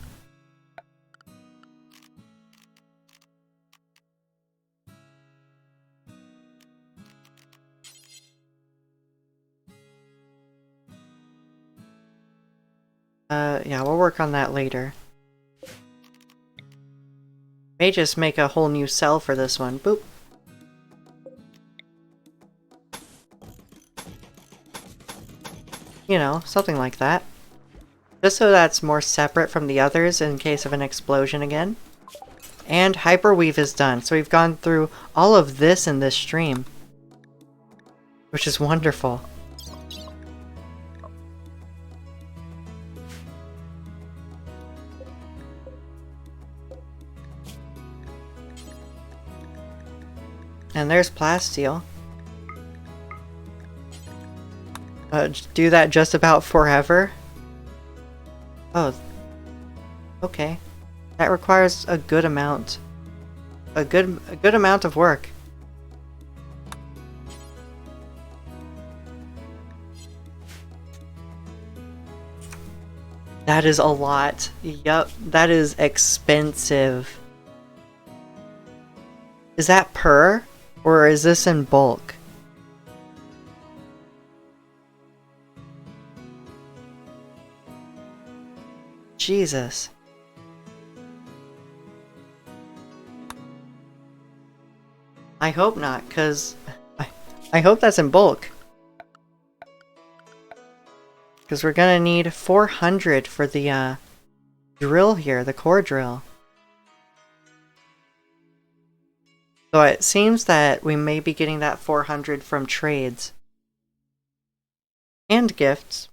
Yeah, we'll work on that later. May just make a whole new cell for this one. Boop. You know, something like that. Just so that's more separate from the others in case of an explosion again. And Hyperweave is done, so we've gone through all of this in this stream. Which is wonderful. And there's plasteel. Do that just about forever? Oh. Okay. That requires a good amount. A good amount of work. That is a lot. Yup, that is expensive. Is that per? Or is this in bulk? Jesus. I hope not, because I hope that's in bulk. Because we're gonna need 400 for the drill here, the core drill. So it seems that we may be getting that 400 from trades. And gifts.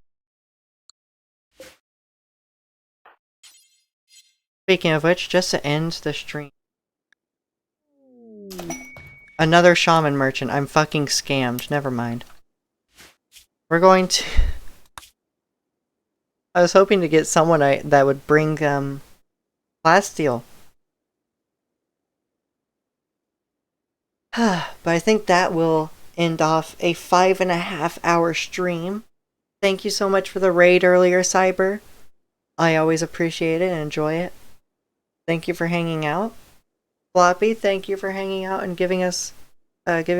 Speaking of which, just to end the stream. Another shaman merchant. I'm fucking scammed. Never mind. We're going to... I was hoping to get someone that would bring plasteel. But I think that will end off a 5.5 hour stream. Thank you so much for the raid earlier, Cyber. I always appreciate it and enjoy it. Thank you for hanging out. Floppy, thank you for hanging out and giving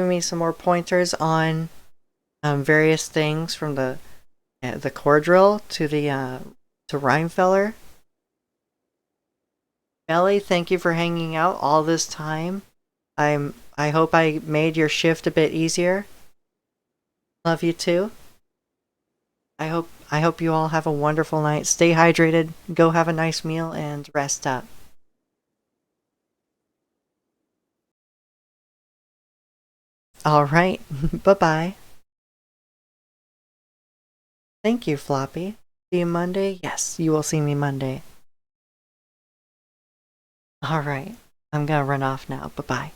me some more pointers on various things from the core drill to to Rhymefeller. Melly, thank you for hanging out all this time. I hope I made your shift a bit easier. Love you too. I hope you all have a wonderful night. Stay hydrated, go have a nice meal, and rest up. Alright, bye-bye. Thank you, Floppy. See you Monday? Yes, you will see me Monday. Alright, I'm gonna run off now. Bye-bye.